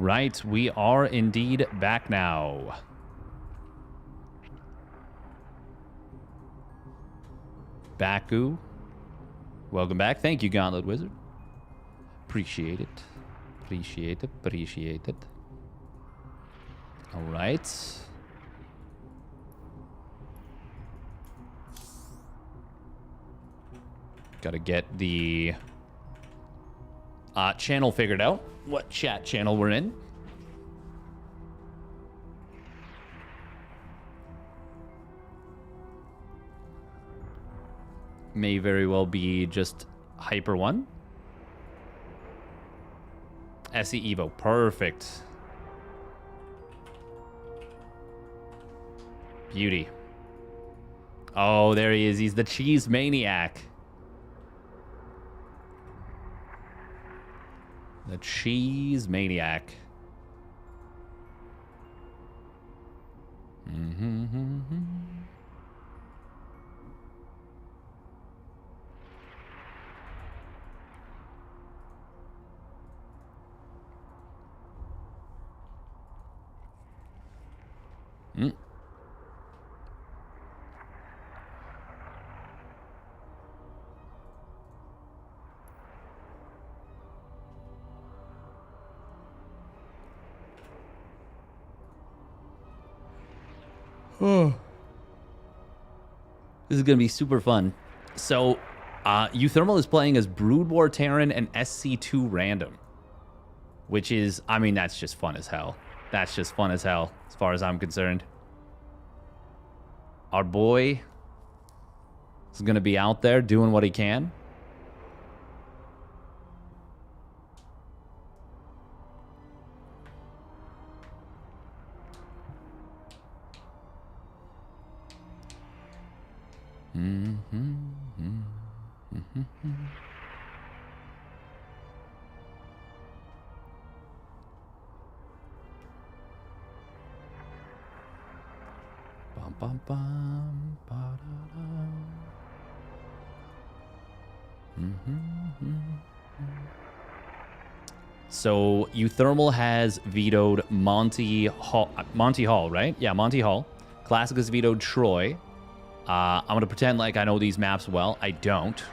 right, we are indeed back now. Baku, welcome back. Thank you, Gauntlet Wizard. Appreciate it. Appreciate it. Appreciate it. All right. Got to get the channel figured out. What chat channel we're in. May very well be just Hyper 1. SC Evo. Perfect. Beauty. Oh, there he is. He's the cheese maniac. The cheese maniac. Oh. This is going to be super fun. So, uThermal is playing as Brood War Terran and SC2 random. Which is, I mean, that's just fun as hell. That's just fun as hell, as far as I'm concerned. Our boy is going to be out there doing what he can. Bum, bum, ba-da-da. So uThermal has vetoed Monty Hall, right? Yeah, Monty Hall. Classic has vetoed Troy. I'm going to pretend like I know these maps well. I don't.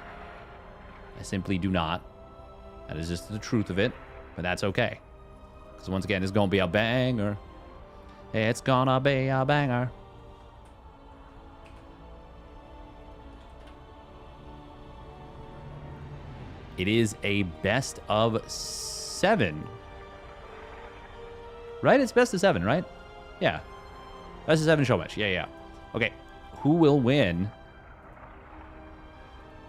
I simply do not. That is just the truth of it. But that's okay. Because once again, it's going to be a banger. It's gonna be a banger. It is a best of 7. Right? It's best of 7, right? Yeah. Best of 7 show match. Yeah. Okay. Who will win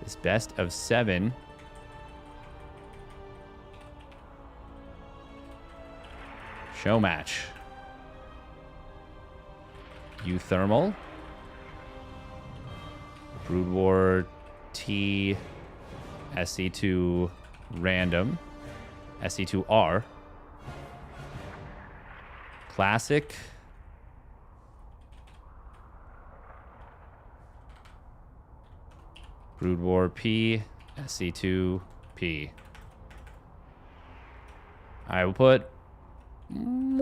this best of 7 show match? uThermal, Brood War T, SC2 random, SC2R, classic, Brood War P, SC2 P. All right, we'll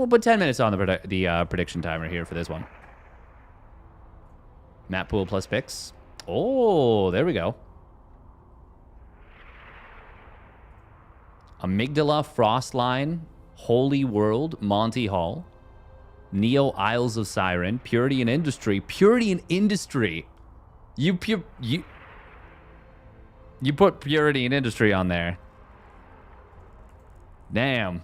put 10 minutes on the prediction timer here for this one. Map pool plus picks. Oh, there we go. Amygdala, Frostline, Holy World, Monty Hall, Neo, Isles of Siren, Purity and Industry. Purity and Industry. You put Purity and Industry on there. Damn.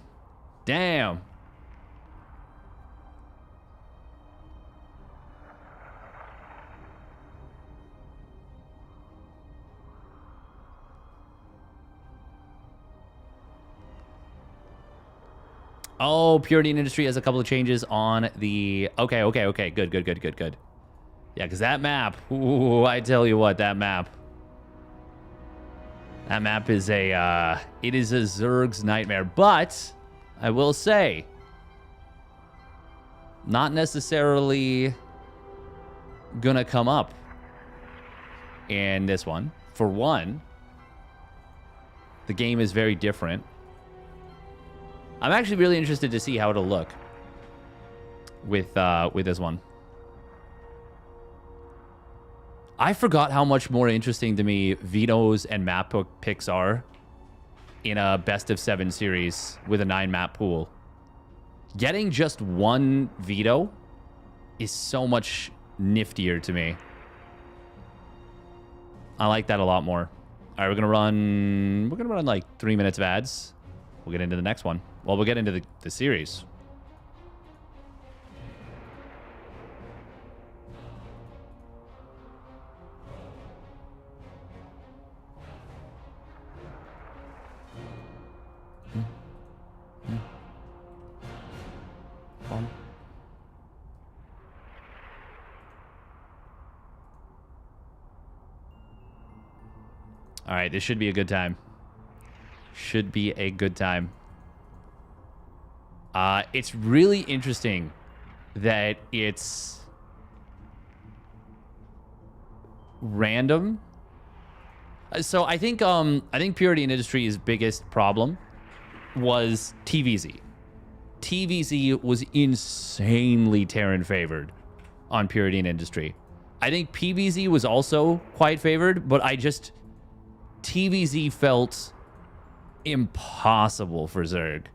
Oh, Purity and Industry has a couple of changes on the... Okay. Good. Yeah, because that map... Ooh, I tell you what, that map... That map is a... it is a Zerg's nightmare. But, I will say... Not necessarily... gonna come up... in this one. For one... The game is very different... I'm actually really interested to see how it'll look with this one. I forgot how much more interesting to me vetoes and map picks are in a best of 7 series with a 9 map pool. Getting just one veto is so much niftier to me. I like that a lot more. All right, we're gonna run like 3 minutes of ads. We'll get into the next one. Well, we'll get into the series. All right, this should be a good time. Should be a good time. It's really interesting that it's random. So I think Purity and Industry's biggest problem was TVZ. TVZ was insanely Terran favored on Purity and Industry. I think PVZ was also quite favored, but TVZ felt impossible for Zerg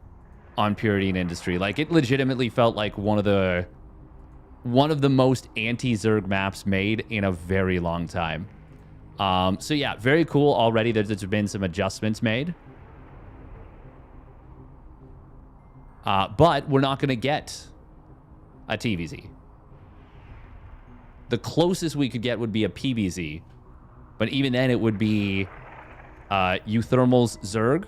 on Purity and Industry. Like, it legitimately felt like one of the most anti-Zerg maps made in a very long time. So yeah, very cool already that there's been some adjustments made. But we're not going to get a TVZ. The closest we could get would be a PVZ. But even then, it would be uThermal's Zerg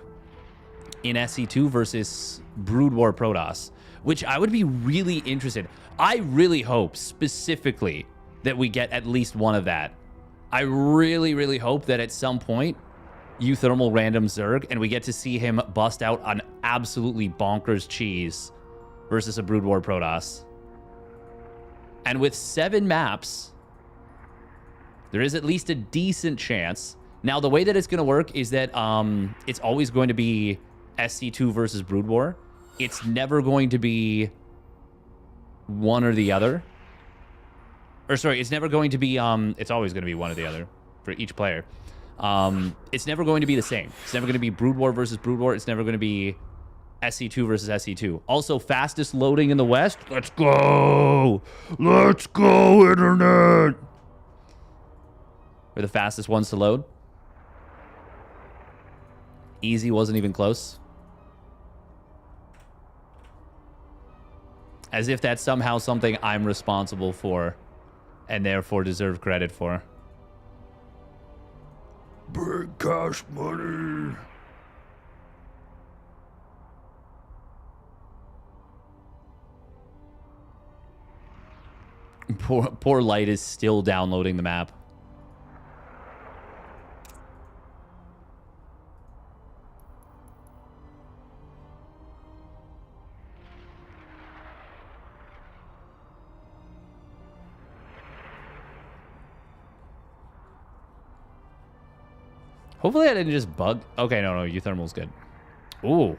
in SC2 versus Brood War Protoss, which I would be really interested. I really hope specifically that we get at least one of that. I really, really hope that at some point, uThermal random Zerg, and we get to see him bust out an absolutely bonkers cheese versus a Brood War Protoss. And with 7 maps, there is at least a decent chance. Now, the way that it's going to work is that it's always going to be SC2 versus Brood War. It's never going to be one or the other. Or sorry, it's never going to be, it's always going to be one or the other for each player. It's never going to be the same. It's never going to be Brood War versus Brood War. It's never going to be SC2 versus SC2. Also, fastest loading in the West. Let's go! Let's go, Internet! We're the fastest ones to load. Easy wasn't even close. As if that's somehow something I'm responsible for and therefore deserve credit for. Big cash money. Poor Light is still downloading the map. Hopefully I didn't just bug. Okay, no, uThermal's good. Ooh.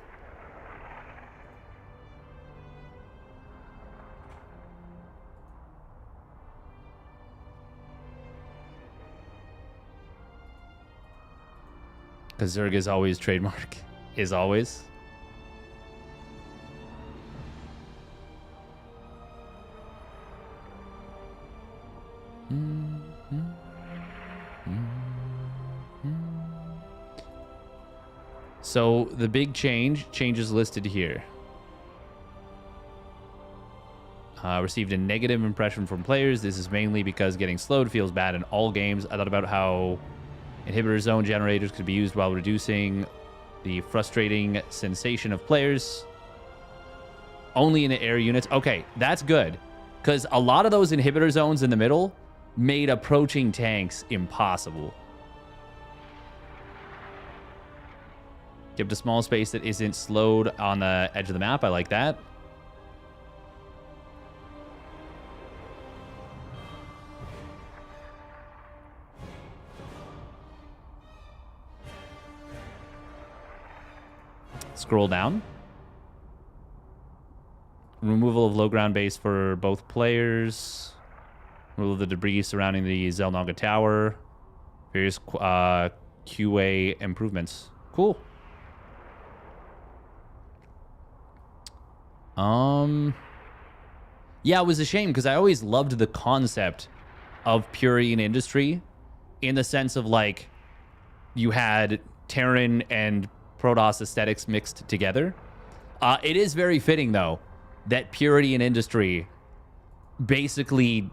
Because Zerg is always trademark. Is always. So the big changes listed here. Received a negative impression from players. This is mainly because getting slowed feels bad in all games. I thought about how inhibitor zone generators could be used while reducing the frustrating sensation of players. Only in the air units. Okay, that's good. Because a lot of those inhibitor zones in the middle made approaching tanks impossible. Give it a small space that isn't slowed on the edge of the map. I like that. Scroll down. Removal of low ground base for both players. Removal of the debris surrounding the Zelnonga Tower. Various QA improvements. Cool. Yeah, it was a shame because I always loved the concept of Purity in Industry in the sense of like you had Terran and Protoss aesthetics mixed together. It is very fitting though that Purity in Industry basically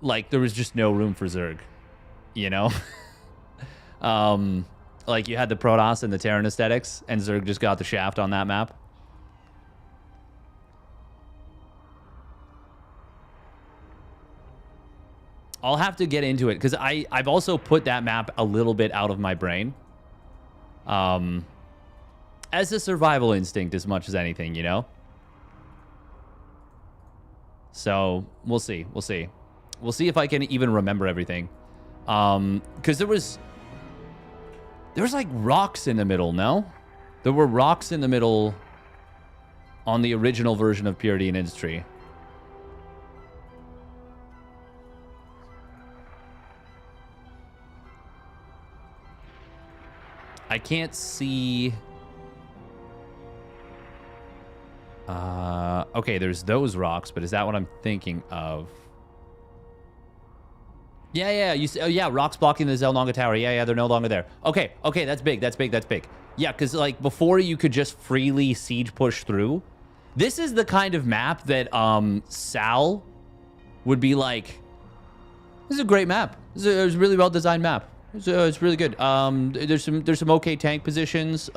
like there was just no room for Zerg, you know? Like you had the Protoss and the Terran aesthetics and Zerg just got the shaft on that map. I'll have to get into it because I've also put that map a little bit out of my brain. As a survival instinct as much as anything, you know? So we'll see. We'll see. We'll see if I can even remember everything. Because there was like rocks in the middle, no? There were rocks in the middle on the original version of Purity in Industry. I can't see... okay, there's those rocks, but is that what I'm thinking of? Yeah, you see, oh, yeah, rocks blocking the Zelnonga Tower. Yeah, they're no longer there. Okay, that's big. Yeah, because, like, before you could just freely siege push through. This is the kind of map that, Sal would be like, this is a great map. This is a really well-designed map. It's really good. There's some okay tank positions.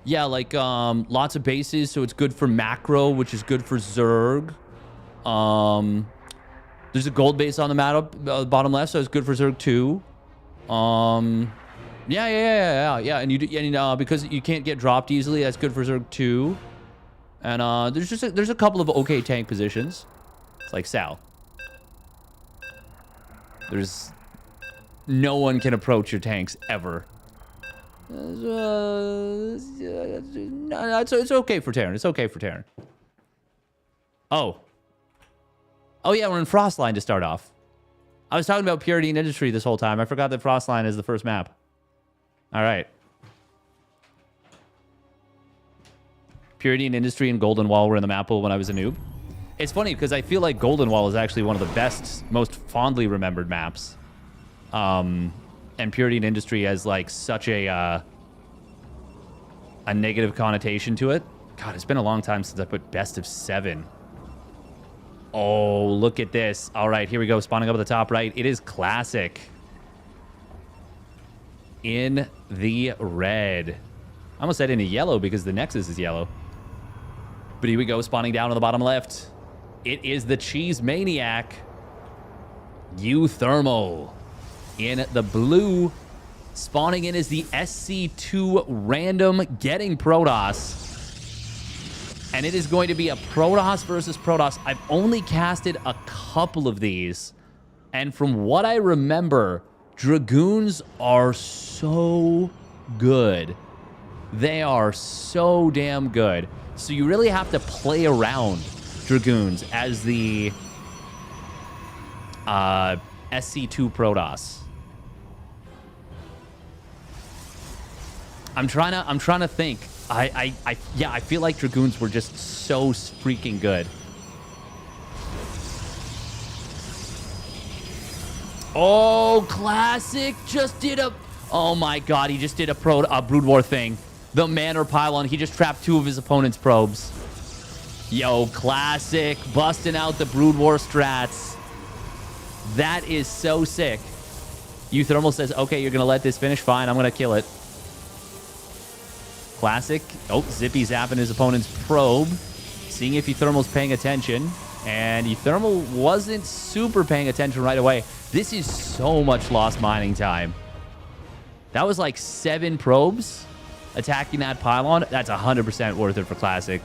Yeah, like lots of bases, so it's good for macro, which is good for Zerg. There's a gold base on the map bottom left, so it's good for Zerg too. Yeah. And because you can't get dropped easily, that's good for Zerg too. And there's a couple of okay tank positions. It's like Sal. There's no one can approach your tanks ever. No, it's okay for Terran. It's okay for Terran. Oh yeah, we're in Frostline to start off. I was talking about Purity in Industry this whole time. I forgot that Frostline is the first map. All right. Purity in Industry and Golden Wall were in the map pool when I was a noob. It's funny because I feel like Golden Wall is actually one of the best, most fondly remembered maps. And Purity in Industry has like such a negative connotation to it. God, it's been a long time since I put best of 7. Oh, look at this. All right, here we go. Spawning up at the top right. It is Classic. In the red. I almost said in the yellow because the Nexus is yellow. But here we go. Spawning down on the bottom left. It is the Cheese Maniac. uThermal. In the blue. Spawning in is the SC2 random getting Protoss. And it is going to be a Protoss versus Protoss. I've only casted a couple of these. And from what I remember, Dragoons are so good. They are so damn good. So you really have to play around Dragoons as the SC2 Protoss. I'm trying to think. Yeah, I feel like Dragoons were just so freaking good. Oh, Classic just did a... Oh my god, he just did a Brood War thing. The Manor Pylon, he just trapped 2 of his opponent's probes. Yo, Classic, busting out the Brood War strats. That is so sick. uThermal says, okay, you're going to let this finish? Fine, I'm going to kill it. Classic. Oh, Zippy zapping his opponent's probe. Seeing if uThermal's paying attention. And uThermal wasn't super paying attention right away. This is so much lost mining time. That was like 7 probes attacking that pylon. That's 100% worth it for Classic.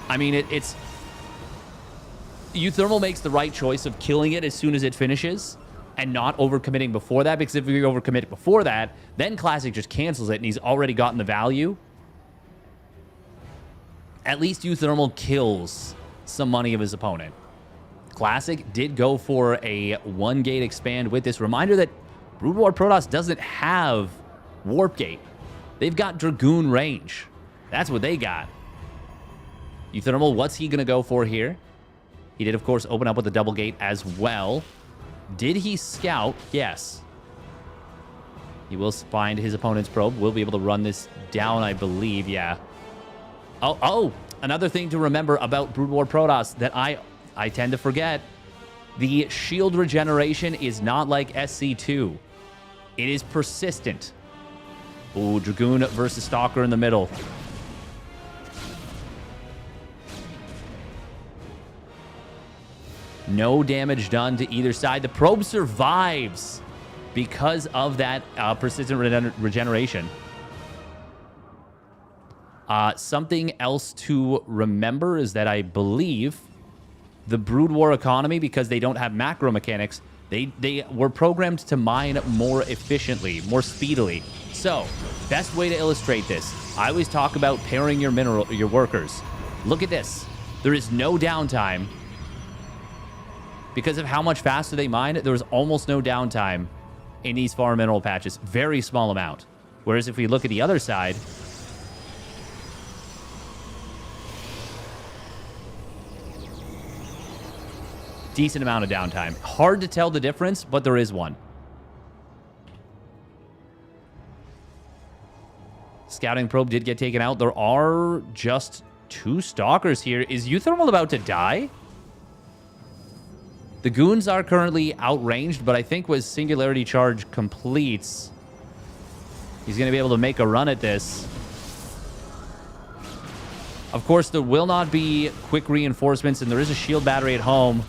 I mean, it's... uThermal makes the right choice of killing it as soon as it finishes and not overcommitting before that, because if you overcommit before that, then Classic just cancels it and he's already gotten the value. At least uThermal kills some money of his opponent. Classic did go for a 1-gate expand with this. Reminder that Brood War Protoss doesn't have Warp Gate. They've got Dragoon range. That's what they got. uThermal, what's he going to go for here? He did, of course, open up with a double gate as well. Did he scout? Yes. He will find his opponent's probe. We'll be able to run this down, I believe. Yeah. Oh, another thing to remember about Brood War Protoss that I tend to forget. The shield regeneration is not like SC2. It is persistent. Ooh, Dragoon versus Stalker in the middle. No damage done to either side. The probe survives because of that persistent regeneration. Something else to remember is that I believe the Brood War economy, because they don't have macro mechanics, they were programmed to mine more efficiently, more speedily. So, best way to illustrate this, I always talk about pairing your workers. Look at this. There is no downtime. Because of how much faster they mine, there was almost no downtime in these farm mineral patches. Very small amount. Whereas if we look at the other side, decent amount of downtime. Hard to tell the difference, but there is one. Scouting probe did get taken out. There are just 2 stalkers here. Is uThermal about to die? The goons are currently outranged, but I think with Singularity Charge completes, he's going to be able to make a run at this. Of course, there will not be quick reinforcements, and there is a shield battery at home.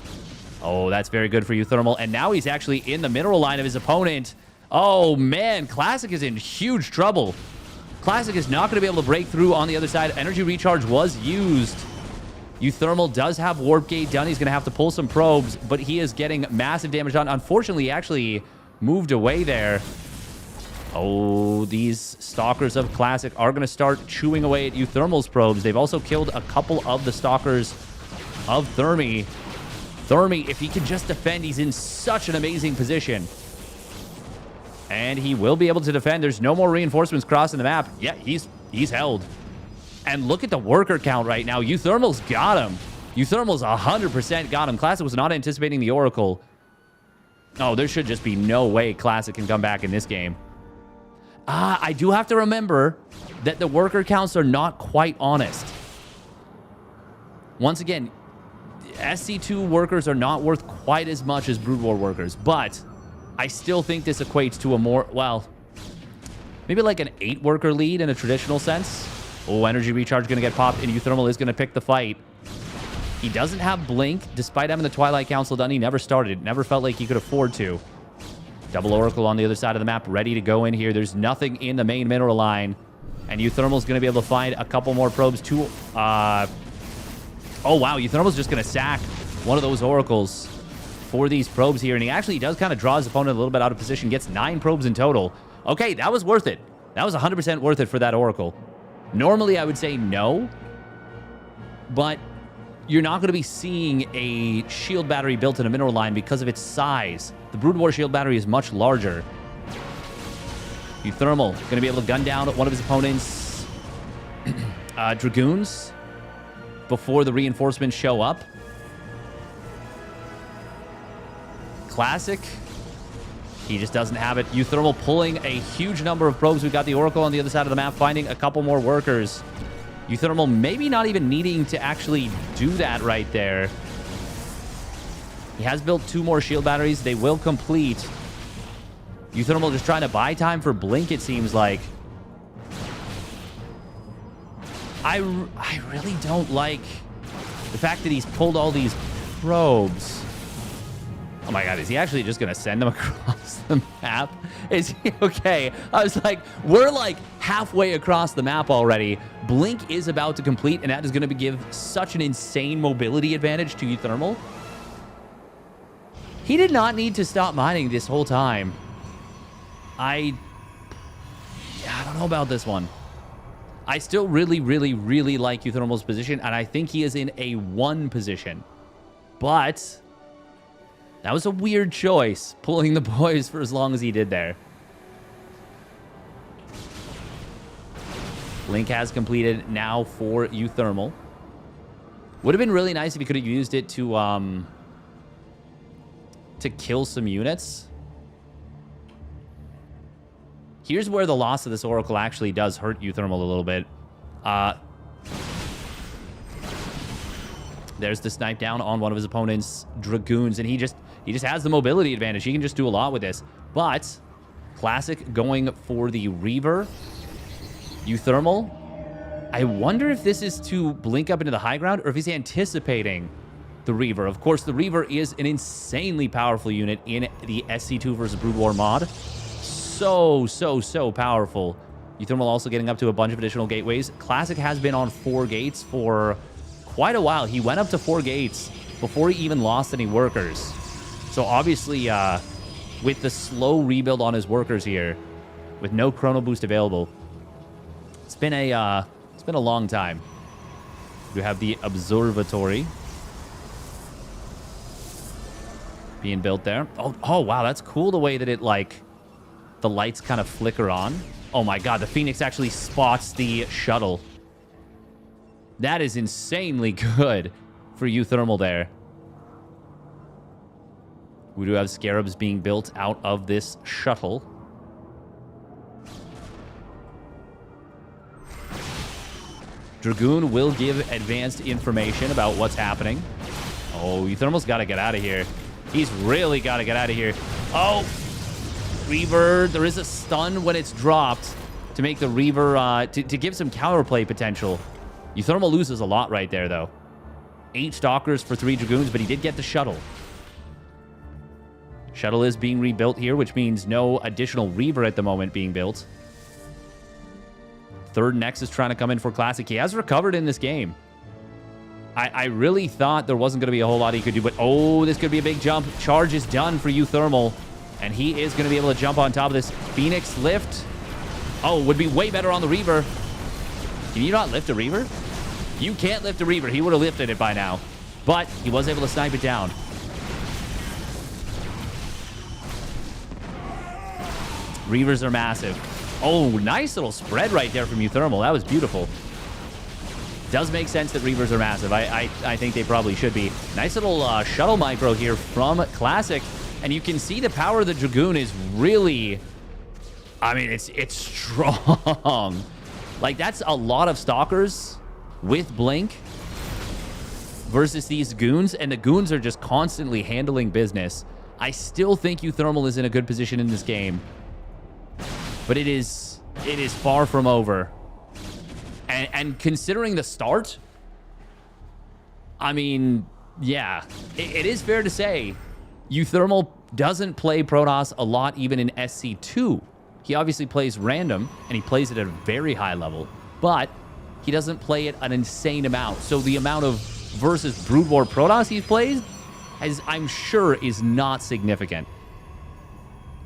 Oh, that's very good for uThermal. And now he's actually in the mineral line of his opponent. Oh, man. Classic is in huge trouble. Classic is not going to be able to break through on the other side. Energy recharge was used. uThermal does have Warp Gate done. He's going to have to pull some probes, but he is getting massive damage done. Unfortunately, he actually moved away there. Oh, these Stalkers of Classic are going to start chewing away at uThermal's probes. They've also killed a couple of the Stalkers of Thermi. Thermi, if he can just defend, he's in such an amazing position. And he will be able to defend. There's no more reinforcements crossing the map. Yeah, he's held. And look at the worker count right now. uThermal's got him. uThermal's 100% got him. Classic was not anticipating the Oracle. Oh, there should just be no way Classic can come back in this game. I do have to remember that the worker counts are not quite honest. Once again, SC2 workers are not worth quite as much as Brood War workers, but I still think this equates to a more, well, maybe like an 8-worker lead in a traditional sense. Oh, energy recharge going to get popped, and uThermal is going to pick the fight. He doesn't have Blink. Despite having the Twilight Council done, he never started. Never felt like he could afford to. Double Oracle on the other side of the map, ready to go in here. There's nothing in the main mineral line, and uThermal's going to be able to find a couple more probes. Oh, wow. uThermal's just going to sack one of those Oracles for these probes here, and he actually does kind of draw his opponent a little bit out of position. Gets 9 probes in total. Okay, that was worth it. That was 100% worth it for that Oracle. Normally, I would say no, but you're not going to be seeing a shield battery built in a mineral line because of its size. The Brood War shield battery is much larger. uThermal going to be able to gun down one of his opponent's Dragoons before the reinforcements show up. Classic, he just doesn't have it. uThermal pulling a huge number of probes. We've got the Oracle on the other side of the map, finding a couple more workers. uThermal maybe not even needing to actually do that right there. He has built 2 more shield batteries. They will complete. uThermal just trying to buy time for Blink, it seems like. I really don't like the fact that he's pulled all these probes. Oh my god, is he actually just going to send them across the map? Is he okay? I was like, we're like halfway across the map already. Blink is about to complete, and that is going to give such an insane mobility advantage to uThermal. He did not need to stop mining this whole time. I don't know about this one. I still really, really, really like uThermal's position, and I think he is in a 1 position. But that was a weird choice, pulling the boys for as long as he did there. Blink has completed now for uThermal. Would have been really nice if he could have used it to kill some units. Here's where the loss of this Oracle actually does hurt uThermal a little bit. There's the snipe down on one of his opponent's Dragoons, and he just has the mobility advantage. He can just do a lot with this. But Classic going for the Reaver. uThermal. I wonder if this is to blink up into the high ground or if he's anticipating the Reaver. Of course, the Reaver is an insanely powerful unit in the SC2 versus Brood War mod. So powerful. uThermal also getting up to a bunch of additional gateways. Classic has been on 4 gates for quite a while. He went up to 4 gates before he even lost any workers. So obviously, with the slow rebuild on his workers here, with no chrono boost available, it's been a long time. You have the observatory being built there. Oh wow, that's cool the way that it the lights kind of flicker on. Oh my god, the Phoenix actually spots the shuttle. That is insanely good for uThermal there. We do have Scarabs being built out of this shuttle. Dragoon will give advanced information about what's happening. Oh, uThermal's got to get out of here. He's really got to get out of here. Oh, Reaver. There is a stun when it's dropped to make the Reaver, to give some counterplay potential. uThermal loses a lot right there, though. 8 Stalkers for 3 Dragoons, but he did get the shuttle. Shuttle is being rebuilt here, which means no additional Reaver at the moment being built. 3rd Nexus trying to come in for Classic. He has recovered in this game. I really thought there wasn't going to be a whole lot he could do, but oh, this could be a big jump. Charge is done for uThermal, and he is going to be able to jump on top of this Phoenix lift. Oh, would be way better on the Reaver. Can you not lift a Reaver? You can't lift a Reaver. He would have lifted it by now, but he was able to snipe it down. Reavers are massive. Oh, nice little spread right there from uThermal. That was beautiful. Does make sense that Reavers are massive. I think they probably should be. Nice little shuttle micro here from Classic. And you can see the power of the Dragoon is really... I mean, it's strong. Like, that's a lot of Stalkers with Blink versus these Goons. And the Goons are just constantly handling business. I still think uThermal is in a good position in this game. But it is far from over. And considering the start, I mean, yeah, it is fair to say uThermal doesn't play Protoss a lot even in SC2. He obviously plays random, and he plays it at a very high level, but he doesn't play it an insane amount. So the amount of versus Brood War Protoss he plays, as I'm sure, is not significant.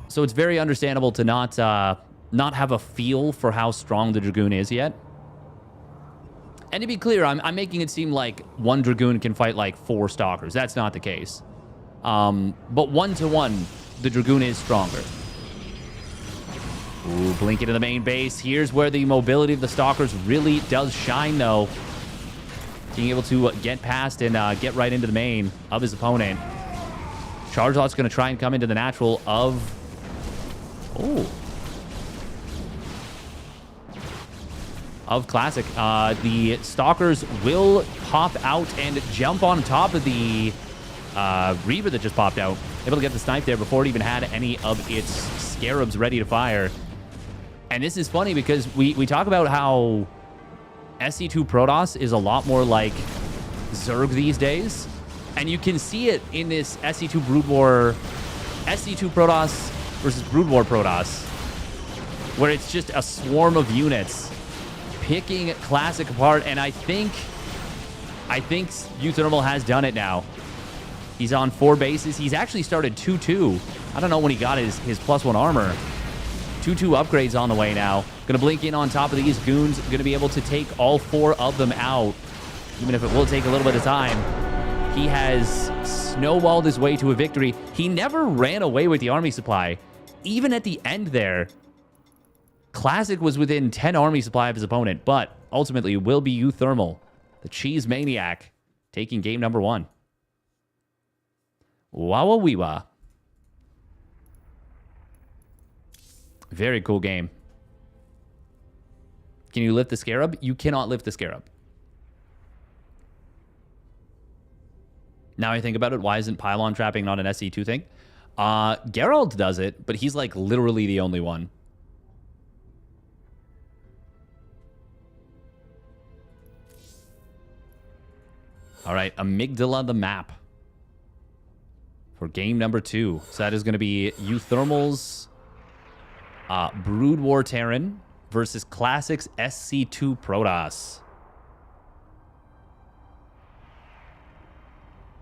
So it's very understandable to not have a feel for how strong the Dragoon is yet. And to be clear, I'm making it seem like 1 Dragoon can fight like 4 Stalkers. That's not the case. But 1-to-1, the Dragoon is stronger. Ooh, blink into the main base. Here's where the mobility of the Stalkers really does shine, though. Being able to get past and get right into the main of his opponent. Chargelot's going to try and come into the natural of... Oh. Of Classic. The Stalkers will pop out and jump on top of the Reaver that just popped out. Able to get the snipe there before it even had any of its Scarabs ready to fire. And this is funny because we talk about how SC2 Protoss is a lot more like Zerg these days. And you can see it in this SC2 Brood War, SC2 Protoss versus Brood War Protoss, where it's just a swarm of units picking Classic apart. And I think uThermal has done it now. He's on 4 bases. He's actually started 2-2. I don't know when he got his +1 armor. 2-2 upgrades on the way now. Gonna blink in on top of these goons. Gonna be able to take all 4 of them out, even if it will take a little bit of time. He has snowballed his way to a victory. He never ran away with the army supply. Even at the end there, Classic was within 10 army supply of his opponent, but ultimately will be uThermal, the cheese maniac, taking game number 1. Wawa-wee-wa. Very cool game. Can you lift the Scarab? You cannot lift the Scarab. Now I think about it, why isn't pylon trapping not an SC2 thing? Geralt does it, but he's like literally the only one. All right, Amygdala the map for game number 2. So that is going to be uThermal's Brood War Terran versus Classic's SC2 Protoss.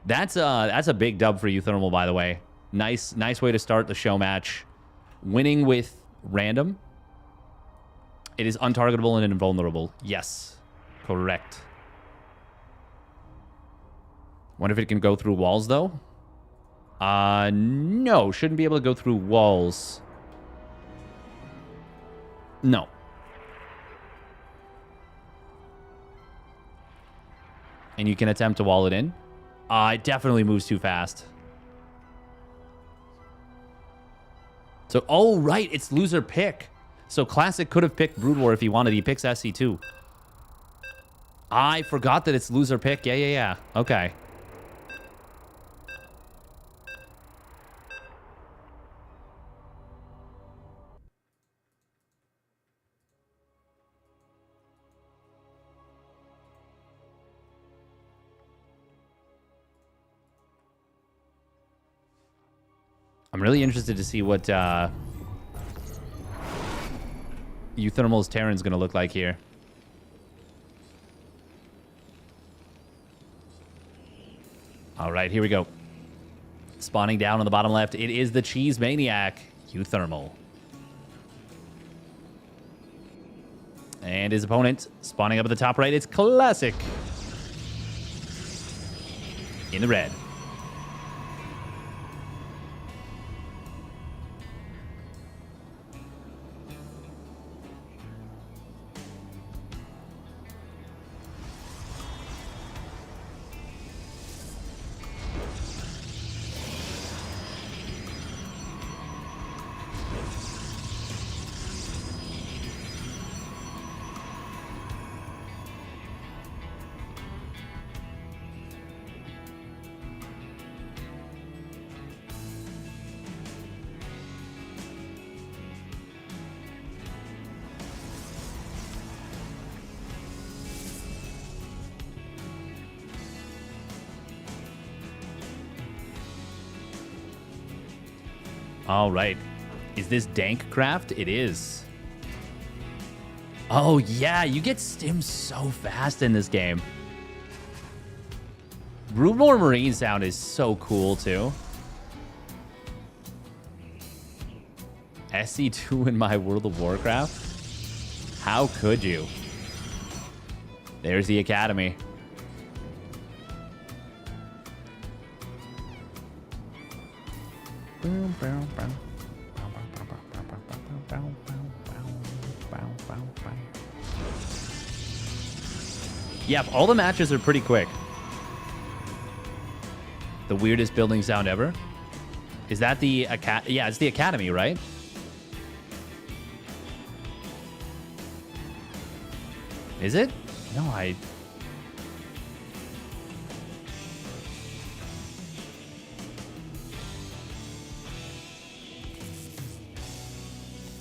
That's a big dub for uThermal, by the way. Nice way to start the show match. Winning with random. It is untargetable and invulnerable. Yes, correct. Wonder if it can go through walls, though. No, shouldn't be able to go through walls. No. And you can attempt to wall it in. It definitely moves too fast. So, oh, right, it's loser pick. So Classic could have picked Brood War if he wanted. He picks SC2. I forgot that it's loser pick. Yeah. Okay. I'm really interested to see what uThermal's Terran's going to look like here. All right, here we go. Spawning down on the bottom left, it is the cheese maniac, uThermal. And his opponent spawning up at the top right, it's Classic. In the red. All right. Is this dank craft? It is. Oh, yeah. You get stim so fast in this game. Brood War Marine sound is so cool, too. SC2 in my World of Warcraft? How could you? There's the Academy. Yep, all the matches are pretty quick. The weirdest building sound ever. Is that the yeah, it's the Academy, right? Is it? No, I...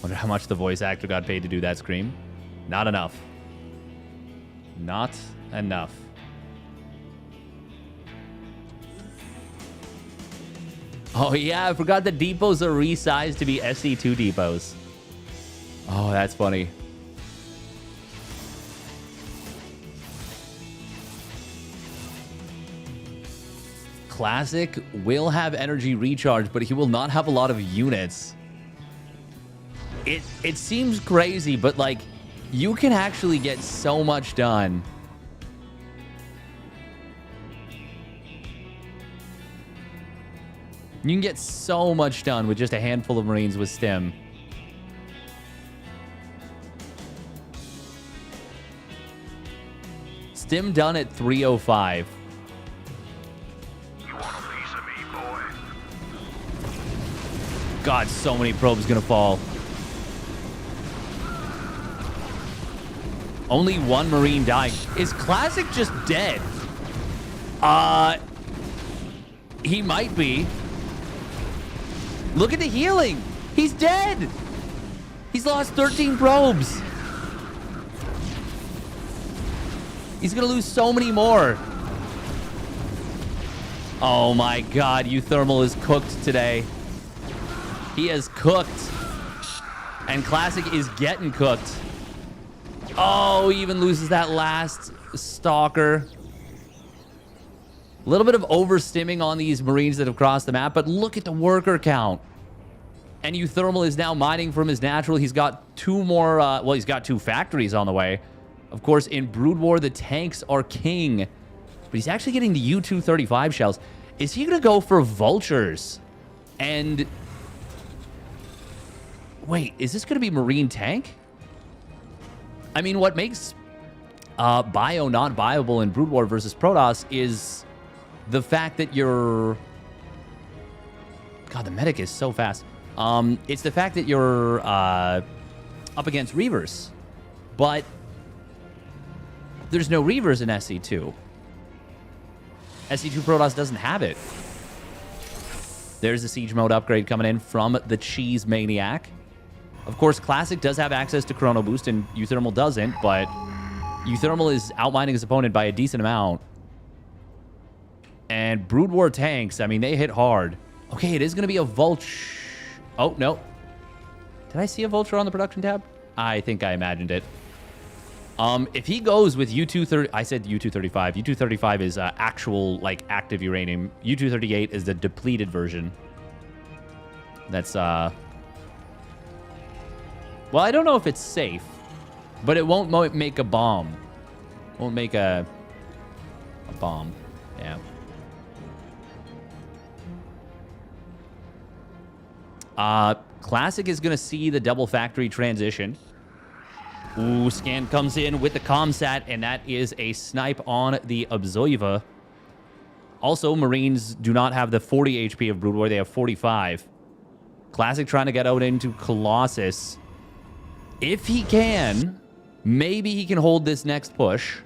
Wonder how much the voice actor got paid to do that scream. Not enough. Not enough. Oh yeah, I forgot the depots are resized to be SC2 depots. Oh, that's funny. Classic will have energy recharge, but he will not have a lot of units. It seems crazy, but like you can actually get so much done. You can get so much done with just a handful of Marines with Stim. Stim done at 305. You want a piece of me, boy? God, so many probes gonna fall. Only one Marine dying. Is Classic just dead? He might be. Look at the healing. He's dead. He's lost 13 probes. He's gonna lose so many more. Oh my God, uThermal is cooked today. He is cooked. And Classic is getting cooked. Oh, he even loses that last Stalker. A little bit of overstimming on these Marines that have crossed the map, but look at the worker count. And uThermal is now mining from his natural. He's got two more, well, he's got 2 factories on the way. Of course, in Brood War, the tanks are king. But he's actually getting the U-235 shells. Is he going to go for vultures? And... wait, is this going to be Marine tank? I mean, what makes Bio not viable in Brood War versus Protoss is the fact that you're... God, the medic is so fast. It's the fact that you're up against Reavers. But there's no Reavers in SC2. SC2 Protoss doesn't have it. There's the Siege Mode upgrade coming in from the Cheese Maniac. Of course, Classic does have access to Chrono Boost, and uThermal doesn't, but uThermal is outmining his opponent by a decent amount. And Brood War tanks, I mean, they hit hard. Okay, it is going to be a Vulture. Oh, no. Did I see a Vulture on the production tab? I think I imagined it. If he goes with U-230... I said U-235. U-235 is actual, like, active uranium. U-238 is the depleted version. That's, well, I don't know if it's safe, but it won't make a bomb. Won't make a bomb. Yeah. Classic is going to see the double factory transition. Ooh, Scan comes in with the Comsat, and that is a snipe on the Observer. Also, Marines do not have the 40 HP of Brood War. They have 45. Classic trying to get out into Colossus. If he can, maybe he can hold this next push.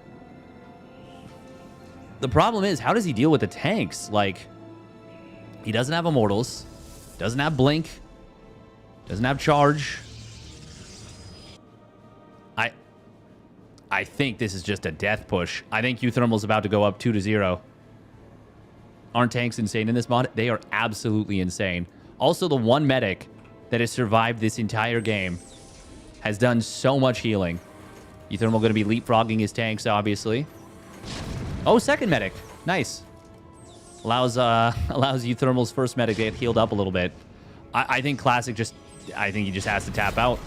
The problem is, how does he deal with the tanks? Like, he doesn't have Immortals, doesn't have Blink, doesn't have Charge. I think this is just a death push. I think uThermal's about to go up 2-0. Aren't tanks insane in this mod? They are absolutely insane. Also, the one medic that has survived this entire game has done so much healing. uThermal going to be leapfrogging his tanks, obviously. Oh, second medic. Nice. Allows uThermal's first medic to get healed up a little bit. I think Classic just... I think he just has to tap out.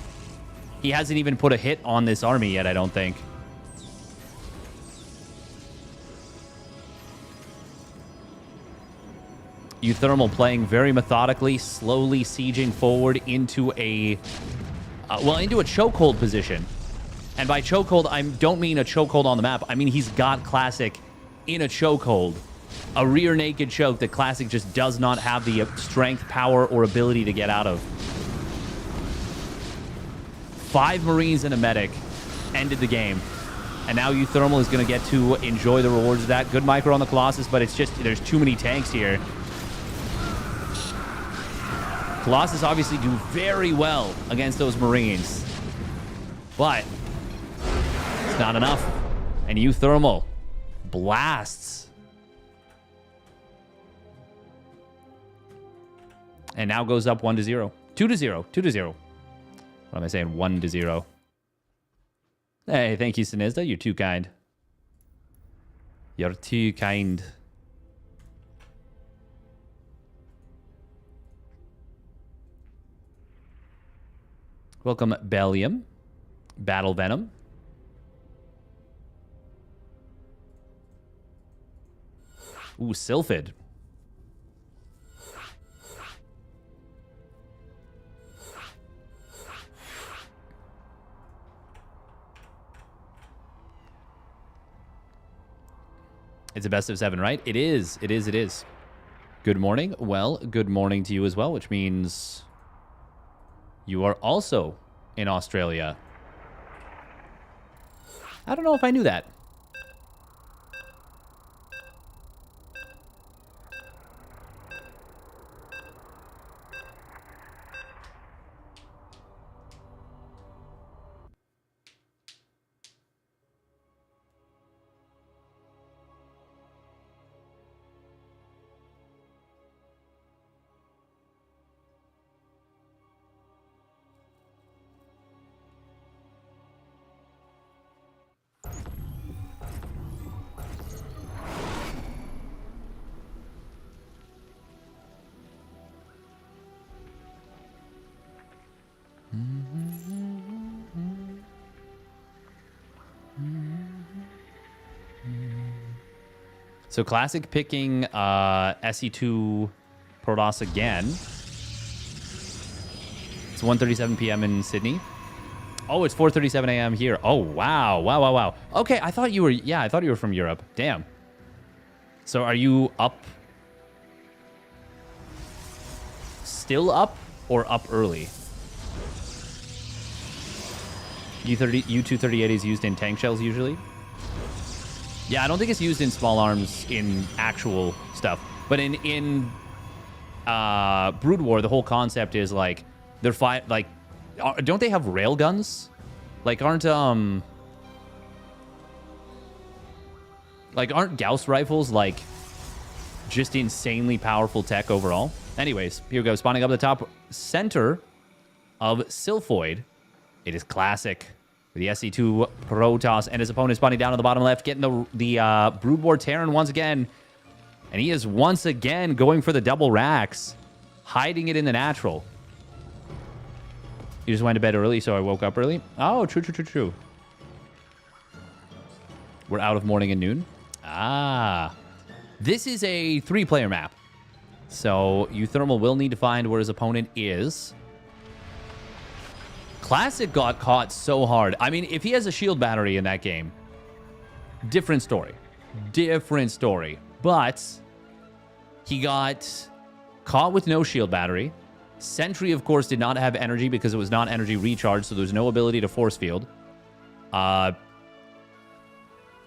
He hasn't even put a hit on this army yet, I don't think. uThermal playing very methodically, slowly sieging forward into a... into a chokehold position. And by chokehold, I don't mean a chokehold on the map. I mean he's got Classic in a chokehold. A rear naked choke that Classic just does not have the strength, power, or ability to get out of. 5 Marines and a medic ended the game. And now uThermal is going to get to enjoy the rewards of that. Good micro on the Colossus, but it's just, there's too many tanks here. Colossus obviously do very well against those Marines. But it's not enough. And uThermal blasts. And now goes up 1-0. 2-0. 2-0. What am I saying? 1-0. Hey, thank you, Sinizda. You're too kind. You're too kind. Welcome, Bellium. Battle Venom. Ooh, Sylphid. It's a best of 7, right? It is. It is. It is. Good morning. Well, good morning to you as well, which means you are also in Australia. I don't know if I knew that. So Classic picking SC2 Protoss again. It's 1:37 p.m. in Sydney. Oh, it's 4:37 a.m. here. Oh, wow. Wow, wow, wow. Okay, I thought you were... Yeah, I thought you were from Europe. Damn. So are you up... Still up or up early? U-238 is used in tank shells usually. Yeah, I don't think it's used in small arms in actual stuff. But in Brood War, the whole concept is like they're don't they have rail guns? Like aren't Gauss rifles like just insanely powerful tech overall? Anyways, here we go. Spawning up the top center of Sylphoid. It is Classic. The SC2 Protoss and his opponent spawning down on the bottom left, getting the Brood War Terran once again. And he is once again going for the double racks, hiding it in the natural. You just went to bed early, so I woke up early? Oh, true, true, true, true. We're out of morning and noon. Ah. This is a 3-player map. So uThermal will need to find where his opponent is. Classic got caught so hard. I mean, if he has a shield battery in that game, different story. Different story. But he got caught with no shield battery. Sentry, of course, did not have energy because it was not energy recharged, so there's no ability to force field. And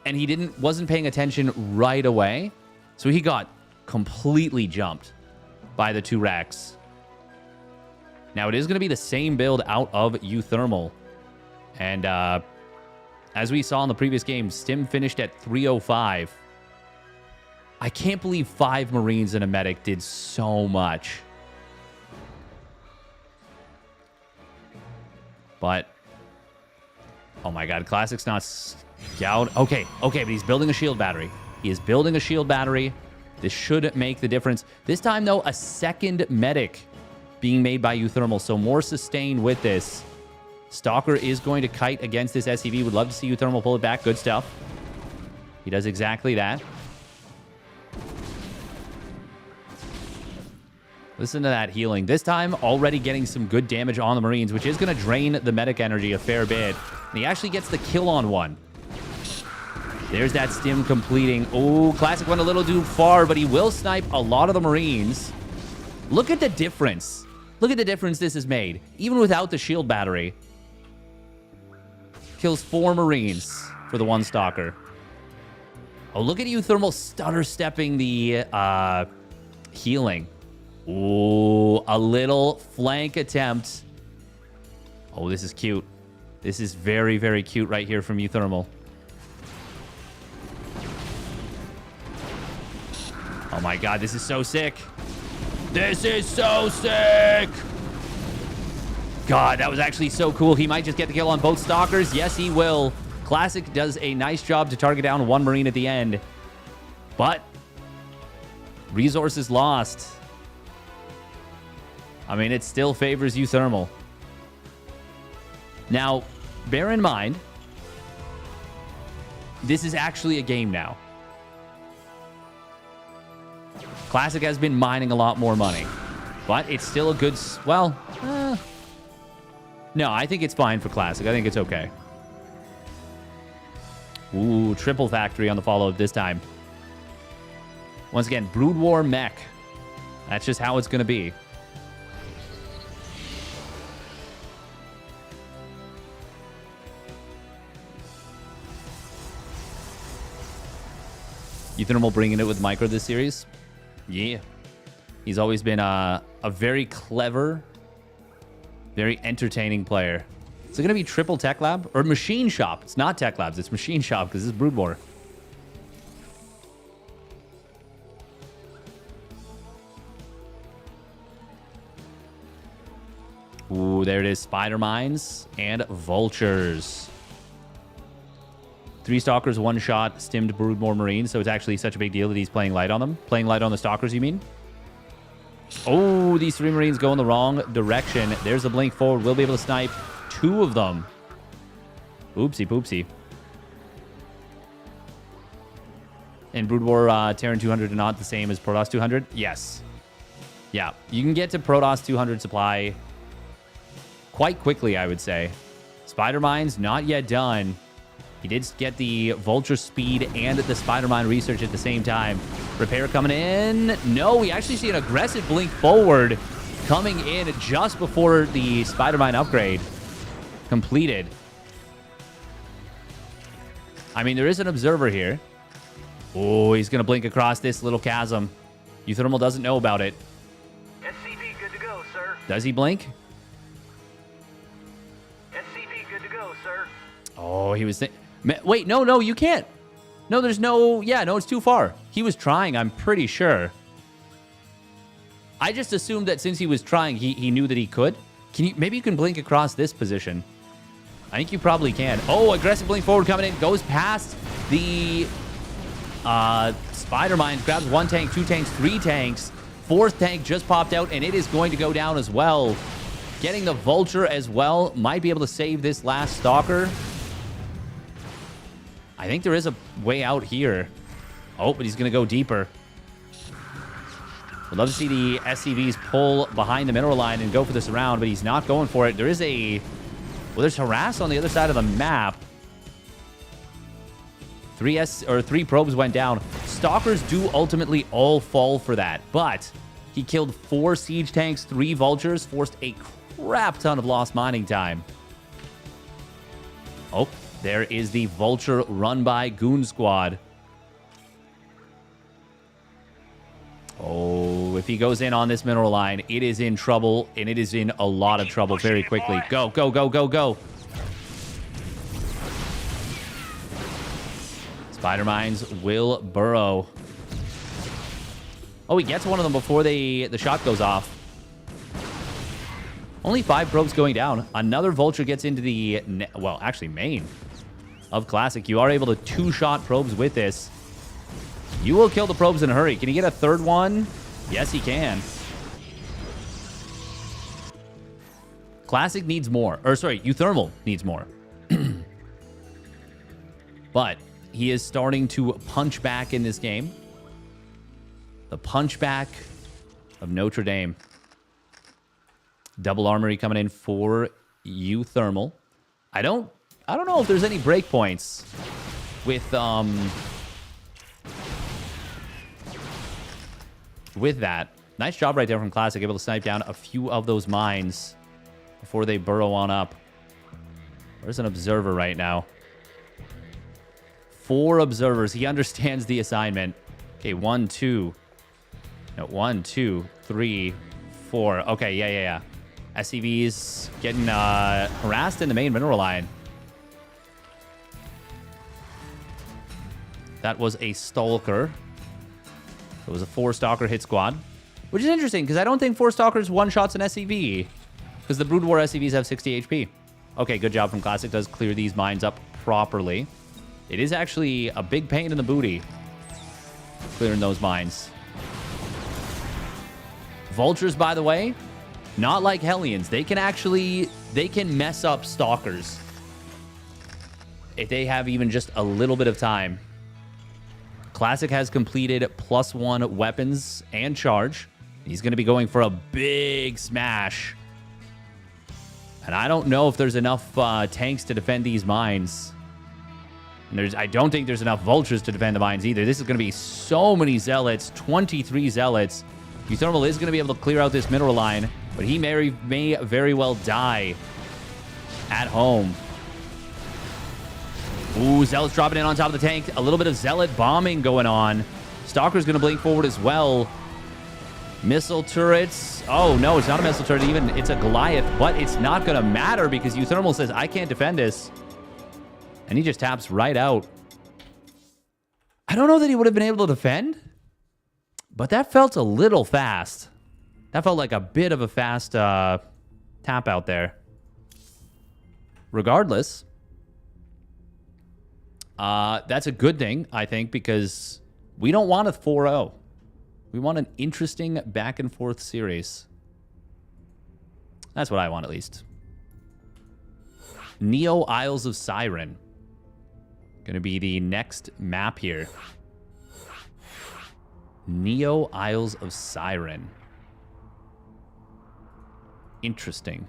he wasn't paying attention right away, so he got completely jumped by the 2 racks. Now, it is going to be the same build out of uThermal. And as we saw in the previous game, Stim finished at 305. I can't believe 5 Marines and a medic did so much. But, oh my god, Classic's not scout. Okay, but he's building a shield battery. He is building a shield battery. This should make the difference. This time, though, a second medic being made by uThermal, so more sustain with this. Stalker is going to kite against this SCV. Would love to see uThermal pull it back. Good stuff. He does exactly that. Listen to that healing. This time, already getting some good damage on the Marines, which is going to drain the medic energy a fair bit. And he actually gets the kill on one. There's that Stim completing. Oh, Classic went a little too far, but he will snipe a lot of the Marines. Look at the difference. Look at the difference this has made. Even without the shield battery. Kills 4 Marines for the 1 Stalker. Oh, look at uThermal stutter stepping the healing. Ooh, a little flank attempt. Oh, this is cute. This is very, very cute right here from uThermal. Oh my god, this is so sick. This is so sick! God, that was actually so cool. He might just get the kill on both Stalkers. Yes, he will. Classic does a nice job to target down 1 Marine at the end. But resources lost. I mean, it still favors uThermal. Now, bear in mind, this is actually a game now. Classic has been mining a lot more money, but it's still a good... Well, no, I think it's fine for Classic. I think it's okay. Ooh, triple factory on the follow-up this time. Once again, Brood War mech. That's just how it's going to be. uThermal bringing it with Micro this series. Yeah. He's always been a very clever, very entertaining player. Is it going to be triple Tech Lab? Or Machine Shop? It's not Tech Labs. It's Machine Shop because this is Brood War. Ooh, there it is. Spider Mines and Vultures. 3 Stalkers, 1 shot, stimmed Broodmore Marines. So it's actually such a big deal that he's playing light on them. Playing light on the Stalkers, you mean? Oh, these 3 Marines go in the wrong direction. There's a blink forward. We'll be able to snipe 2 of them. Oopsie poopsie. And Brood War Terran 200 are not the same as Protoss 200? Yes. Yeah, you can get to Protoss 200 supply quite quickly, I would say. Spider Mines, not yet done. He did get the Vulture speed and the Spider Mine research at the same time. Repair coming in. No, we actually see an aggressive blink forward coming in just before the Spider Mine upgrade completed. I mean, there is an observer here. Oh, he's going to blink across this little chasm. uThermal doesn't know about it. SCV good to go, sir. Does he blink? SCV good to go, sir. Oh, he was... Wait, no, you can't. No, there's no... Yeah, no, it's too far. He was trying, I'm pretty sure. I just assumed that since he was trying, he knew that he could. Can you... Maybe you can blink across this position. I think you probably can. Oh, aggressive blink forward coming in. Goes past the... Spider Mine. Grabs 1 tank, 2 tanks, 3 tanks. 4th tank just popped out, and it is going to go down as well. Getting the Vulture as well. Might be able to save this last Stalker. I think there is a way out here. Oh, but he's going to go deeper. We'd love to see the SCVs pull behind the mineral line and go for this round, but he's not going for it. There is a... Well, there's harass on the other side of the map. 3 probes went down. Stalkers do ultimately all fall for that, but he killed 4 siege tanks, 3 vultures, forced a crap ton of lost mining time. Oh, there is the Vulture run by Goon Squad. Oh, if he goes in on this mineral line, it is in trouble, and it is in a lot of trouble very quickly. Go, go, go, go, go. Spider Mines will burrow. Oh, he gets one of them before the shot goes off. Only 5 probes going down. Another Vulture gets into the, well, actually main of Classic. You are able to 2-shot probes with this. You will kill the probes in a hurry. Can he get a 3rd one? Yes, he can. Classic needs more. Or, sorry, uThermal needs more. But he is starting to punch back in this game. The punch back of Notre Dame. Double armory coming in for uThermal. I don't know if there's any breakpoints with that. Nice job right there from Classic, able to snipe down a few of those mines before they burrow on up. There's an observer right now. 4 observers. He understands the assignment. Okay, 1, 2. No, 1, 2, 3, 4. Okay, yeah. SCV's getting harassed in the main mineral line. That was a Stalker. It was a 4-Stalker hit squad. Which is interesting, because I don't think 4 Stalkers one-shots an SCV. Because the Brood War SCVs have 60 HP. Okay, good job from Classic. Does clear these mines up properly. It is actually a big pain in the booty clearing those mines. Vultures, by the way, Not like Hellions. They can mess up Stalkers if they have even just a little bit of time. Classic has completed +1 weapons and charge. He's going to be going for a big smash. And I don't know if there's enough tanks to defend these mines. And I don't think there's enough vultures to defend the mines either. This is going to be so many zealots, 23 zealots. uThermal is going to be able to clear out this mineral line, but he may very well die at home. Ooh, zealots dropping in on top of the tank. A little bit of zealot bombing going on. Stalker's going to blink forward as well. Missile turrets. Oh, no, it's not a missile turret even. It's a Goliath, but it's not going to matter because uThermal says, I can't defend this. And he just taps right out. I don't know that he would have been able to defend, but that felt a little fast. That felt like a bit of a fast tap out there. Regardless, that's a good thing, I think, because we don't want a 4-0. We want an interesting back-and-forth series. That's what I want, at least. Neo Isles of Siren. Going to be the next map here. Neo Isles of Siren. Interesting.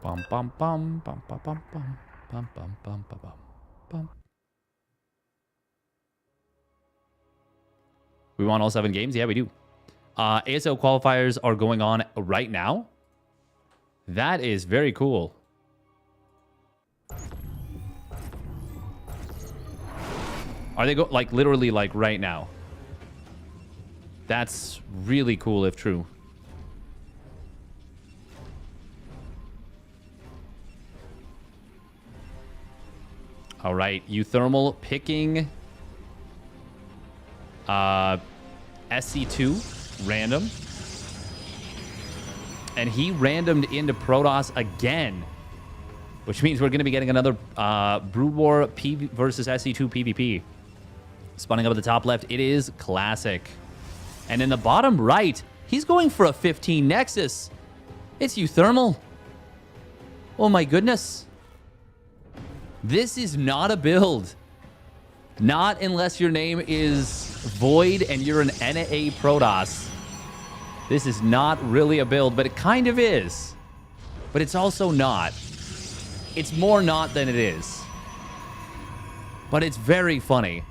Bum bum bum bum bum bum bum bum bum bum bum bum. We won all 7 games? Yeah, we do. ASL qualifiers are going on right now. That is very cool. Are they like literally like right now? That's really cool if true. All right, uThermal picking SC2 random. And he randomed into Protoss again, which means we're going to be getting another Brood War PV versus SC2 PvP. Spawning up at the top left, it is Classic. And in the bottom right, he's going for a 15 Nexus. It's uThermal. Oh my goodness. This is not a build. Not unless your name is Void and you're an NA Protoss. This is not really a build, but it kind of is. But it's also not. It's more not than it is. But it's very funny.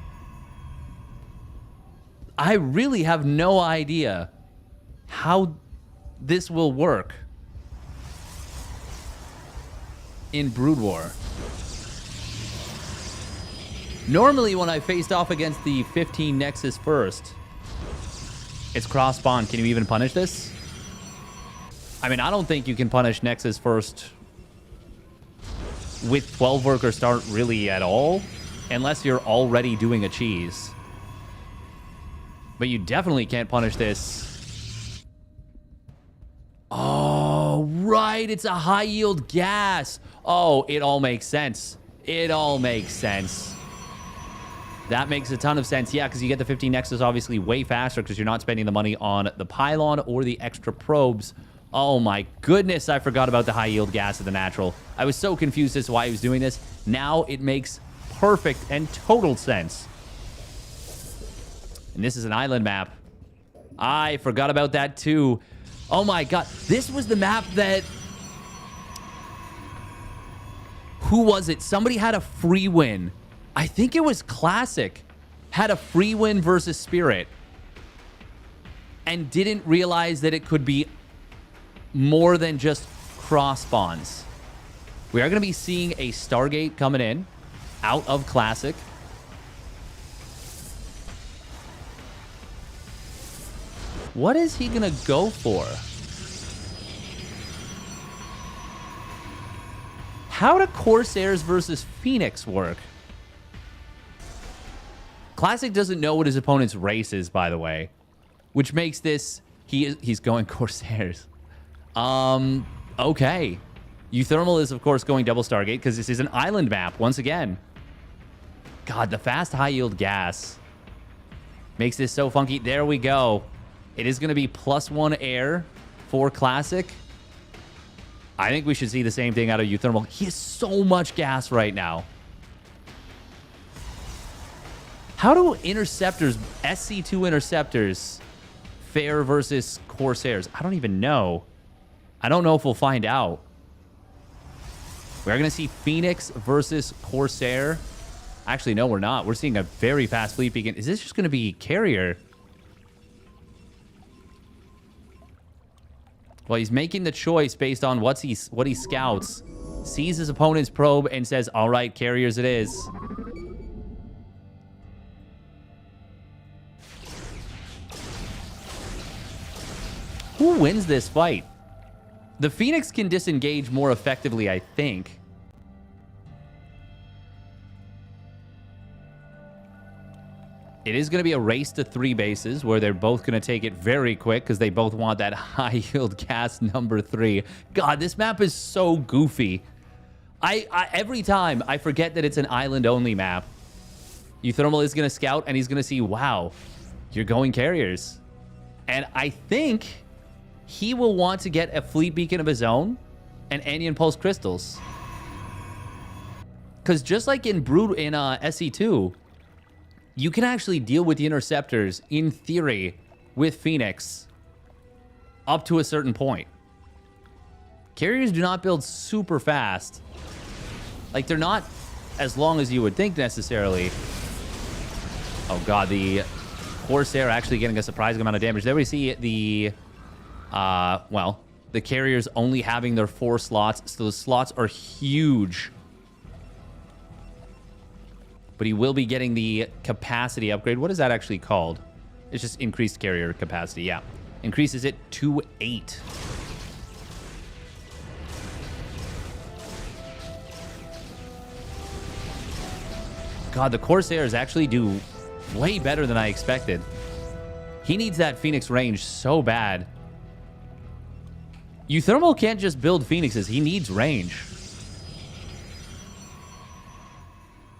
I really have no idea how this will work in Brood War. Normally, when I faced off against the 15 Nexus first, it's cross spawn. Can you even punish this? I mean, I don't think you can punish Nexus first with 12 worker start really at all, unless you're already doing a cheese. But you definitely can't punish this. Oh, right. It's a high yield gas. Oh, it all makes sense. It all makes sense. That makes a ton of sense. Yeah, because you get the 15 Nexus obviously way faster because you're not spending the money on the pylon or the extra probes. Oh my goodness, I forgot about the high yield gas of the natural. I was so confused as to why he was doing this. Now it makes perfect and total sense. And this is an island map. I forgot about that too. Oh my god. This was the map that... Who was it? Somebody had a free win. I think it was Classic. Had a free win versus Spirit. And didn't realize that it could be more than just cross spawns. We are going to be seeing a Stargate coming in out of Classic. What is he going to go for? How do Corsairs versus Phoenix work? Classic doesn't know what his opponent's race is, by the way, which makes this... He's going Corsairs. Okay. uThermal is, of course, going double Stargate because this is an island map, once again. God, the fast high-yield gas makes this so funky. There we go. It is going to be +1 air for Classic. I think we should see the same thing out of uThermal. He has so much gas right now. How do interceptors, SC2 interceptors, fare versus Corsairs? I don't even know. I don't know if we'll find out. We're going to see Phoenix versus Corsair. Actually, no, we're not. We're seeing a very fast fleet beacon. Is this just going to be carrier? Well, he's making the choice based on what he scouts. Sees his opponent's probe and says, all right, carriers it is. Who wins this fight? The Phoenix can disengage more effectively, I think. It is going to be a race to 3 bases where they're both going to take it very quick because they both want that high-yield gas number 3. God, this map is so goofy. Every time I forget that it's an island-only map. uThermal is going to scout and he's going to see, wow, you're going carriers. And I think he will want to get a fleet beacon of his own and Anion Pulse crystals. Because just like in SC2, you can actually deal with the interceptors, in theory, with Phoenix up to a certain point. Carriers do not build super fast. Like, they're not as long as you would think necessarily. Oh, God, the Corsair actually getting a surprising amount of damage. There we see the, well, the carriers only having their 4 slots, so the slots are huge. But he will be getting the capacity upgrade. What is that actually called? It's just increased carrier capacity, yeah. Increases it to 8. God, the Corsairs actually do way better than I expected. He needs that Phoenix range so bad. uThermal can't just build Phoenixes. He needs range.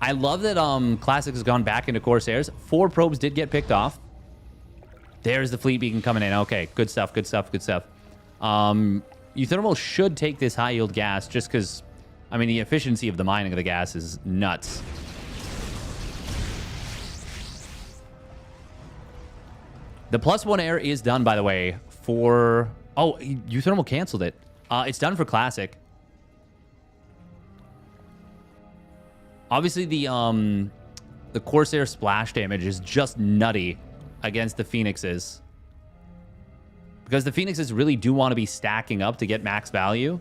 I love that Classic has gone back into Corsairs. 4 probes did get picked off. There's the fleet beacon coming in. Okay, good stuff, good stuff, good stuff. uThermal should take this high-yield gas just because, I mean, the efficiency of the mining of the gas is nuts. The +1 air is done, by the way, for... Oh, uThermal canceled it. It's done for Classic. Obviously, the Corsair splash damage is just nutty against the Phoenixes. Because the Phoenixes really do want to be stacking up to get max value.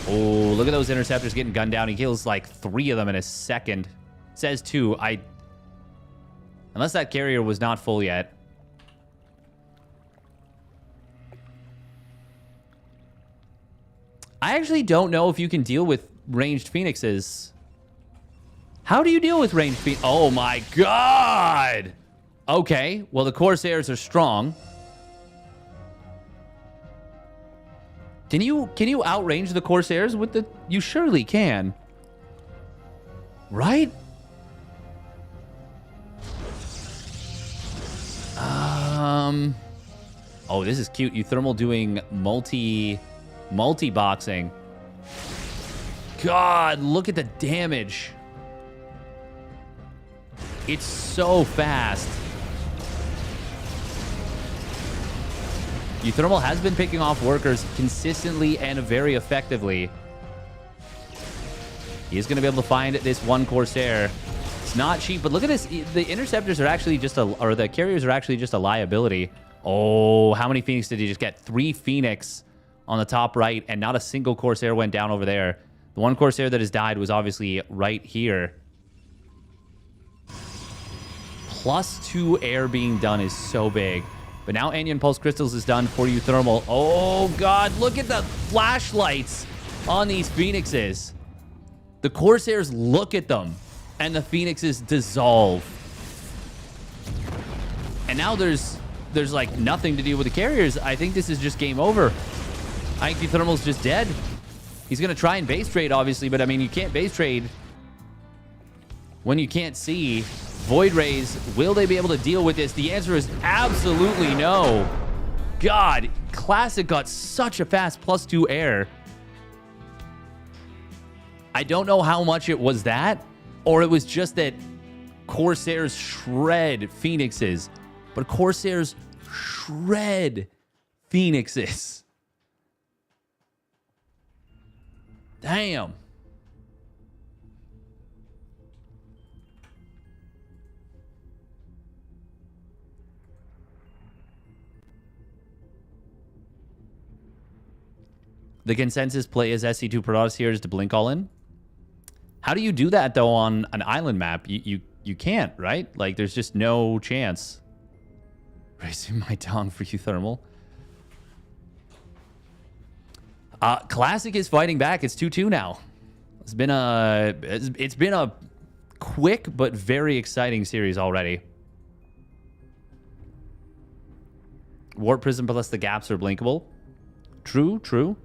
Oh, look at those interceptors getting gunned down. He kills like 3 of them in a second. Says 2. Unless that carrier was not full yet. I actually don't know if you can deal with ranged Phoenixes. How do you deal with ranged Phoenix? Oh my God! Okay, well the Corsairs are strong. Can you outrange the Corsairs with the... You surely can. Right? Oh, this is cute. uThermal doing multi-boxing. God, look at the damage. It's so fast. uThermal has been picking off workers consistently and very effectively. He is going to be able to find this one Corsair. It's not cheap, but look at this. The interceptors are actually just or the carriers are actually just a liability. Oh, how many Phoenix did he just get? 3 Phoenix on the top right, and not a single Corsair went down over there. The one Corsair that has died was obviously right here. +2 air being done is so big. But now Anion Pulse Crystals is done for uThermal. Oh, God, look at the flashlights on these Phoenixes. The Corsairs, look at them. And the Phoenixes dissolve. And now there's like nothing to deal with the carriers. I think this is just game over. I think uThermal's just dead. He's going to try and base trade, obviously, but I mean, you can't base trade when you can't see. Void Rays, will they be able to deal with this? The answer is absolutely no. God, Classic got such a fast +2 air. I don't know how much it was that, or it was just that Corsairs shred Phoenixes. But Corsairs shred Phoenixes. Damn. The consensus play is SC2 Protoss here is to blink all in. How do you do that, though, on an island map? You can't, right? Like, there's just no chance. Raising my tongue for uThermal. Classic is fighting back. It's 2-2 now. It's been a quick but very exciting series already. Warp Prism plus the gaps are blinkable. True, true.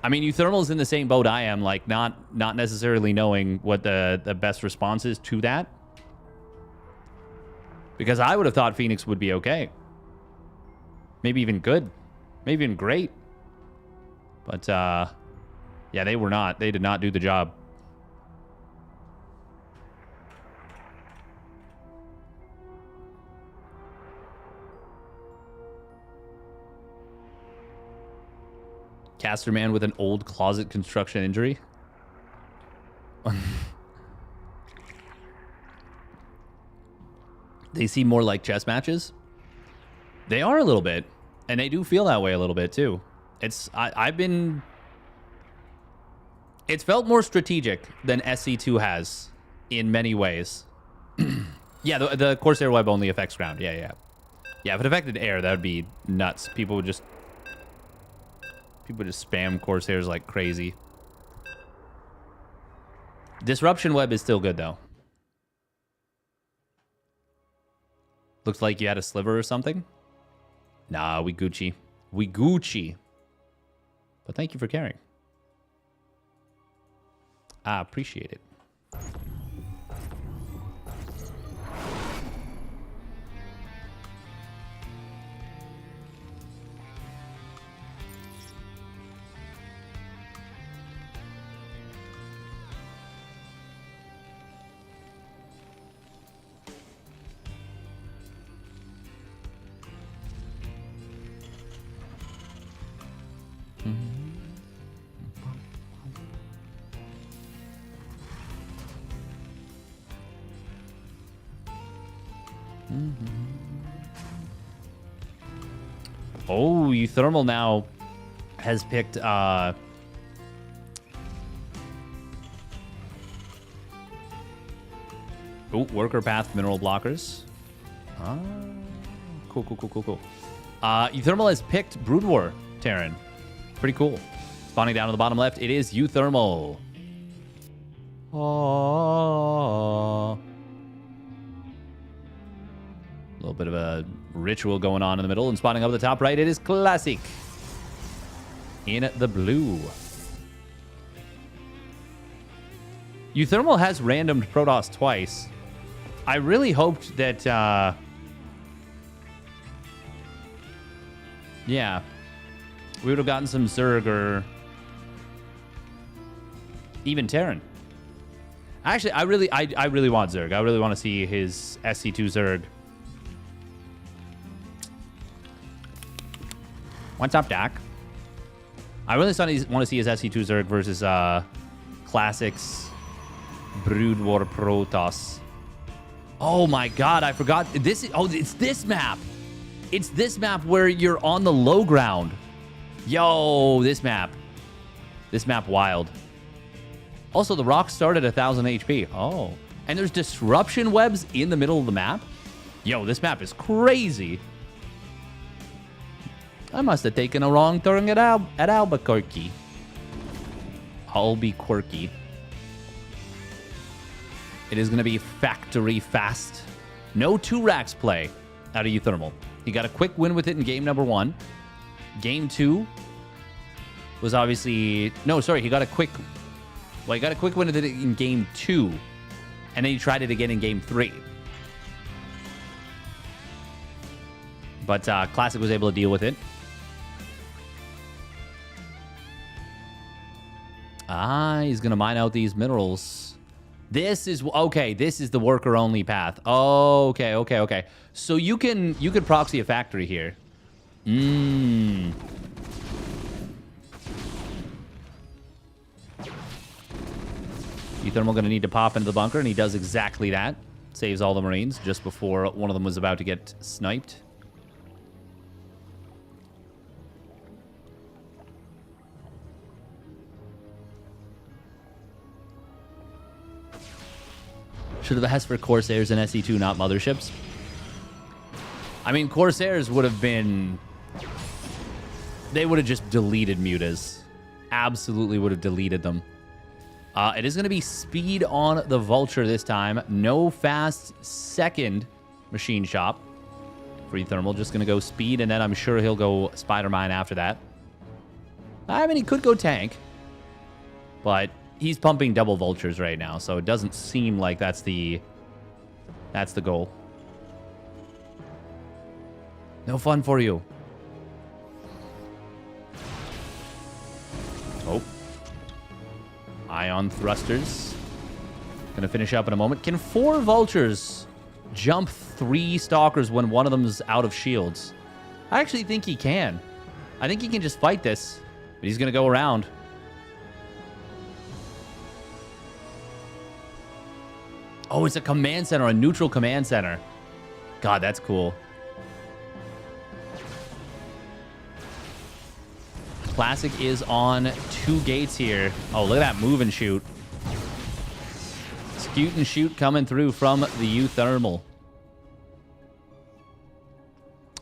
I mean, uThermal's in the same boat I am, like not necessarily knowing what the best response is to that. Because I would have thought Phoenix would be okay. Maybe even good. Maybe even great. But, yeah, they were not. They did not do the job. Caster man with an old closet construction injury. They seem more like chess matches. They are a little bit. And they do feel that way a little bit too. It's felt more strategic than SC2 has in many ways. Yeah, the Corsair web only affects ground. Yeah. Yeah, if it affected air, that would be nuts. People would just spam Corsairs like crazy. Disruption web is still good, though. Looks like you had a sliver or something. Nah, we Gucci. We Gucci. But thank you for caring. I appreciate it. Oh, uThermal now has picked worker path mineral blockers. Cool. uThermal has picked Brood War Terran. Pretty cool. Spawning down to the bottom left, it is uThermal. A little bit of a ritual going on in the middle, and spawning up at the top right, it is Classic in the blue. uThermal has randomed Protoss twice. I really hoped that, yeah, we would have gotten some Zerg or even Terran. Actually, I really want Zerg. I really want to see his SC2 Zerg. What's up, Dak? I really want to see his SC2 Zerg versus Classic's Brood War Protoss. Oh my god, I forgot. It's this map. It's this map where you're on the low ground. Yo, this map. This map wild. Also, the rock start at 1,000 HP. Oh. And there's disruption webs in the middle of the map. Yo, this map is crazy. I must have taken a wrong turn at Albuquerque. I'll be quirky. It is going to be factory fast. No 2-racks play out of uThermal. He got a quick win with it in game number 1. Game 2 was obviously... No, sorry. He got a quick... Well, he got a quick win with it in game 2. And then he tried it again in game 3. But Classic was able to deal with it. He's going to mine out these minerals. This is... Okay, this is the worker-only path. Oh, okay. So you could proxy a factory here. uThermal going to need to pop into the bunker, and he does exactly that. Saves all the Marines just before one of them was about to get sniped. Should have asked for Corsairs and SC2, not motherships. I mean, Corsairs would have been... They would have just deleted mutas. Absolutely would have deleted them. It is going to be speed on the Vulture this time. No fast second machine shop for uThermal. Just going to go speed, and then I'm sure he'll go Spider Mine after that. I mean, he could go tank, but he's pumping double Vultures right now, so it doesn't seem like that's the goal. No fun for you. Oh. Ion thrusters. Gonna finish up in a moment. Can 4 Vultures jump 3 Stalkers when one of them's out of shields? I actually think he can. I think he can just fight this, but he's gonna go around. Oh, it's a command center, a neutral command center. God, that's cool. Classic is on 2 gates here. Oh, look at that move and shoot. Scoot and shoot coming through from the uThermal.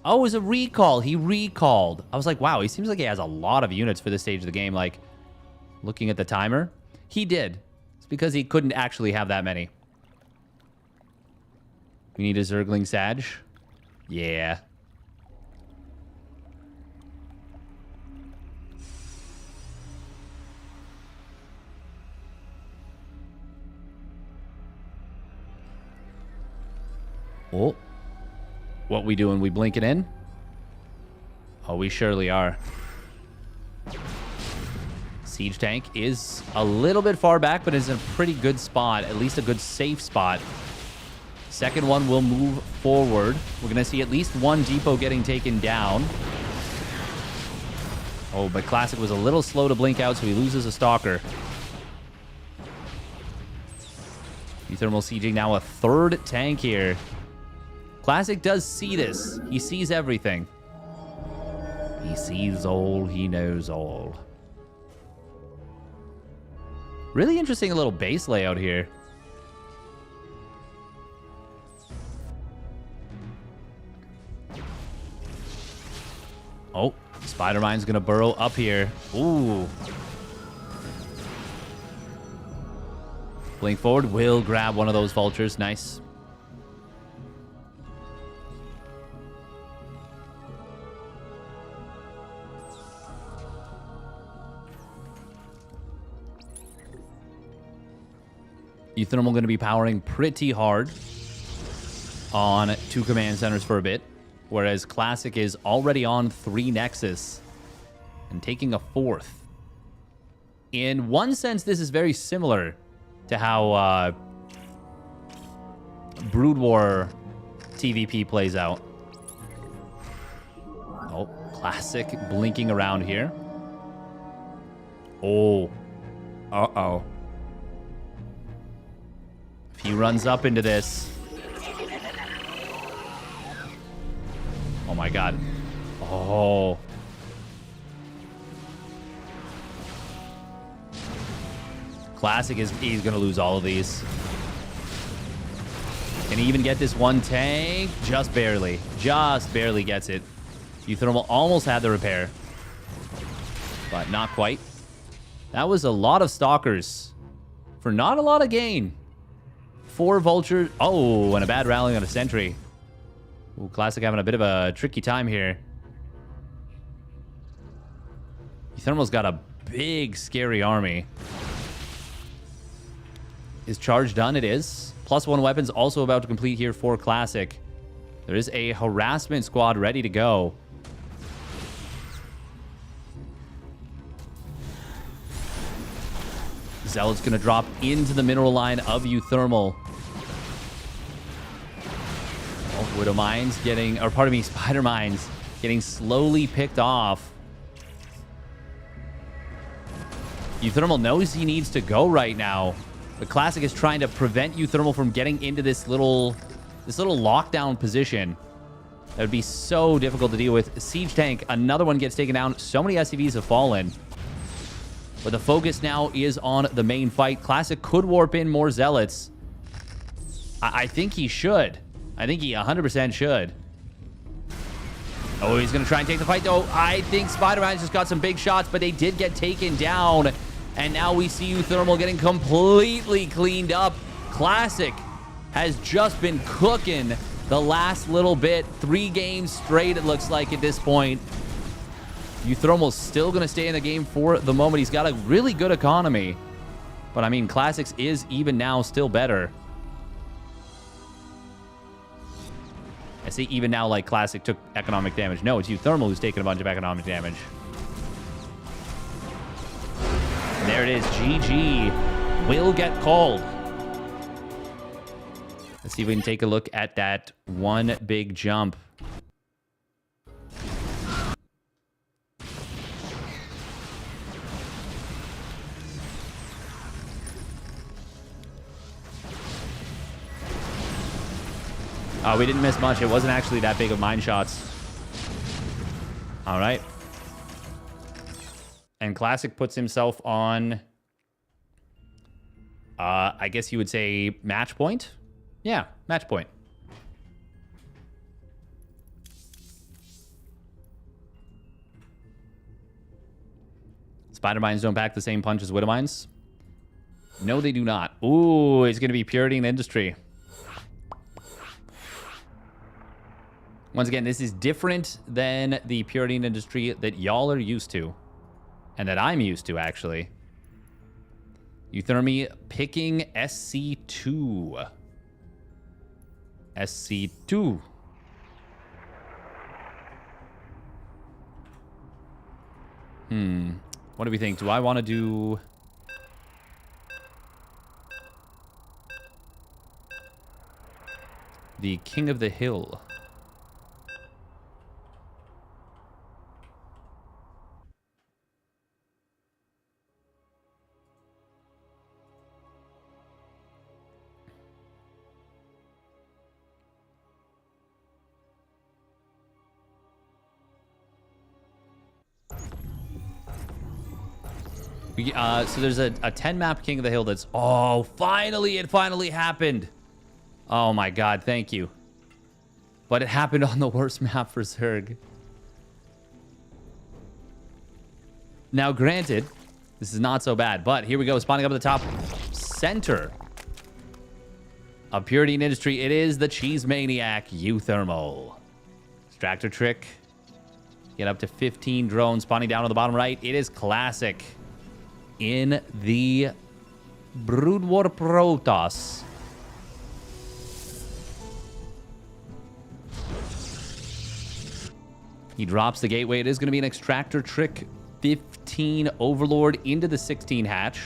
Oh, it was a recall. He recalled. I was like, wow, he seems like he has a lot of units for this stage of the game. Like, looking at the timer, he did. It's because he couldn't actually have that many. We need a Zergling Sag. Yeah. Oh. What we doing? We blinking in? Oh, we surely are. Siege tank is a little bit far back, but is in a pretty good spot. At least a good safe spot. Second one will move forward. We're going to see at least one depot getting taken down. Oh, but Classic was a little slow to blink out, so he loses a Stalker. uThermal sieging now a 3rd tank here. Classic does see this. He sees everything. He sees all, he knows all. Really interesting little base layout here. Oh, Spider Mine's gonna burrow up here. Ooh. Blink forward, will grab one of those Vultures. Nice. uThermal going to be powering pretty hard on 2 command centers for a bit, whereas Classic is already on 3 Nexus and taking a 4th. In one sense, this is very similar to how Brood War TVP plays out. Oh, Classic blinking around here. Oh. Uh-oh. If he runs up into this... Oh my god. Oh. Classic is... He's gonna lose all of these. Can he even get this one tank? Just barely. Just barely gets it. uThermal almost had the repair. But not quite. That was a lot of stalkers. For not a lot of gain. 4 vultures. Oh, and a bad rally on a sentry. Ooh, Classic having a bit of a tricky time here. uThermal's got a big, scary army. Is charge done? It is. +1 weapons also about to complete here for Classic. There is a harassment squad ready to go. Zealot's going to drop into the mineral line of uThermal. Oh, Widow Mines getting, or pardon me, Spider Mines getting slowly picked off. uThermal knows he needs to go right now. The Classic is trying to prevent uThermal from getting into this little lockdown position. That would be so difficult to deal with. Siege tank, another one gets taken down. So many SCVs have fallen. But the focus now is on the main fight. Classic could warp in more Zealots. I think he should. I think he 100% should. Oh, he's going to try and take the fight, though. I think Spider-Man just got some big shots, but they did get taken down. And now we see uThermal getting completely cleaned up. Classic has just been cooking the last little bit. 3 games straight, it looks like, at this point. uThermal's still going to stay in the game for the moment. He's got a really good economy. But, I mean, Classic's is even now still better. I say even now like Classic took economic damage. No, it's uThermal who's taking a bunch of economic damage. And there it is. GG will get called. Let's see if we can take a look at that one big jump. We didn't miss much. It wasn't actually that big of mine shots. All right. And Classic puts himself on, I guess you would say match point? Yeah, match point. Spider Mines don't pack the same punch as Widow Mines? No, they do not. Ooh, it's going to be Purity and Industry. Once again, this is different than the Purity and Industry that y'all are used to. And that I'm used to, actually. uThermal picking SC2. SC2. What do we think? Do I want to do... the King of the Hill? So there's a 10-map King of the Hill that's... Oh, finally! It finally happened! Oh my god, thank you. But it happened on the worst map for Zerg. Now, granted, this is not so bad, but here we go, spawning up at the top center of Purity and Industry. It is the Cheese Maniac, uThermal. Extractor trick. Get up to 15 drones spawning down on the bottom right. It is Classic in the Brood War Protoss. He drops the gateway. It is going to be an extractor trick. 15 Overlord into the 16 hatch.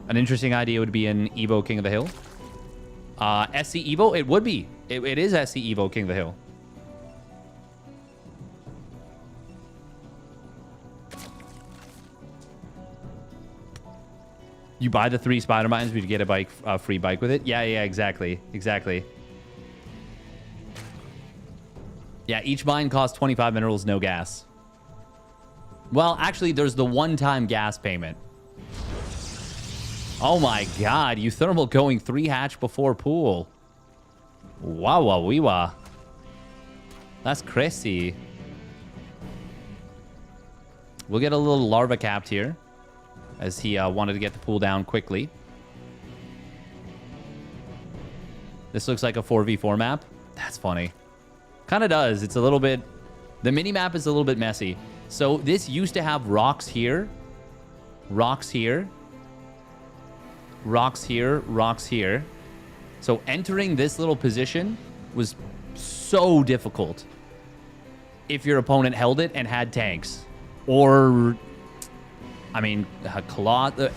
An interesting idea would be an Evo King of the Hill. SC Evo? It would be. It is SC Evo King of the Hill. You buy the 3 Spider Mines, we get a bike, free bike with it. Yeah, exactly. Yeah, each mine costs 25 minerals, no gas. Well, actually, there's the one-time gas payment. Oh my god, uThermal going 3 hatch before pool. Wow, wow, wee wah. That's crazy. We'll get a little larva capped here, as he wanted to get the pool down quickly. This looks like a 4v4 map. That's funny. Kind of does. It's a little bit... The mini-map is a little bit messy. So this used to have rocks here. Rocks here. Rocks here. Rocks here. So entering this little position was so difficult if your opponent held it and had tanks. Or... I mean,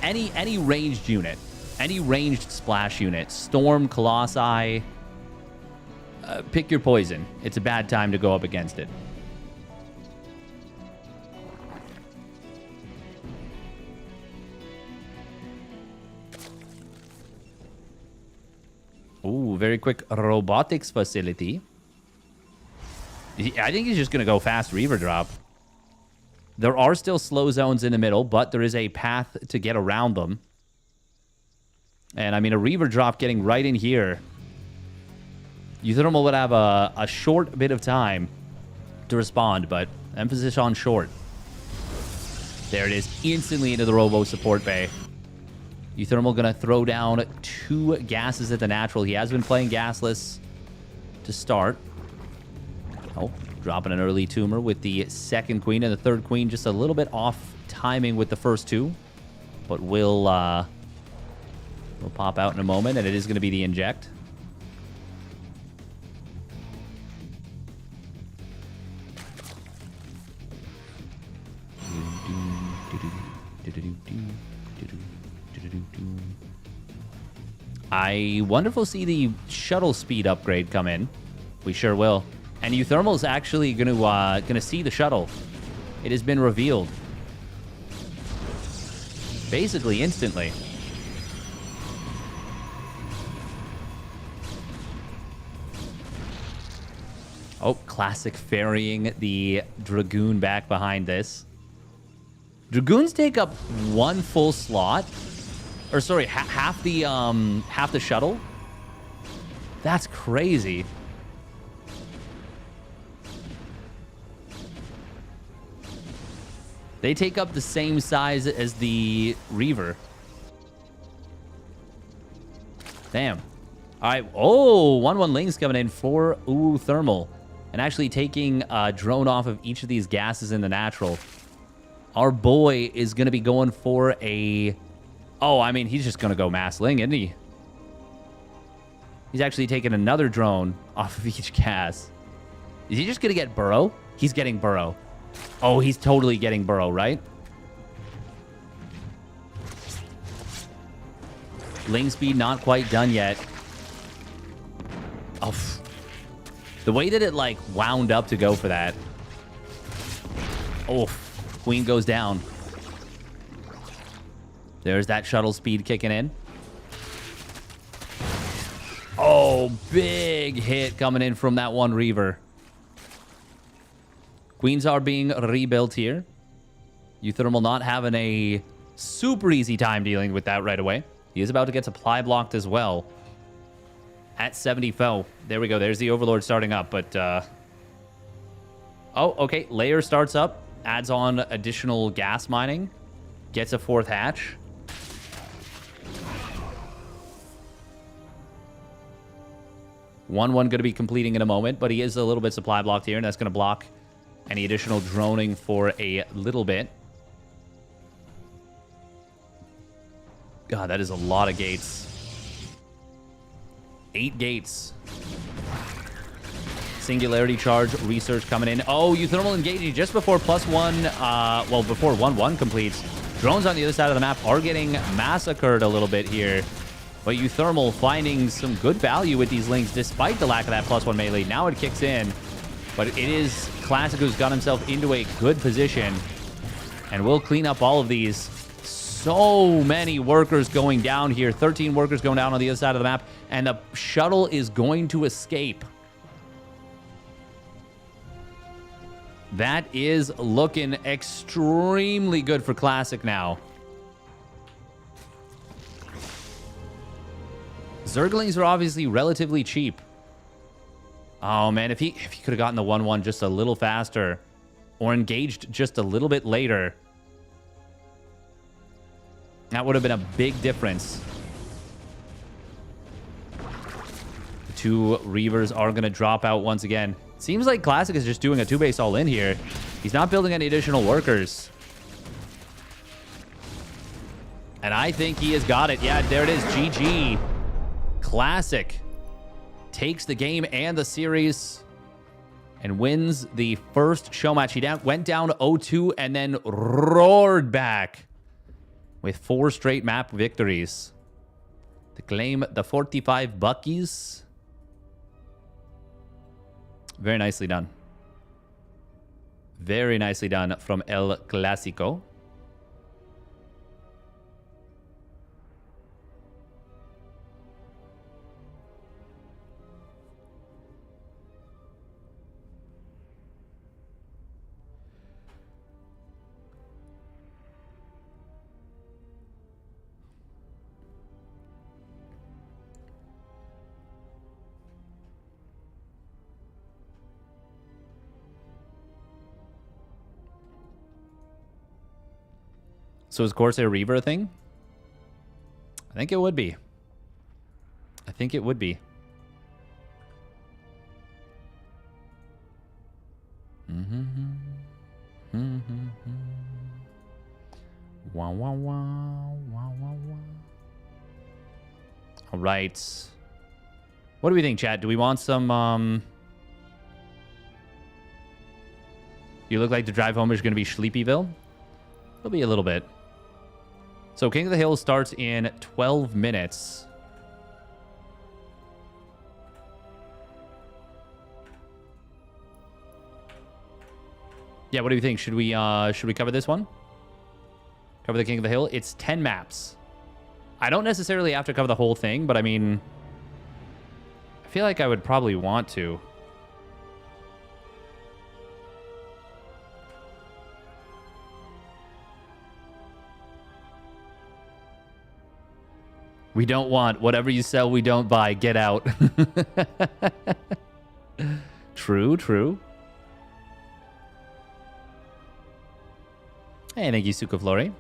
any ranged unit. Any ranged splash unit. Storm, Colossi. Pick your poison. It's a bad time to go up against it. Ooh, very quick robotics facility. I think he's just going to go fast Reaver drop. There are still slow zones in the middle, but there is a path to get around them. And, I mean, a Reaver drop getting right in here. uThermal would have a short bit of time to respond, but emphasis on short. There it is, instantly into the Robo support bay. uThermal going to throw down 2 gases at the natural. He has been playing gasless to start. Oh, dropping an early tumor with the second queen, and the third queen just a little bit off timing with the first 2. But we'll pop out in a moment, and it is going to be the inject. I wonder if we'll see the shuttle speed upgrade come in. We sure will. And uThermal is actually gonna see the shuttle. It has been revealed. Basically instantly. Oh, classic ferrying the Dragoon back behind this. Dragoons take up 1 full slot. Or sorry, half the shuttle. That's crazy. They take up the same size as the Reaver. Damn. All right. Oh, 1-1 Lings coming in for uThermal. And actually taking a drone off of each of these gases in the natural. Our boy is going to be going for a... Oh, I mean, he's just going to go mass Ling, isn't he? He's actually taking another drone off of each gas. Is he just going to get Burrow? He's getting Burrow. Oh, he's totally getting Burrow, right? Ling speed not quite done yet. Oh, the way that it, like, wound up to go for that. Oh, Queen goes down. There's that shuttle speed kicking in. Oh, big hit coming in from that one Reaver. Queens are being rebuilt here. uThermal not having a super easy time dealing with that right away. He is about to get supply blocked as well. At 70 foe. There we go. There's the Overlord starting up, but... Oh, okay. Layer starts up. Adds on additional gas mining. Gets a 4th hatch. One going to be completing in a moment, but he is a little bit supply blocked here, and that's going to block any additional droning for a little bit. God, that is a lot of gates. 8 gates. Singularity charge research coming in. Oh, uThermal engaging just before +1, well, before 1-1 completes. Drones on the other side of the map are getting massacred a little bit here. But uThermal finding some good value with these Lings despite the lack of that +1 melee. Now it kicks in. But it is Classic who's got himself into a good position. And we'll clean up all of these. So many workers going down here. 13 workers going down on the other side of the map. And the shuttle is going to escape. That is looking extremely good for Classic now. Zerglings are obviously relatively cheap. Oh, man, if he could have gotten the 1-1 just a little faster or engaged just a little bit later, that would have been a big difference. The 2 Reavers are going to drop out once again. Seems like Classic is just doing a 2-base all-in here. He's not building any additional workers. And I think he has got it. Yeah, there it is. GG. Classic takes the game and the series and wins the first show match. He went down 0-2 and then roared back with 4 straight map victories to claim the 45 buckies. Very nicely done. Very nicely done from El Clásico. So is Corsair Reaver a thing? I think it would be. I think it would be. Wow, wow, wow, wow, wow, wow. All right. What do we think, chat? Do we want some, You look like the drive home is going to be Sleepyville? It'll be a little bit. So King of the Hill starts in 12 minutes. Yeah, what do you think? Should we cover this one? Cover the King of the Hill? It's 10 maps. I don't necessarily have to cover the whole thing, but I mean, I feel like I would probably want to. We don't want whatever you sell, we don't buy. Get out. True, true. Hey, thank you, Suka Flori. All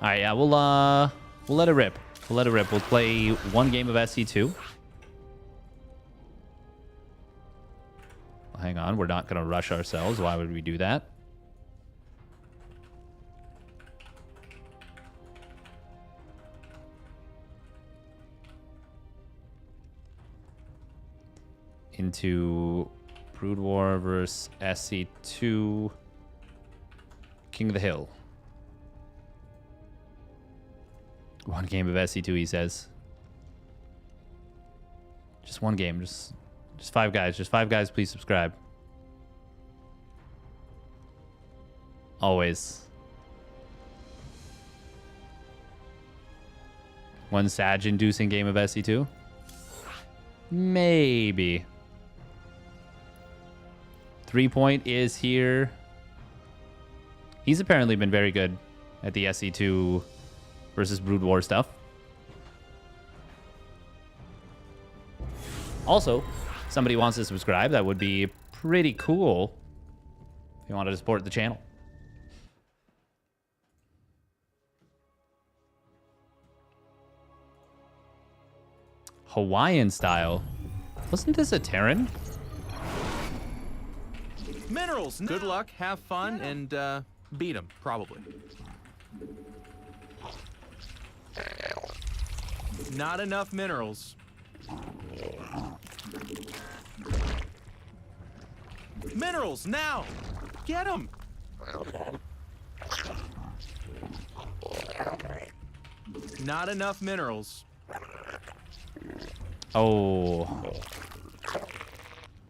right, yeah, we'll let it rip. We'll let it rip. We'll play 1 game of SC2. Hang on, we're not going to rush ourselves. Why would we do that? Into Brood War versus SC2. King of the Hill. 1 game of SC2, he says. Just 1 game. Just 5 guys. Just 5 guys, please subscribe. Always. 1 Sag-inducing game of SC2? Maybe. 3-point is here. He's apparently been very good at the SC2 versus Brood War stuff. Also, somebody wants to subscribe. That would be pretty cool if you wanted to support the channel. Hawaiian style. Wasn't this a Terran? Minerals. Good luck, have fun, and beat them, probably. Not enough minerals. Minerals, now! Get them! Not enough minerals. Oh.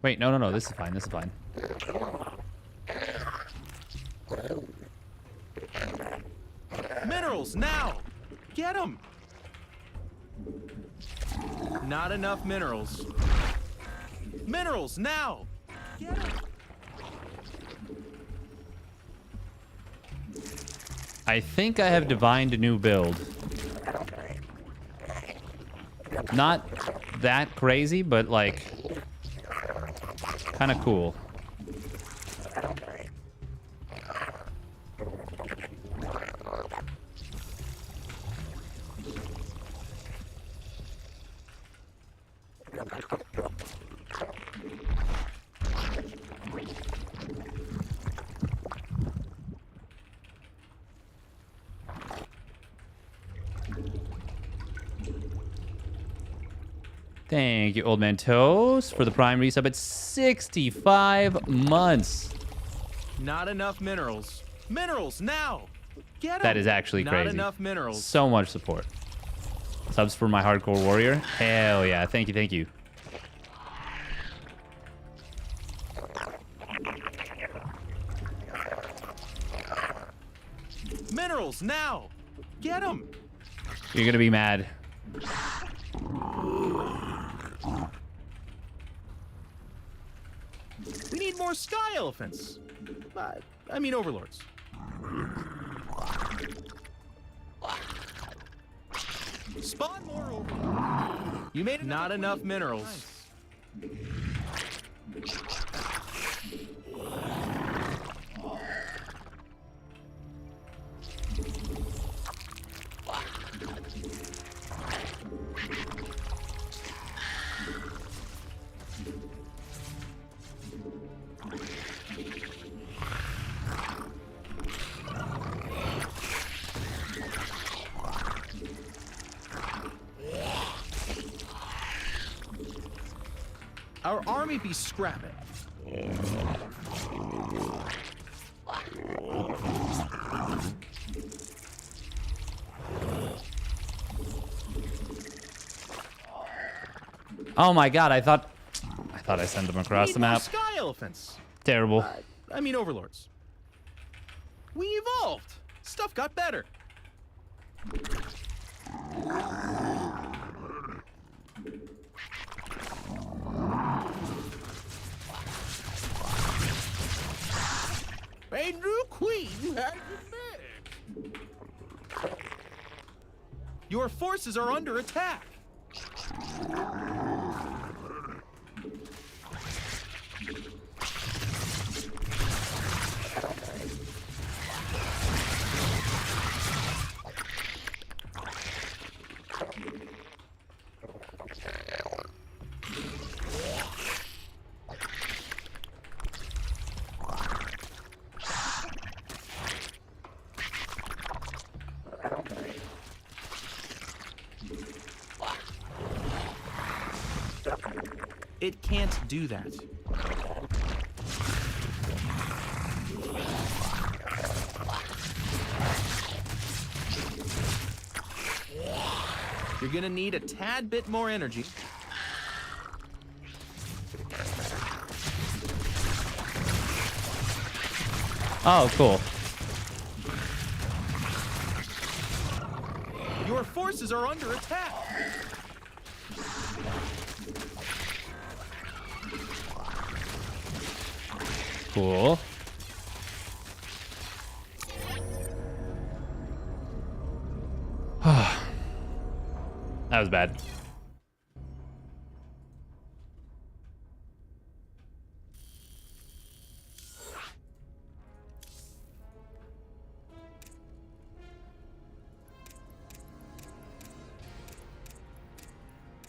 Wait, no. This is fine. This is fine. Minerals, now! Get them! Not enough minerals. Minerals, now! Get them! I think I have divined a new build. Not that crazy, but like kind of cool. Thank you, Old Man Toast, for the Prime resub at 65 months. Not enough minerals. Minerals now. Get 'em. That is actually crazy. Not enough minerals. So much support. Subs for my hardcore warrior. Hell yeah. Thank you, thank you. Minerals now. Get them. You're gonna be mad. We need more sky elephants. I mean overlords. Spawn more overlords. You made not enough minerals. Nice. Our army be scrapping. Oh my god, I thought I sent them across the map. Sky elephants. Terrible. I mean overlords. We evolved. Stuff got better. A new queen has emerged. Your forces are under attack. It can't do that. You're gonna need a tad bit more energy. Oh, cool. Your forces are under attack. Cool. That was bad.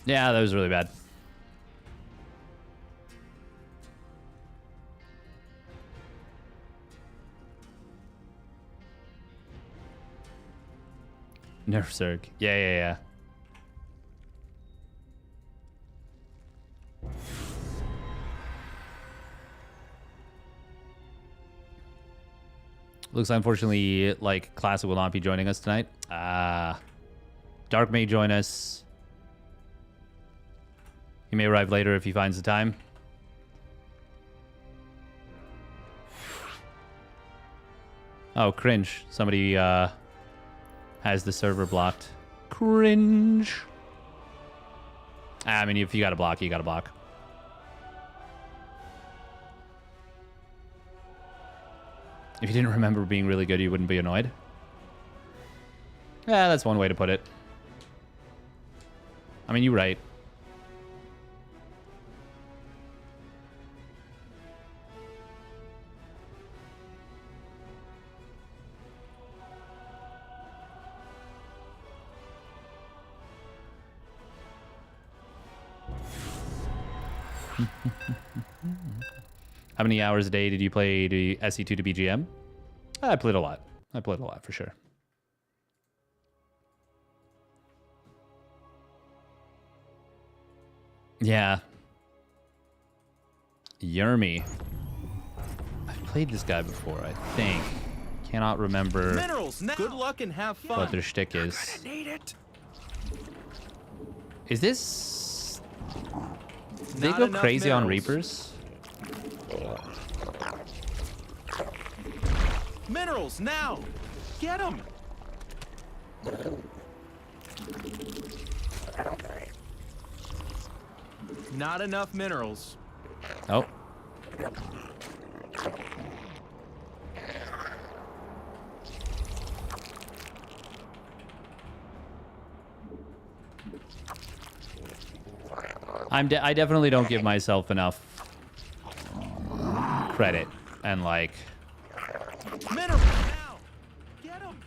Yeah, that was really bad. Nerf Zerg. Yeah. Looks like, unfortunately, like, Classic will not be joining us tonight. Dark may join us. He may arrive later if he finds the time. Oh, cringe. Somebody has the server blocked. Cringe. I mean, if you got to block, you got to block. If you didn't remember being really good, you wouldn't be annoyed. Yeah, that's one way to put it. I mean, you're right. How many hours a day did you play the SC2 to BGM? I played a lot. I played a lot for sure. Yeah. Yermi. I've played this guy before, I think. Cannot remember Minerals now. Good luck and have fun. what their shtick is. Need it. Is this... Do they Not go enough crazy on minerals. Reapers? Minerals now. Get them. Not enough minerals. Oh. I definitely don't give myself enough credit and like Minerals now. Get them.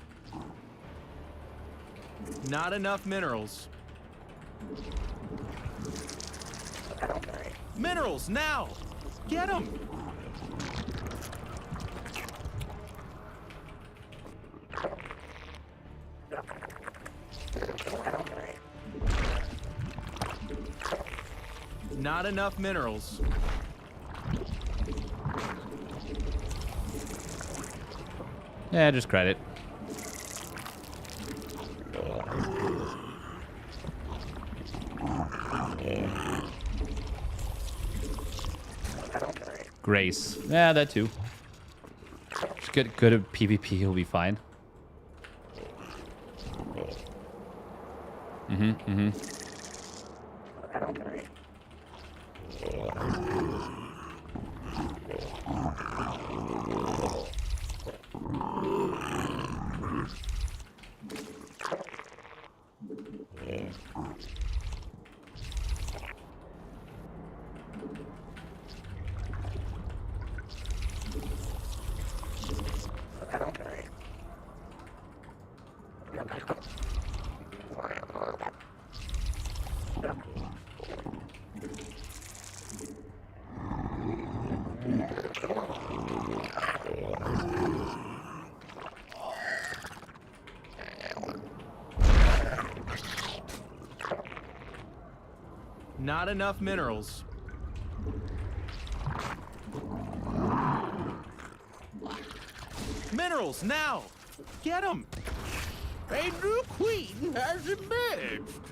Not enough minerals. Minerals now. Get them. Not enough minerals. yeah, just credit. Grace. Yeah, that too. Just get good at PvP, he'll be fine. Not enough minerals. Minerals now. Get them. A new queen has emerged.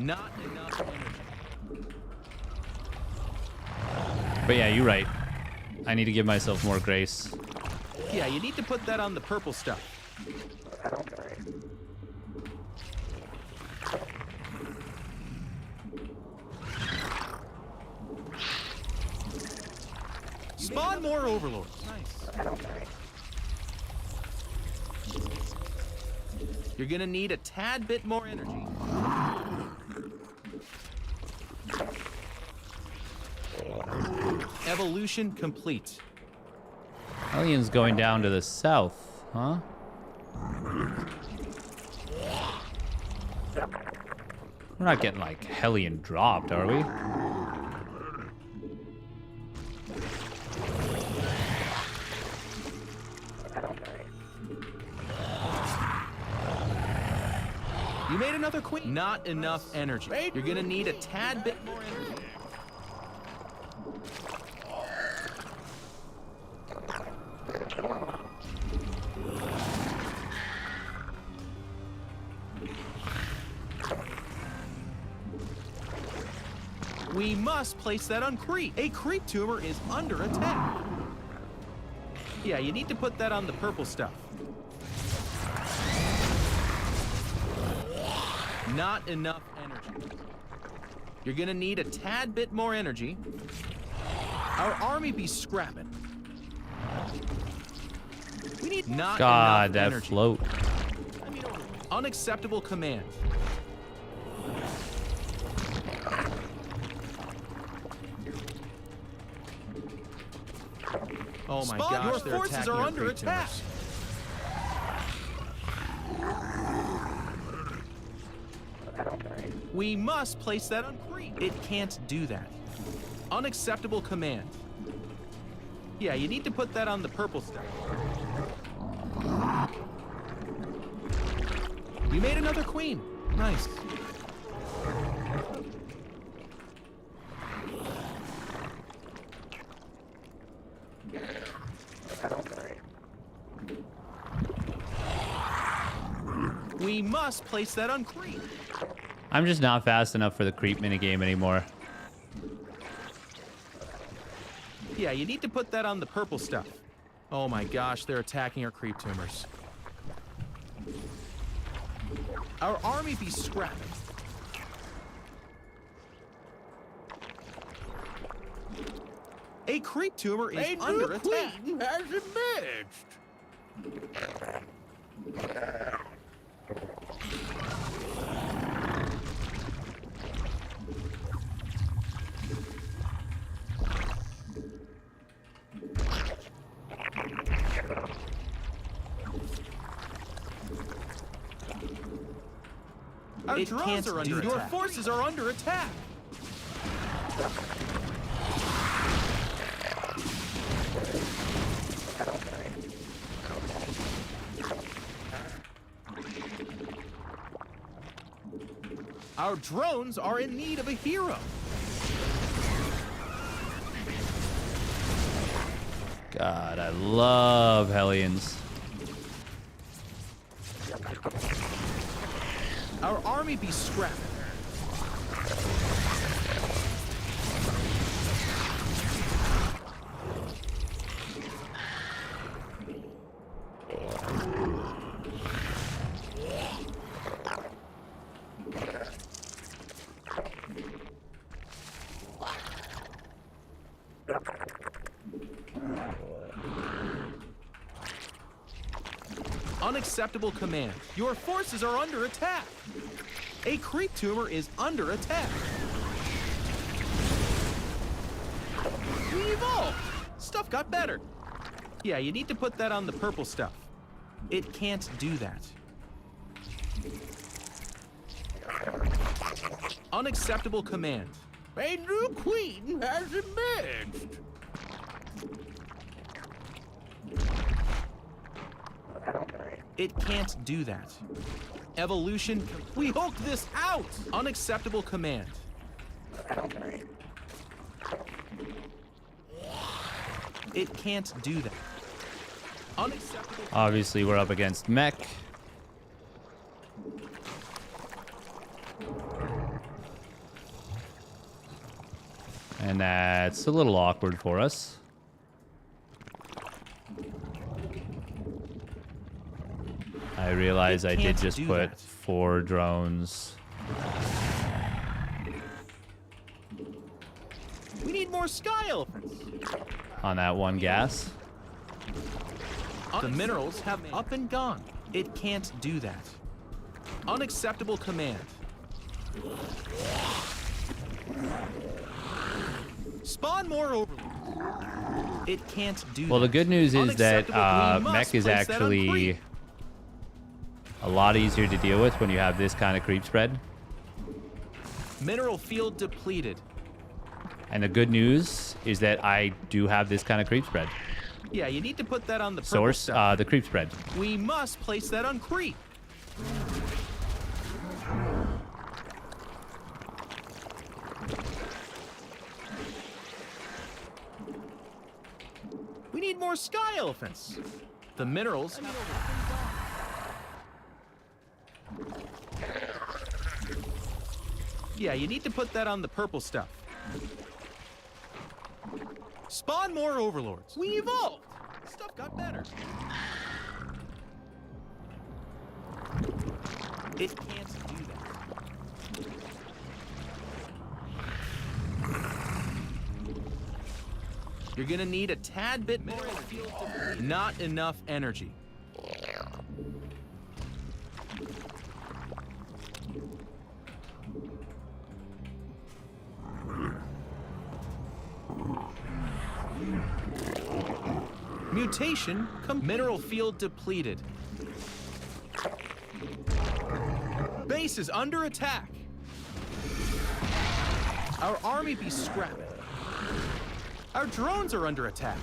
Not enough energy. But yeah, you're right. I need to give myself more grace. Yeah, you need to put that on the purple stuff. Spawn more overlords. Nice. You're gonna need a tad bit more energy. Evolution complete. Alien's going down to the south, huh? We're not getting like Hellion dropped, are we? You made another queen. Not enough energy. You're gonna need a tad bit more energy. We must place that on creep. A creep tumor is under attack. Yeah, you need to put that on the purple stuff. Not enough energy. You're gonna need a tad bit more energy. Our army be scrapping. We need not God, enough that energy. float. Unacceptable command. Oh my gosh, your they're forces attacking are our under creep attack. tumors. We must place that on creep. It can't do that. Unacceptable command. Yeah, you need to put that on the purple stuff. You made another queen. Nice. We must place that on creep. I'm just not fast enough for the creep minigame anymore. Yeah, you need to put that on the purple stuff. Oh my gosh, they're attacking our creep tumors. Our army be scrapping. A creep tumor is under attack. has emerged. Our drones are under attack. Your forces are under attack. Our drones are in need of a hero. God, I love Hellions. Our army be scrapping. Unacceptable command. Your forces are under attack. A creep tumor is under attack. We evolved. Stuff got better. Yeah, you need to put that on the purple stuff. It can't do that. Unacceptable command. A new queen has emerged. It can't do that. Evolution. We hulk this out. Unacceptable command. It can't do that. Unacceptable. Obviously, we're up against mech. And that's a little awkward for us. I realize I did just put 4 drones. We need more sky elephants. On that one gas. The minerals have up and gone. It can't do that. Unacceptable command. Spawn more overlords. It can't do that. Well, the good news is that Unacceptable. We mech must is place that on actually creep. a lot easier to deal with when you have this kind of creep spread. Mineral field depleted. And the good news is that I do have this kind of creep spread. Yeah, you need to put that on the purple Source, stuff. the creep spread. We must place that on creep. We need more sky elephants. The minerals. Yeah, you need to put that on the purple stuff. Spawn more overlords. We evolved. Stuff got better. It can't do that. You're gonna need a tad bit more. Not enough energy. Mutation, mineral field depleted. Base is under attack. Our army be scrapping. Our drones are under attack.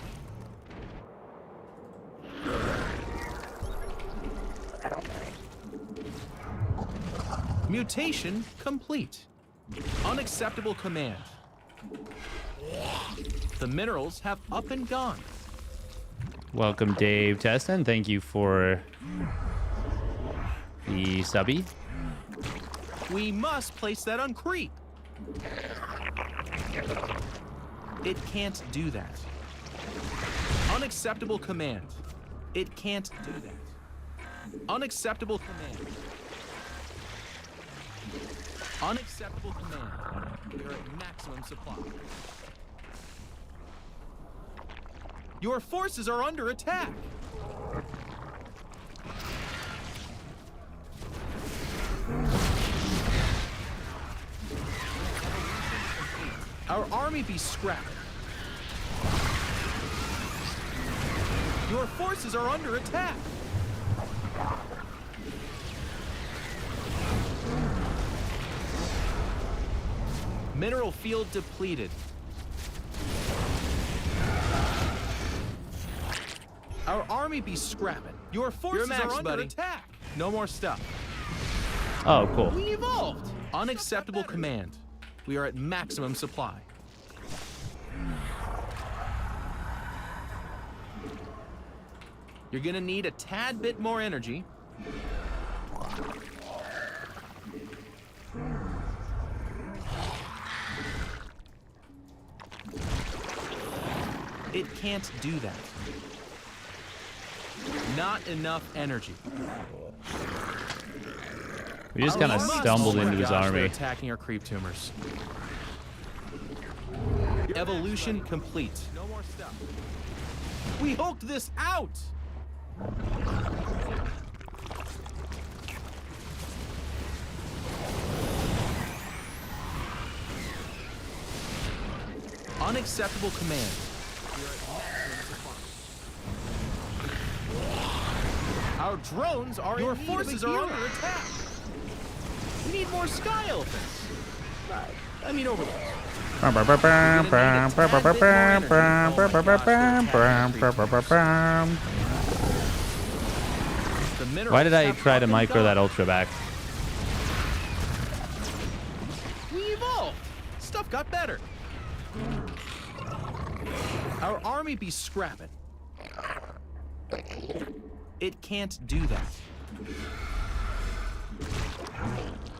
Mutation complete. Unacceptable command. The minerals have up and gone. Welcome, Dave Teston. Thank you for the subby. We must place that on creep. It can't do that. Unacceptable command. It can't do that. Unacceptable command. Unacceptable command. You're at maximum supply. Your forces are under attack. Our army be scrapped. Your forces are under attack. Mineral field depleted. Our army be scrapping. Your forces are under attack. No more stuff. Oh, cool. We evolved. Unacceptable command. We are at maximum supply. You're gonna need a tad bit more energy. It can't do that. Not enough energy. We just kind of stumbled into his army. Attacking our creep tumors. Evolution complete. No more stuff. We hulked this out. Unacceptable command. Our drones are Your forces are under attack. We need more sky elephants. I mean overlords. Why did I try to micro that ultra back? We evolved. Stuff got better. Our army be scrapping. It can't do that.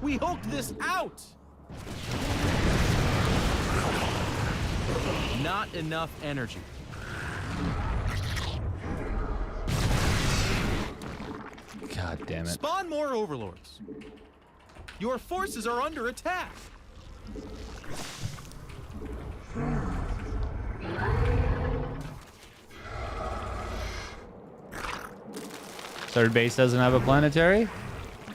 We hulked this out. Not enough energy. God damn it. Spawn more overlords. Your forces are under attack. Third base doesn't have a planetary?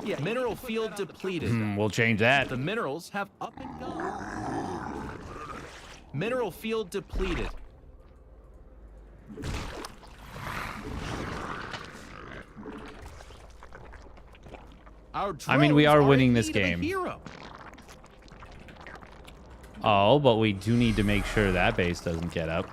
Yeah, mineral field depleted. We'll change that. The minerals have up and gone. Mineral field depleted. I mean, we are winning this game. Oh, but we do need to make sure that base doesn't get up.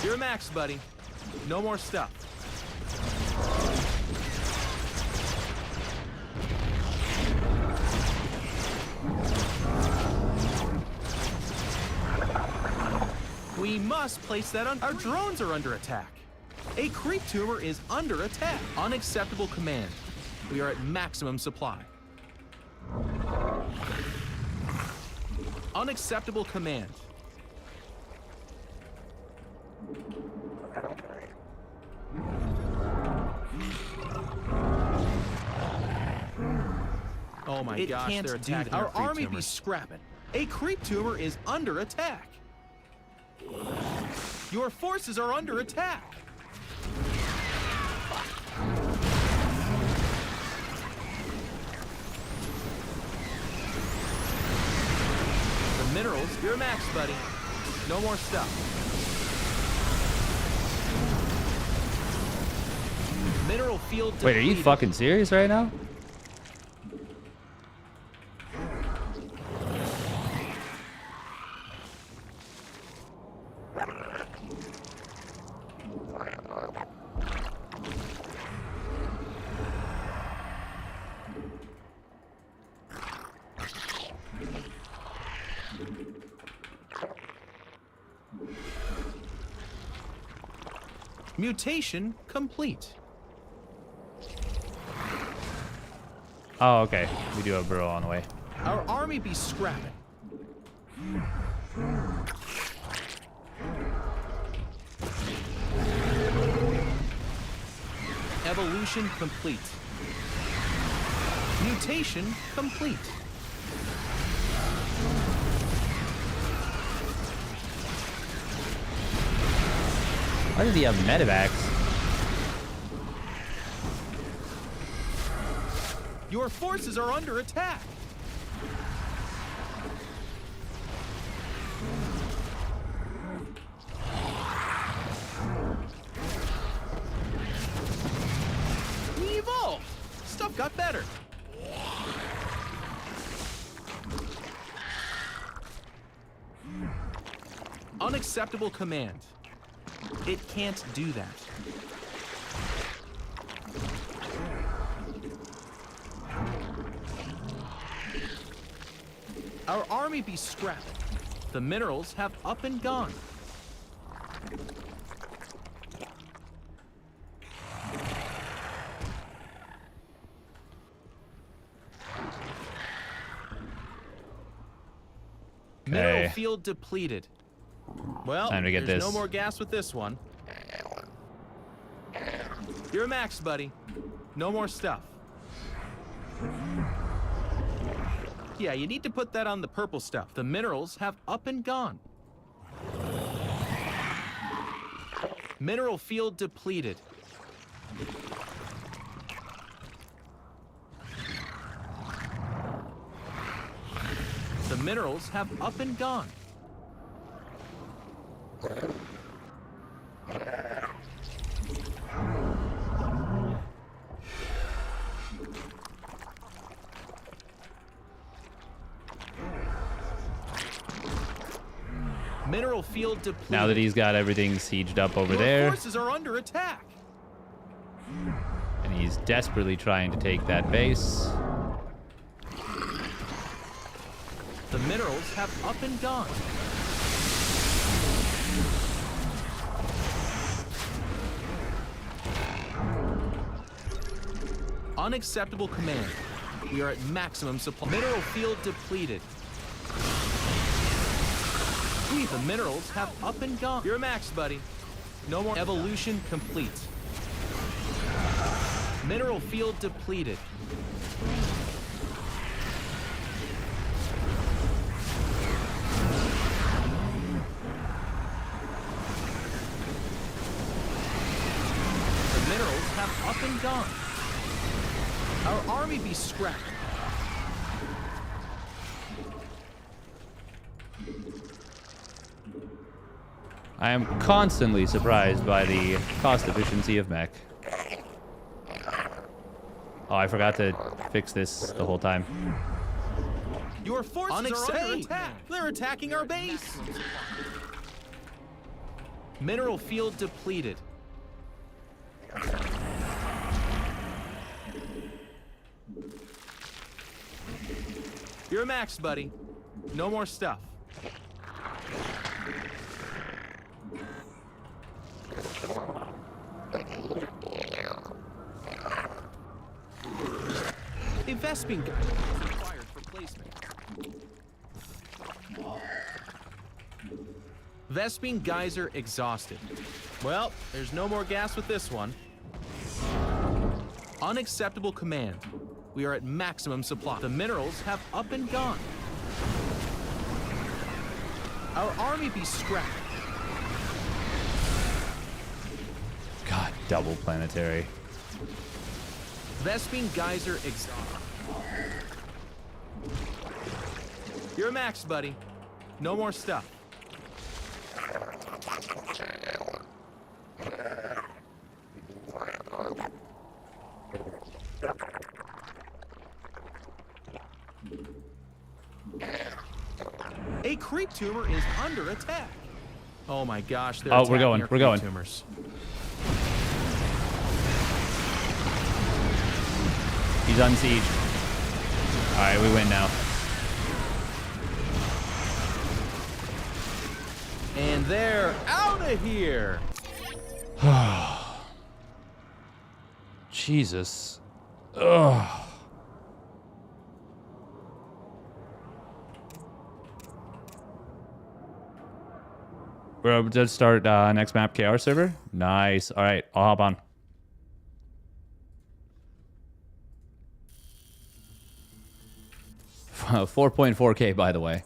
You're max, buddy. No more stuff. We must place that on. Our drones are under attack. A creep tumor is under attack. Unacceptable command. We are at maximum supply. Unacceptable command. Oh my gosh, they're attacking our army. Be scrapping. A creep tumor is under attack. Your forces are under attack. The minerals, you're max, buddy. No more stuff. Mineral field depleted. Wait, are you fucking serious right now? Mutation complete. Oh, okay. We do have Burrow on the way. Our army be scrapping. Evolution complete. Mutation complete. Why does he have medevacs? Your forces are under attack. We evolved. Stuff got better. Unacceptable command. It can't do that. Our army be scrapped. The minerals have up and gone. Mineral field depleted. Well, time to get there's this. no more gas with this one. You're max, buddy. No more stuff. Yeah, you need to put that on the purple stuff. The minerals have up and gone. Mineral field depleted. The minerals have up and gone. Mineral field depleted. Now that he's got everything sieged up over Your there, forces are under attack. and he's desperately trying to take that base. The minerals have up and gone. Unacceptable command. We are at maximum supply. Mineral field depleted. The minerals have up and gone. You're max, buddy. No more. Evolution complete. Mineral field depleted. The minerals have up and gone. Our army be scrapped. I am constantly surprised by the cost efficiency of mech. Oh, I forgot to fix this the whole time. Your forces are under attack. They're attacking our base. Mineral field depleted. You're max, buddy. No more stuff. Vespene geyser is required for placement. Vespene geyser exhausted. Well, there's no more gas with this one. Unacceptable command. We are at maximum supply. The minerals have up and gone. Our army be scrapped. God, double planetary. Vespene geyser exhausted. You're maxed, buddy. No more stuff. A creep tumor is under attack. Oh my gosh, they're Oh, attacking we're going. our We're creep going. tumors. He's on siege. All right, we win now. And they're out of here. Jesus. Ugh. We're about to start next map KR server. Nice. All right, I'll hop on. $4.4K, by the way.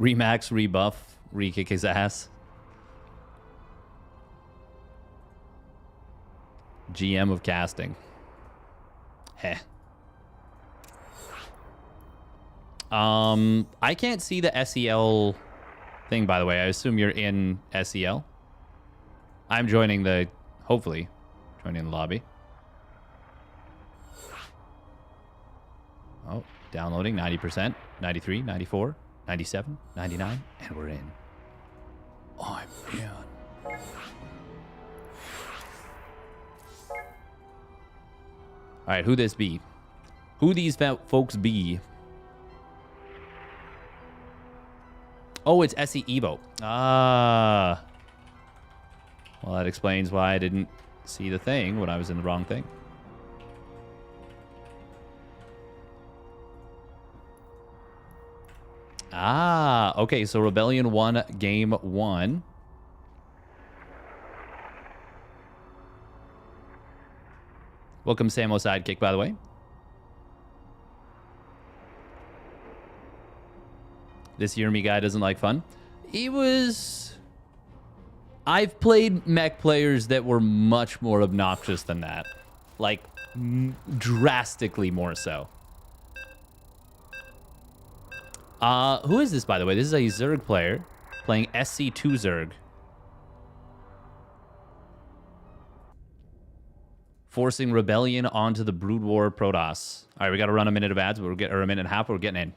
Remax, rebuff, re-kick his ass. GM of casting. Heh. I can't see the SEL thing, by the way. I assume you're in SEL. I'm joining the, hopefully, joining the lobby. Oh, downloading 90%, 93, 94. 97, 99, and we're in. I'm in. All right, who this be? Who these folks be? Oh, it's SE Evo. Ah. Well, that explains why I didn't see the thing when I was in the wrong thing. Ah, okay, so Rebellion won game 1. Welcome, Samo Sidekick, by the way. This Yermi guy doesn't like fun. He was... I've played mech players that were much more obnoxious than that. Like, drastically more so. Who is this, by the way? This is a Zerg player playing SC2 Zerg. Forcing Rebellion onto the Brood War Protoss. All right, we got to run a minute of ads, but we're or a minute and a half, but we're getting in.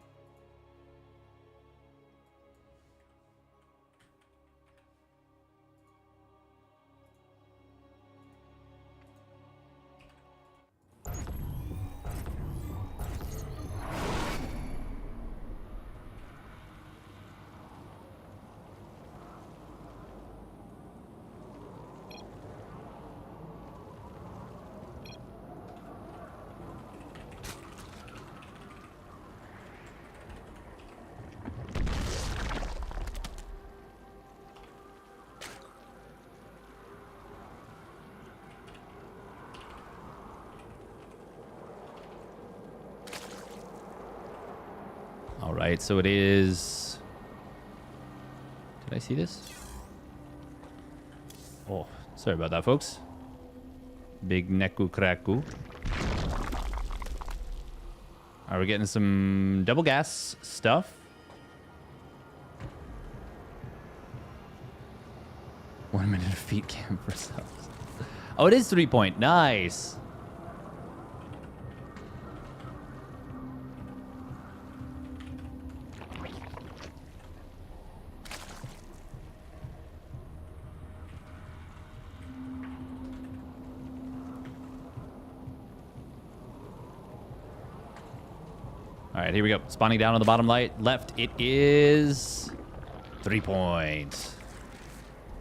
All right, so it is... Did I see this? Oh, sorry about that, folks. Big neku kraku. All right, we're getting some double gas stuff. defeat camp ourselves. Oh, it is 3-point. Nice. All right, here we go. Spawning down on the bottom left. It is 3 points.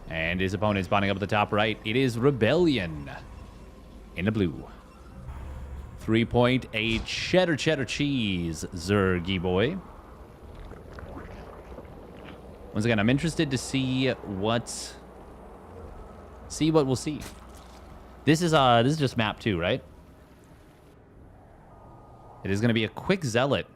And his opponent spawning up at the top right. It is Rebellion in the blue. 3 point, a cheddar cheese, Zergy boy. Once again, I'm interested to see what we'll see. This is just map 2, right? It is going to be a quick zealot.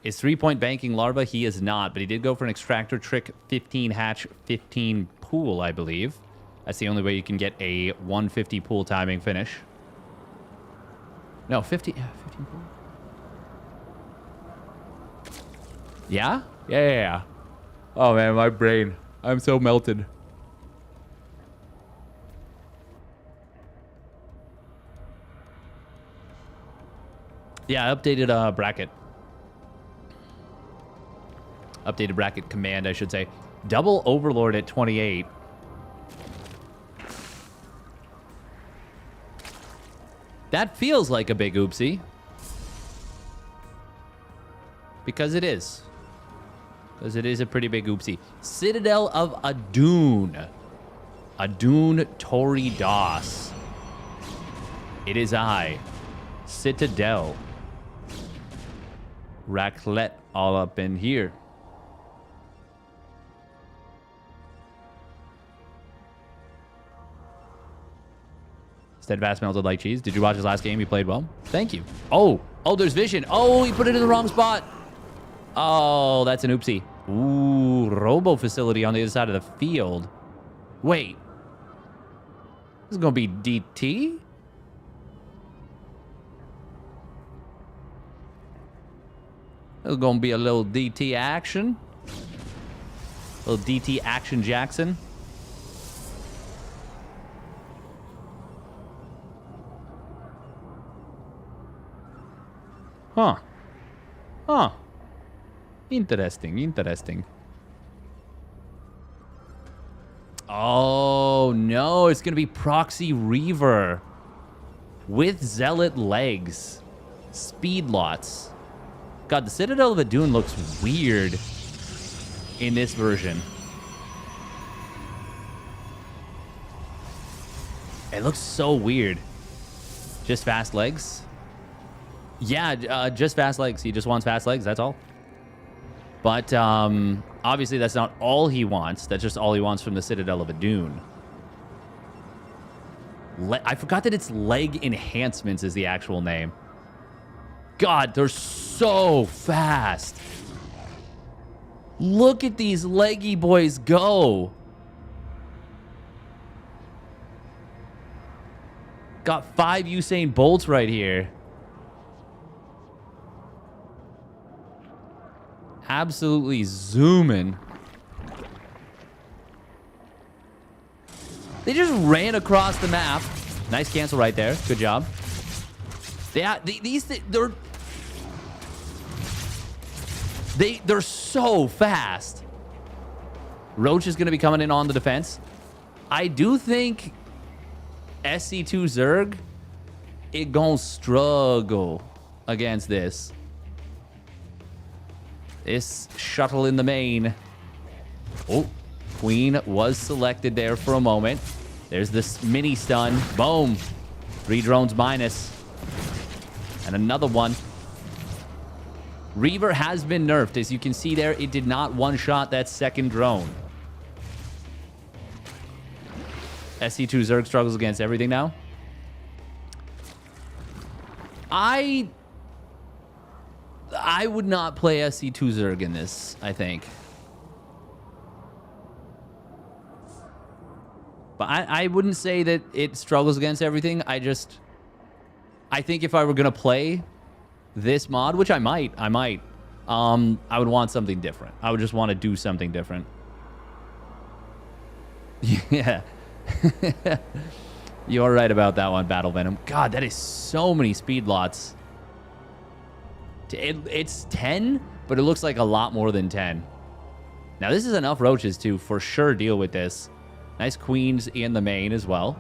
Is 3-point banking larva? He is not, but he did go for an extractor trick 15 hatch 15 pool, I believe. That's the only way you can get a 150 pool timing finish. No, 15 pool. Yeah? Yeah. Oh man, my brain. I'm so melted. Yeah, I updated bracket. Updated bracket command, I should say. Double Overlord at 28. That feels like a big oopsie. Because it is. Because it is a pretty big oopsie. Citadel of Adun. Adun Tori Das. It is I. Citadel. Raclette all up in here. Steadfast melted like cheese. Did you watch his last game? He played well. Thank you. Oh, there's vision. Oh, he put it in the wrong spot. Oh, that's an oopsie. Ooh, robo facility on the other side of the field. Wait. This is going to be DT? There's going to be a little DT action. A little DT action Jackson. Huh. Interesting. Oh, no. It's going to be Proxy Reaver. With Zealot legs. Speed lots. God, the Citadel of Adun looks weird in this version. It looks so weird. Just fast legs? Yeah, just fast legs. He just wants fast legs, that's all. But obviously that's not all he wants. That's just all he wants from the Citadel of Adun. I forgot that it's Leg Enhancements is the actual name. God, they're so fast. Look at these leggy boys go. Got 5 Usain Bolts right here. Absolutely zooming. They just ran across the map. Nice cancel right there. Good job. They're so fast. Roach is going to be coming in on the defense. I do think SC2 Zerg, it gonna struggle against this. This shuttle in the main. Oh, Queen was selected there for a moment. There's this mini stun. Boom. 3 drones minus. And another one. Reaver has been nerfed. As you can see there, it did not one-shot that second drone. SC2 Zerg struggles against everything now. I would not play SC2 Zerg in this, I think. But I wouldn't say that it struggles against everything. I think if I were going to play this mod, which I might, I would want something different. I would just want to do something different. Yeah. You're right about that one, Battle Venom. God, that is so many speed lots. It's 10, but it looks like a lot more than 10. Now, this is enough roaches to for sure deal with this. Nice queens in the main as well.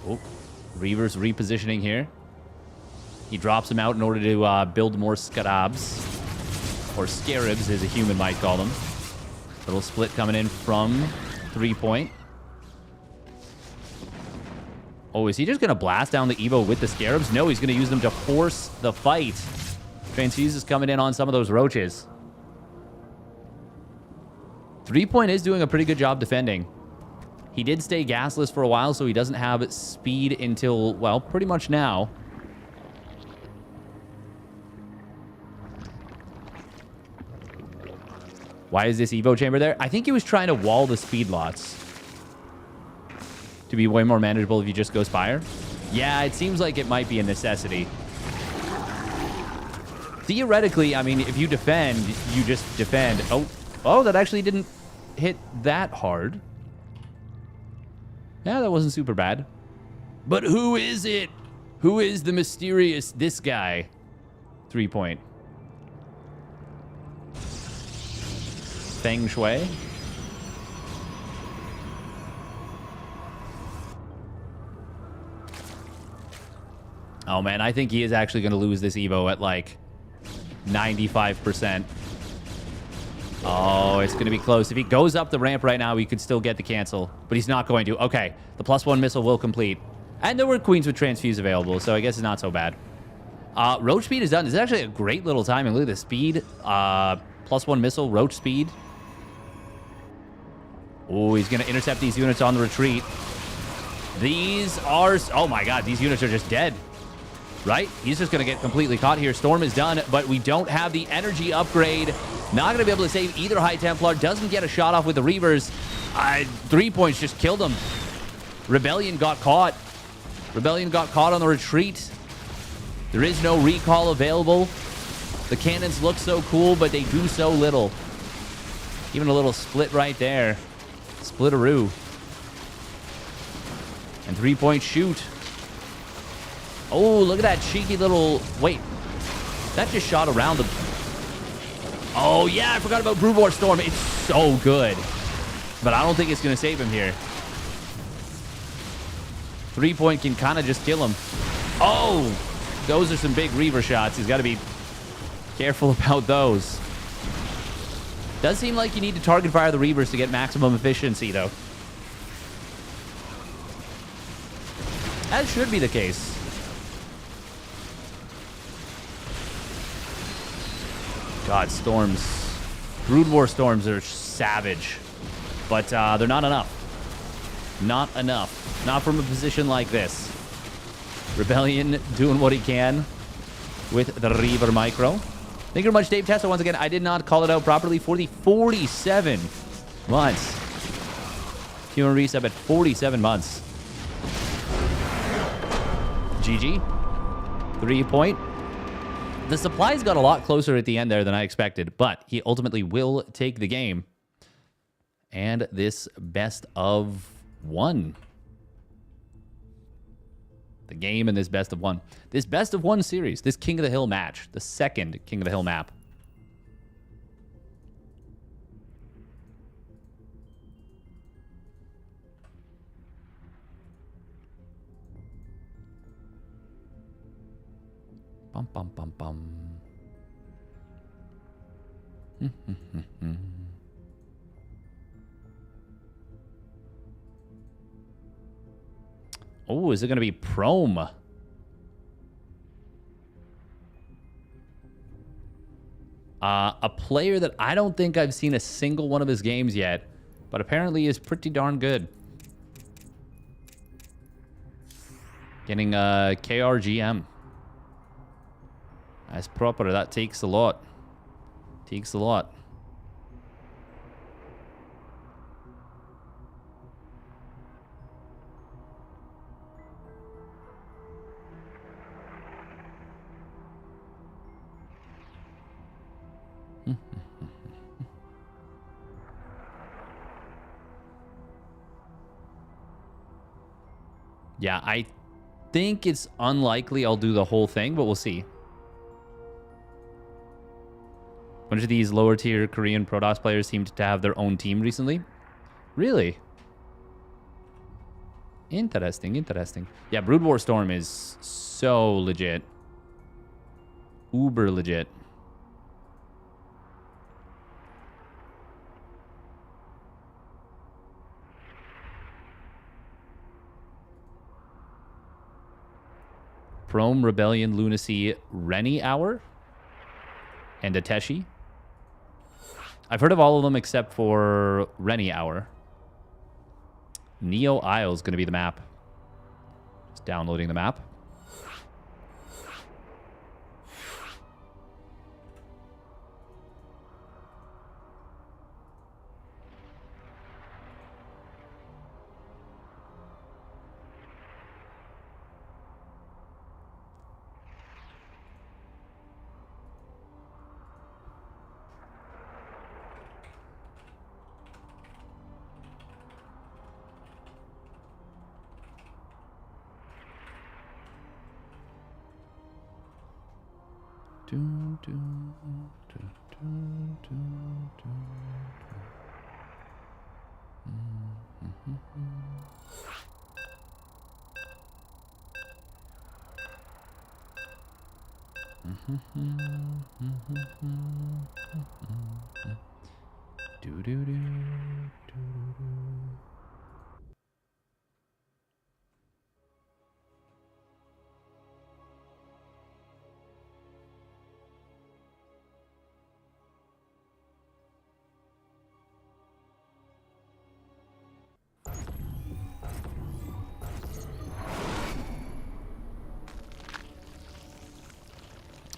Oh, Reaver's repositioning here. He drops them out in order to build more scarabs. Or scarabs, as a human might call them. Little split coming in from 3-point. Oh, is he just going to blast down the Evo with the scarabs? No, he's going to use them to force the fight. Transfuse is coming in on some of those roaches. 3-point is doing a pretty good job defending. He did stay gasless for a while, so he doesn't have speed until, well, pretty much now. Why is this Evo chamber there? I think he was trying to wall the speed lots to be way more manageable if you just go Spire. Yeah, it seems like it might be a necessity. Theoretically, I mean, if you defend, you just defend. Oh, that actually didn't hit that hard. Yeah, that wasn't super bad. But who is it? Who is the mysterious this guy? 3-point. Feng Shui. Oh, man, I think he is actually going to lose this Evo at, like, 95%. Oh, it's going to be close. If he goes up the ramp right now, he could still get the cancel. But he's not going to. Okay, the +1 missile will complete. And there were queens with transfuse available, so I guess it's not so bad. Roach speed is done. This is actually a great little timing. Look at the speed. +1 missile, roach speed. Oh, he's going to intercept these units on the retreat. These are... Oh, my God. These units are just dead. Right? He's just going to get completely caught here. Storm is done, but we don't have the energy upgrade. Not going to be able to save either High Templar. Doesn't get a shot off with the Reavers. 3 points just killed him. Rebellion got caught. Rebellion got caught on the retreat. There is no recall available. The cannons look so cool, but they do so little. Even a little split right there. Splitteroo. And 3-point shoot. Oh, look at that cheeky little... Wait. That just shot around him. Oh, yeah, I forgot about Brewbore Storm. It's so good. But I don't think it's going to save him here. 3-point can kind of just kill him. Oh, those are some big Reaver shots. He's got to be careful about those. Does seem like you need to target fire the Reavers to get maximum efficiency, though. That should be the case. God, storms. Brood War storms are savage. But they're not enough. Not enough. Not from a position like this. Rebellion doing what he can with the Reaver Micro. Thank you very much, Dave Tessa. Once again, I did not call it out properly for the 47 months. Human resub at 47 months. GG. 3-point. The supplies got a lot closer at the end there than I expected, but he ultimately will take the game. And this best of one. The game and this best of one. This best of one series. This King of the Hill match. The second King of the Hill map. Bum, bum, bum, bum. Oh, is it going to be Prome? A player that I don't think I've seen a single one of his games yet, but apparently is pretty darn good. Getting KRGM. That's proper. That takes a lot. Takes a lot. Yeah, I think it's unlikely I'll do the whole thing, but we'll see. A bunch of these lower tier Korean Protoss players seem to have their own team recently. Really? Interesting, interesting. Yeah, Brood War Storm is so legit. Uber legit. Prome, Rebellion, Lunacy, Rennie Hour, and Ateshi. I've heard of all of them except for Rennie Hour. Neo Isle is going to be the map. Just downloading the map.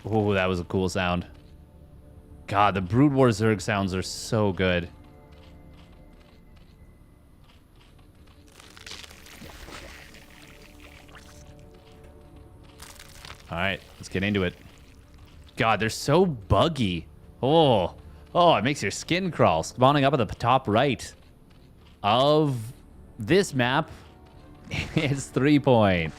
Oh, that was a cool sound. God, the Brood War Zerg sounds are so good. All right, let's get into it. God, they're so buggy. Oh, it makes your skin crawl. Spawning up at the top right of this map, it's 3 point.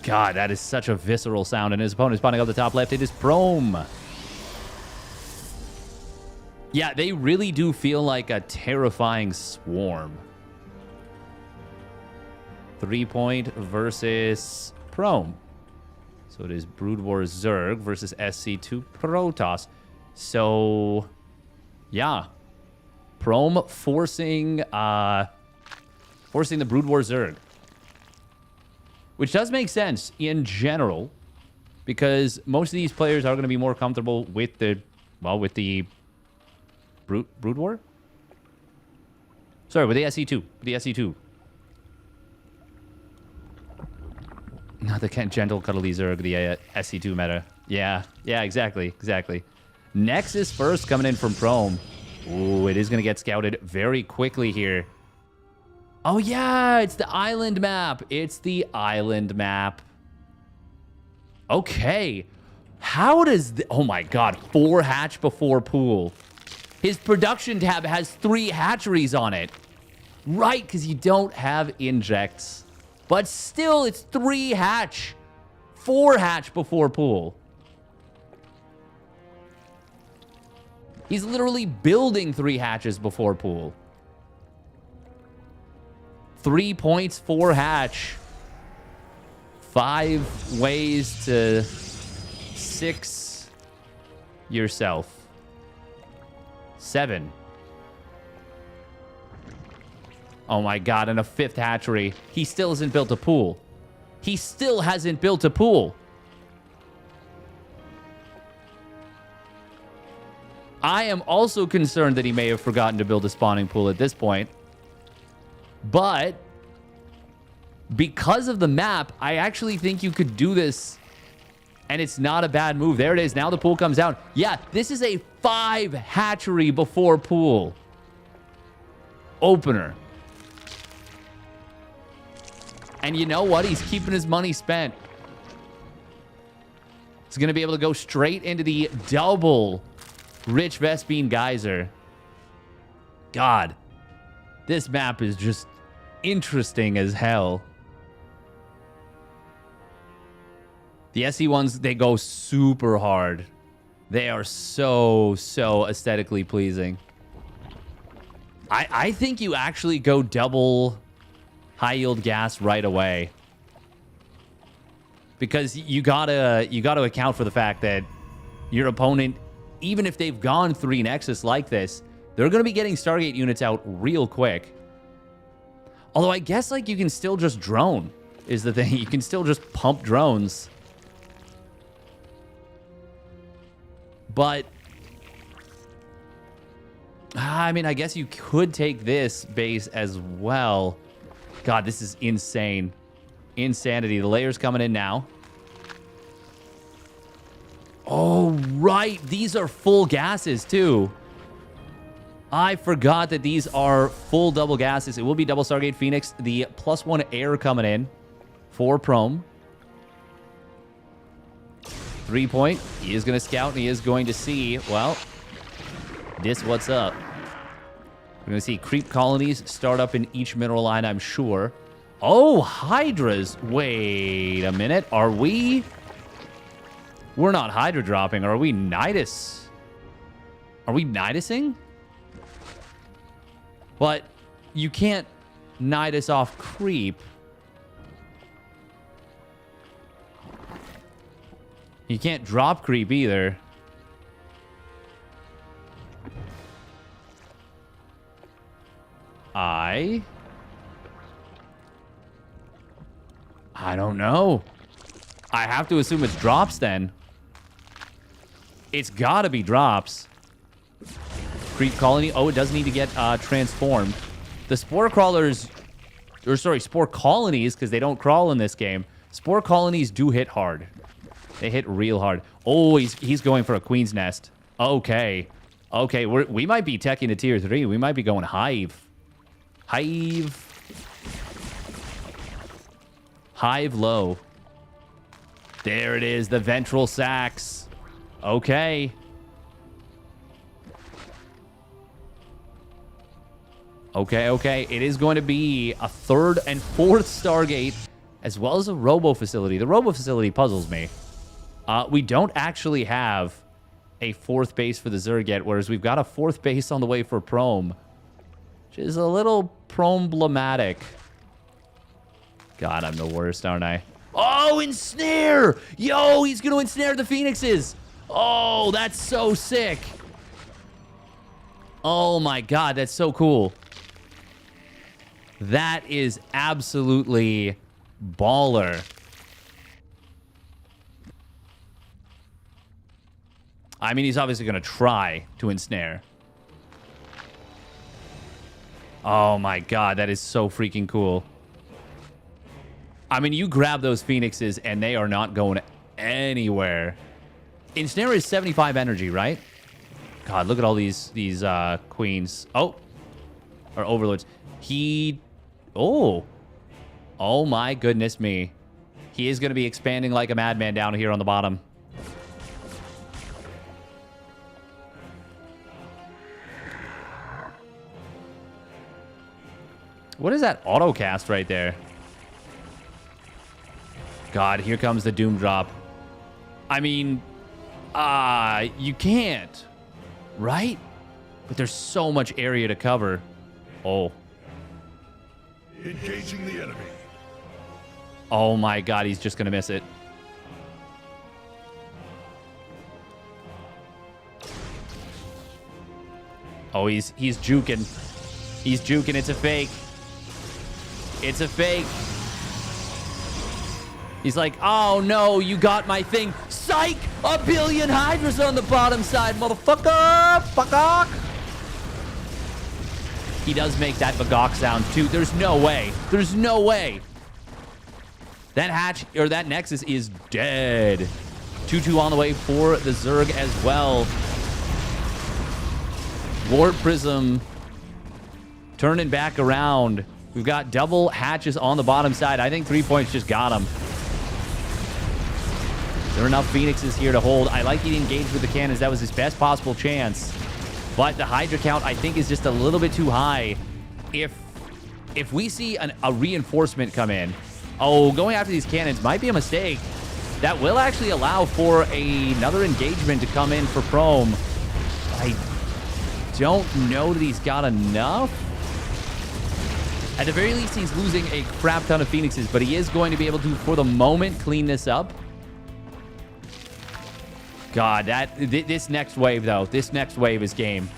God, that is such a visceral sound. And his opponent spawning up the top left. It is Prome. Yeah, they really do feel like a terrifying swarm. 3 point versus Prome. So it is Brood War Zerg versus SC2 Protoss. So, yeah. Prome forcing the Brood War Zerg. Which does make sense in general, because most of these players are going to be more comfortable with the Brood War? Sorry, with the SC2. The SC2. Not the gentle, cuddly Zerg, the SC2 meta. Yeah, exactly. Nexus first coming in from Prome. Ooh, it is going to get scouted very quickly here. Oh, yeah, it's the island map. Okay. How does... oh, my God. 4 hatch before pool. His production tab has 3 hatcheries on it. Right, because you don't have injects. But still, it's 3 hatch. 4 hatch before pool. He's literally building 3 hatches before pool. 3 points, 4 hatch. 5 ways to 6 yourself. 7. Oh my God, and a 5th hatchery. He still hasn't built a pool. I am also concerned that he may have forgotten to build a spawning pool at this point. But because of the map, I actually think you could do this, and it's not a bad move. There it is. Now the pool comes down. Yeah, this is a 5 hatchery before pool opener. And you know what? He's keeping his money spent. He's going to be able to go straight into the double Rich Vespine Geyser. God, this map is just interesting as hell. The SC1s, they go super hard. They are so aesthetically pleasing. I think you actually go double high yield gas right away. Because you gotta account for the fact that your opponent, even if they've gone 3 Nexus like this, they're gonna be getting Stargate units out real quick. Although I guess like you can still just drone is the thing. You can still just pump drones. But I mean, I guess you could take this base as well. God, this is insane. Insanity. The layer's coming in now. Oh, right. These are full gases, too. I forgot that these are full double gases. It will be double Stargate Phoenix. The +1 air coming in for Prom. 3-point. He is going to scout, and he is going to see, well, this what's up. We're going to see creep colonies start up in each mineral line, I'm sure. Oh, Hydras. Wait a minute. Are we... We're not Hydra dropping. Are we Nidus? Are we Nidusing? But you can't Nidus off creep. You can't drop creep either. I don't know. I have to assume it's drops then. It's gotta be drops. Creep colony. Oh, it does need to get transformed. The spore crawlers, or sorry, spore colonies, because they don't crawl in this game. Spore colonies do hit hard. They hit real hard. Oh, he's going for a queen's nest. Okay. Okay, we might be teching to tier 3. We might be going hive. Hive low. There it is, the ventral sacs. Okay. Okay. It is going to be a 3rd and 4th Stargate, as well as a robo facility. The robo facility puzzles me. We don't actually have a 4th base for the Zerg yet, whereas we've got a 4th base on the way for Prom, which is a little problematic. God, I'm the worst, aren't I? Oh, ensnare! Yo, he's going to ensnare the Phoenixes! Oh, that's so sick! Oh my God, that's so cool. That is absolutely baller. I mean, he's obviously going to try to ensnare. Oh my God, that is so freaking cool. I mean, you grab those Phoenixes and they are not going anywhere. Ensnare is 75 energy, right? God, look at all these queens. Oh, or overlords. Oh my goodness me. He is going to be expanding like a madman down here on the bottom. What is that autocast right there? God, here comes the Doom Drop. I mean, you can't, right? But there's so much area to cover. Oh. Engaging the enemy. Oh my God, he's just gonna miss it. Oh, he's juking. He's juking. It's a fake. It's a fake. He's like, oh no, you got my thing. Psych! A billion Hydras on the bottom side, motherfucker! Fuck off! He does make that Bagok sound too. There's no way. There's no way. That hatch, or that Nexus is dead. 2-2 on the way for the Zerg as well. Warp Prism turning back around. We've got double hatches on the bottom side. I think 3 points just got him. There are enough Phoenixes here to hold. I like he engaged with the cannons. That was his best possible chance. But the Hydra count, I think, is just a little bit too high. If if we see a reinforcement come in, oh, going after these cannons might be a mistake. That will actually allow for another engagement to come in for Prom. I don't know that he's got enough. At the very least, he's losing a crap ton of Phoenixes, but he is going to be able to, for the moment, clean this up. God, this next wave, though. This next wave is game.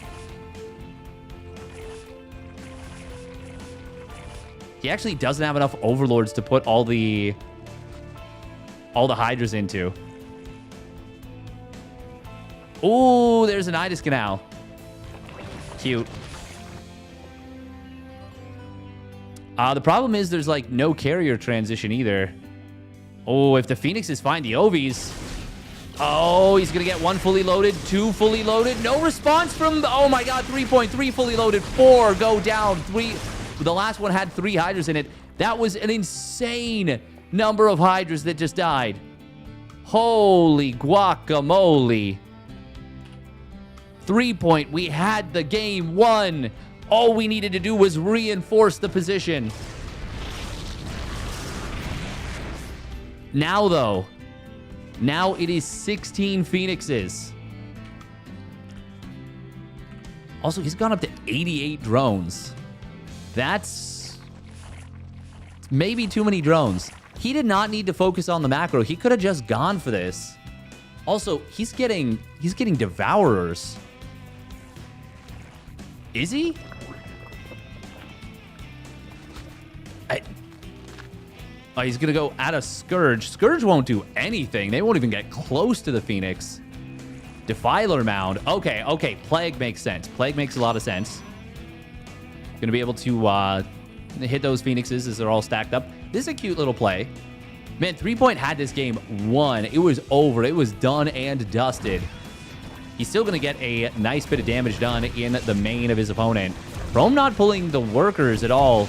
He actually doesn't have enough Overlords to put all the Hydras into. Oh, there's an Idis Canal. Cute. The problem is there's, like, no carrier transition either. Oh, if the Phoenixes find the Ovies... Oh, he's going to get 1 fully loaded, 2 fully loaded. No response from... Oh, my God, 3.3 fully loaded. 4 go down. 3... The last one had 3 Hydras in it. That was an insane number of Hydras that just died. Holy guacamole. 3 point. We had the game won. All we needed to do was reinforce the position. Now, though, now it is 16 Phoenixes. Also, he's gone up to 88 drones. That's maybe too many drones. He did not need to focus on the macro. He could have just gone for this. Also, he's getting Devourers. Is he? Oh, he's going to go at a Scourge. Scourge won't do anything. They won't even get close to the Phoenix. Defiler Mound. Okay. Plague makes sense. Plague makes a lot of sense. Going to be able to hit those Phoenixes as they're all stacked up. This is a cute little play. Man, 3 point had this game won. It was over. It was done and dusted. He's still going to get a nice bit of damage done in the main of his opponent. Rome not pulling the workers at all.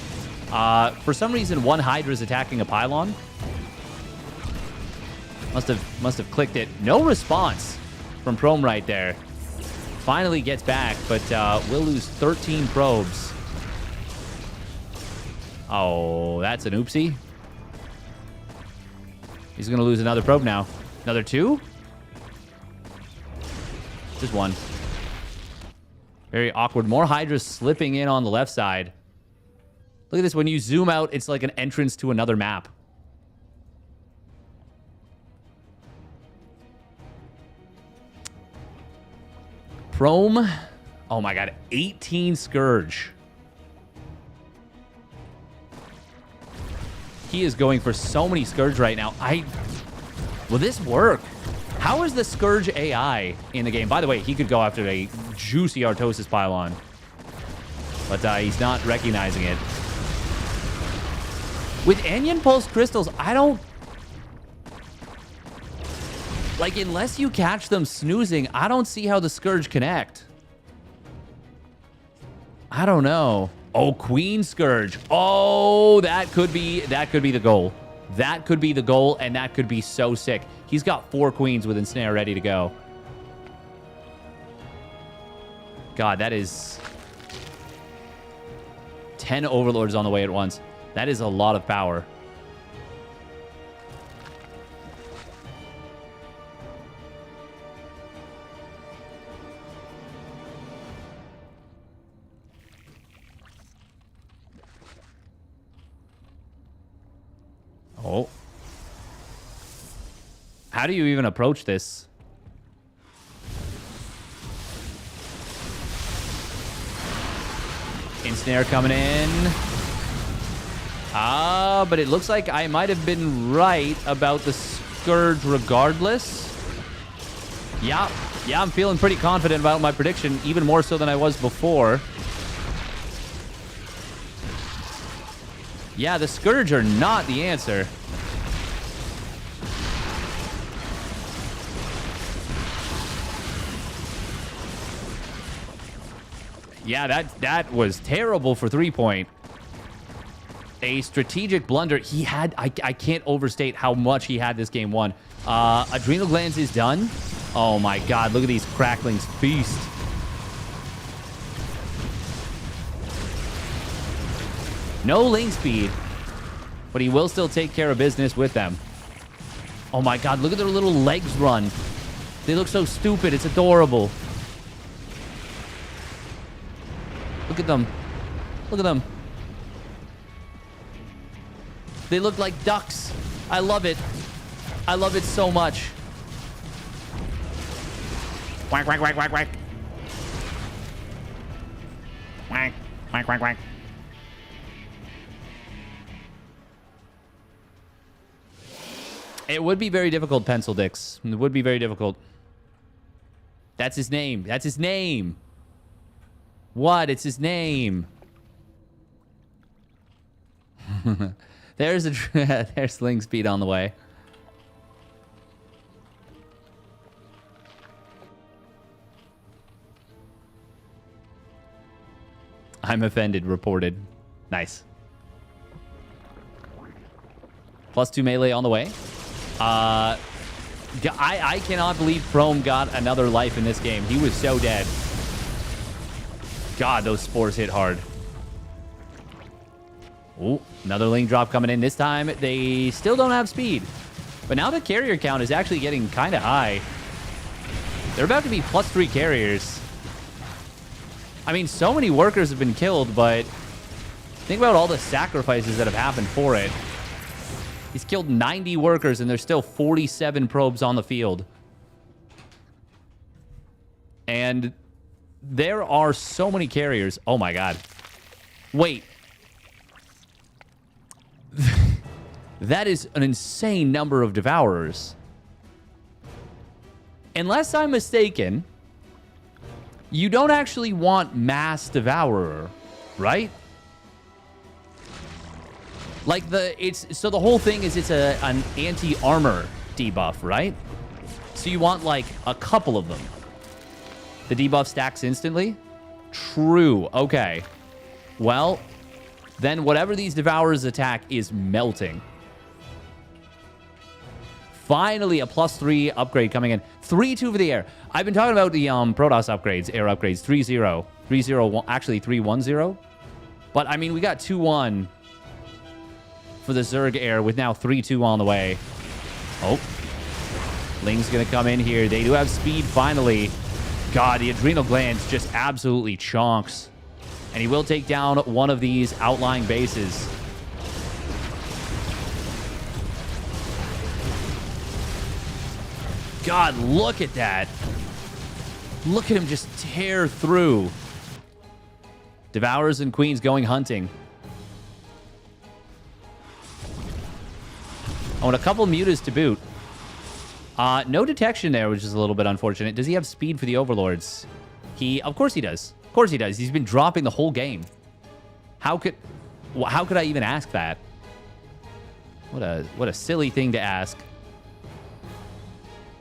For some reason, 1 Hydra is attacking a pylon. Must have clicked it. No response from Prom right there. Finally gets back, but will lose 13 probes. Oh, that's an oopsie. He's going to lose another probe now. Another 2? Just 1. Very awkward. More Hydras slipping in on the left side. Look at this. When you zoom out, it's like an entrance to another map. Prom. Oh my God. 18 Scourge. He is going for so many Scourge right now. Will this work? How is the Scourge AI in the game? By the way, he could go after a juicy Artosis pylon. But he's not recognizing it. With Onion Pulse Crystals, I don't... Like, unless you catch them snoozing, I don't see how the Scourge connect. I don't know. Oh, Queen Scourge. Oh, that could be the goal. That could be the goal, and that could be so sick. He's got 4 Queens with Ensnare ready to go. God, that is... 10 Overlords on the way at once. That is a lot of power. Oh. How do you even approach this? Ensnare coming in. But it looks like I might have been right about the Scourge regardless. Yeah, I'm feeling pretty confident about my prediction, even more so than I was before. Yeah, the Scourge are not the answer. Yeah, that was terrible for 3 point. A strategic blunder. He had... I can't overstate how much he had this game won. Adrenal Glands is done. Oh my God, look at these Cracklings feast. No link speed, but he will still take care of business with them. Oh my god, look at their little legs run. They look so stupid. It's adorable. Look at them. Look at them. They look like ducks. I love it. I love it so much. Quack, quack, quack, quack, quack. Quack, quack, quack, quack. It would be very difficult, Pencil Dicks. It would be very difficult. That's his name. That's his name. What? It's his name. There's link speed on the way. I'm offended. Reported. Nice. +2 melee on the way. I cannot believe Chrome got another life in this game. He was so dead. God, those spores hit hard. Ooh, another link drop coming in. This time, they still don't have speed. But now the carrier count is actually getting kind of high. They're about to be +3 carriers. I mean, so many workers have been killed, but think about all the sacrifices that have happened for it. He's killed 90 workers, and there's still 47 probes on the field. And there are so many carriers. Oh, my God. Wait. That is an insane number of Devourers. Unless I'm mistaken, you don't actually want mass Devourer, right? Like so the whole thing is it's an anti-armor debuff, right? So you want like a couple of them. The debuff stacks instantly? True. Okay. Well, then whatever these Devourers attack is melting. Finally, a +3 upgrade coming in. 3-2 for the air. I've been talking about the Protoss upgrades, air upgrades. 3-0. 3-0, actually 3-1-0. But, I mean, we got 2-1 for the Zerg air with now 3-2 on the way. Oh. Ling's going to come in here. They do have speed finally. God, the adrenal glands just absolutely chonks. And he will take down one of these outlying bases. God, look at that. Look at him just tear through. Devourers and Queens going hunting. Oh, and a couple mutas to boot. No detection there, which is a little bit unfortunate. Does he have speed for the Overlords? Of course he does. Of course he does. He's been dropping the whole game. How could I even ask that? What a silly thing to ask.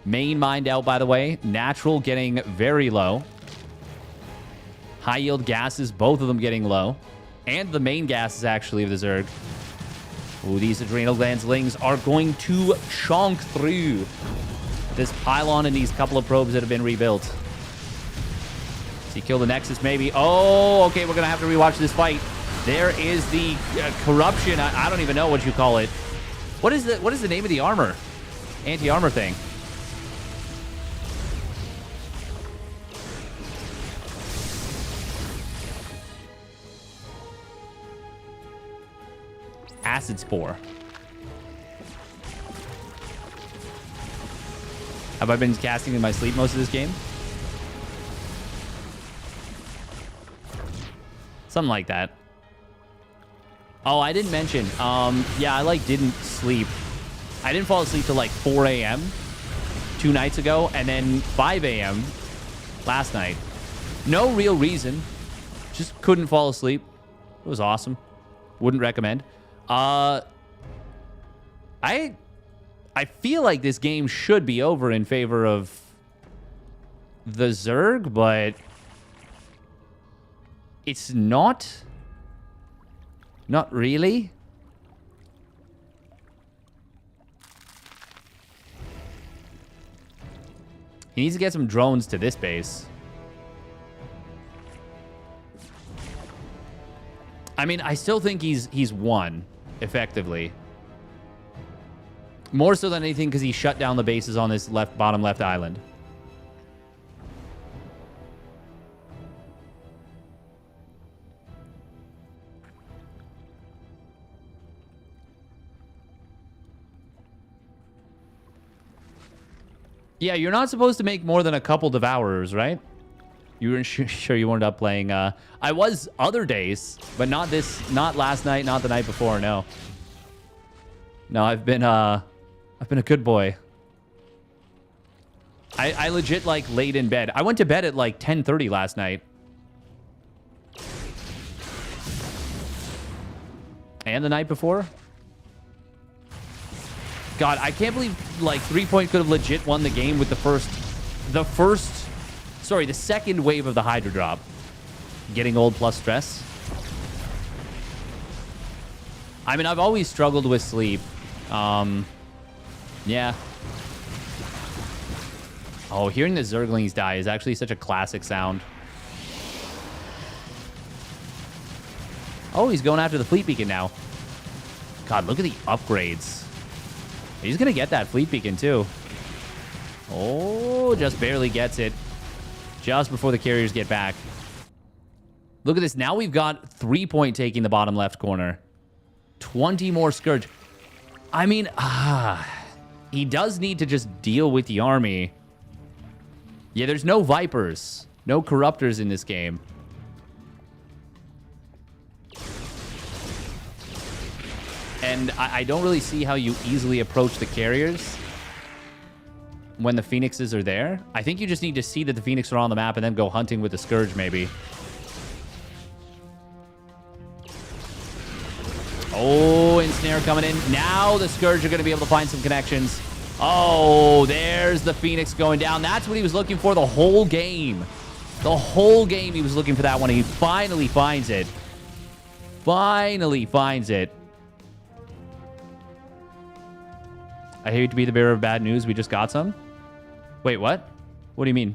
Main mined out, by the way. Natural getting very low. High yield gases, both of them getting low. And the main gases, actually, of the Zerg. Ooh, these adrenal glands lings are going to chonk through this pylon and these couple of probes that have been rebuilt. Does he kill the Nexus, maybe? Oh, okay, we're going to have to rewatch this fight. There is the corruption. I don't even know what you call it. What is the name of the armor? Anti-armor thing. Acid Spore. Have I been casting in my sleep most of this game? Something like that. Oh, I didn't mention. Yeah, I didn't sleep. I didn't fall asleep till like 4 a.m. 2 nights ago, and then 5 a.m. last night. No real reason. Just couldn't fall asleep. It was awesome. Wouldn't recommend. I feel like this game should be over in favor of the Zerg, but it's not. Not really. He needs to get some drones to this base. I mean, I still think he's won, effectively. More so than anything because he shut down the bases on this bottom left island. Yeah, you're not supposed to make more than a couple Devourers, right? You weren't sure you ended up playing. I was other days, but not last night, not the night before. No. No, I've been a good boy. I legit like laid in bed. I went to bed at like 10:30 last night. And the night before. God, I can't believe like 3-point could have legit won the game with the second wave of the Hydra drop. Getting old plus stress. I mean, I've always struggled with sleep. Yeah. Oh, hearing the Zerglings die is actually such a classic sound. Oh, he's going after the Fleet Beacon now. God, look at the upgrades. He's going to get that Fleet Beacon, too. Oh, just barely gets it. Just before the carriers get back. Look at this. Now we've got 3-point taking the bottom left corner. 20 more Scourge. I mean, he does need to just deal with the army. Yeah, there's no Vipers. No Corruptors in this game. And I don't really see how you easily approach the carriers when the Phoenixes are there. I think you just need to see that the Phoenix are on the map and then go hunting with the Scourge, maybe. Oh, Ensnare coming in. Now the Scourge are going to be able to find some connections. Oh, there's the Phoenix going down. That's what he was looking for the whole game. The whole game he was looking for that one. He finally finds it. Finally finds it. I hate to be the bearer of bad news. We just got some. Wait, what? What do you mean?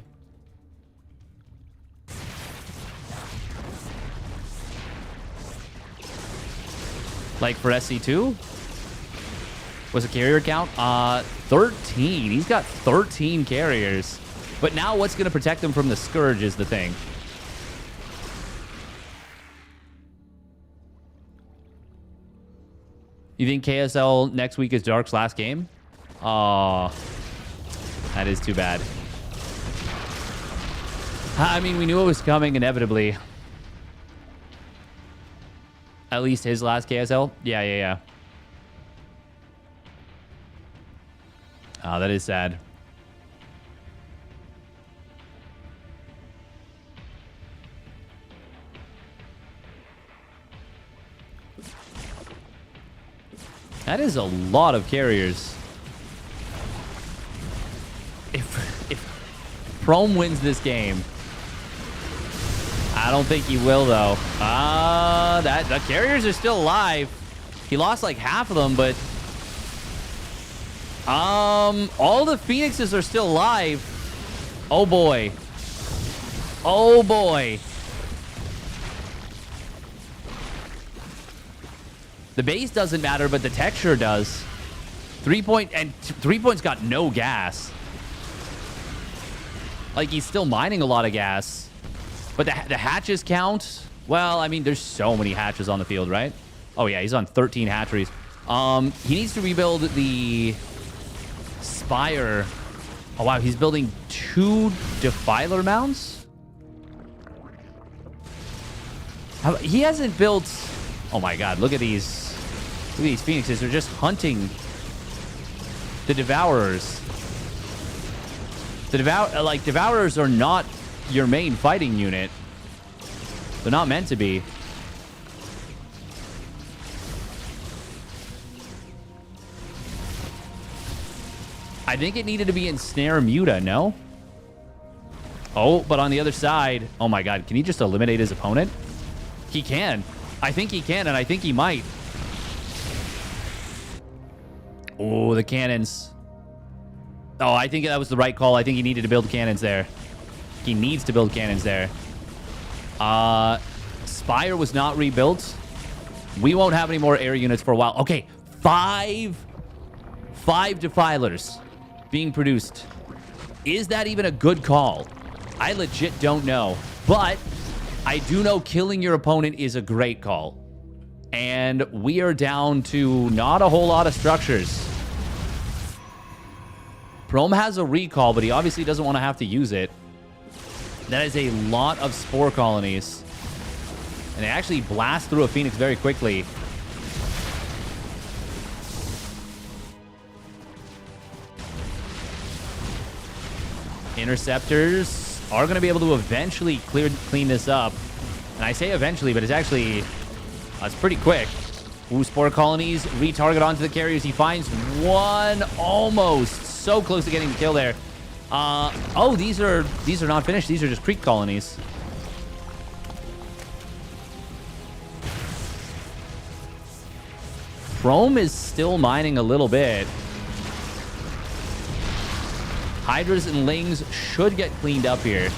Like for SC2? Was a carrier count? 13. He's got 13 carriers. But now what's going to protect him from the Scourge is the thing. You think KSL next week is Dark's last game? Oh, that is too bad. I mean, we knew it was coming inevitably. At least his last KSL? Yeah. Oh, that is sad. That is a lot of carriers. If Prome wins this game, I don't think he will though. The carriers are still alive. He lost like half of them, but all the Phoenixes are still alive. Oh boy. Oh boy. The base doesn't matter, but the texture does. 3-point, and 3-point's got no gas. Like, he's still mining a lot of gas. But the hatches count. Well, I mean, there's so many hatches on the field, right? Oh, yeah, he's on 13 hatcheries. He needs to rebuild the Spire. Oh, wow, he's building 2 Defiler mounts? He hasn't built... Oh, my God, look at these... Look at these Phoenixes. They're just hunting the Devourers. The Devourers are not your main fighting unit. They're not meant to be. I think it needed to be Ensnare Muta, no? Oh, but on the other side... Oh my god, can he just eliminate his opponent? He can. I think he can, and I think he might. Oh, the cannons. Oh, I think that was the right call. I think he needed to build cannons there. He needs to build cannons there. Spire was not rebuilt. We won't have any more air units for a while. Okay, five defilers being produced. Is that even a good call? I legit don't know. But I do know killing your opponent is a great call. And we are down to not a whole lot of structures. Prom has a recall, but he obviously doesn't want to have to use it. That is a lot of spore colonies. And they actually blast through a Phoenix very quickly. Interceptors are going to be able to eventually clean this up. And I say eventually, but it's actually... it's pretty quick. Ooh, spore colonies retarget onto the carriers. He finds one, almost so close to getting the kill there. Oh, these are not finished. These are just creep colonies. Chrome is still mining a little bit. Hydras and Lings should get cleaned up here.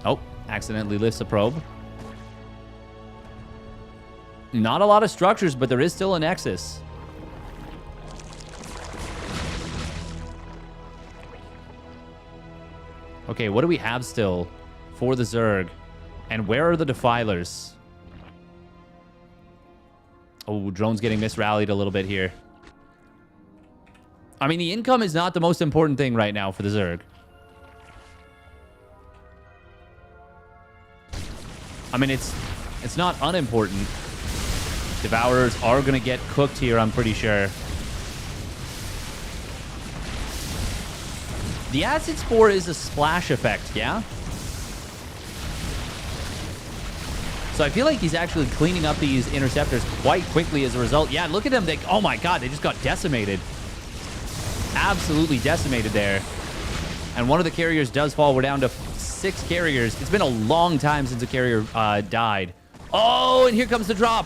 Oh, accidentally lifts a probe. Not a lot of structures, but there is still a Nexus. Okay, what do we have still for the Zerg? And where are the Defilers? Oh, drone's getting misrallied a little bit here. I mean, the income is not the most important thing right now for the Zerg. I mean, it's not unimportant. Devourers are going to get cooked here, I'm pretty sure. The Acid Spore is a splash effect, yeah? So I feel like he's actually cleaning up these interceptors quite quickly as a result. Yeah, look at them. Oh my god, they just got decimated. Absolutely decimated there. And one of the carriers does fall. We're down to 6 carriers. It's been a long time since a carrier died. Oh, and here comes the drop.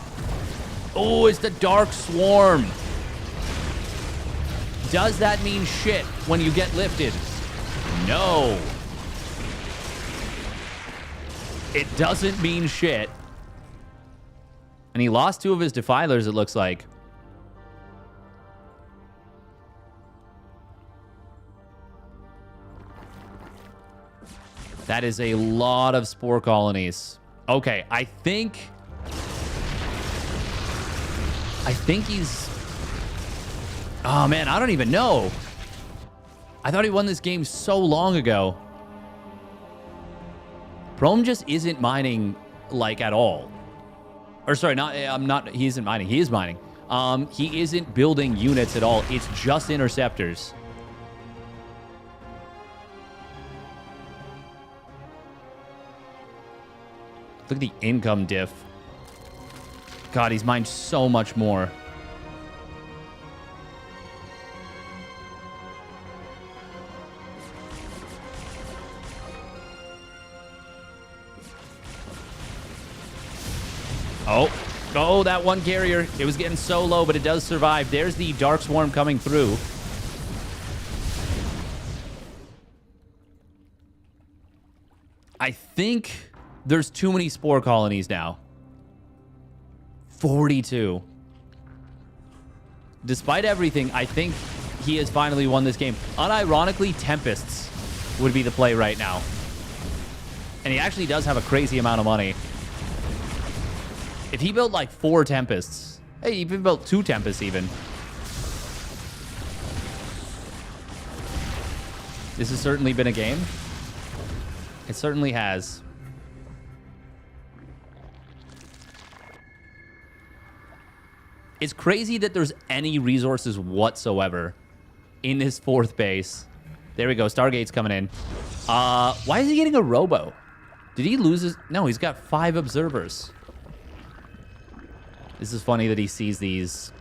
Oh, it's the Dark Swarm. Does that mean shit when you get lifted? No. It doesn't mean shit. And he lost 2 of his Defilers, it looks like. That is a lot of spore colonies. Okay, I think he's... Oh, man, I don't even know. I thought he won this game so long ago. Prom just isn't mining, like, at all. Or, sorry, he isn't mining. He is mining. He isn't building units at all. It's just interceptors. Look at the income diff. God, he's mined so much more. Oh, that one carrier. It was getting so low, but it does survive. There's the Dark Swarm coming through. I think there's too many spore colonies now. 42. Despite everything, I think he has finally won this game. Unironically, Tempests would be the play right now. And he actually does have a crazy amount of money. If he built like 4 Tempests, hey, even built 2 Tempests even. This has certainly been a game. It certainly has. It's crazy that there's any resources whatsoever in his 4th base. There we go. Stargate's coming in. Why is he getting a robo? Did he lose his... No, he's got 5 observers. This is funny that he sees these.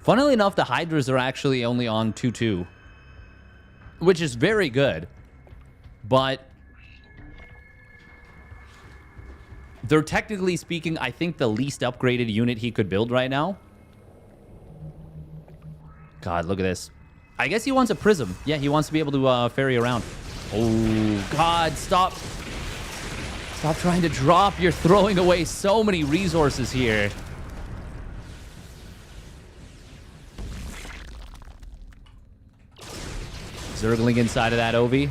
Funnily enough, the Hydras are actually only on 2-2, which is very good. But They're technically speaking, I think, the least upgraded unit he could build right now. God, look at this. I guess he wants a prism. Yeah, he wants to be able to ferry around. Oh, God, stop. Stop trying to drop. You're throwing away so many resources here. Zergling inside of that Ovi.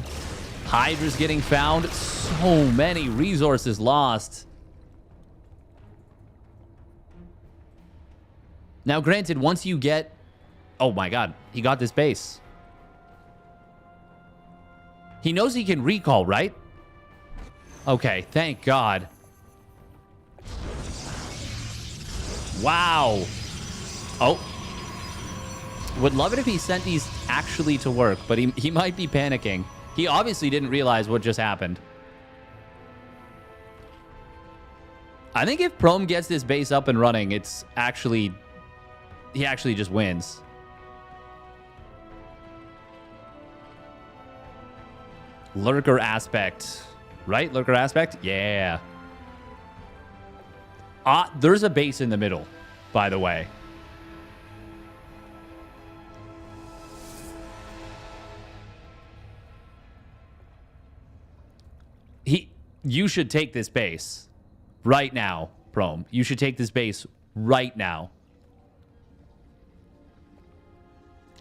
Hydra's getting found. So many resources lost. Now, granted, once you get... Oh, my God. He got this base. He knows he can recall, right? Okay, thank God. Wow. Oh. Would love it if he sent these actually to work, but he might be panicking. He obviously didn't realize what just happened. I think if Prom gets this base up and running, it's actually... He actually just wins. Lurker aspect. Right? Lurker aspect? Yeah. There's a base in the middle, by the way. You should take this base right now, Prom. You should take this base right now.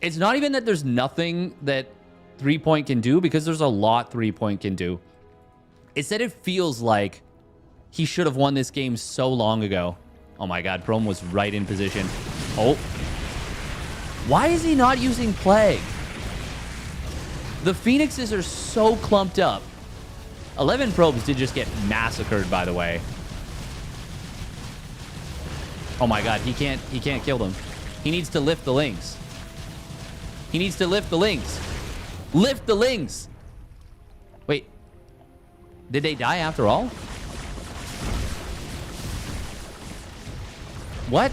It's not even that there's nothing that 3-point can do, because there's a lot 3-point can do. It's that it feels like he should have won this game so long ago. Oh my God, Prom was right in position. Oh. Why is he not using Plague? The Phoenixes are so clumped up. 11 probes did just get massacred, by the way. Oh my God, he can't kill them. He needs to lift the Lings. He needs to lift the Lings. Lift the Lings. Wait. Did they die after all? What?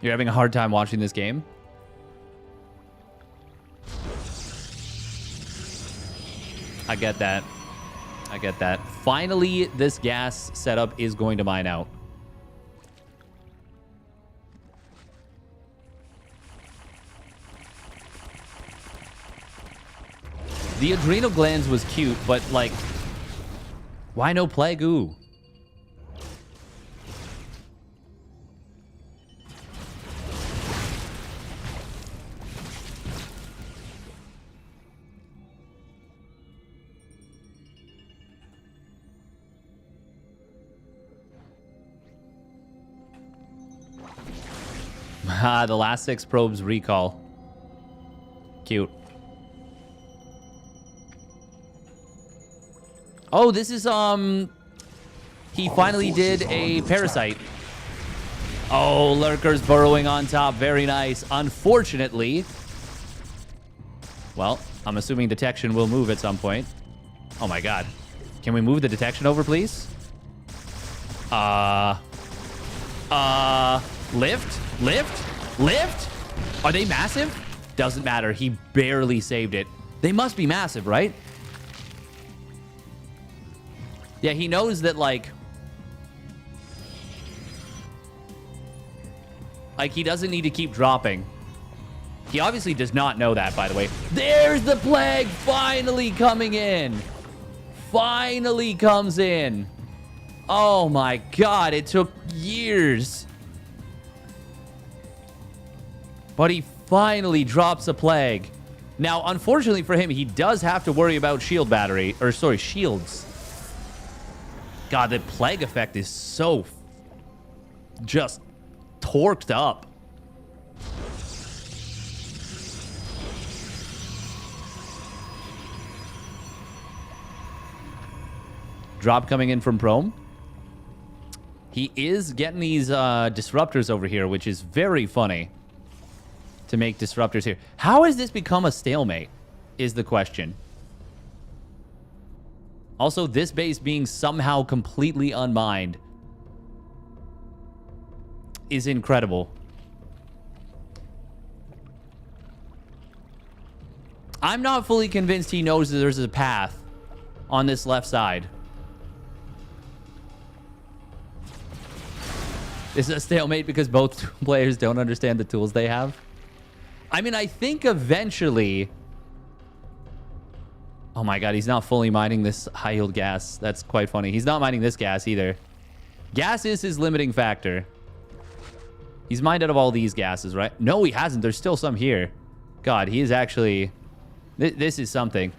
You're having a hard time watching this game? I get that. I get that. Finally, this gas setup is going to mine out. The adrenal glands was cute, but, like, why no Plague? Ooh. The last 6 probes recall. Cute. Oh, this is, he finally did a parasite. Oh, Lurker's burrowing on top. Very nice. Unfortunately, well, I'm assuming detection will move at some point. Oh my God. Can we move the detection over, please? Lift? Lift? Lift? Are they massive? Doesn't matter. He barely saved it. They must be massive, right? Yeah, he knows that, like, he doesn't need to keep dropping. He obviously does not know that, by the way. There's the Plague finally coming in. Finally comes in. Oh my God, it took years. But he finally drops a Plague. Now, unfortunately for him, he does have to worry about shield battery, or sorry, shields. God, the Plague effect is so just torqued up. Drop coming in from Prom. He is getting these disruptors over here, which is very funny to make disruptors here. How has this become a stalemate is the question. Also, this base being somehow completely unmined is incredible. I'm not fully convinced he knows that there's a path on this left side. This is a stalemate because both players don't understand the tools they have. I mean, I think eventually... Oh my god, he's not fully mining this high-yield gas. That's quite funny. He's not mining this gas either. Gas is his limiting factor. He's mined out of all these gases, right? No, he hasn't. There's still some here. God, he is actually... This is something.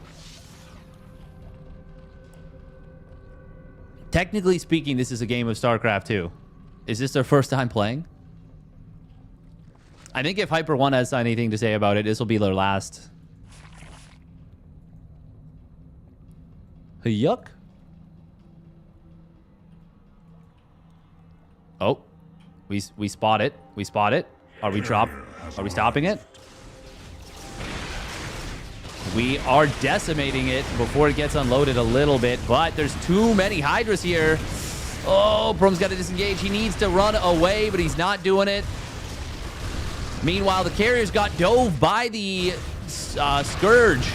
Technically speaking, this is a game of StarCraft 2. Is this their first time playing? I think if Hyper 1 has anything to say about it, this will be their last. Yuck. Oh. We spot it. We spot it. Are we stopping it? We are decimating it before it gets unloaded a little bit, but there's too many Hydras here. Oh, Prom's got to disengage. He needs to run away, but he's not doing it. Meanwhile, the carriers got dove by the Scourge.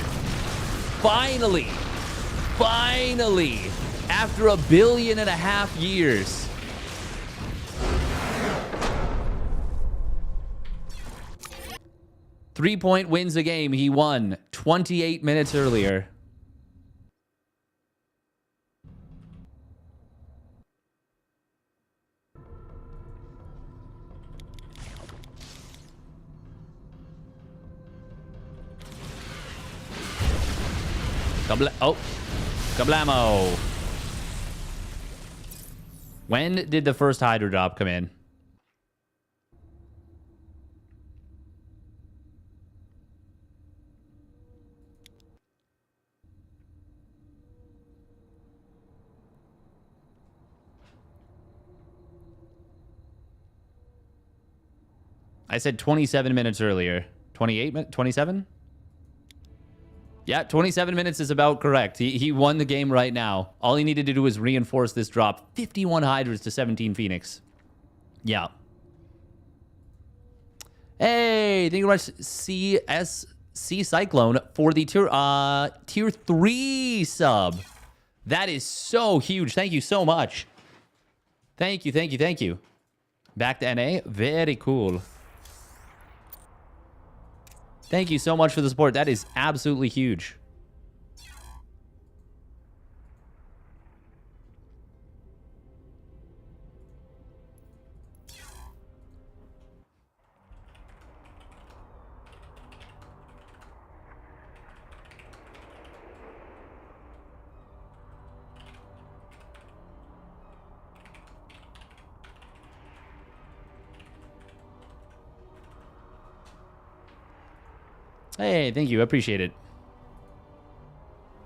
Finally, after 1.5 billion years. Three-point wins the game. He won 28 minutes earlier. Kablamo. When did the first Hydra drop come in? I said 27 minutes earlier. 28 minutes? 27? Yeah, 27 minutes is about correct. He won the game right now. All he needed to do was reinforce this drop. 51 Hydras to 17 Phoenix. Yeah. Hey, thank you very much, C Cyclone, for the tier 3 sub. That is so huge. Thank you so much. Thank you. Back to NA. Very cool. Thank you so much for the support. That is absolutely huge. Hey, thank you. I appreciate it.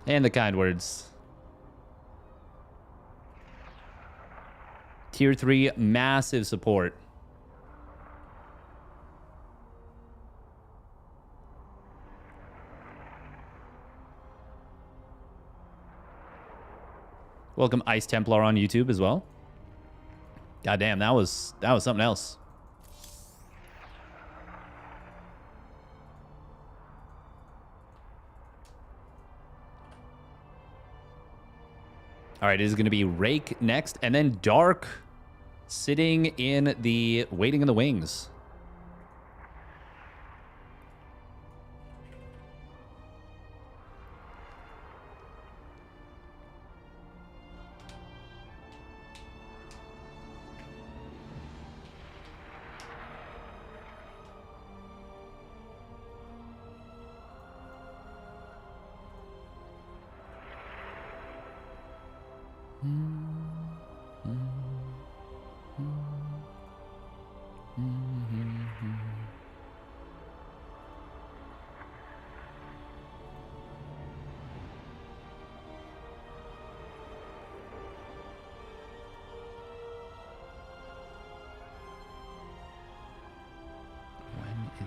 And the kind words. Tier 3, massive support. Welcome, Ice Templar on YouTube as well. God damn, that was something else. All right, it is going to be Rake next, and then Dark sitting in the waiting in the wings.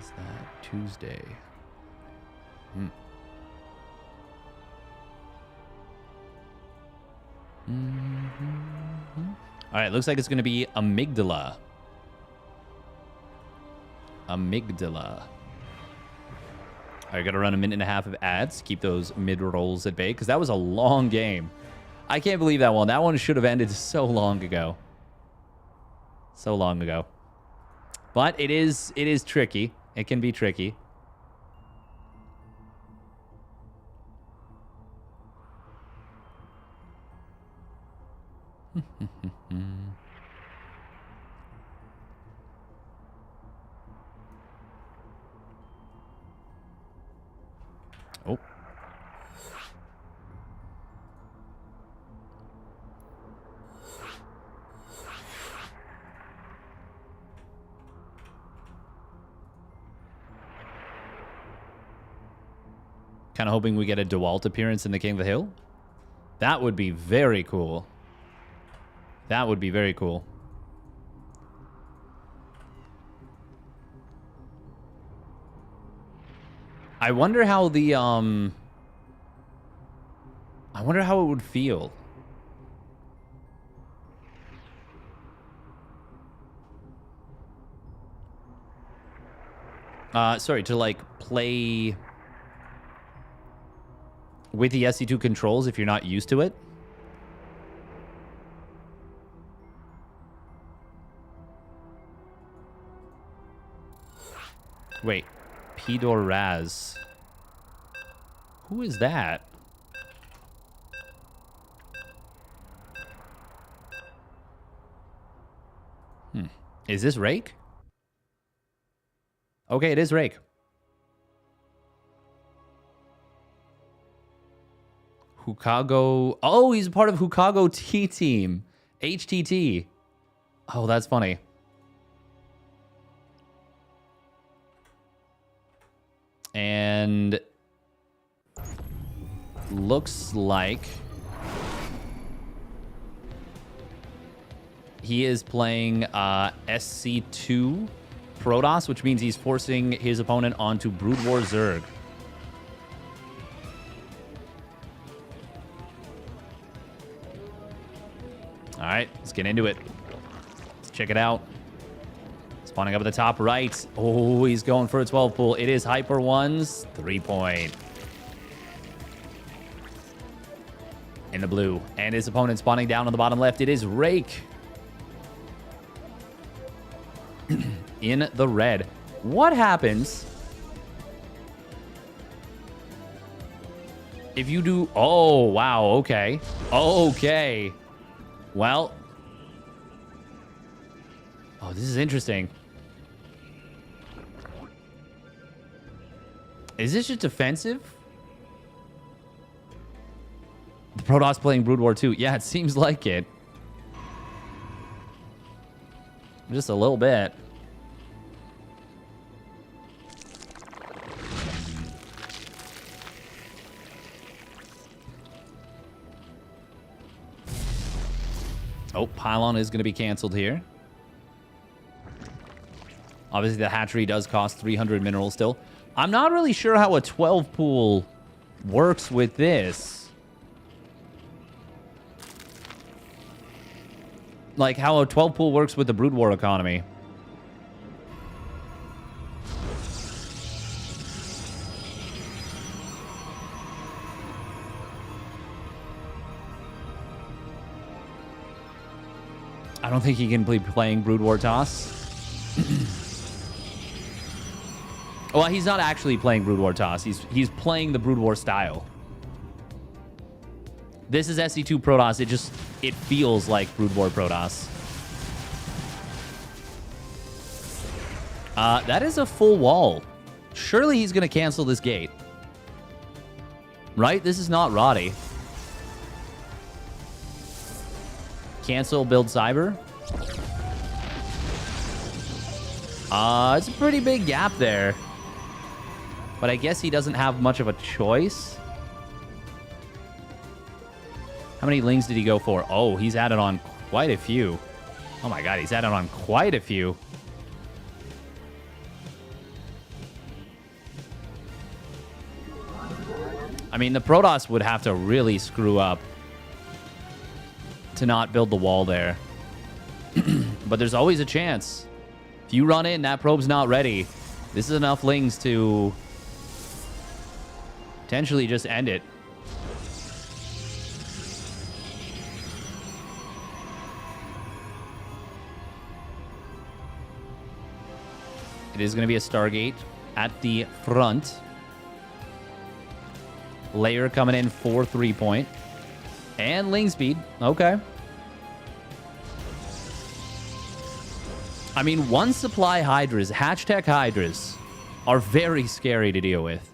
Is that Tuesday? All right, looks like it's going to be Amygdala. I got to run a minute and a half of ads. Keep those mid rolls at bay because that was a long game. I can't believe that one. That one should have ended so long ago. So long ago. But it is tricky. It can be tricky. Oh. Kind of hoping we get a DeWalt appearance in the King of the Hill. That would be very cool. That would be very cool. I wonder how the I wonder how it would feel. Sorry, to like play with the SC2 controls if you're not used to it. Wait, Pedor Raz. Who is that? Is this Rake? Okay, it is Rake. Hukago. Oh, he's part of Hukago T Team. HTT. Oh, that's funny. And looks like he is playing SC2 Protoss, which means he's forcing his opponent onto Brood War Zerg. All right, let's get into it. Let's check it out. Spawning up at the top right. Oh, he's going for a 12 pool. It is Hyper Ones. 3-point. In the blue. And his opponent spawning down on the bottom left. It is Rake. In the red. What happens if you do... Oh, wow. Okay. Okay. Well. Oh, this is interesting. Is this just defensive? The Protoss playing Brood War 2. Yeah, it seems like it. Just a little bit. Oh, Pylon is going to be canceled here. Obviously, the hatchery does cost 300 minerals still. I'm not really sure how a 12 pool works with this. Like, how a 12 pool works with the Brood War economy. I don't think he can be playing Brood War Toss. Well, he's not actually playing Brood War Toss. He's playing the Brood War style. This is SC2 Protoss. It feels like Brood War Protoss. That is a full wall. Surely he's going to cancel this gate. Right? This is not Roddy. Cancel, build Cyber. It's a pretty big gap there. But I guess he doesn't have much of a choice. How many lings did he go for? Oh, he's added on quite a few. Oh my god, he's added on quite a few. I mean, the Protoss would have to really screw up to not build the wall there. But there's always a chance. If you run in, that probe's not ready. This is enough lings to potentially just end it. It is going to be a Stargate at the front. Layer coming in for 3-point. And Ling speed. Okay. I mean, one supply Hydras, Hatch Tech Hydras, are very scary to deal with.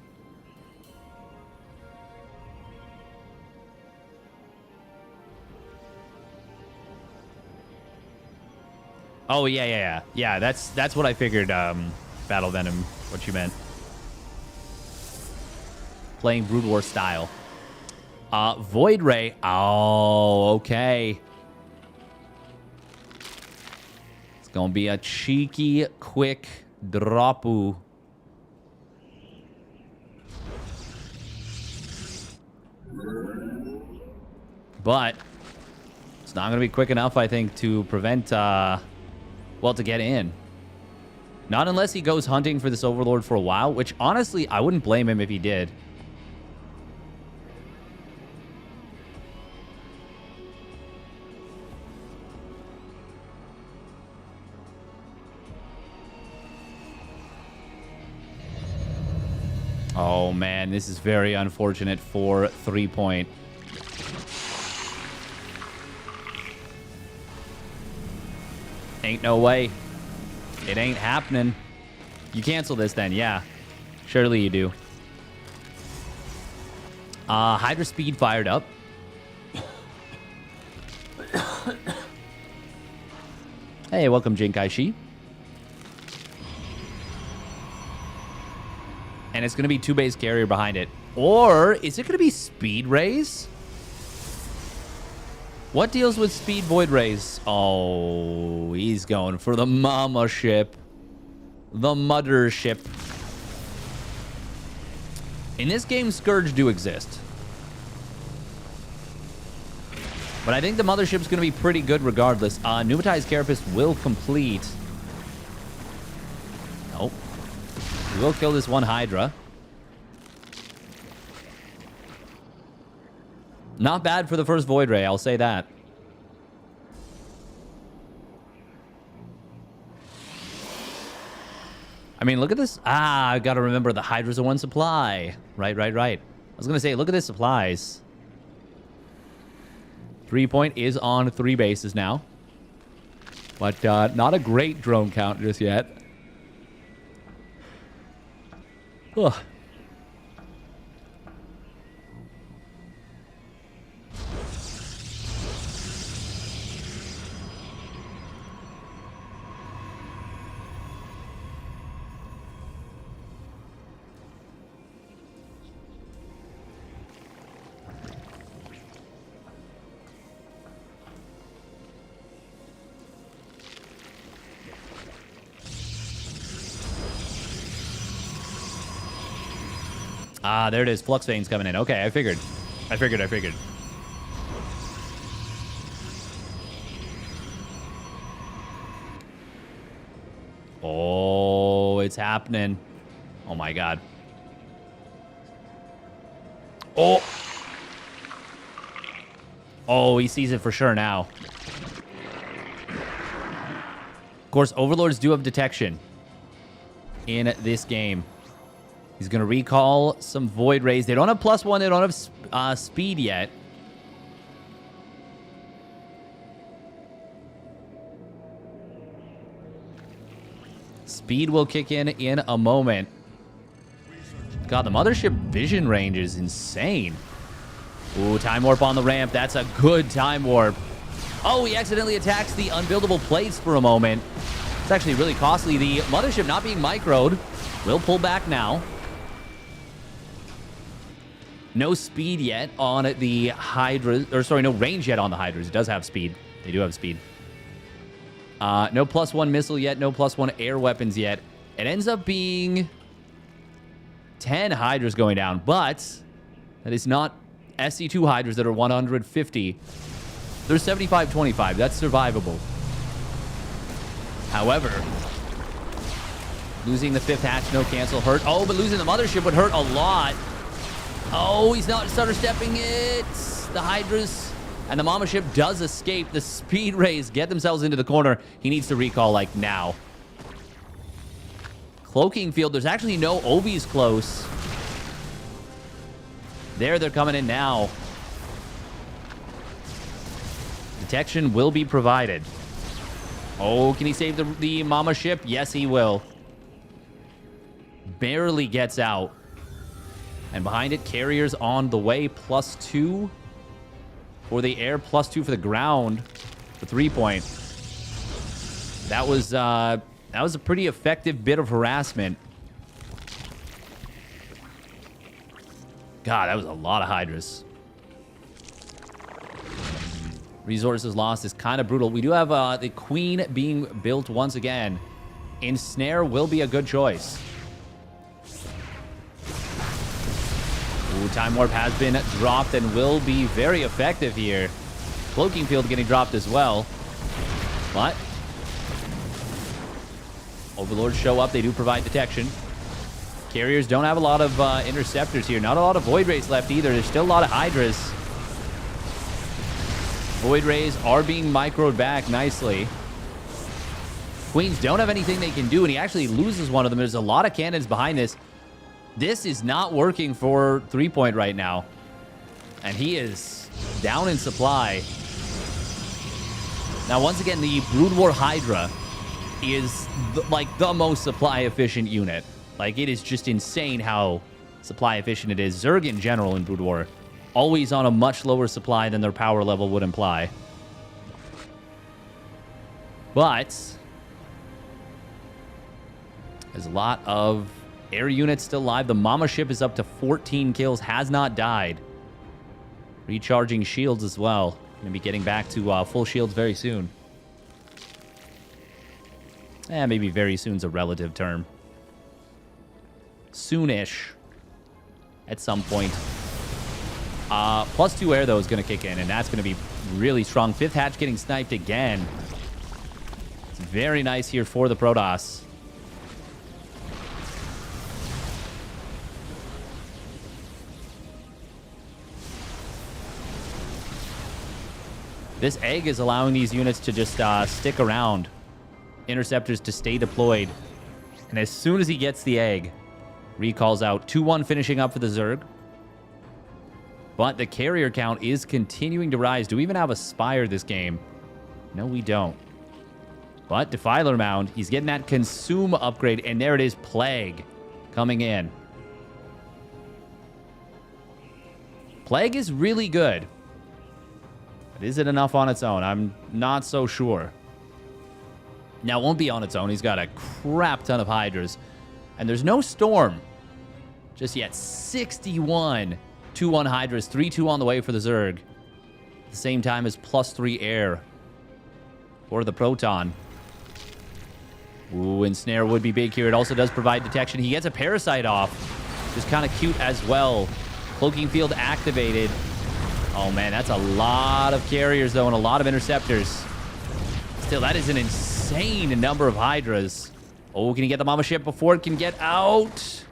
Oh, yeah. Yeah, that's what I figured, Battle Venom, what you meant. Playing Brood War style. Void Ray. Oh, okay. It's going to be a cheeky, quick droppu. But it's not going to be quick enough, I think, to prevent, well, to get in. Not unless he goes hunting for this Overlord for a while, which, honestly, I wouldn't blame him if he did. Oh, man, this is very unfortunate for 3-point. Ain't no way. It ain't happening. You cancel this then, yeah. Surely you do. Hydra speed fired up. Hey, welcome, Jinkaishi. And it's going to be 2-base carrier behind it. Or is it going to be speed raise? What deals with speed void raise? Oh, he's going for the mama ship. The mothership. In this game, Scourge do exist. But I think the mothership's going to be pretty good regardless. Pneumatized Carapace will complete. Nope. We will kill this one Hydra. Not bad for the first Void Ray, I'll say that. I mean, look at this. I gotta remember the Hydra's a 1 supply. Right. I was gonna say, look at this supplies. 3-point is on 3 bases now. But not a great drone count just yet. Ugh. There it is. Flux Veins coming in. Okay, I figured. Oh, it's happening. Oh, my God. Oh. Oh, he sees it for sure now. Of course, Overlords do have detection in this game. He's going to recall some Void Rays. They don't have +1. They don't have speed yet. Speed will kick in a moment. God, the Mothership vision range is insane. Ooh, Time Warp on the ramp. That's a good Time Warp. Oh, he accidentally attacks the unbuildable plates for a moment. It's actually really costly. The Mothership not being microed will pull back now. No speed yet on the Hydras. Or, sorry, no range yet on the Hydras. It does have speed. They do have speed. No +1 missile yet. No +1 air weapons yet. It ends up being 10 Hydras going down. But that is not SC2 Hydras that are 150. They're 75-25. That's survivable. However, losing the 5th hatch, no cancel hurt. Oh, but losing the Mothership would hurt a lot. Oh, he's not stutter stepping it. The Hydras and the Mama ship does escape. The Speed Rays get themselves into the corner. He needs to recall like now. Cloaking field. There's actually no Obies close. They're coming in now. Detection will be provided. Oh, can he save the Mama ship? Yes, he will. Barely gets out. And behind it, carriers on the way. +2 for the air, +2 for the ground. The 3-point. That was a pretty effective bit of harassment. God, that was a lot of Hydras. Resources lost is kind of brutal. We do have the Queen being built once again. Ensnare will be a good choice. Ooh, Time Warp has been dropped and will be very effective here. Cloaking Field getting dropped as well. But Overlords show up. They do provide detection. Carriers don't have a lot of interceptors here. Not a lot of Void Rays left either. There's still a lot of Hydras. Void Rays are being microed back nicely. Queens don't have anything they can do, and he actually loses one of them. There's a lot of cannons behind this. This is not working for 3-point right now. And he is down in supply. Now, once again, the Brood War Hydra is the most supply efficient unit. Like, it is just insane how supply efficient it is. Zerg in general in Brood War, always on a much lower supply than their power level would imply. But there's a lot of air units still alive. The Mama ship is up to 14 kills, has not died. Recharging shields as well. Going to be getting back to full shields very soon. Maybe very soon's a relative term. Soonish. At some point. +2 air, though, is going to kick in, and that's going to be really strong. 5th hatch getting sniped again. It's very nice here for the Protoss. This egg is allowing these units to just stick around. Interceptors to stay deployed. And as soon as he gets the egg, recalls out. 2-1 finishing up for the Zerg. But the carrier count is continuing to rise. Do we even have a Spire this game? No, we don't. But Defiler Mound, he's getting that Consume upgrade. And there it is, Plague coming in. Plague is really good. But is it enough on its own? I'm not so sure. Now, it won't be on its own. He's got a crap ton of Hydras. And there's no Storm just yet. 61. 2-1 Hydras. 3-2 on the way for the Zerg. At the same time as +3 air for the Proton. Ooh, Ensnare would be big here. It also does provide detection. He gets a Parasite off. Just kind of cute as well. Cloaking Field activated. Oh, man, that's a lot of carriers, though, and a lot of interceptors. Still, that is an insane number of Hydras. Oh, can he get the Mama ship before it can get out?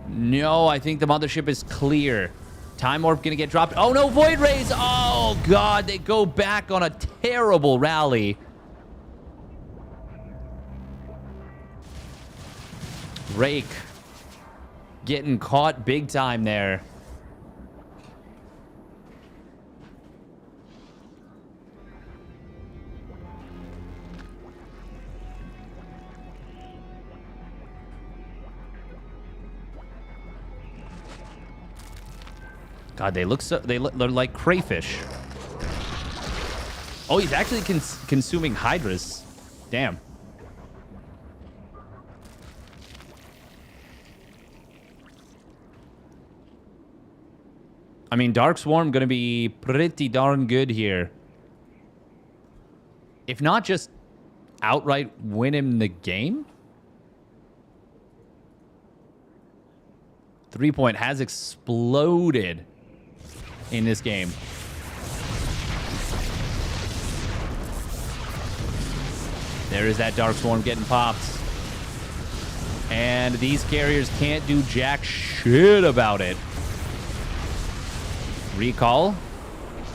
No, I think the Mothership is clear. Time Warp gonna get dropped. Oh, no, Void Rays! Oh, God, they go back on a terrible rally. Rake getting caught big time there. God, they look so... They're like crayfish. Oh, he's actually consuming Hydras. Damn. I mean, Dark Swarm going to be pretty darn good here. If not just outright win him the game. 3-point has exploded in this game. There is that Dark Swarm getting popped. And these carriers can't do jack shit about it. Recall.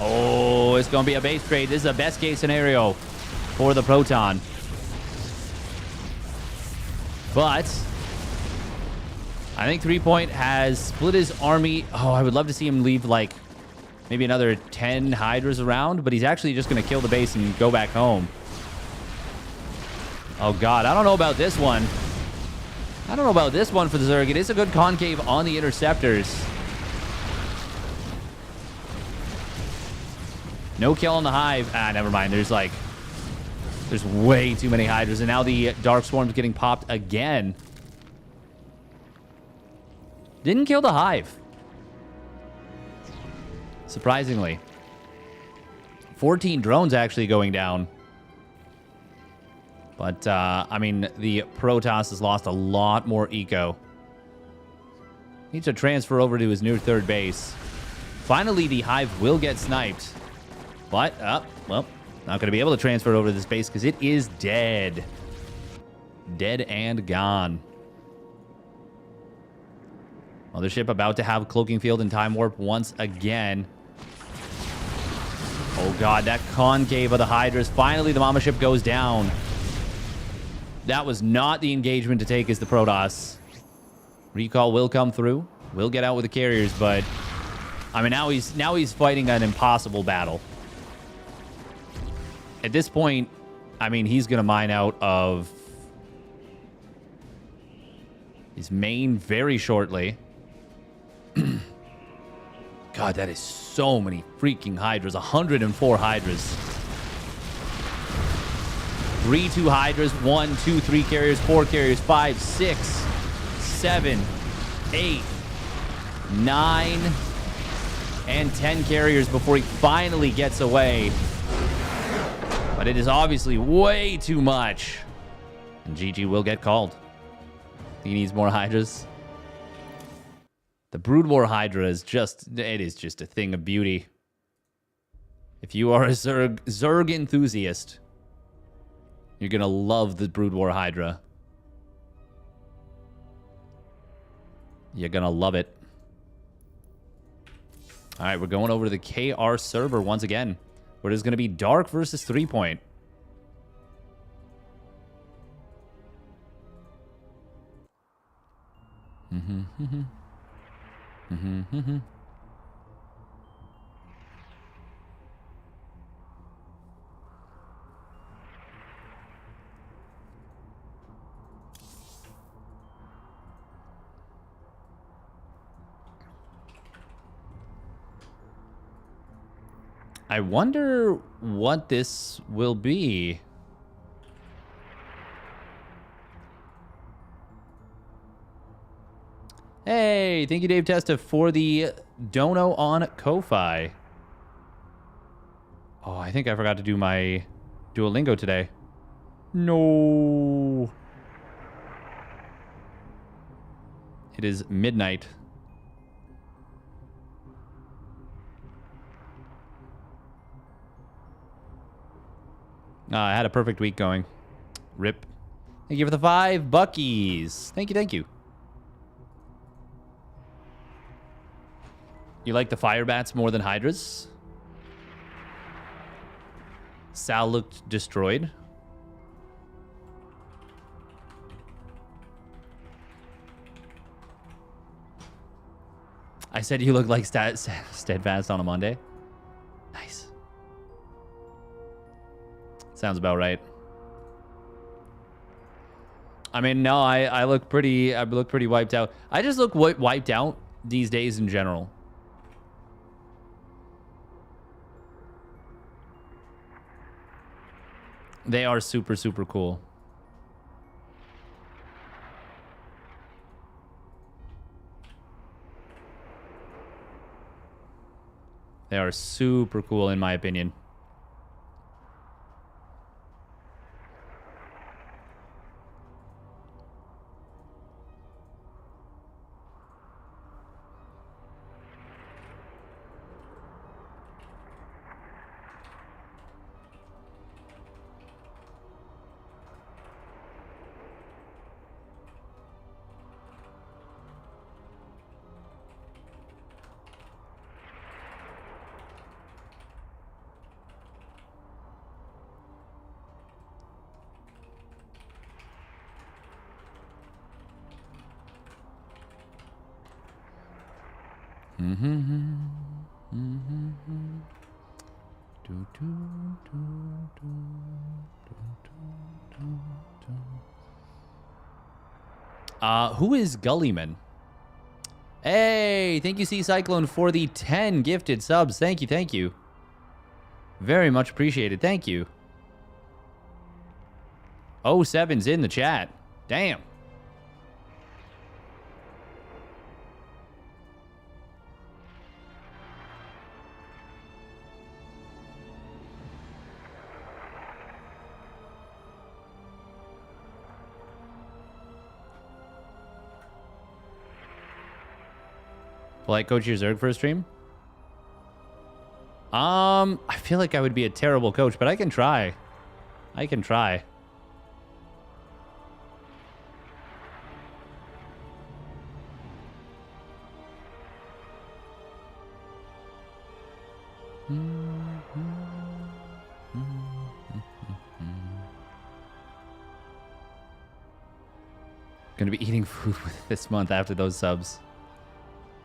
Oh, it's going to be a base trade. This is a best case scenario for the Proton. But I think 3 Point has split his army. Oh, I would love to see him leave like maybe another 10 Hydras around, but he's actually just going to kill the base and go back home. Oh, God. I don't know about this one. I don't know about this one for the Zerg. It is a good concave on the Interceptors. No kill on the Hive. Ah, never mind. There's way too many Hydras. And now the Dark Swarm's getting popped again. Didn't kill the Hive. Surprisingly. 14 drones actually going down. But, I mean, the Protoss has lost a lot more eco. Needs to transfer over to his new third base. Finally, the Hive will get sniped. But, well, not going to be able to transfer it over to this base because it is dead. Dead and gone. Mothership about to have Cloaking Field and Time Warp once again. Oh, God, that concave of the Hydras. Finally, the Mama Ship goes down. That was not the engagement to take as the Protoss. Recall will come through. Will get out with the carriers, but... I mean, now he's fighting an impossible battle. At this point, I mean, he's going to mine out of his main very shortly. God, that is so many freaking Hydras. 104 Hydras. 3, 2 Hydras. 1, 2, 3 carriers. 4 carriers. 5, 6, 7, 8, 9, and 10 carriers before he finally gets away. But it is obviously way too much. And GG will get called. He needs more Hydras. The Brood War Hydra is just... It is just a thing of beauty. If you are a Zerg enthusiast, you're going to love the Brood War Hydra. You're going to love it. All right, we're going over to the KR server once again, where there's going to be Dark versus 3 Point. I wonder what this will be. Hey, thank you, Dave Testa, for the dono on Ko-Fi. Oh, I think I forgot to do my Duolingo today. No. It is midnight. I had a perfect week going. Rip. Thank you for the 5 buckies. Thank you, thank you. You like the fire bats more than Hydras? Sal looked destroyed. I said you look like Steadfast on a Monday. Nice. Sounds about right. I mean, no, I look pretty wiped out. I just look wiped out these days in general. They are super, super cool. They are super cool, in my opinion. Who is Gullyman? Hey, thank you, Sea Cyclone, for the 10 gifted subs. Thank you, thank you. Very much appreciated. Thank you. 07's in the chat. Damn. Will I coach your Zerg for a stream? I feel like I would be a terrible coach, but I can try. I can try. Gonna be eating food with this month after those subs.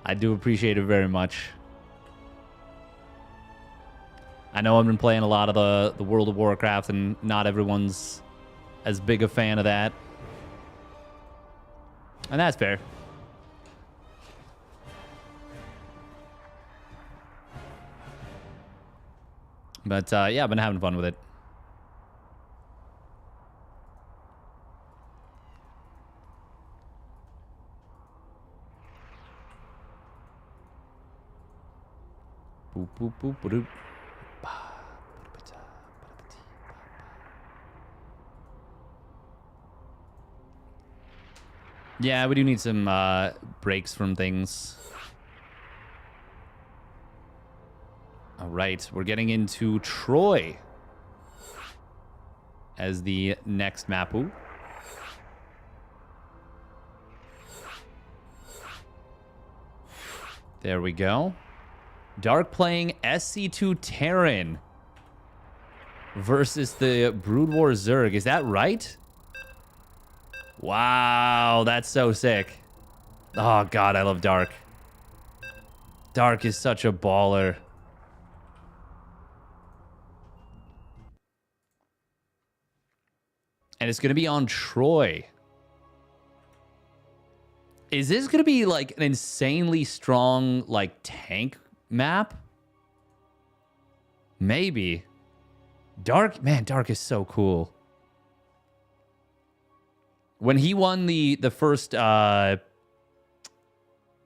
I do appreciate it very much. I know I've been playing a lot of the World of Warcraft, and not everyone's as big a fan of that. And that's fair. But yeah, I've been having fun with it. Boop, boop, boop, boop. Yeah, we do need some breaks from things. All right, we're getting into Troy as the next Mapu. There we go. Dark playing SC2 Terran versus the Brood War Zerg. Is that right? Wow, that's so sick. Oh, God, I love Dark. Dark is such a baller. And it's going to be on Troy. Is this going to be like an insanely strong, like, tank map? Maybe. Dark, man, Dark is so cool. When he won the first the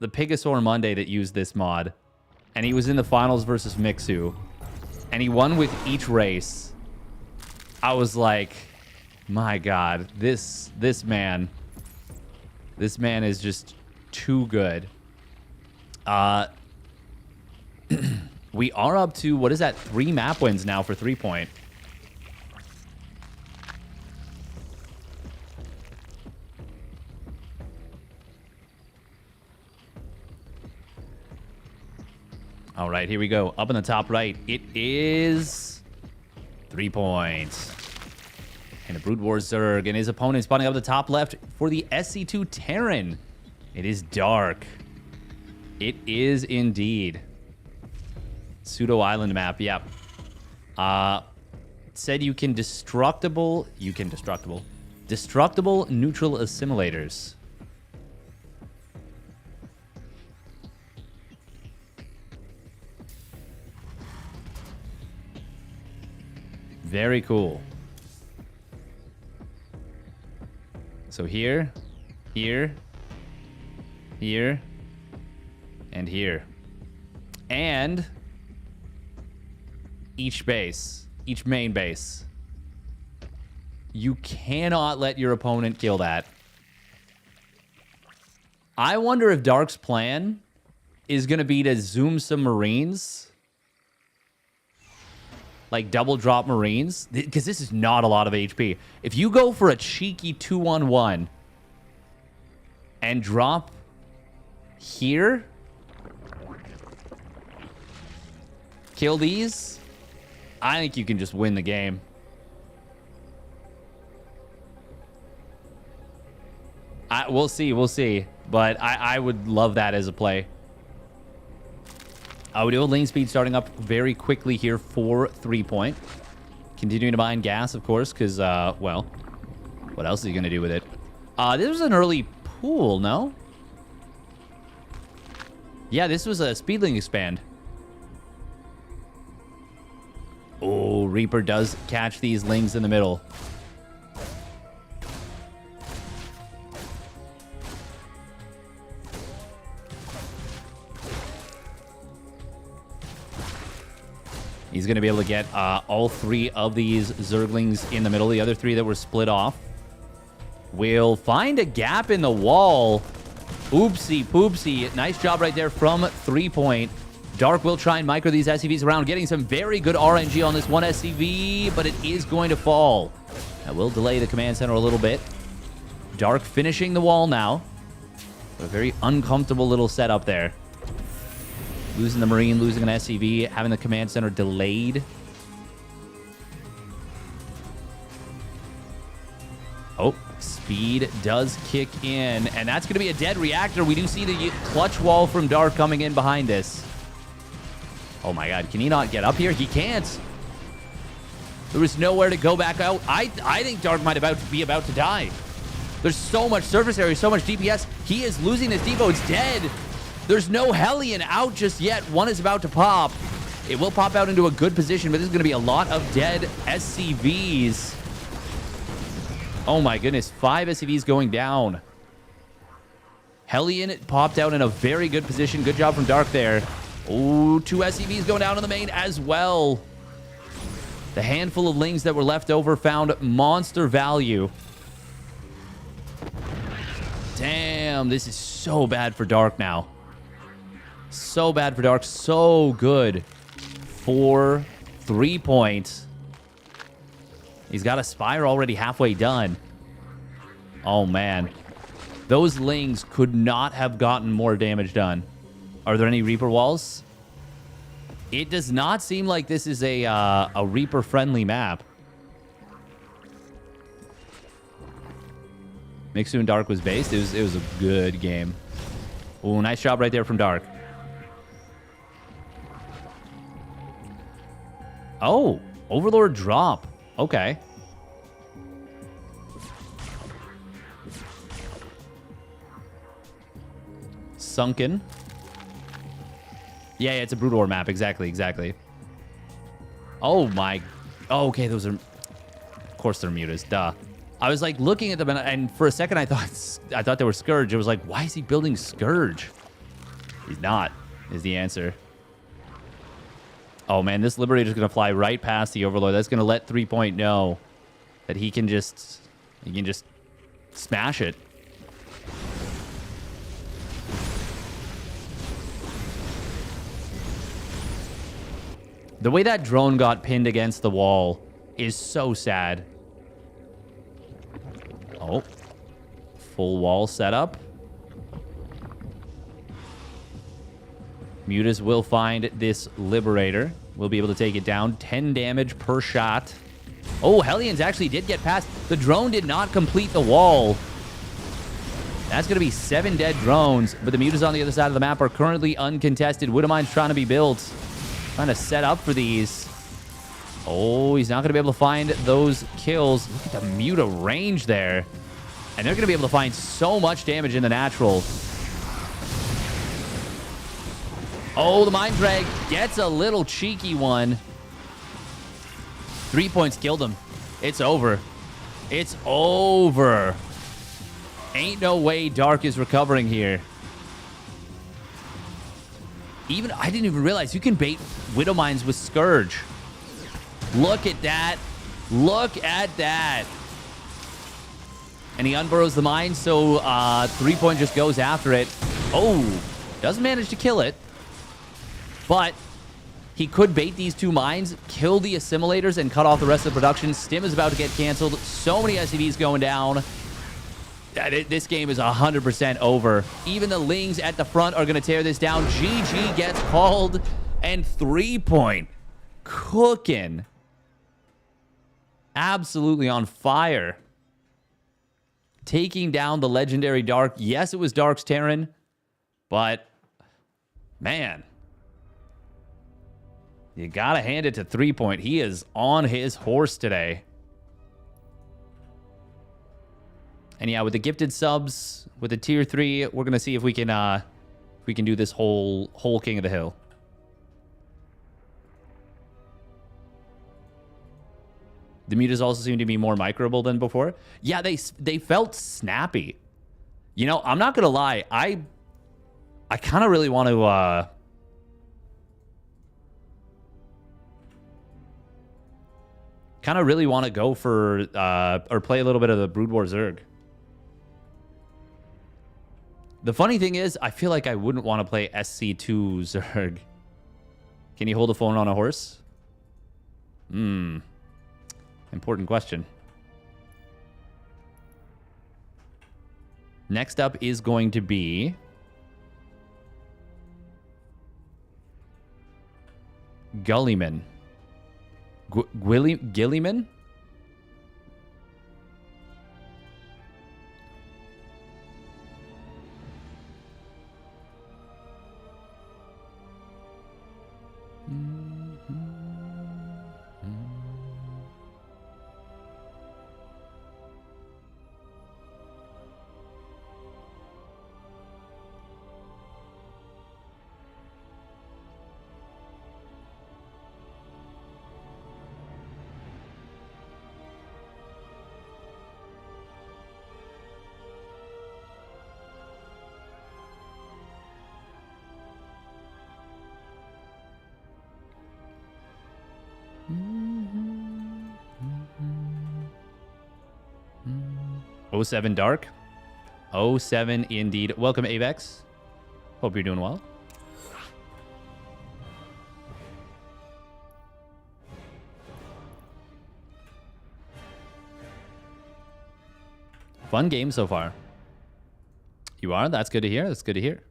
Pegasaur Monday that used this mod, and he was in the finals versus Mixu, and he won with each race, I was like, my God, this man is just too good. We are up to, what is that, 3 map wins now for 3-point. All right, here we go. Up in the top right, it is 3 points. And a Brood War Zerg, and his opponent spawning up the top left for the SC2 Terran. It is Dark. It is indeed. Pseudo Island map, yep. Said you can destructible neutral assimilators. Very cool. So here, here, here, and here. And each base, each main base. You cannot let your opponent kill that. I wonder if Dark's plan is going to be to zoom some Marines. Like double drop Marines. Because this is not a lot of HP. If you go for a cheeky 2-1-1 and drop here, kill these, I think you can just win the game. We'll see. But I would love that as a play. We do have lane speed starting up very quickly here for 3-point. Continuing to mine gas, of course, because, well, what else is he going to do with it? This was an early pool, no? Yeah, this was a speedling expand. Oh, Reaper does catch these lings in the middle. He's going to be able to get all 3 of these Zerglings in the middle. The other 3 that were split off will find a gap in the wall. Oopsie poopsie. Nice job right there from 3-point. Dark will try and micro these SCVs around, getting some very good RNG on this one SCV, but it is going to fall. That will delay the command center a little bit. Dark finishing the wall now. A very uncomfortable little setup there. Losing the Marine, losing an SCV, having the command center delayed. Oh, speed does kick in, and that's going to be a dead reactor. We do see the clutch wall from Dark coming in behind this. Oh my god, can he not get up here? He can't. There was nowhere to go back out. I think Dark might be about to die. There's so much surface area, so much DPS. He is losing his depot. It's dead. There's no Hellion out just yet. One is about to pop. It will pop out into a good position, but this is going to be a lot of dead SCVs. Oh my goodness, 5 SCVs going down. Hellion popped out in a very good position. Good job from Dark there. Oh, 2 SCVs going down on the main as well. The handful of lings that were left over found monster value. Damn, this is so bad for Dark now. So bad for Dark. So good for 3-point. He's got a Spire already halfway done. Oh, man. Those lings could not have gotten more damage done. Are there any Reaper walls? It does not seem like this is a Reaper-friendly map. Mixu and Dark was based. It was a good game. Oh, nice job right there from Dark. Oh, Overlord drop. Okay. Sunken. Yeah, it's a Brood War map. Exactly. Oh, my... Oh, okay, those are... Of course they're mutas. Duh. I was, like, looking at them, and for a second I thought they were Scourge. It was like, why is he building Scourge? He's not, is the answer. Oh, man, this Liberator's going to fly right past the Overlord. That's going to let 3-point know that he can just smash it. The way that drone got pinned against the wall is so sad. Oh. Full wall setup. Mutas will find this Liberator. We'll be able to take it down. 10 damage per shot. Oh, Hellions actually did get past. The drone did not complete the wall. That's going to be 7 dead drones, but the Mutas on the other side of the map are currently uncontested. Widowmine's trying to be built. Trying to set up for these. Oh, he's not going to be able to find those kills. Look at the Muta range there. And they're going to be able to find so much damage in the natural. Oh, the Mind Drag gets a little cheeky one. 3 points killed him. It's over. It's over. Ain't no way Dark is recovering here. I didn't even realize you can bait Widowmines with Scourge. Look at that. Look at that. And he unburrows the mine, so 3-point just goes after it. Oh, doesn't manage to kill it. But he could bait these 2 mines, kill the assimilators, and cut off the rest of the production. Stim is about to get canceled. So many SCVs going down. This game is 100% over. Even the Lings at the front are going to tear this down. GG gets called, and 3-point cooking. Absolutely on fire. Taking down the legendary Dark. Yes, it was Dark's Terran, but man, You gotta hand it to 3 Point. He is on his horse today. And yeah, with the gifted subs, with the tier 3, we're gonna see if we can do this whole King of the Hill. The mutas also seem to be more microable than before. Yeah, they felt snappy. You know, I'm not gonna lie, I kind of really want to go for or play a little bit of the Brood War Zerg. The funny thing is, I feel like I wouldn't want to play SC2 Zerg. Can you hold a phone on a horse? Important question. Next up is going to be Gullyman. Gilliman? '07 Dark. 07 indeed. Welcome, Avex. Hope you're doing well. Fun game so far. You are? That's good to hear. That's good to hear.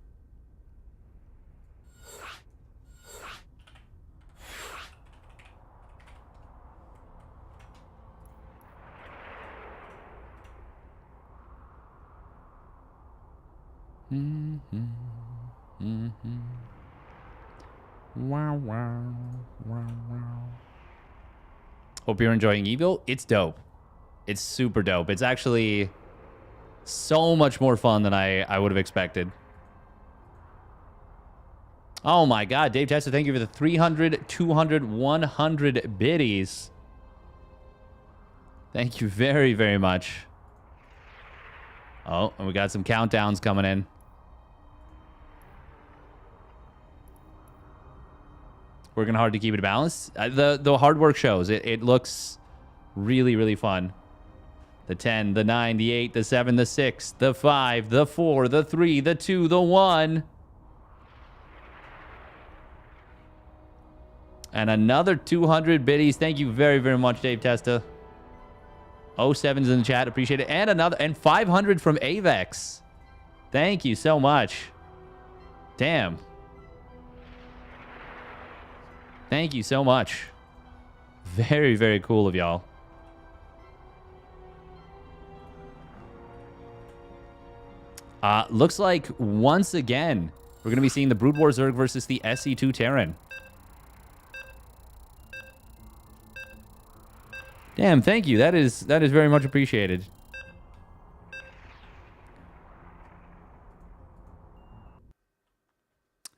Wow. Hope you're enjoying Evo. It's dope. It's super dope. It's actually so much more fun than I would have expected. Oh my god, Dave Tester, thank you for the 300, 200, 100 biddies. Thank you very, very much. Oh, and we got some countdowns coming in. Working hard to keep it balanced. The hard work shows. It looks really, really fun. The 10, the 9, the 8, the 7, the 6, the 5, the 4, the 3, the 2, the 1. And another 200 biddies. Thank you very, very much, Dave Testa. 07's in the chat. Appreciate it. And 500 from Avex. Thank you so much. Damn. Thank you so much. Very, very cool of y'all. Looks like once again, we're going to be seeing the Brood War Zerg versus the SC2 Terran. Damn, thank you. That is very much appreciated.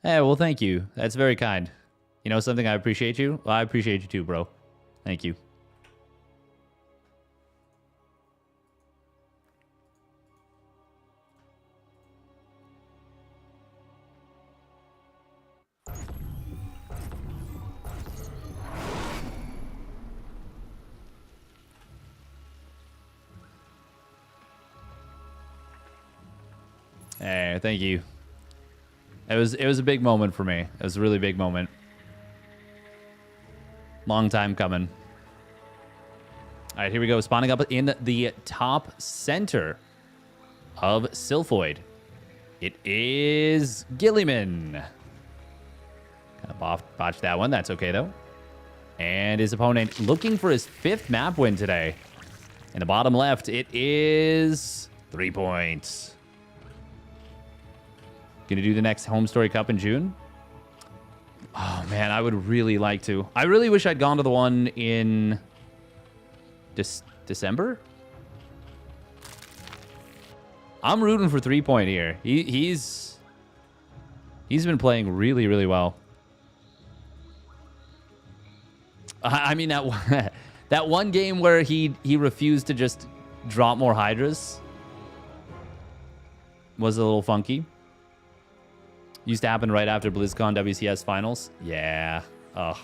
Hey, well, thank you. That's very kind. You know something, I appreciate you. Well, I appreciate you too, bro. Thank you. Hey, thank you. It was a big moment for me. It was a really big moment. Long time coming. All right, here we go. Spawning up in the top center of Sylphoid. It is Gilliman. Kind of botched that one. That's okay, though. And his opponent looking for his 5th map win today. In the bottom left, it is 3 points. Gonna do the next Home Story Cup in June. Oh, man, I would really like to. I really wish I'd gone to the one in December. I'm rooting for 3 Point here. He's been playing really, really well. I mean, that one game where he refused to just drop more Hydras was a little funky. Used to happen right after BlizzCon WCS finals. Yeah. Ugh.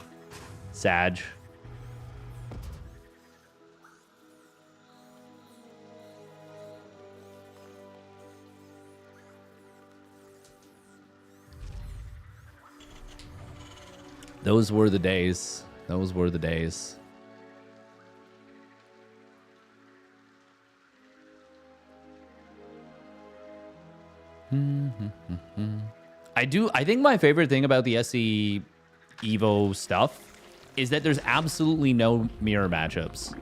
Sag. Those were the days. Those were the days. I think my favorite thing about the SC Evo stuff is that there's absolutely no mirror matchups.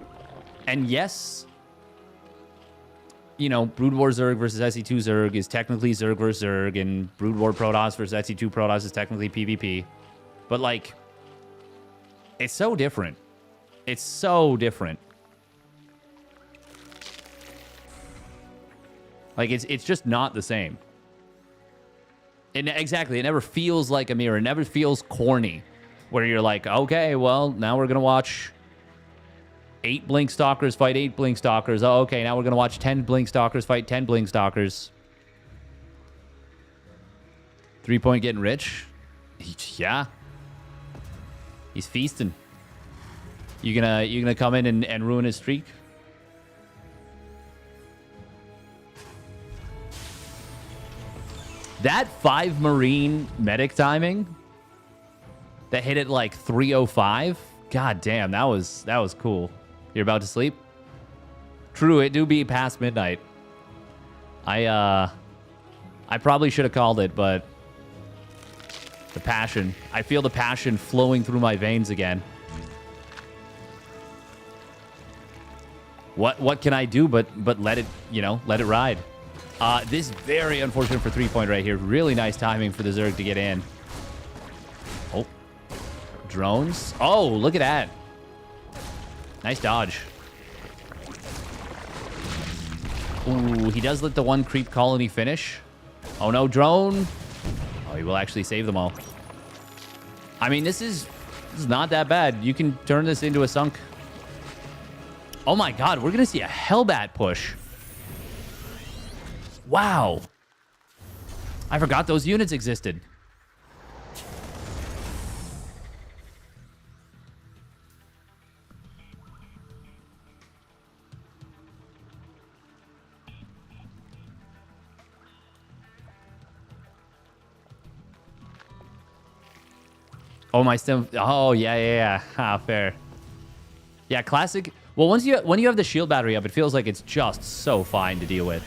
And yes, you know, Brood War Zerg versus SC2 Zerg is technically Zerg versus Zerg, and Brood War Protoss versus SC2 Protoss is technically PvP. But, like, it's so different. It's so different. Like, it's just not the same. Exactly. It never feels like a mirror. It never feels corny. Where you're like, okay, well, now we're going to watch 8 Blink Stalkers fight 8 Blink Stalkers. Oh, okay, now we're going to watch 10 Blink Stalkers fight 10 Blink Stalkers. 3 Point getting rich? Yeah. He's feasting. You gonna come in and ruin his streak? That 5 Marine medic timing that hit it like 305. God damn, that was cool. You're about to sleep? True, it do be past midnight. I probably should have called it, but the passion. I feel the passion flowing through my veins again. What can I do but let it, you know, let it ride. This very unfortunate for 3 Point right here. Really nice timing for the Zerg to get in. Oh. Drones. Oh, look at that. Nice dodge. Ooh, he does let the one creep colony finish. Oh no, drone. Oh, he will actually save them all. I mean, this is not that bad. You can turn this into a sunk. Oh my god, we're going to see a Hellbat push. Wow. I forgot those units existed. Oh, my stem. Oh, yeah. Ah, fair. Yeah, classic. Well, when you have the shield battery up, it feels like it's just so fine to deal with.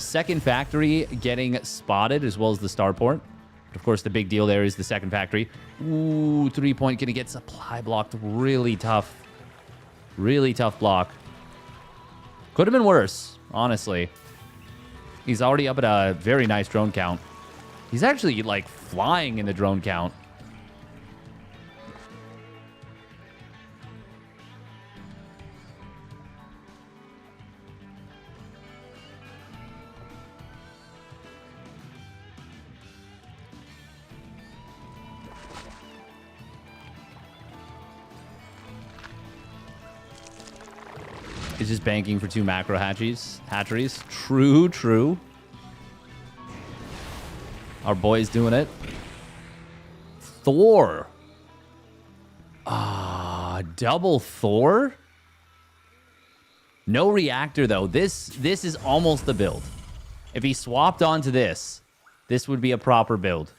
Second factory getting spotted, as well as the starport. Of course, the big deal there is the second factory. Ooh, 3 Point gonna get supply blocked. Really tough. Really tough block. Could have been worse, honestly. He's already up at a very nice drone count. He's actually, like, flying in the drone count. Is just banking for 2 macro hatcheries. True. Our boy's doing it. Thor. Double Thor? No reactor, though. This is almost the build. If he swapped onto this would be a proper build.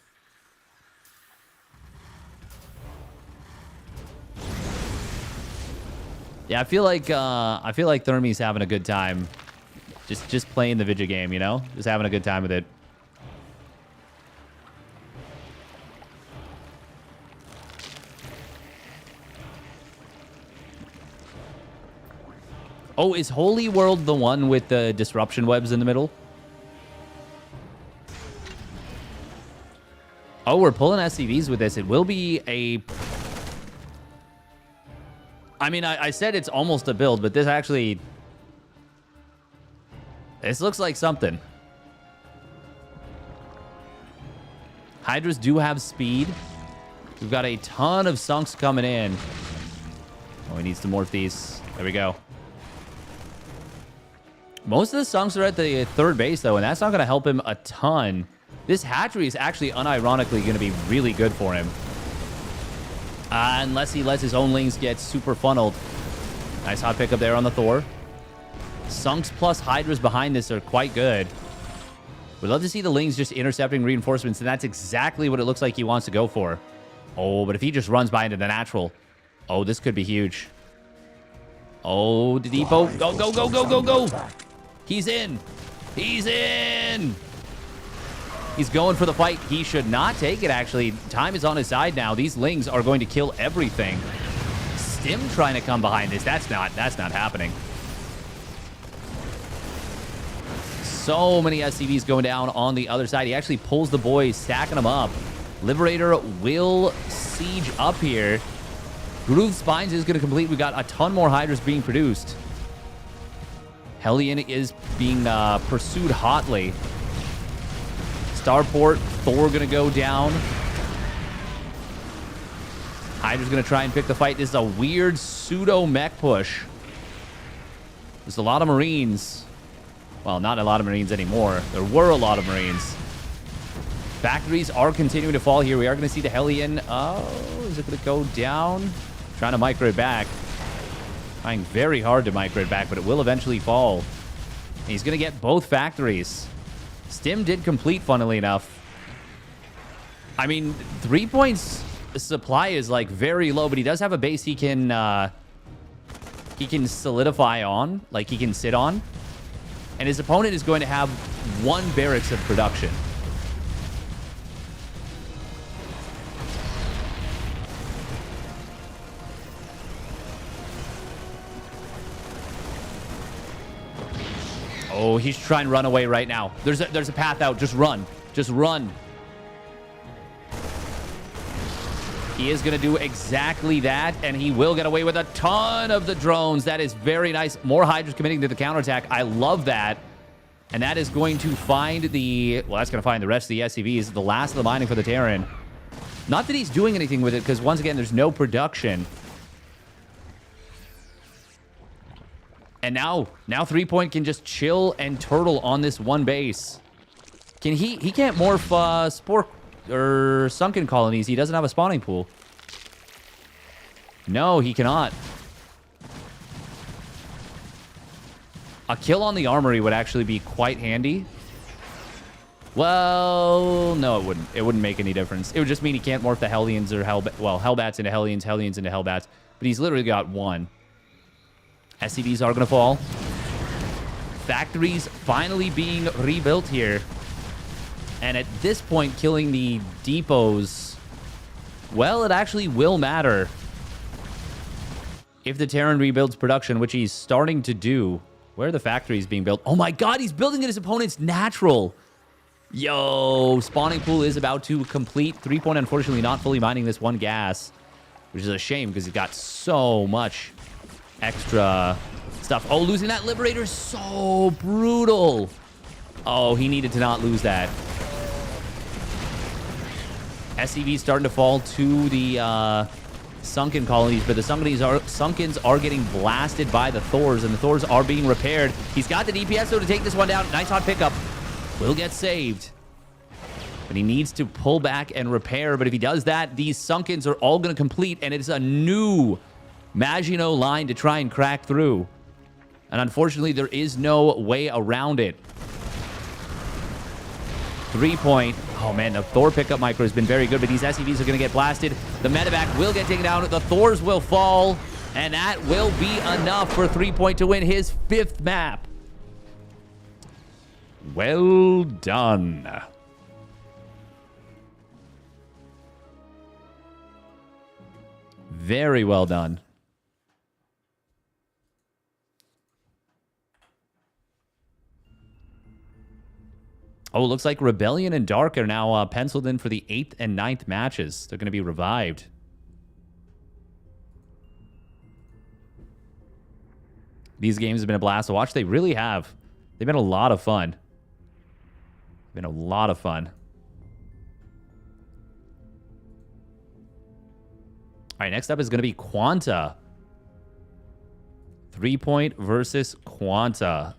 Yeah, I feel like Thermie's having a good time, just playing the Vidya game, you know, just having a good time with it. Oh, is Holy World the one with the disruption webs in the middle? Oh, we're pulling SCVs with this. It will be a... I mean, I said it's almost a build, but this actually... This looks like something. Hydras do have speed. We've got a ton of sunks coming in. Oh, he needs to morph these. There we go. Most of the sunks are at the third base, though, and that's not going to help him a ton. This hatchery is actually unironically going to be really good for him. Unless he lets his own lings get super funneled. Nice hot pickup there on the Thor. Sunks plus Hydras behind this are quite good. We'd love to see the lings just intercepting reinforcements, and that's exactly what it looks like he wants to go for. Oh, but if he just runs by into the natural... Oh, this could be huge. Oh, the depot. Go, go, go, go, go, go. He's in. He's in. He's going for the fight. He should not take it, actually. Time is on his side now. These lings are going to kill everything. Stim trying to come behind this. That's not happening. So many SCVs going down on the other side. He actually pulls the boys, stacking them up. Liberator will siege up here. Groove Spines is going to complete. We got a ton more Hydras being produced. Hellion is being pursued hotly. Starport, Thor going to go down. Hydra's going to try and pick the fight. This is a weird pseudo-mech push. There's a lot of Marines. Well, not a lot of Marines anymore. There were a lot of Marines. Factories are continuing to fall here. We are going to see the Hellion. Oh, is it going to go down? Trying to micro it back. Trying very hard to micro it back, but it will eventually fall. And he's going to get both factories. Stim did complete, funnily enough. I mean, 3 points supply is like very low, but he does have a base he can solidify on, like he can sit on. And his opponent is going to have 1 barracks of production. Oh, he's trying to run away right now. There's a path out. Just run. Just run. He is going to do exactly that, and he will get away with a ton of the drones. That is very nice. More Hydras committing to the counterattack. I love that. And that is going to find the... Well, that's going to find the rest of the SCVs. The last of the mining for the Terran. Not that he's doing anything with it, because once again, there's no production. And now 3 Point can just chill and turtle on this one base. Can he can't morph spore or sunken colonies. He doesn't have a spawning pool. No, he cannot. A kill on the armory would actually be quite handy. Well, no, it wouldn't. It wouldn't make any difference. It would just mean he can't morph the Hellions or Hellbats into Hellions, Hellions into Hellbats. But he's literally got 1. SCVs are going to fall. Factories finally being rebuilt here. And at this point, killing the depots, well, it actually will matter. If the Terran rebuilds production, which he's starting to do. Where are the factories being built? Oh my god, he's building at his opponent's natural. Yo, spawning pool is about to complete. 3 Point, unfortunately, not fully mining this 1 gas. Which is a shame, because he's got so much extra stuff. Oh, losing that Liberator is so brutal. Oh, he needed to not lose that. SCV starting to fall to the sunken colonies, but the sunkens are getting blasted by the Thors, and the Thors are being repaired. He's got the DPS, though, to take this one down. Nice hot pickup. Will get saved. But he needs to pull back and repair, but if he does that, these sunkens are all going to complete, and it's a new Maginot line to try and crack through. And unfortunately, there is no way around it. 3 Point. Oh, man, the Thor pickup micro has been very good, but these SCVs are going to get blasted. The medevac will get taken down. The Thors will fall, and that will be enough for 3 Point to win his 5th map. Well done. Very well done. Oh, it looks like Rebellion and Dark are now penciled in for the 8th and 9th matches. They're going to be revived. These games have been a blast to watch. They really have. They've been a lot of fun. Been a lot of fun. All right, next up is going to be Quanta. 3-point versus Quanta.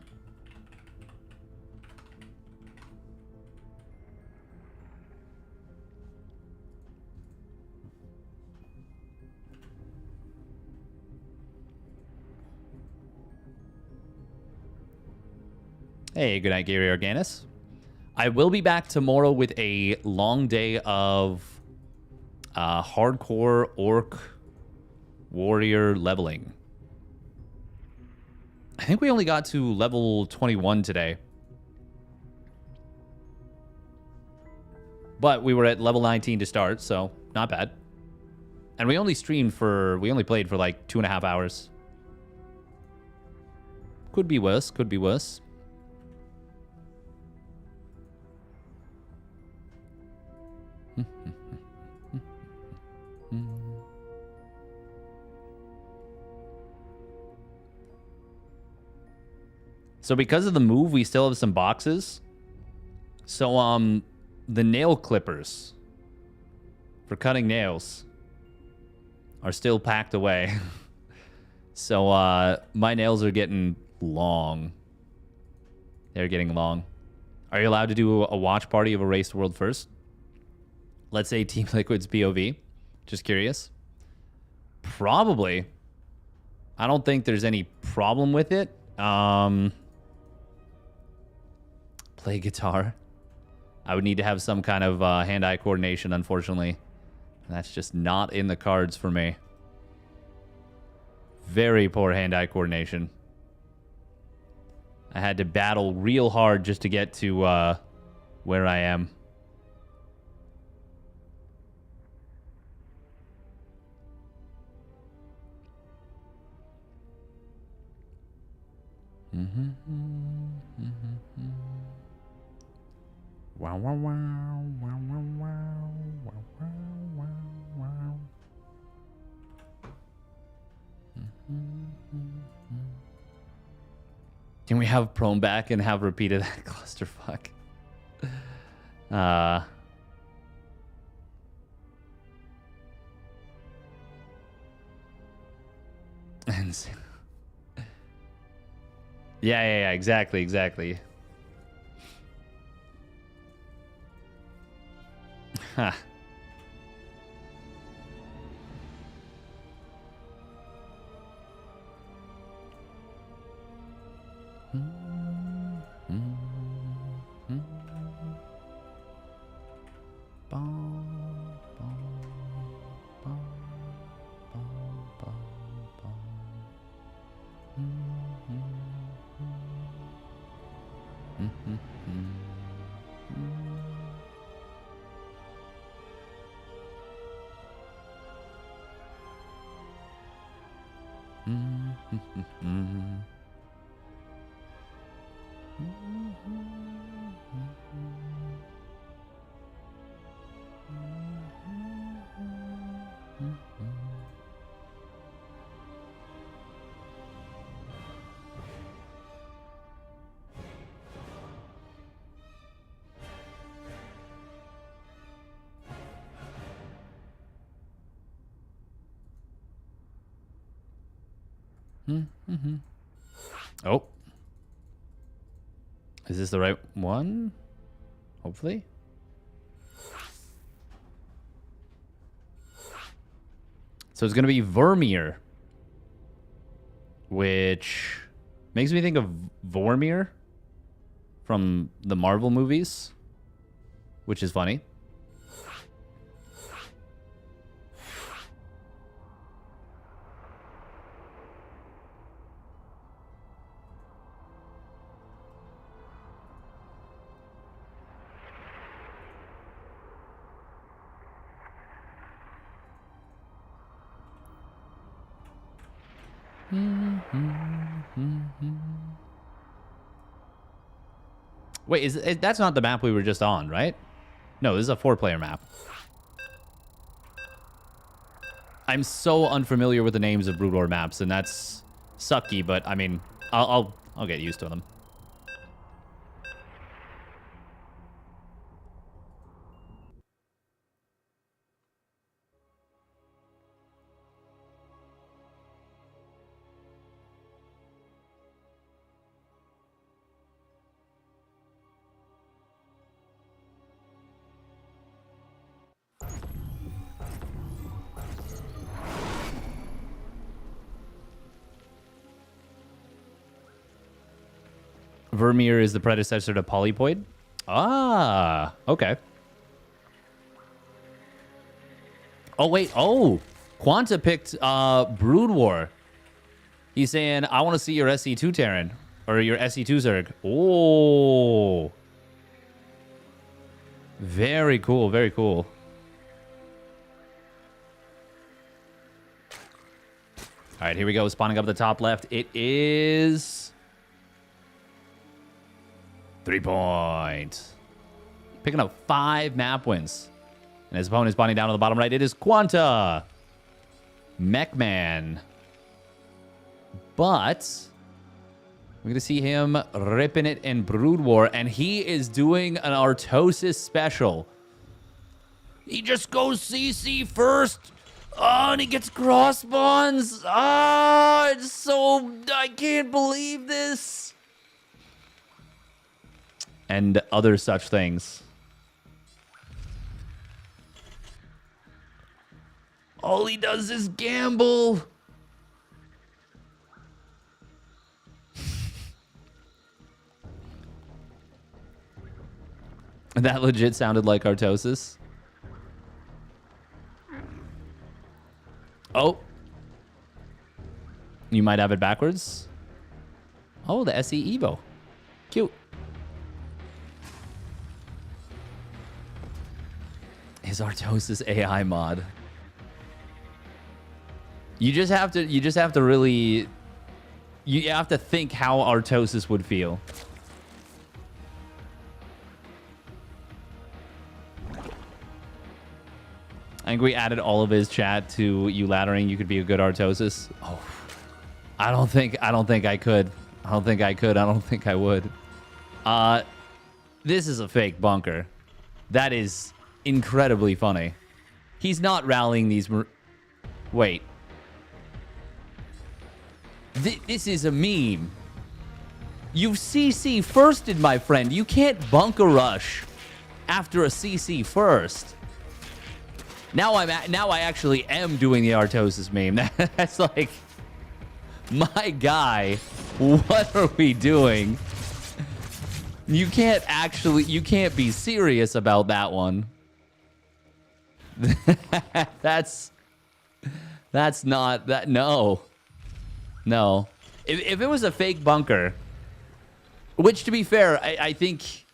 Hey, good night, Gary Organis. I will be back tomorrow with a long day of hardcore orc warrior leveling. I think we only got to level 21 today. But we were at level 19 to start, so not bad. And we only played for like 2.5 hours. Could be worse, could be worse. So because of the move, we still have some boxes. So the nail clippers for cutting nails are still packed away. So my nails are getting long. They're getting long. Are you allowed to do a watch party of Erased World first? Let's say Team Liquid's POV. Just curious. Probably. I don't think there's any problem with it. Play guitar. I would need to have some kind of hand-eye coordination, unfortunately. And that's just not in the cards for me. Very poor hand-eye coordination. I had to battle real hard just to get to where I am. Wow, wow, wow, wow, wow, wow, wow, wow, wow. Can we have Prone back and have repeated that clusterfuck? And yeah, exactly. Huh. Oh. Is this the right one? Hopefully. So it's going to be Vermeer, which makes me think of Vormir from the Marvel movies, which is funny. Wait, that's not the map we were just on, right? No, this is a 4-player map. I'm so unfamiliar with the names of Brood War maps, and that's sucky, but I mean, I'll get used to them. Vermeer is the predecessor to Polypoid. Ah, okay. Oh, wait. Oh, Quanta picked Brood War. He's saying, I want to see your SC2 Terran. Or your SC2 Zerg. Oh. Very cool, very cool. All right, here we go. Spawning up the top left. It is 3 points. Picking up 5 map wins. And his opponent is spawning down on the bottom right. It is Quanta. Mechman. But we're going to see him ripping it in Brood War. And he is doing an Artosis special. He just goes CC first. Oh, and he gets cross spawns. Ah, it's so... I can't believe this. And other such things. All he does is gamble. That legit sounded like Artosis. Oh. You might have it backwards. Oh, the SE Evo. Cute. His Artosis AI mod. You just have to really... You have to think how Artosis would feel. I think we added all of his chat to you laddering. You could be a good Artosis. Oh, I don't think I could. I don't think I could. I don't think I would. This is a fake bunker. That is incredibly funny. He's not rallying these. Wait. This is a meme. You've CC firsted, my friend. You can't bunker rush after a CC first. Now I actually am doing the Artosis meme. That's like, my guy, what are we doing? You can't be serious about that one. That's not that. No. If it was a fake bunker, which to be fair, I think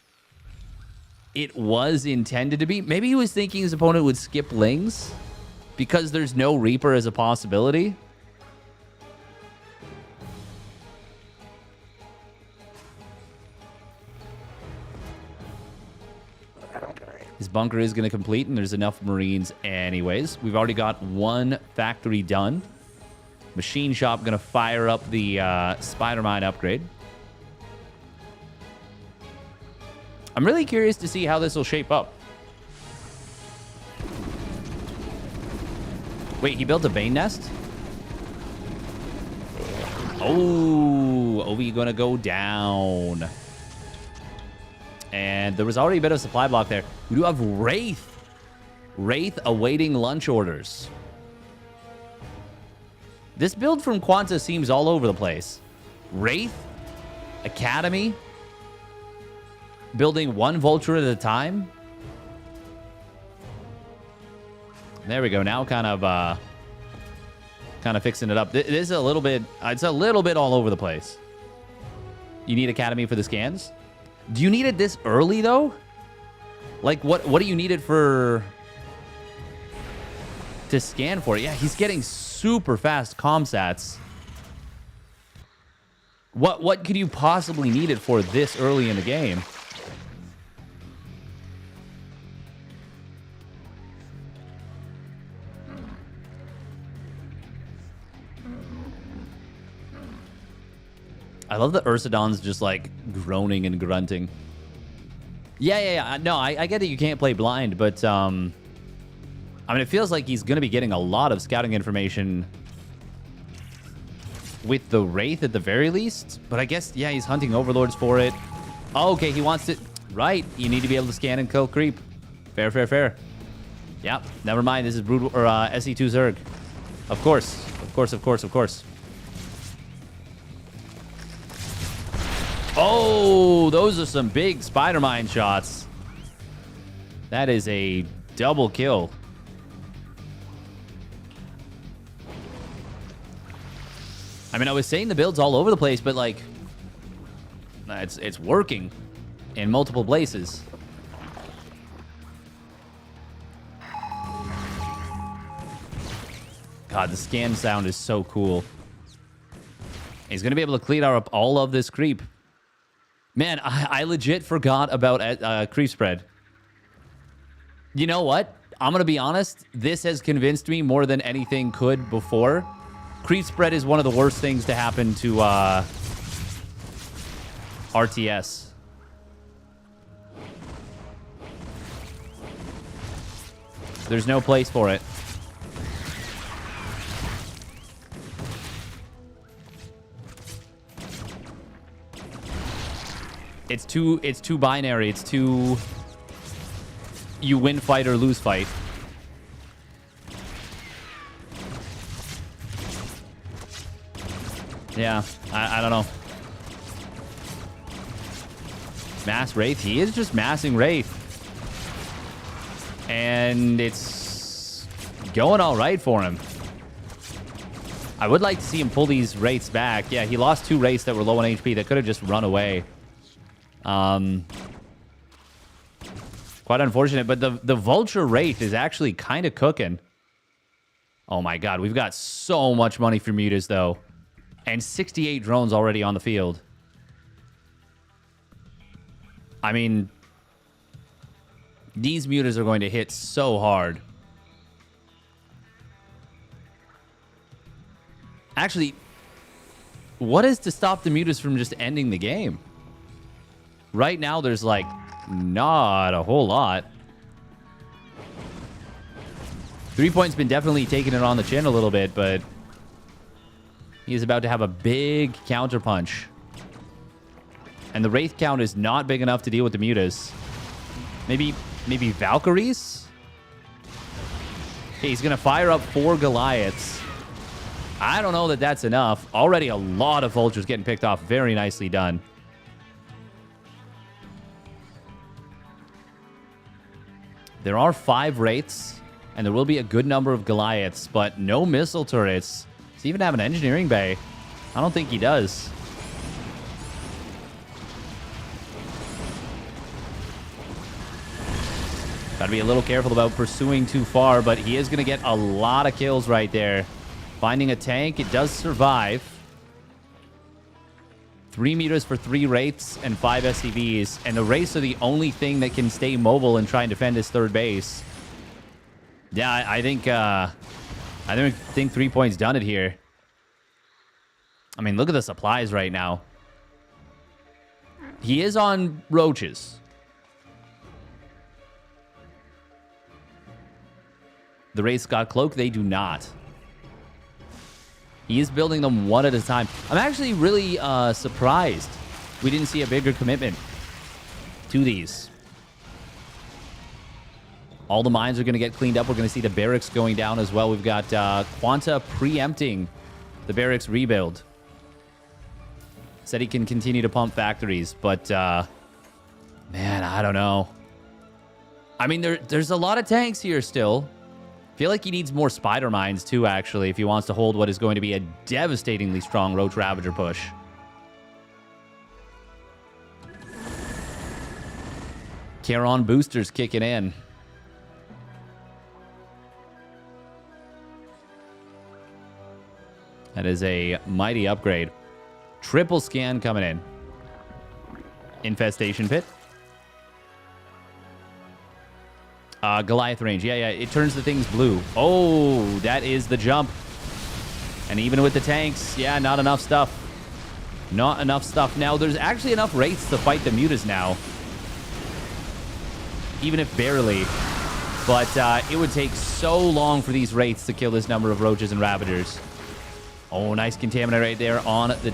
it was intended to be. Maybe he was thinking his opponent would skip Lings because there's no Reaper as a possibility. His bunker is going to complete, and there's enough Marines anyways. We've already got 1 factory done. Machine Shop going to fire up the Spider Mine upgrade. I'm really curious to see how this will shape up. Wait, he built a Bane nest? Oh, Ovi gonna go down. And there was already a bit of supply block there. We do have Wraith. Wraith awaiting lunch orders. This build from Quanta seems all over the place. Wraith, Academy, building 1 Vulture at a time. There we go. Now kind of fixing it up. This is a little bit, it's a little bit all over the place. You need Academy for the scans? Do you need it this early though? Like what do you need it for to scan for? Yeah, he's getting super fast comsats. What could you possibly need it for this early in the game? I love the Ursidons just like groaning and grunting. Yeah. No, I get that you can't play blind, but I mean, it feels like he's going to be getting a lot of scouting information with the Wraith at the very least. But I guess, yeah, he's hunting Overlords for it. Oh, okay, he wants to... Right, you need to be able to scan and kill creep. Fair. Yep, never mind. This is Brood or SC2 Zerg. Of course. Oh, those are some big spider mine shots. That is a double kill. I mean, I was saying the build's all over the place, but like, it's working in multiple places. God, the scan sound is so cool. He's going to be able to clean up all of this creep. Man, I legit forgot about creep spread. You know what? I'm going to be honest. This has convinced me more than anything could before. Creep spread is one of the worst things to happen to RTS. There's no place for it. It's too binary. It's too... You win fight or lose fight. Yeah, I don't know. Mass Wraith. He is just massing Wraith. And it's going all right for him. I would like to see him pull these Wraiths back. Yeah, he lost 2 Wraiths that were low on HP that could have just run away. Quite unfortunate, but the Vulture Wraith is actually kind of cooking. Oh my god, we've got so much money for mutas, though. And 68 drones already on the field. I mean, these mutas are going to hit so hard. Actually, what is to stop the mutas from just ending the game? Right now, there's like not a whole lot. 3 Point's been definitely taking it on the chin a little bit, but he's about to have a big counter punch. And the Wraith count is not big enough to deal with the mutas. Maybe Valkyries? Okay, he's going to fire up 4 Goliaths. I don't know that that's enough. Already a lot of Vultures getting picked off. Very nicely done. There are 5 Wraiths, and there will be a good number of Goliaths, but no missile turrets. Does he even have an engineering bay? I don't think he does. Got to be a little careful about pursuing too far, but he is going to get a lot of kills right there. Finding a tank, it does survive. 3 meters for 3 Wraiths and 5 SCVs. And the Wraiths are the only thing that can stay mobile and try and defend his third base. Yeah, I think 3 Point's done it here. I mean, look at the supplies right now. He is on roaches. The Wraiths got cloak. They do not. He is building them one at a time. I'm actually really surprised we didn't see a bigger commitment to these. All the mines are going to get cleaned up. We're going to see the barracks going down as well. We've got Quanta preempting the barracks rebuild. Said he can continue to pump factories, but man, I don't know. I mean, there's a lot of tanks here still. I feel like he needs more spider mines too, actually, if he wants to hold what is going to be a devastatingly strong Roach Ravager push. Terran boosters kicking in. That is a mighty upgrade. Triple scan coming in. Infestation pit. Goliath range. Yeah, it turns the things blue. Oh, that is the jump. And even with the tanks, yeah, not enough stuff. Not enough stuff. Now, there's actually enough Wraiths to fight the Mutas now. Even if barely. But it would take so long for these Wraiths to kill this number of Roaches and Ravagers. Oh, nice Contaminate right there on the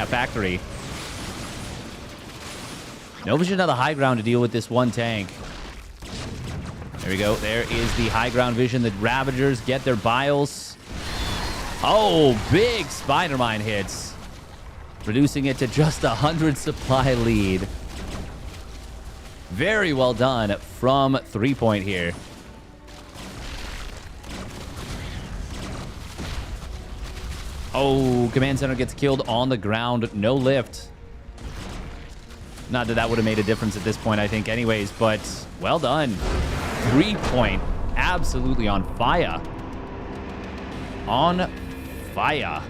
factory. No vision of the high ground to deal with this one tank. There we go. There is the high ground vision. The Ravagers get their biles. Oh, big Spider Mine hits. Reducing it to just 100 supply lead. Very well done from 3-point here. Oh, Command Center gets killed on the ground. No lift. Not that that would have made a difference at this point, I think, anyways, but well done. 3-point. Absolutely on fire. On fire.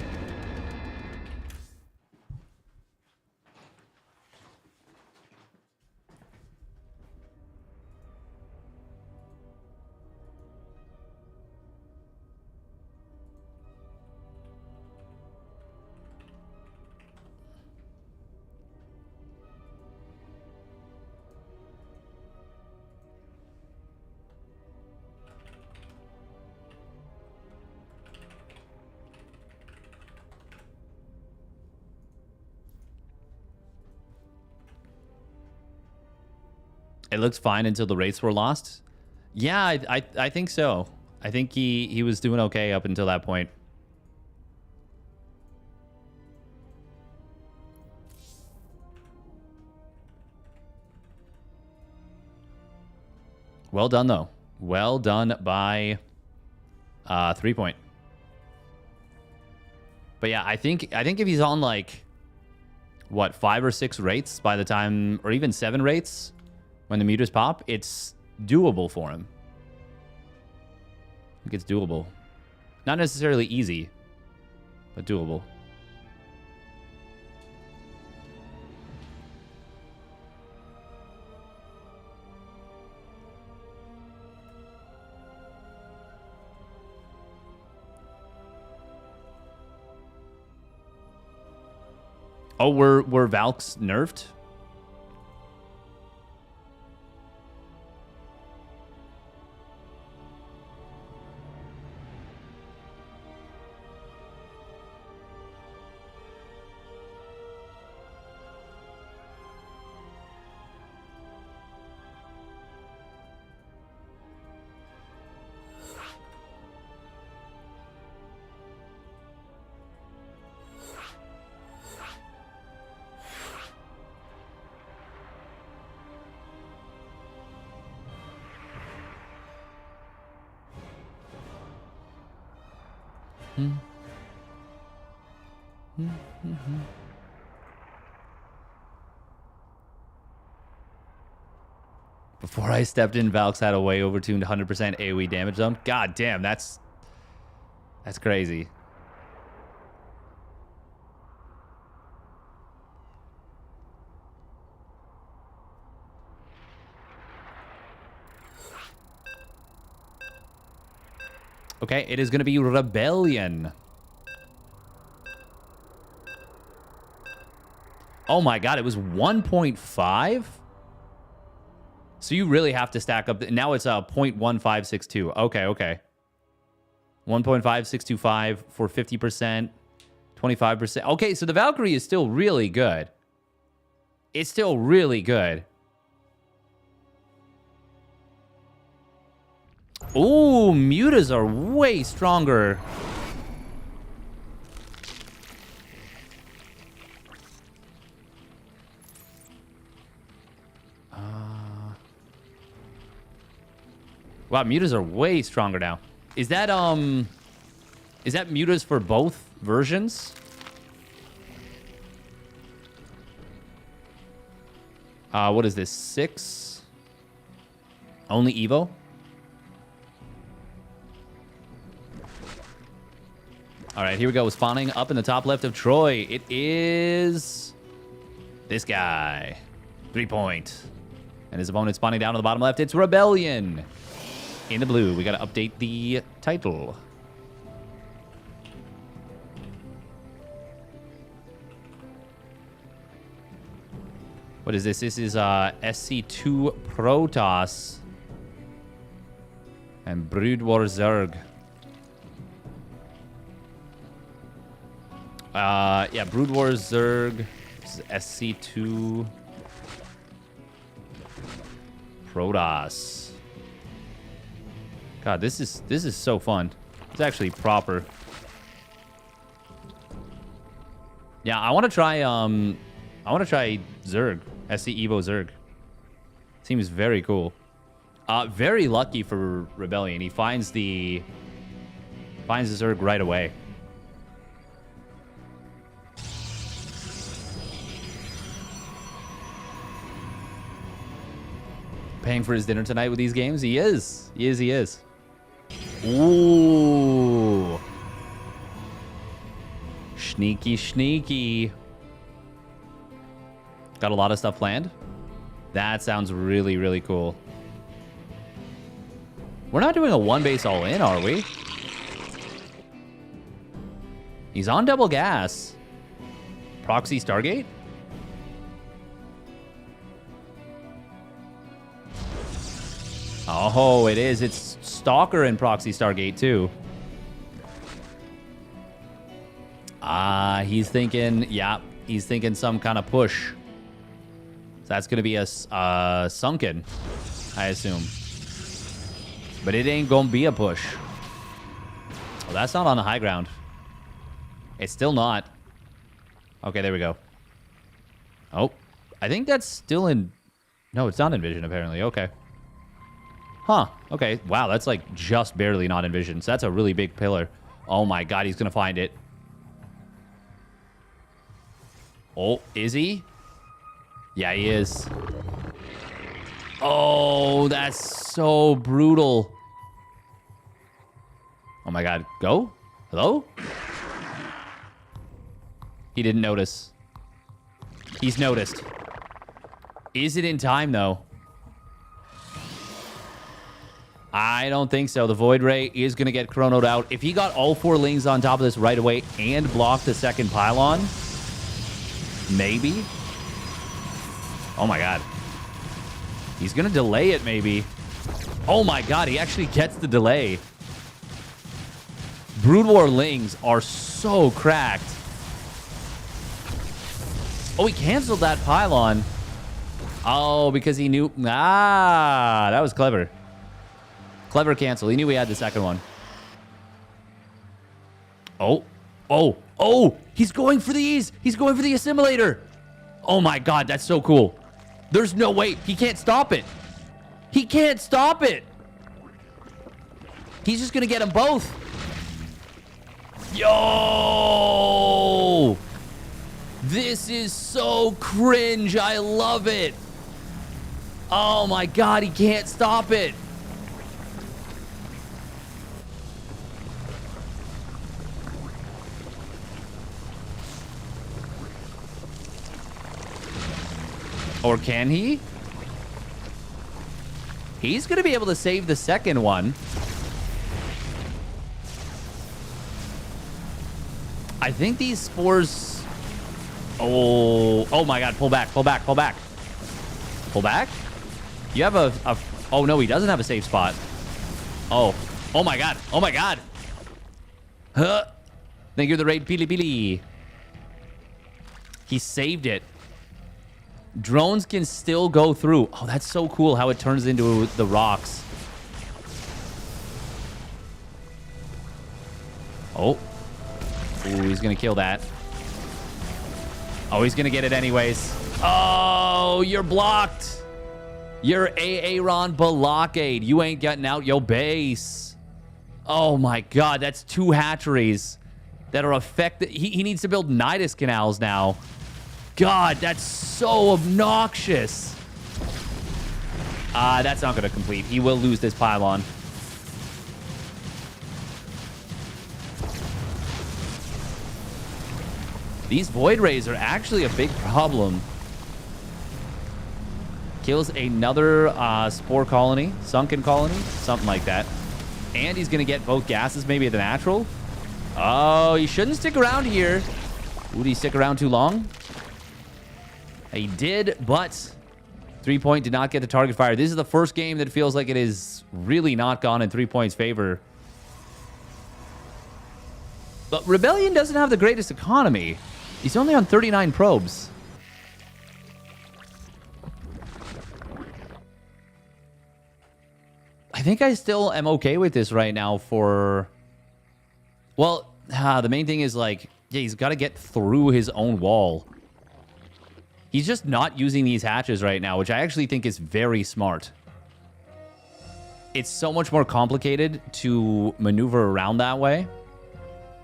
It looks fine until the Wraiths were lost. Yeah, I think so. I think he was doing okay up until that point. Well done, though. Well done by 3-point. But yeah, I think if he's on like what 5 or 6 Wraiths by the time, or even 7 Wraiths when the Mutas pop, it's doable for him. I think it's doable. Not necessarily easy, but doable. Oh, were Valks nerfed? Before I stepped in, Valks had a way overtuned 100% AoE damage zone. God damn, that's crazy. Okay, it is going to be Rebellion. Oh my god, it was 1.5? So you really have to stack up. Now it's a 0.1562. Okay. 1.5625 for 50%, 25%. Okay, so the Valkyrie is still really good. It's still really good. Ooh, Mutas are way stronger. Wow, Mutas are way stronger now. Is that Mutas for both versions? What is this? 6? Only Evo? All right, here we go. Spawning up in the top left of Troy. It is this guy. 3-point. And his opponent spawning down on the bottom left. It's Rebellion. In the blue. We got to update the title. What is this? This is SC2 Protoss and Brood War Zerg. Yeah, Brood War Zerg. This is SC2 Protoss. God, this is so fun. It's actually proper. Yeah, I want to try Zerg. SC Evo Zerg. Seems very cool. Very lucky for Rebellion. He finds the Zerg right away. Paying for his dinner tonight with these games? He is. He is. Ooh. Sneaky. Got a lot of stuff planned? That sounds really, really cool. We're not doing a one base all in, are we? He's on double gas. Proxy Stargate? Oh, it is. It's Stalker and Proxy Stargate, too. He's thinking, yeah, he's thinking some kind of push. So that's going to be a sunken, I assume. But it ain't going to be a push. Oh, that's not on the high ground. It's still not. Okay, there we go. Oh, I think that's still in... No, it's not in vision, apparently. Okay. Huh. Okay. Wow, that's like just barely not in vision. So that's a really big pillar. Oh my god, he's going to find it. Oh, is he? Yeah, he is. Oh, that's so brutal. Oh my god. Go? Hello? He didn't notice. He's noticed. Is it in time, though? I don't think so. The Void Ray is going to get chronoed out. If he got all 4 Lings on top of this right away and blocked the second pylon, maybe. Oh my god. He's going to delay it, maybe. Oh my god, he actually gets the delay. Brood War Lings are so cracked. Oh, he canceled that pylon. Oh, because he knew... Ah, that was clever. Clever cancel. He knew he had the second one. Oh, he's going for these. He's going for the assimilator. Oh my god, that's so cool. There's no way. He can't stop it. He can't stop it. He's just going to get them both. Yo! This is so cringe. I love it. Oh my god, he can't stop it. Or can he? He's going to be able to save the second one. I think these spores... Oh my god, pull back. Pull back? You have a... Oh no, he doesn't have a safe spot. Oh my god. Huh. Thank you for the raid, Pili Pili. He saved it. Drones can still go through. Oh, that's so cool how it turns into the rocks. Oh. Ooh, he's going to kill that. Oh, he's going to get it anyways. Oh, you're blocked. You're Aaron blockade. You ain't getting out your base. Oh my god, that's 2 hatcheries that are affected. He needs to build Nidus canals now. God, that's so obnoxious. That's not going to complete. He will lose this pylon. These Void Rays are actually a big problem. Kills another spore colony, sunken colony, something like that. And he's going to get both gases maybe at the natural. Oh, he shouldn't stick around here. Would he stick around too long? He did, but 3-point did not get the target fire. This is the first game that feels like it is really not gone in 3-point's favor. But Rebellion doesn't have the greatest economy. He's only on 39 probes. I think I still am okay with this right now for... Well, the main thing is, like, yeah, he's got to get through his own wall. He's just not using these hatches right now, which I actually think is very smart. It's so much more complicated to maneuver around that way.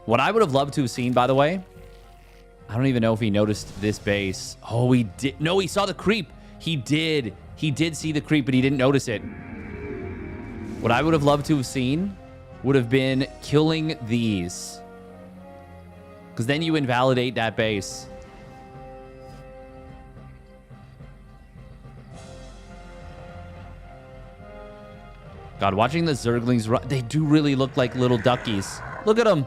What I would have loved to have seen, by the way, I don't even know if he noticed this base. Oh, he did. No, he saw the creep. He did. He did see the creep, but he didn't notice it. What I would have loved to have seen would have been killing these. Because then you invalidate that base. God, watching the Zerglings run, they do really look like little duckies. Look at them.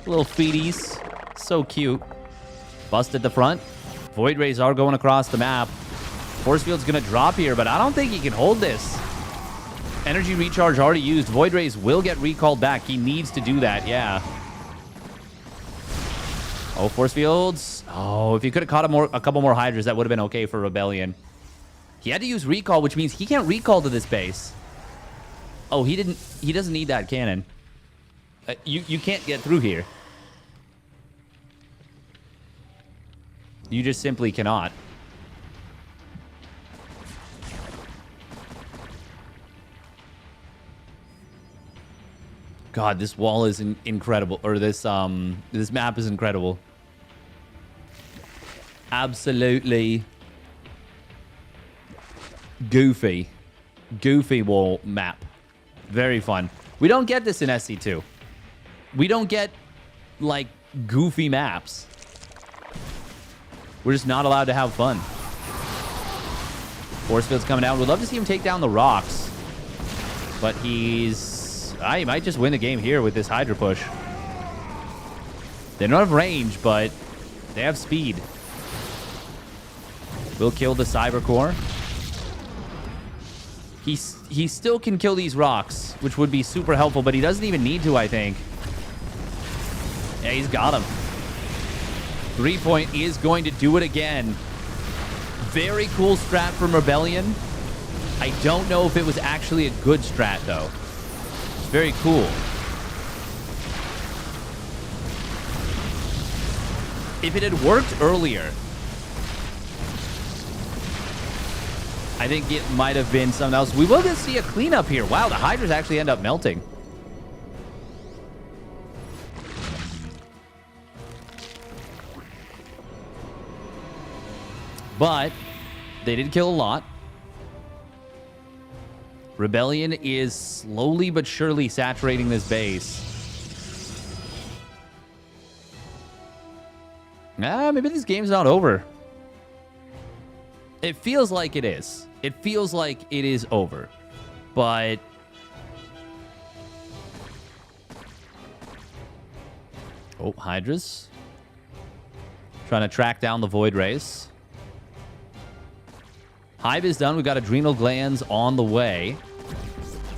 Little feeties. So cute. Bust at the front. Void Rays are going across the map. Force Field's going to drop here, but I don't think he can hold this. Energy recharge already used. Void Rays will get recalled back. He needs to do that, yeah. Oh, Force Fields. Oh, if he could have caught a couple more Hydras, that would have been okay for Rebellion. He had to use recall, which means he can't recall to this base. Oh, he doesn't need that cannon. You can't get through here. You just simply cannot. God, this wall is incredible. Or this map is incredible. Absolutely goofy. Goofy wall map. Very fun. We don't get this in SC2. We don't get, like, goofy maps. We're just not allowed to have fun. Force Field's coming out. We'd love to see him take down the rocks. But he's... he might just win the game here with this Hydra push. They don't have range, but they have speed. Will kill the Cyber Core. He still can kill these rocks, which would be super helpful, but he doesn't even need to, I think. Yeah, he's got him. 3-point is going to do it again. Very cool strat from Rebellion. I don't know if it was actually a good strat, though. It's very cool. If it had worked earlier, I think it might have been something else. We will get to see a cleanup here. Wow, the Hydras actually end up melting. But they did kill a lot. Rebellion is slowly but surely saturating this base. Maybe this game's not over. It feels like it is. It feels like it is over. But... oh, Hydras. Trying to track down the Void Rays. Hive is done. We've got Adrenal Glands on the way.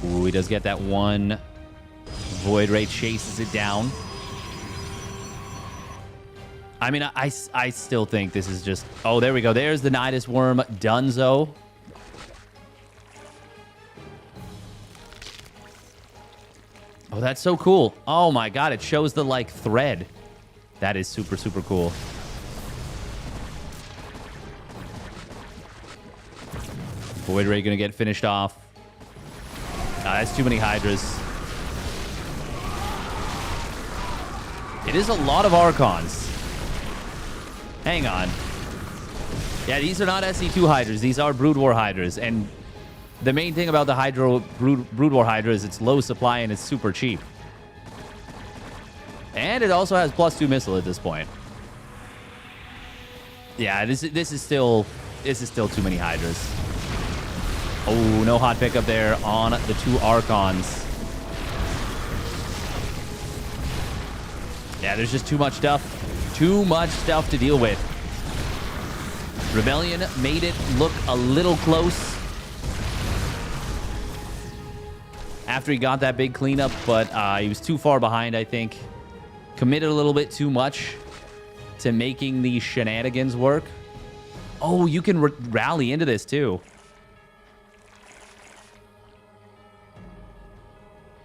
Ooh, he does get that one. Void Ray chases it down. I mean, I still think this is just... oh, there we go. There's the Nidus Worm Dunzo. Oh, that's so cool. Oh, my God. It shows the, like, thread. That is super, super cool. Void Ray gonna get finished off. That's too many Hydras. It is a lot of Archons. Hang on. Yeah, these are not SC2 Hydras. These are Brood War Hydras. And the main thing about the Brood War Hydra is it's low supply and it's super cheap. And it also has +2 missile at this point. Yeah, this is still too many Hydras. Oh, no hot pickup there on the 2 Archons. Yeah, there's just too much stuff. Too much stuff to deal with. Rebellion made it look a little close after he got that big cleanup, but he was too far behind, I think. Committed a little bit too much to making these shenanigans work. Oh, you can rally into this too.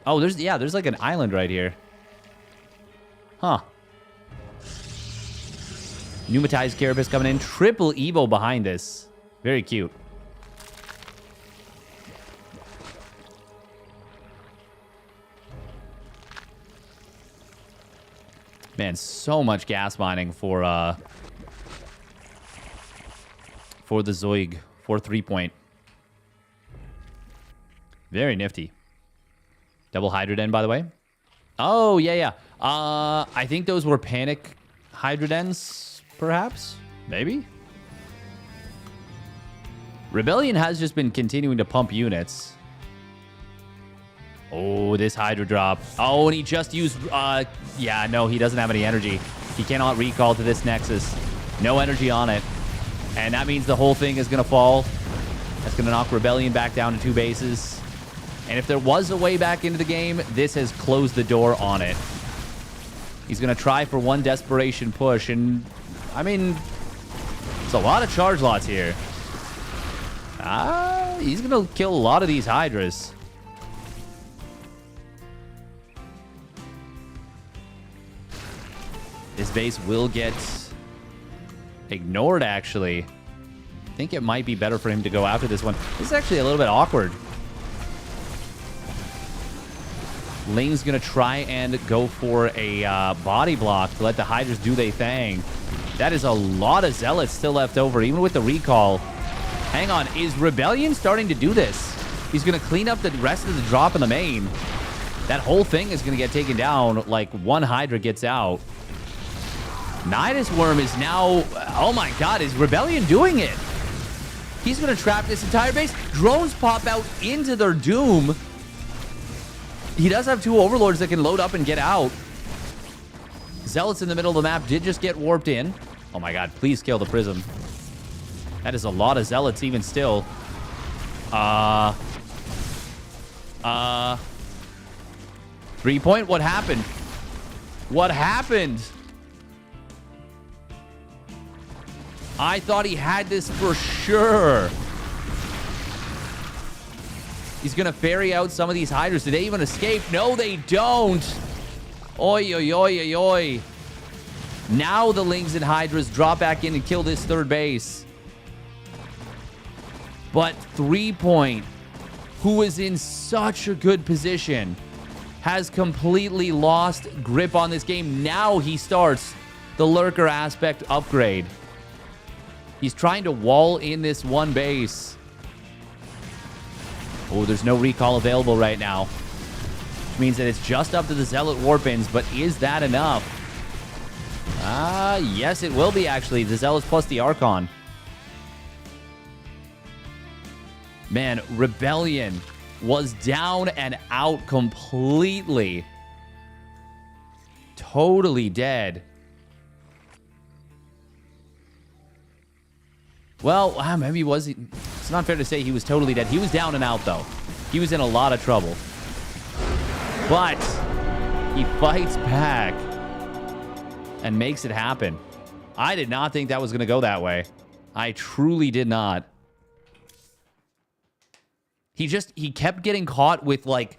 Oh, there's like an island right here. Huh. Pneumatized Carapace coming in. Triple Evo behind this. Very cute. Man, so much gas mining for the Zoig for 3-point. Very nifty. Double Hydroden, by the way. Oh, yeah. I think those were Panic Hydrodens, perhaps? Maybe? Rebellion has just been continuing to pump units. Oh, this Hydra drop. Oh, and he just used... yeah, no, he doesn't have any energy. He cannot recall to this Nexus. No energy on it. And that means the whole thing is going to fall. That's going to knock Rebellion back down to 2 bases. And if there was a way back into the game, this has closed the door on it. He's going to try for one desperation push. And, I mean, it's a lot of charge lots here. He's going to kill a lot of these Hydras. This base will get ignored, actually. I think it might be better for him to go after this one. This is actually a little bit awkward. Ling's going to try and go for a body block to let the Hydras do their thing. That is a lot of Zealots still left over, even with the recall. Hang on. Is Rebellion starting to do this? He's going to clean up the rest of the drop in the main. That whole thing is going to get taken down like one Hydra gets out. Nidus Worm is now... Oh my god, is Rebellion doing it? He's going to trap this entire base. Drones pop out into their doom. He does have 2 Overlords that can load up and get out. Zealots in the middle of the map did just get warped in. Oh my god, please kill the Prism. That is a lot of Zealots even still. 3-point, what happened? What happened? I thought he had this for sure. He's going to ferry out some of these Hydras. Did they even escape? No, they don't. Oi, oi, oi, oi, oi. Now the Lings and Hydras drop back in and kill this 3rd base. But 3-point, who is in such a good position, has completely lost grip on this game. Now he starts the Lurker aspect upgrade. He's trying to wall in this one base. Oh, there's no recall available right now. Which means that it's just up to the Zealot Warpins, but is that enough? Yes, it will be, actually. The Zealots plus the Archon. Man, Rebellion was down and out completely. Totally dead. Well, maybe he was... It's not fair to say he was totally dead. He was down and out, though. He was in a lot of trouble. But he fights back and makes it happen. I did not think that was going to go that way. I truly did not. He kept getting caught with, like,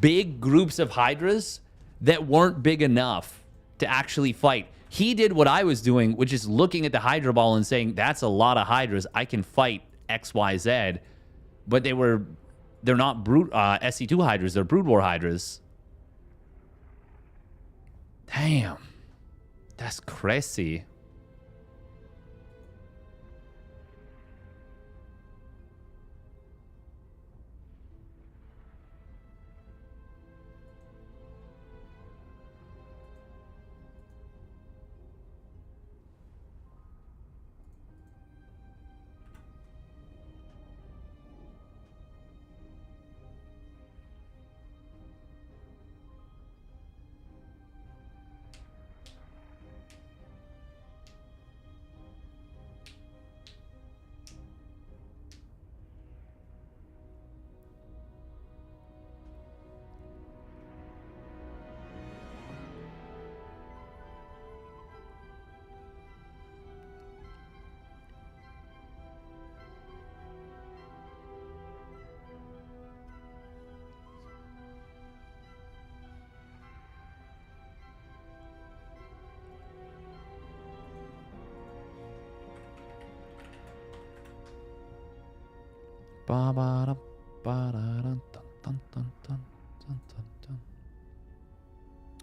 big groups of Hydras that weren't big enough to actually fight. He did what I was doing, which is looking at the Hydra ball and saying, that's a lot of Hydras. I can fight X, Y, Z. But they're not SC2 Hydras. They're Brood War Hydras. Damn. That's crazy.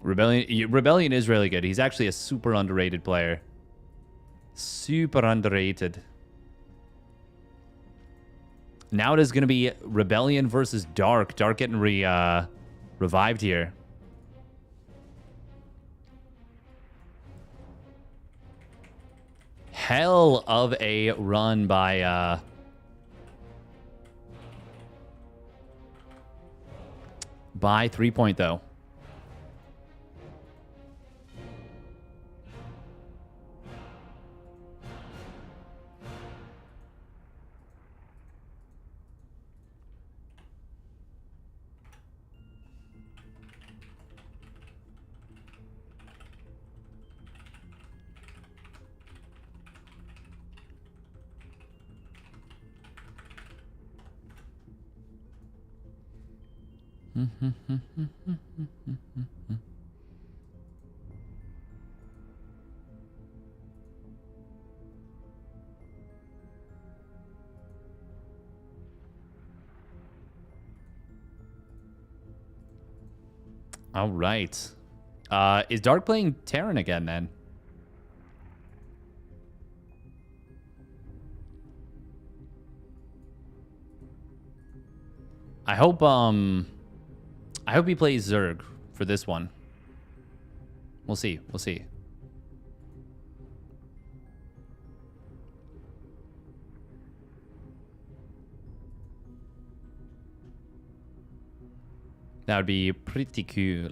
Rebellion is really good. He's actually a super underrated player. Super underrated. Now it is going to be Rebellion versus Dark. Dark getting revived here. Hell of a run by 3-point though. All right. Is Dark playing Terran again then? I hope he plays Zerg for this one. We'll see. We'll see. That would be pretty cool.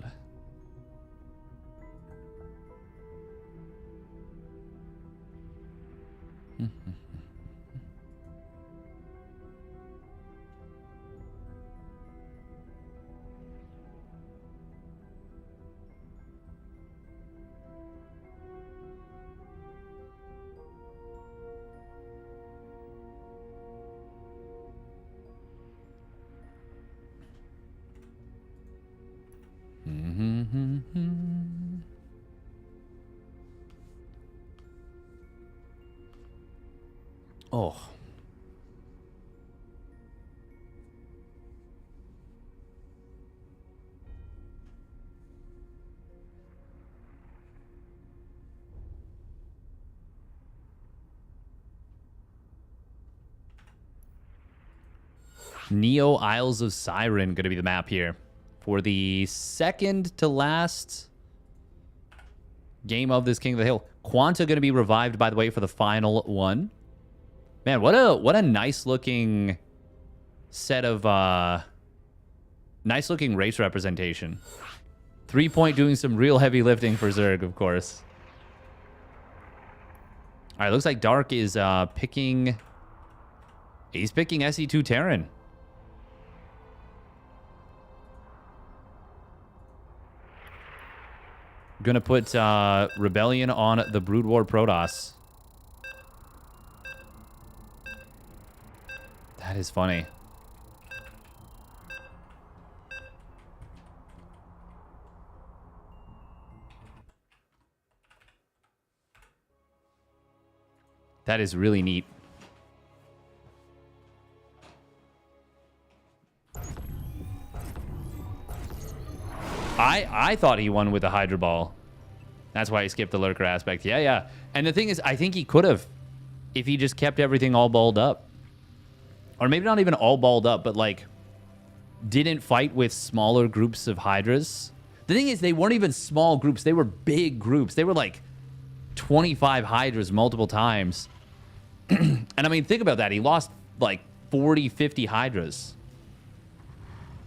Oh. Neo Isles of Siren going to be the map here for the second to last game of this King of the Hill. Quanta going to be revived, by the way, for the final one. Man, what a nice looking set of nice looking race representation. 3-point doing some real heavy lifting for Zerg, of course. All right, looks like Dark is picking. He's picking SC2 Terran. Gonna put Rebellion on the Brood War Protoss. That is funny. That is really neat. I thought he won with the Hydra Ball. That's why he skipped the Lurker aspect. Yeah, yeah. And the thing is, I think he could have if he just kept everything all balled up. Or maybe not even all balled up, but like didn't fight with smaller groups of Hydras. The thing is, they weren't even small groups. They were big groups. They were like 25 Hydras multiple times. And I mean, think about that. He lost like 40, 50 Hydras.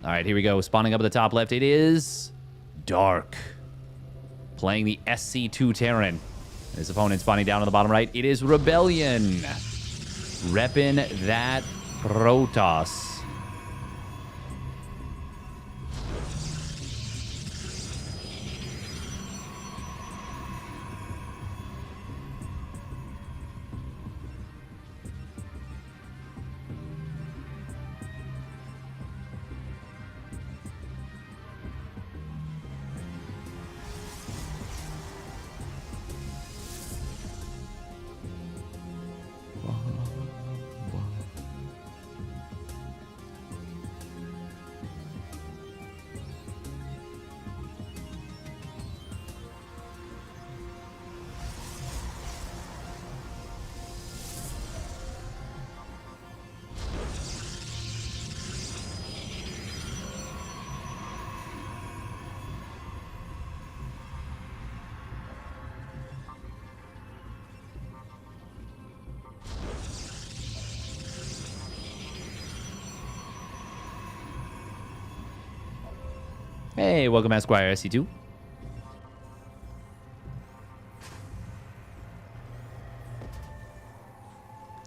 All right, here we go. Spawning up at the top left, it is Dark. Playing the SC2 Terran. His opponent spawning down on the bottom right, it is Rebellion. Reppin' that Protoss. Hey, welcome, Esquire SC2.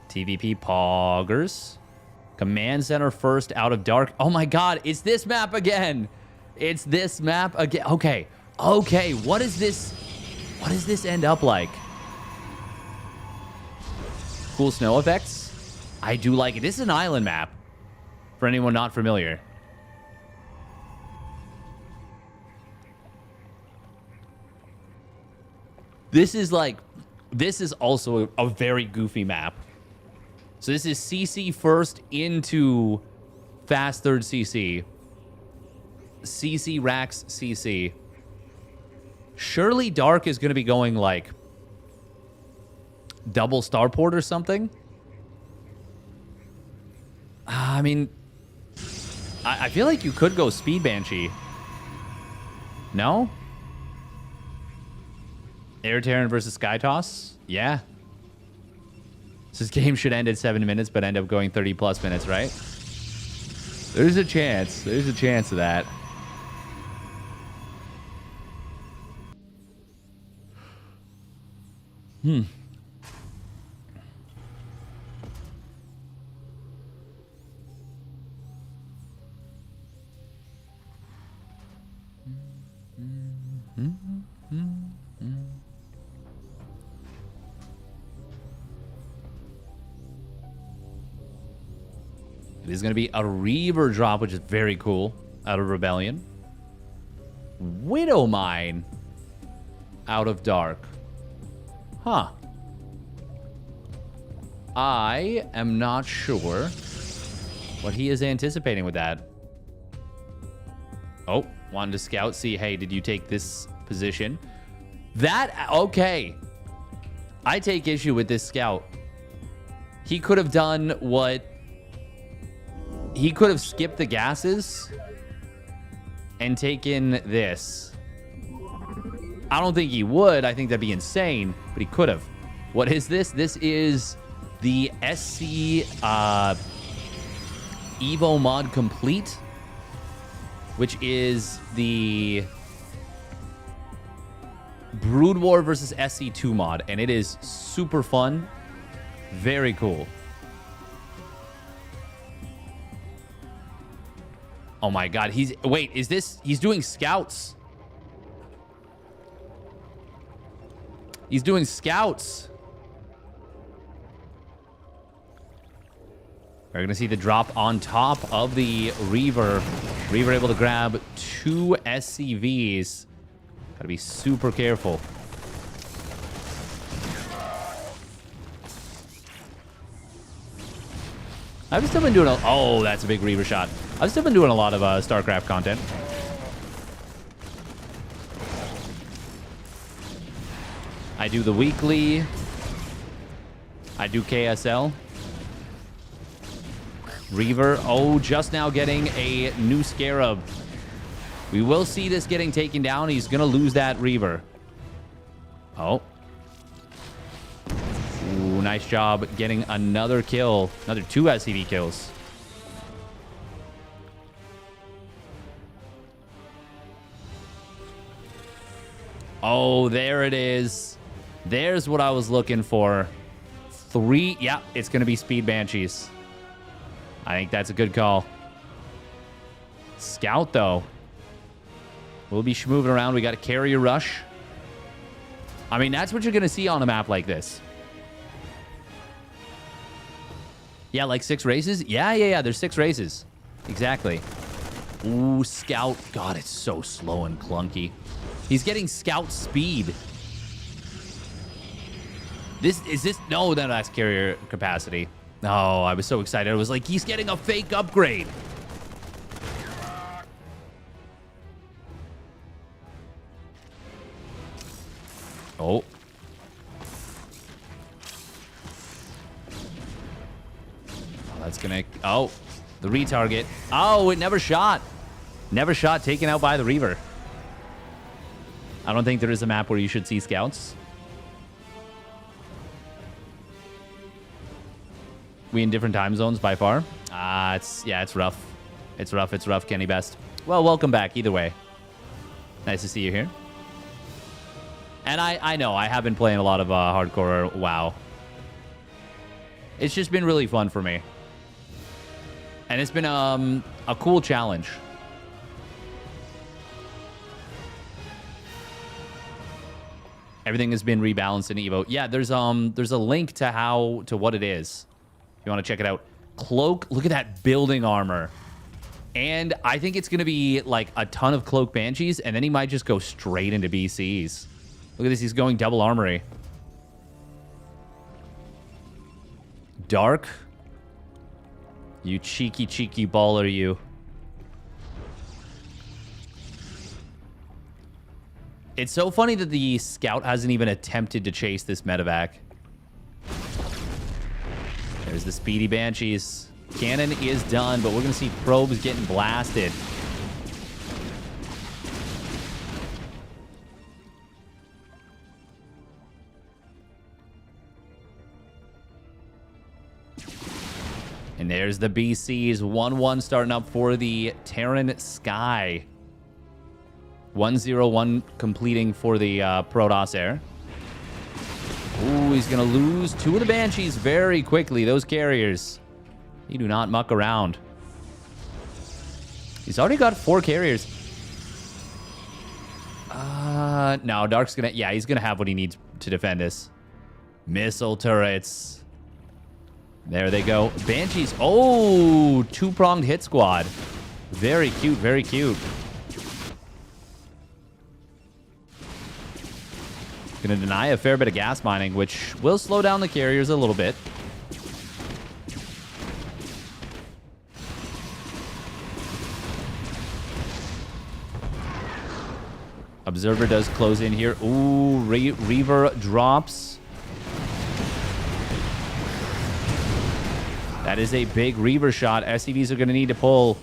TVP Poggers. Command Center first out of dark. Oh my god, it's this map again. It's this map again. Okay. Okay, what is this? What does this end up like? Cool snow effects. I do like it. This is an island map. For anyone not familiar. This is like, this is also a very goofy map. So this is CC first into fast third CC. CC racks CC. Surely Dark is going to be going like double starport or something. I mean, I feel like you could go speed Banshee. No? Air Terran versus Sky Toss? Yeah. So this game should end at 7 minutes, but end up going 30 plus minutes, right? There's a chance. There's a chance of that. It is going to be a Reaver drop, which is very cool, out of Rebellion. Widow Mine out of Dark. Huh. I am not sure what he is anticipating with that. Oh, wanted to scout, see, hey, did you take this position? That, okay. I take issue with this scout. He could have done what... He could have skipped the gases and taken this. I don't think he would. I think that'd be insane, but he could have. What is this? This is the SC Evo mod complete, which is the Brood War versus SC2 mod, and it is super fun. Very cool. Oh my god, wait, is this, he's doing scouts. He's doing scouts. We're gonna see the drop on top of the Reaver. Reaver able to grab 2 SCVs. Gotta be super careful. I've still been doing oh, that's a big Reaver shot. I've still been doing a lot of StarCraft content. I do the weekly. I do KSL. Reaver, oh, just now getting a new Scarab. We will see this getting taken down. He's going to lose that Reaver. Oh. Ooh, nice job getting another kill. Another 2 SCV kills. Oh, there it is. There's what I was looking for. 3. Yeah, it's going to be Speed Banshees. I think that's a good call. Scout, though. We'll be moving around. We got a carrier rush. I mean, that's what you're going to see on a map like this. Yeah, like 6 races? Yeah. There's 6 races. Exactly. Ooh, Scout. God, it's so slow and clunky. He's getting Scout speed. No, that's carrier capacity. Oh, I was so excited. I was like, he's getting a fake upgrade. Oh. That's gonna... Oh, the retarget. Oh, it never shot. Never shot, taken out by the Reaver. I don't think there is a map where you should see scouts. We in different time zones by far. It's rough. It's rough, Kenny Best. Well, welcome back either way. Nice to see you here. And I know I have been playing a lot of hardcore WoW. It's just been really fun for me. And it's been a cool challenge. Everything has been rebalanced in Evo. Yeah, there's a link to what it is. If you want to check it out. Cloak, look at that building armor. And I think it's going to be like a ton of Cloak Banshees, and then he might just go straight into BCs. Look at this, he's going double armory. Dark. You cheeky, cheeky baller, you. It's so funny that the scout hasn't even attempted to chase this medevac. There's the speedy Banshees. Cannon is done, but we're going to see probes getting blasted. And there's the BCs. 1-1 starting up for the Terran Sky. 1-0-1 completing for the Protoss Air. Ooh, he's going to lose 2 of the Banshees very quickly. Those carriers. You do not muck around. He's already got 4 carriers. No, Dark's going to... Yeah, he's going to have what he needs to defend this. Missile turrets. There they go. Banshees. Oh, 2-pronged hit squad. Very cute, very cute. Going to deny a fair bit of gas mining, which will slow down the carriers a little bit. Observer does close in here. Ooh, Reaver drops. That is a big Reaver shot. SCVs are going to need to pull.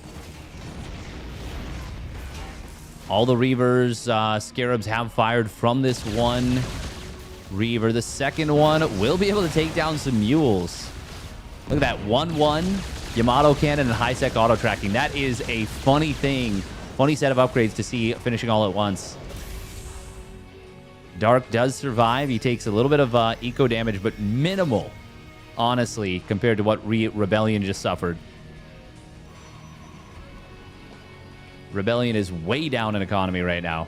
All the Reavers, Scarabs have fired from this one Reaver. The second one will be able to take down some mules. Look at that. 1-1. Yamato cannon and high-sec auto-tracking. That is a funny thing. Funny set of upgrades to see finishing all at once. Dark does survive. He takes a little bit of eco damage, but minimal, honestly, compared to what Rebellion just suffered. Rebellion is way down in economy right now.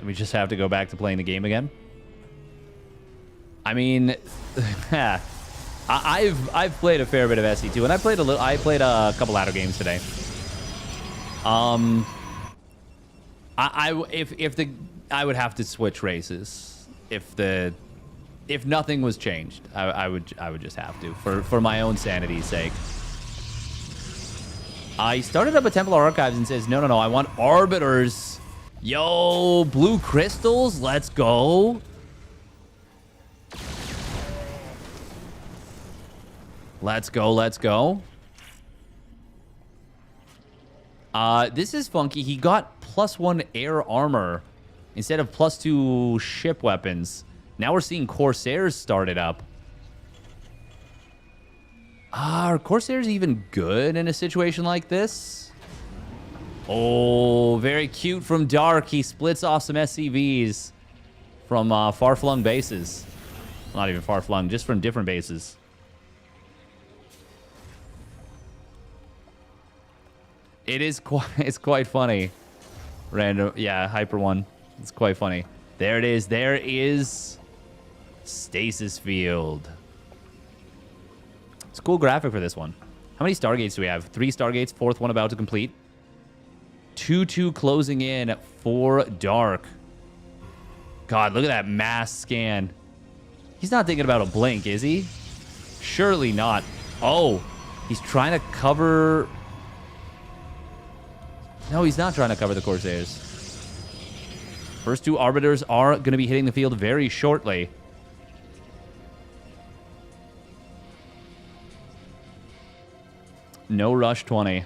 We just have to go back to playing the game again. I mean, I've played a fair bit of SC2, and I played a couple ladder games today. I would have to switch races if nothing was changed. I would just have to for my own sanity's sake. He started up a Templar Archives and says, no, I want Arbiters. Yo, blue crystals, let's go. Let's go. This is funky. He got +1 air armor instead of +2 ship weapons. Now we're seeing Corsairs started up. Are Corsairs even good in a situation like this? Oh, very cute from Dark. He splits off some SCVs from far-flung bases. Not even far-flung, just from different bases. It's quite funny. Random, yeah, Hyper 1. It's quite funny. There it is. There is Stasis Field. It's a cool graphic for this one. How many Stargates do we have? 3 Stargates, 4th one about to complete. 2-2 closing in for Dark. God, look at that mass scan. He's not thinking about a blink, is he? Surely not. Oh, he's trying to cover... No, he's not trying to cover the Corsairs. First 2 Arbiters are going to be hitting the field very shortly. No rush 20.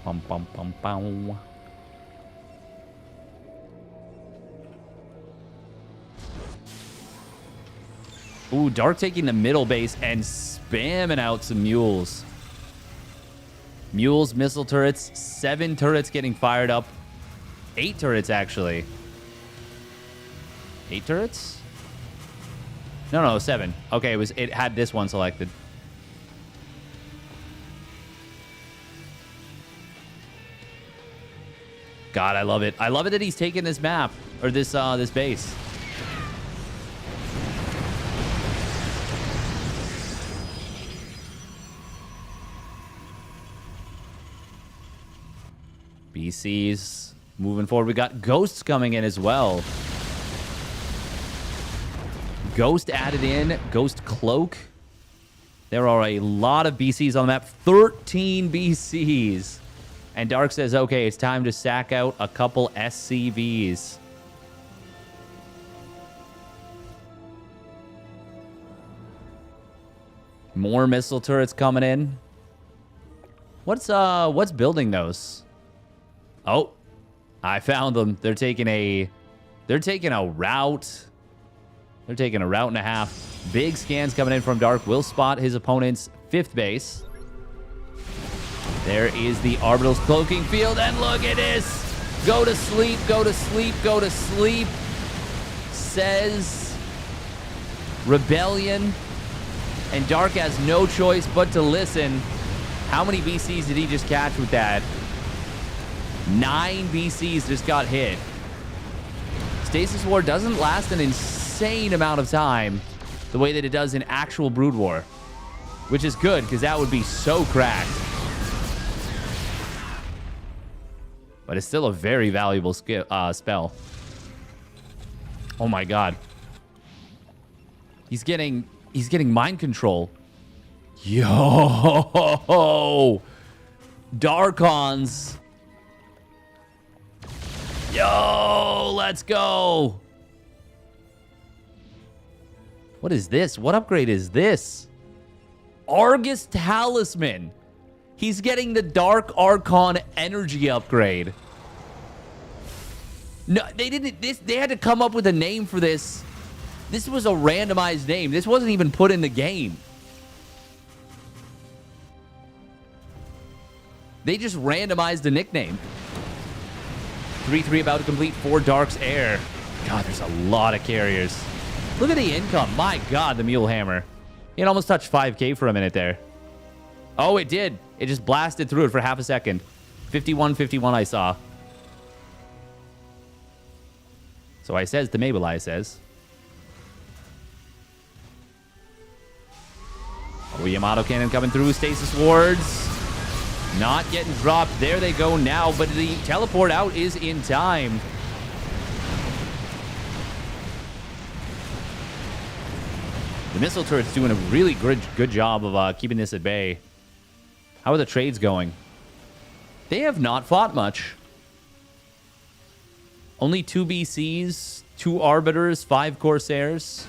Bum, bum, bum, bum. Ooh, Dark taking the middle base and spamming out some mules. Mules, missile turrets, 7 turrets getting fired up. 8 turrets, actually. 8 turrets? No, 7. Okay, it had this one selected. God, I love it. I love it that he's taking this map, or this base. BC's moving forward. We got Ghosts coming in as well. Ghost added in. Ghost Cloak. There are a lot of BCs on the map. 13 BCs. And Dark says, okay, it's time to sack out a couple SCVs. More missile turrets coming in. What's building those? Oh, I found them. They're taking a route. They're taking a route and a half. Big scans coming in from Dark. Will spot his opponent's 5th base. There is the Arbital's cloaking field, and look at this. Go to sleep, go to sleep, go to sleep, says Rebellion. And Dark has no choice but to listen. How many BCs did he just catch with that? 9 BCs just got hit. Stasis War doesn't last an insane amount of time the way that it does in actual Brood War, which is good because that would be so cracked. But it's still a very valuable spell. Oh my god. He's getting mind control. Yo! Darkons. Yo, let's go. What is this? What upgrade is this? Argus Talisman. He's getting the Dark Archon energy upgrade. No, they didn't. They had to come up with a name for this. This was a randomized name. This wasn't even put in the game. They just randomized a nickname. 3-3 about to complete 4 Dark's Air. God, there's a lot of carriers. Look at the income. My God, the Mule Hammer. It almost touched 5K for a minute there. Oh, it did. It just blasted through it for half a second. 51-51 I saw. So I says to Mabel, I says. Oh, Yamato Cannon coming through. Stasis Wards. Not getting dropped. There they go now, but the teleport out is in time. The missile turret's doing a really good job of keeping this at bay. How are the trades going? They have not fought much. Only 2 BCs, 2 Arbiters, 5 Corsairs.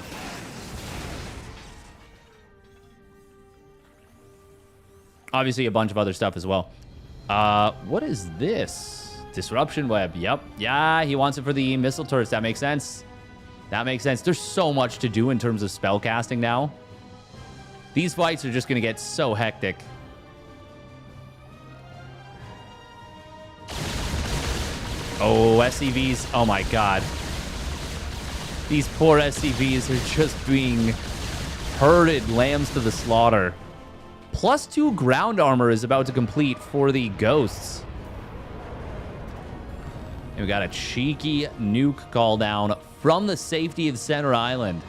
Obviously, a bunch of other stuff as well. What is this? Disruption Web. Yep. Yeah, he wants it for the missile turrets. That makes sense. That makes sense. There's so much to do in terms of spell casting now. These fights are just going to get so hectic. Oh, SCVs. Oh, my God. These poor SCVs are just being herded lambs to the slaughter. +2 ground armor is about to complete for the Ghosts. And we got a cheeky nuke call down from the safety of Center Island.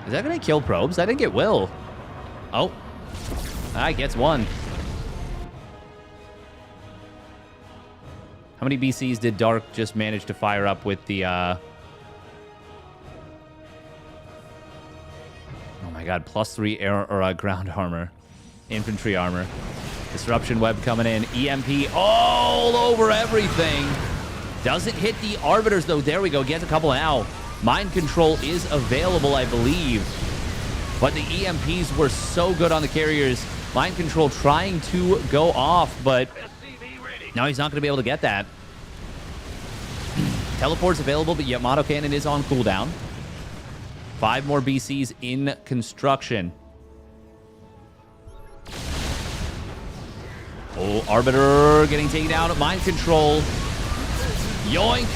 Is that going to kill probes? I think it will. Oh. Ah, it gets one. How many BCs did Dark just manage to fire up with the... Oh my god, +3 air or ground armor. Infantry armor. Disruption web coming in. EMP all over everything. Doesn't hit the Arbiters, though. There we go. Gets a couple now. Mind control is available, I believe. But the EMPs were so good on the carriers. Mind control trying to go off, but now he's not going to be able to get that. Teleport's available, but Yamato Cannon is on cooldown. 5 more BCs in construction. Oh, Arbiter getting taken down at mind control. Yoink!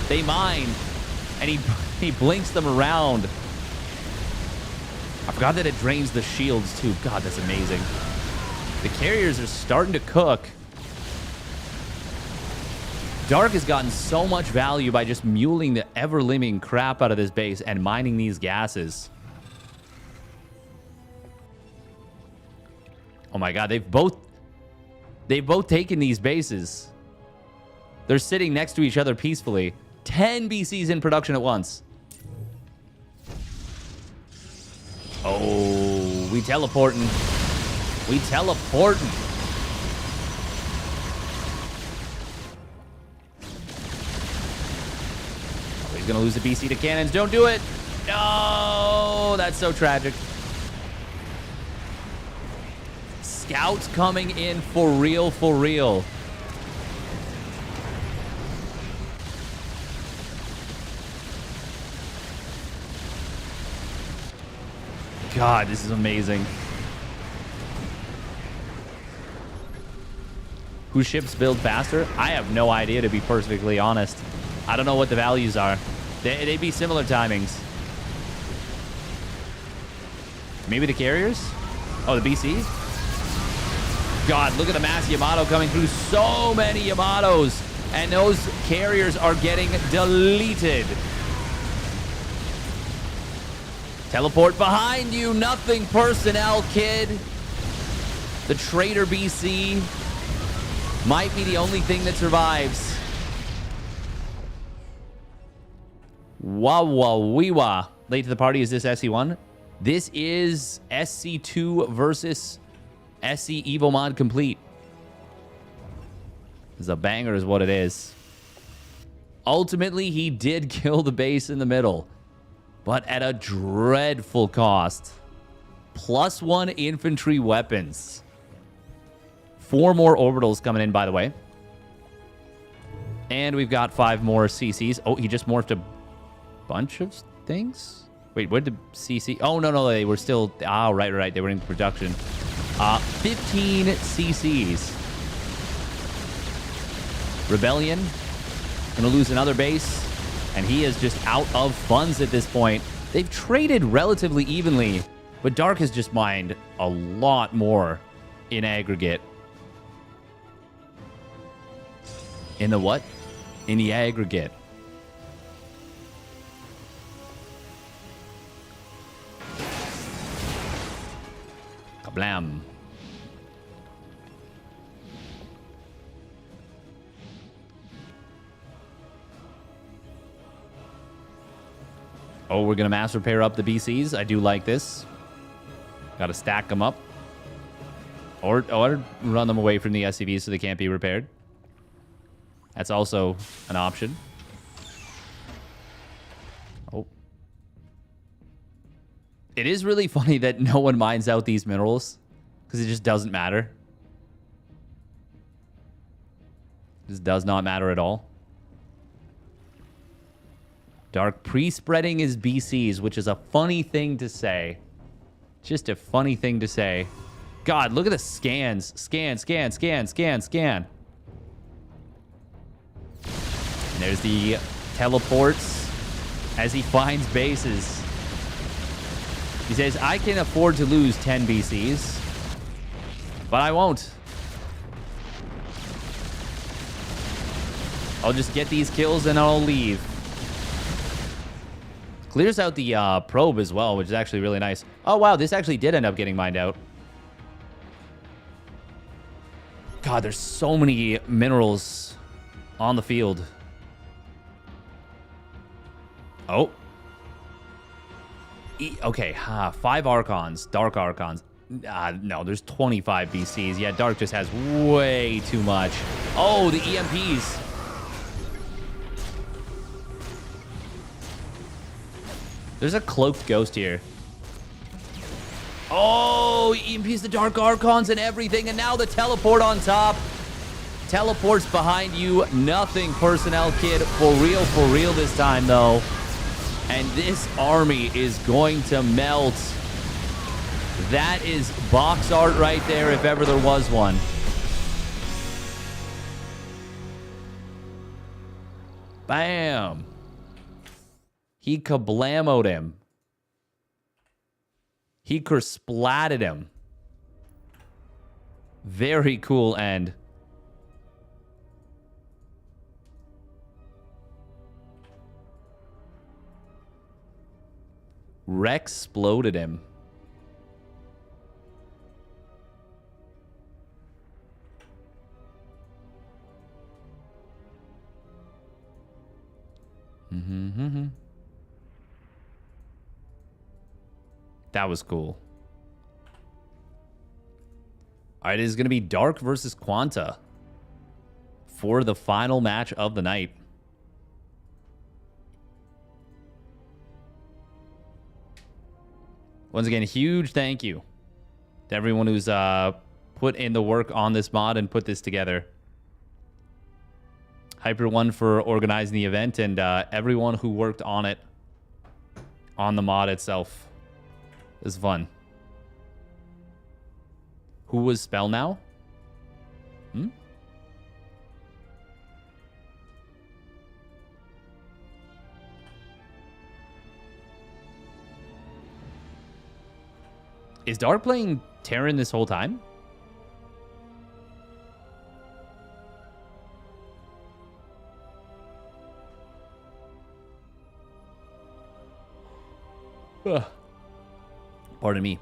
They mine. And he blinks them around. I forgot that it drains the shields too. God, that's amazing. The carriers are starting to cook. Dark has gotten so much value by just muling the ever-living crap out of this base and mining these gases. Oh my god, they've both taken these bases. They're sitting next to each other peacefully. 10 BCs in production at once. Oh, we teleporting. We teleporting. Oh, he's going to lose the BC to cannons. Don't do it. No, that's so tragic. Scouts coming in for real, for real. God, this is amazing. Whose ships build faster? I have no idea, to be perfectly honest. I don't know what the values are. They'd be similar timings. Maybe the carriers? Oh, the BCs? God, look at the mass Yamato coming through. So many Yamatos. And those carriers are getting deleted. Teleport behind you. Nothing personnel, kid. The traitor BC might be the only thing that survives. Wah-wah-wee-wah. Late to the party, is this SC1? This is SC2 versus SC Evo mod complete. This is a banger is what it is. Ultimately, he did kill the base in the middle, but at a dreadful cost. +1 infantry weapons. 4 more orbitals coming in, by the way. And we've got 5 more CCs. Oh, he just morphed a bunch of things? Wait, where did CC... Oh, no, they were still... Oh, right. They were in production. 15 CCs. Rebellion. Gonna lose another base. And he is just out of funds at this point. They've traded relatively evenly, but Dark has just mined a lot more in aggregate. In the what? In the aggregate. Kablam. Oh, we're going to mass repair up the BCs. I do like this. Got to stack them up. Or run them away from the SCVs so they can't be repaired. That's also an option. Oh. It is really funny that no one mines out these minerals, because it just doesn't matter. This does not matter at all. Dark pre-spreading his BCs, which is a funny thing to say. Just a funny thing to say. God, look at the scans. Scan. And there's the teleports as he finds bases. He says, I can afford to lose 10 BCs, but I won't. I'll just get these kills and I'll leave. Clears out the probe as well, which is actually really nice. Oh, wow, this actually did end up getting mined out. God, there's so many minerals on the field. Oh. Okay, 5 Archons, Dark Archons. No, there's 25 BCs. Yeah, Dark just has way too much. Oh, the EMPs. There's a cloaked ghost here. Oh, EMPs the Dark Archons and everything, and now the teleport on top. Teleports behind you. Nothing, Personnel Kid. For real this time, though. And this army is going to melt. That is box art right there, if ever there was one. Bam. He kablamoed him. He kersplatted him. Very cool end. Rex exploded him. That was cool. All right, it is going to be Dark versus Quanta for the final match of the night. Once again, huge thank you to everyone who's put in the work on this mod and put this together. Hyper One for organizing the event, and everyone who worked on it, on the mod itself. It was fun. Who was Spell now? Is Dark playing Terran this whole time? Ugh. Pardon me.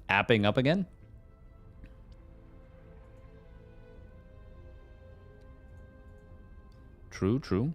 Apping up again? True, true.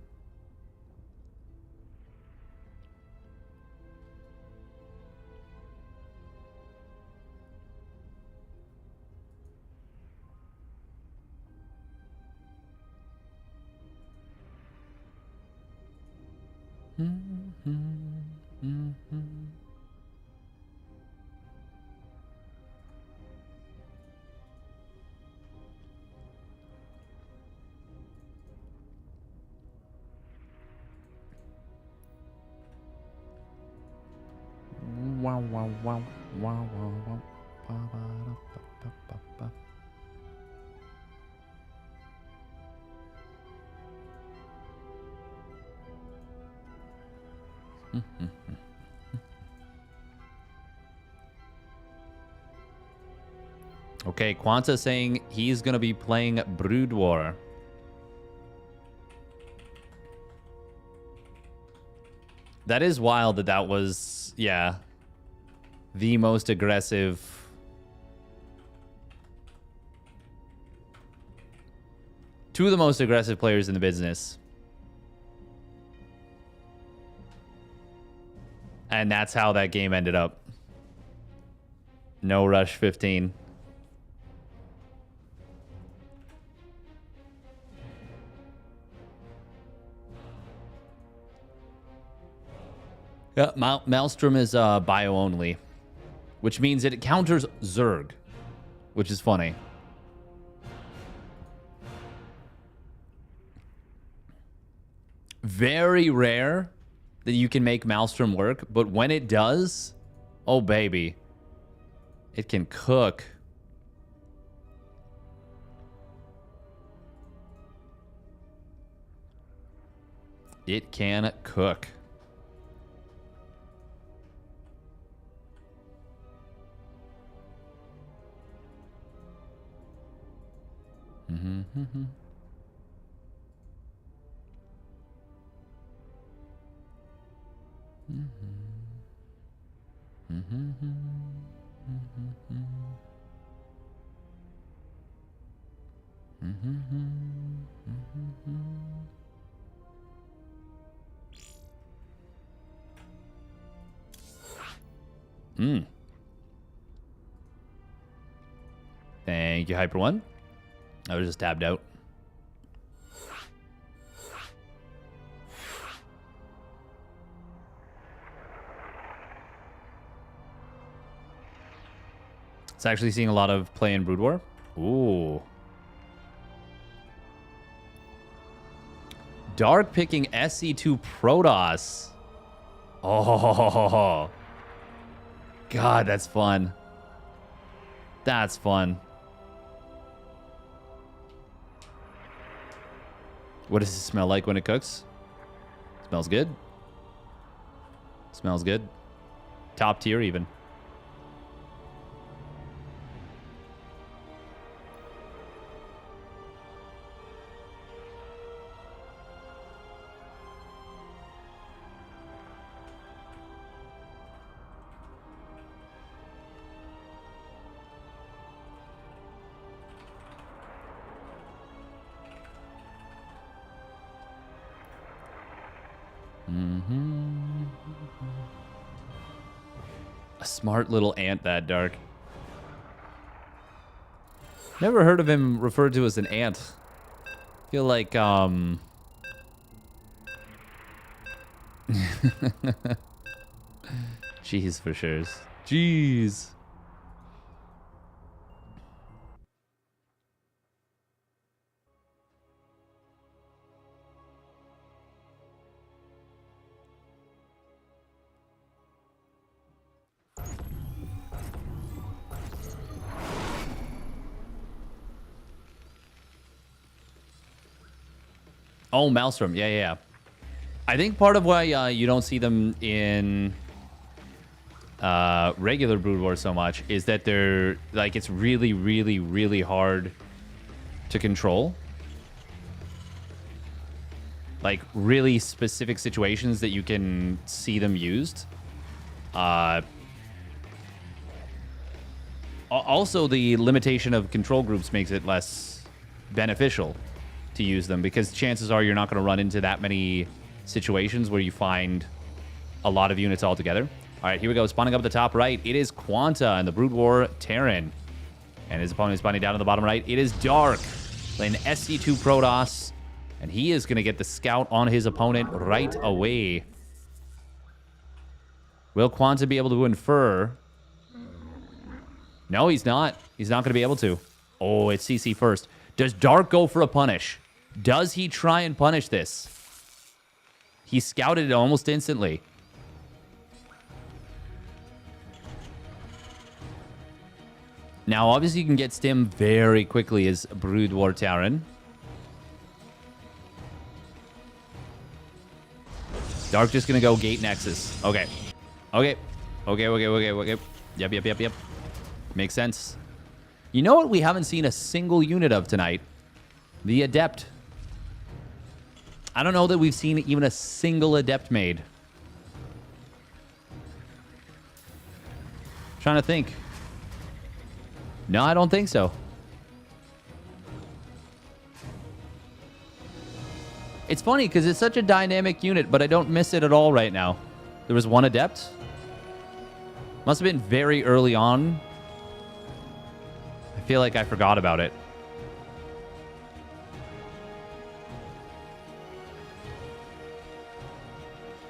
Wow, wow, wow, wow, wow, wow. Ba, ba, da, ba, ba, ba, ba. Okay, Quanta saying he's going to be playing Brood War. That is wild that that was, yeah, the most aggressive. Two of the most aggressive players in the business. And that's how that game ended up. No Rush 15. Yeah, Maelstrom is bio only, which means that it counters Zerg, which is funny. Very rare that you can make Maelstrom work, but when it does, oh baby, it can cook. It can cook. Mm-hmm. Thank you, Hyper One. I was just tabbed out. It's actually seeing a lot of play in Brood War. Ooh. Dark picking SC2 Protoss. Oh. God, that's fun. That's fun. What does it smell like when it cooks? Smells good. Smells good. Top tier even. A smart little ant, that Dark. Never heard of him referred to as an ant. Feel like, Jeez, for sure. Jeez. Oh, Maelstrom. Yeah. I think part of why you don't see them in regular Brood War so much is that they're like it's really, really, really hard to control. Like really specific situations that you can see them used. Also, the limitation of control groups makes it less beneficial to use them because chances are you're not going to run into that many situations where you find a lot of units all together. All right, here we go. Spawning up at the top right, it is Quanta and the Brood War Terran. And his opponent is spawning down to the bottom right. It is Dark playing SC2 Protoss. And he is going to get the scout on his opponent right away. Will Quanta be able to infer? No, he's not. He's not going to be able to. Oh, it's CC first. Does Dark go for a punish? Does he try and punish this? He scouted it almost instantly. Now, obviously, you can get stim very quickly as Brood War Terran. Dark just going to go gate Nexus. Okay. Yep. Makes sense. You know what we haven't seen a single unit of tonight? The Adept. I don't know that we've seen even a single Adept made. Trying to think. No, I don't think so. It's funny because it's such a dynamic unit, but I don't miss it at all right now. There was one Adept. Must have been very early on. I feel like I forgot about it.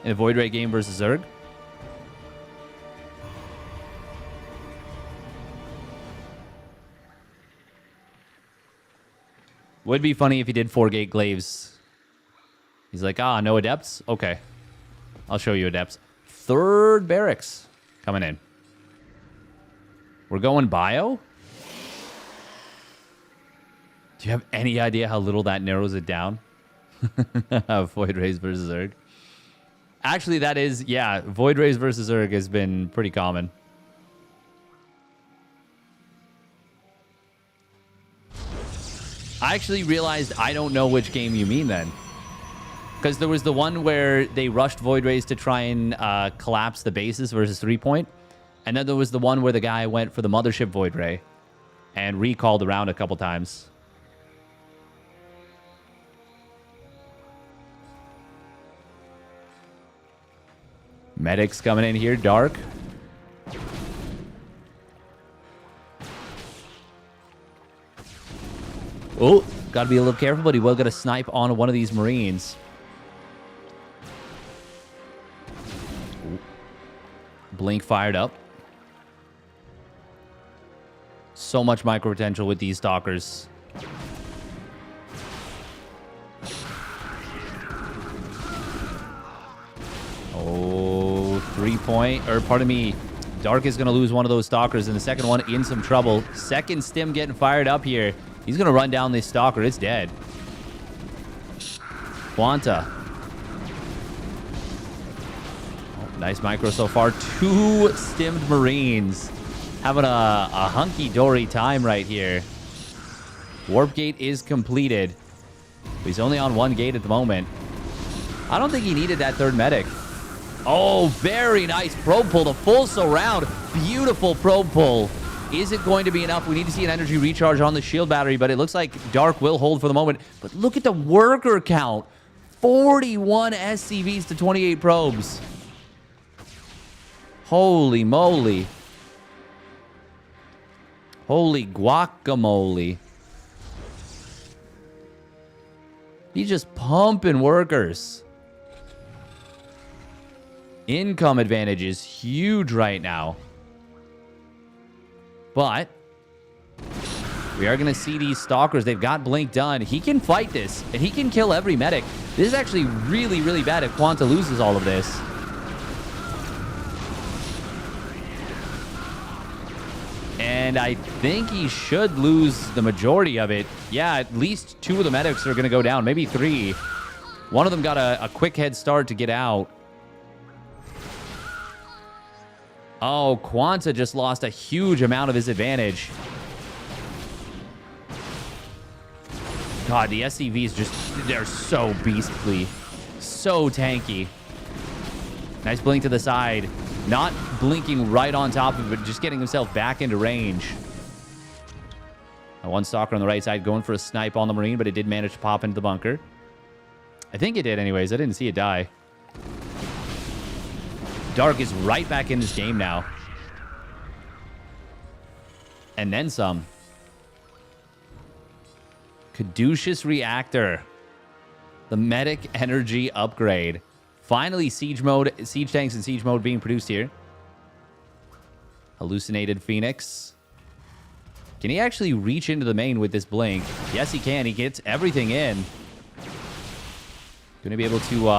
In a Void Ray game versus Zerg. Would be funny if he did 4 gate glaives. He's like, ah, no adepts? Okay. I'll show you adepts. Third barracks coming in. We're going bio? Do you have any idea how little that narrows it down? Void Rays versus Zerg. Actually, that is, yeah, Void Rays versus Zerg has been pretty common. I actually realized I don't know which game you mean then. Because there was the one where they rushed Void Rays to try and collapse the bases versus 3-point. And then there was the one where the guy went for the Mothership Void Ray and recalled around a couple times. Medics coming in here, dark. Oh, gotta be a little careful, but he will get a snipe on one of these Marines. Ooh. Blink fired up. So much micro potential with these stalkers. Oh, 3-point, or pardon me, Dark is going to lose one of those stalkers, and the second one in some trouble. Second stim getting fired up here. He's going to run down this stalker. It's dead. Quanta. Oh, nice micro so far. 2 stimmed Marines. Having a hunky-dory time right here. Warp gate is completed. He's only on 1 gate at the moment. I don't think he needed that third medic. Oh, very nice probe pull. The full surround. Beautiful probe pull. Is it going to be enough? We need to see an energy recharge on the shield battery, but it looks like Dark will hold for the moment. But look at the worker count. 41 SCVs to 28 probes. Holy moly. Holy guacamole. He's just pumping workers. Income advantage is huge right now. But we are going to see these stalkers. They've got blink done. He can fight this, and he can kill every medic. This is actually really, really bad if Quanta loses all of this. And I think he should lose the majority of it. Yeah, at least 2 of the medics are going to go down, maybe 3. One of them got a quick head start to get out. Oh, Quanta just lost a huge amount of his advantage. God, the SCVs they're so beastly. So tanky. Nice blink to the side. Not blinking right on top of it, but just getting himself back into range. One stalker on the right side going for a snipe on the Marine, but it did manage to pop into the bunker. I think it did anyways. I didn't see it die. Dark is right back in this game now. And then some. Caduceus Reactor. The medic energy upgrade. Finally, siege tanks and siege mode being produced here. Hallucinated Phoenix. Can he actually reach into the main with this blink? Yes, he can. He gets everything in. Going to be able to...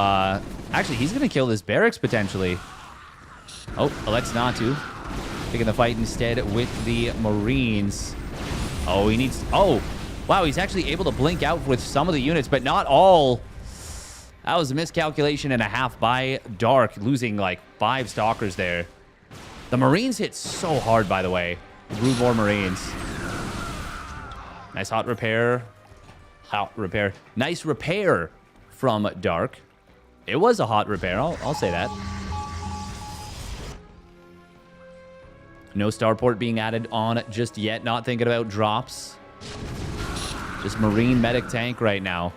Actually, he's going to kill this barracks potentially. Oh, elects not to. Picking the fight instead with the Marines. Oh, he needs... Oh, wow. He's actually able to blink out with some of the units, but not all. That was a miscalculation and a half by Dark, losing like 5 stalkers there. The Marines hit so hard, by the way. Broodmore Marines. Nice hot repair. Hot repair. Nice repair from Dark. It was a hot repair. I'll say that. No starport being added on just yet. Not thinking about drops. Just Marine medic tank right now.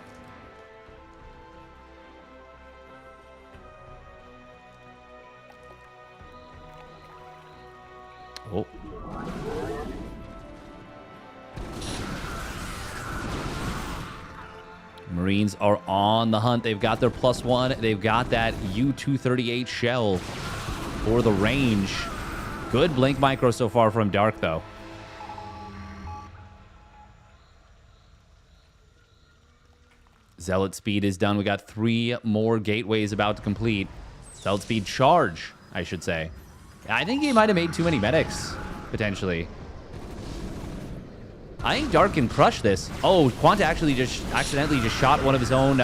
Oh. Marines are on the hunt. They've got their +1. They've got that U-238 shell for the range. Good blink micro so far from Dark, though. Zealot speed is done. We got 3 more gateways about to complete. Zealot speed charge, I should say. I think he might have made too many medics, potentially. I think Dark can crush this. Oh, Quanta actually just accidentally just shot one of his own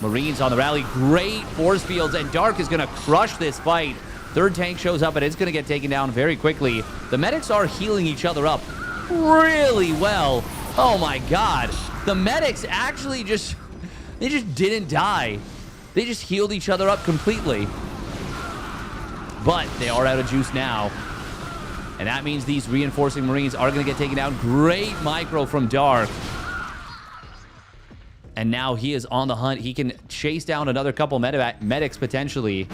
Marines on the rally. Great force fields, and Dark is going to crush this fight. Third tank shows up, and it's going to get taken down very quickly. The medics are healing each other up really well. Oh my god. The medics actually they just didn't die. They just healed each other up completely. But they are out of juice now. And that means these reinforcing Marines are going to get taken down. Great micro from Dark. And now he is on the hunt. He can chase down another couple medics potentially.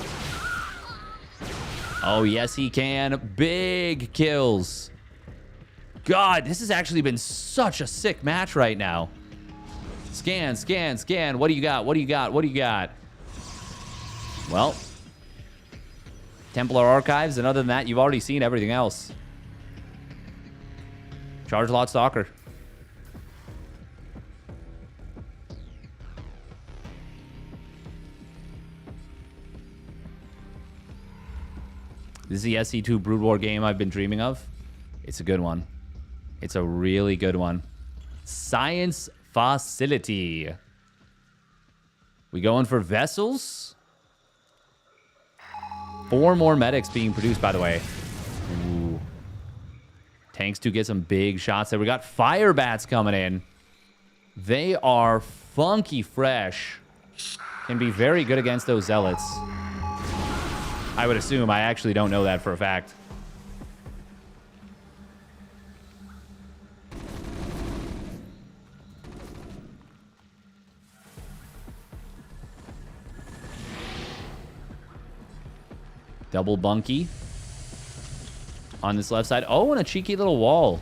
Oh, yes, he can. Big kills. God, this has actually been such a sick match right now. Scan, scan, scan. What do you got? What do you got? What do you got? Well, Templar Archives, and other than that, you've already seen everything else. Charge Lot Stalker. This is the SC2 Brood War game I've been dreaming of. It's a good one. It's a really good one. Science Facility. We going for vessels? 4 more medics being produced, by the way. Ooh. Tanks do get some big shots there. We got fire bats coming in. They are funky fresh. Can be very good against those zealots. I would assume. I actually don't know that for a fact. Double bunky on this left side. Oh, and a cheeky little wall.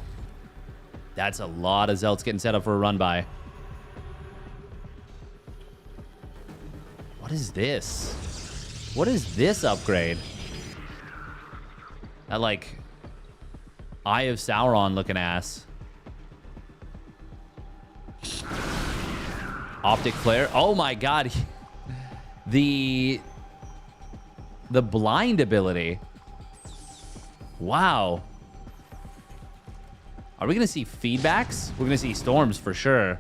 That's a lot of zealots getting set up for a run by. What is this? What is this upgrade? That, like, Eye of Sauron looking ass. Optic flare. Oh my god. The blind ability. Wow. Are we going to see feedbacks? We're going to see storms for sure.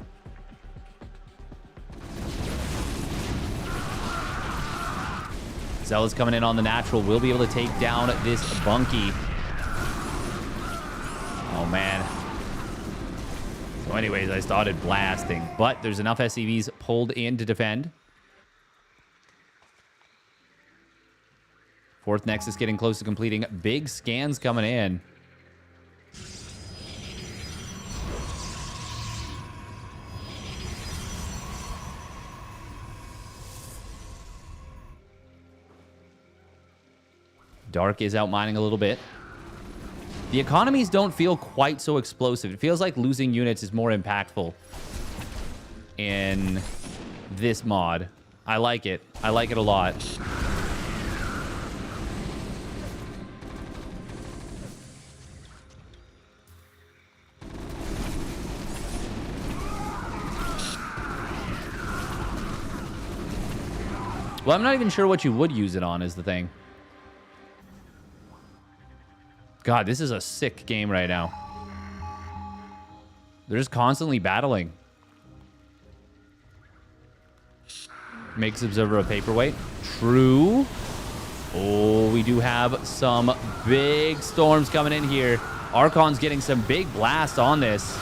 Zealot's coming in on the natural. We'll be able to take down this bunky. Oh, man. So anyways, I started blasting. But there's enough SCVs pulled in to defend. Fourth Nexus getting close to completing. Big scans coming in. Dark is out mining a little bit. The economies don't feel quite so explosive. It feels like losing units is more impactful in this mod. I like it. I like it a lot. Well, I'm not even sure what you would use it on is the thing. God, this is a sick game right now. They're just constantly battling. Makes Observer a paperweight. True. Oh, we do have some big storms coming in here. Archon's getting some big blasts on this.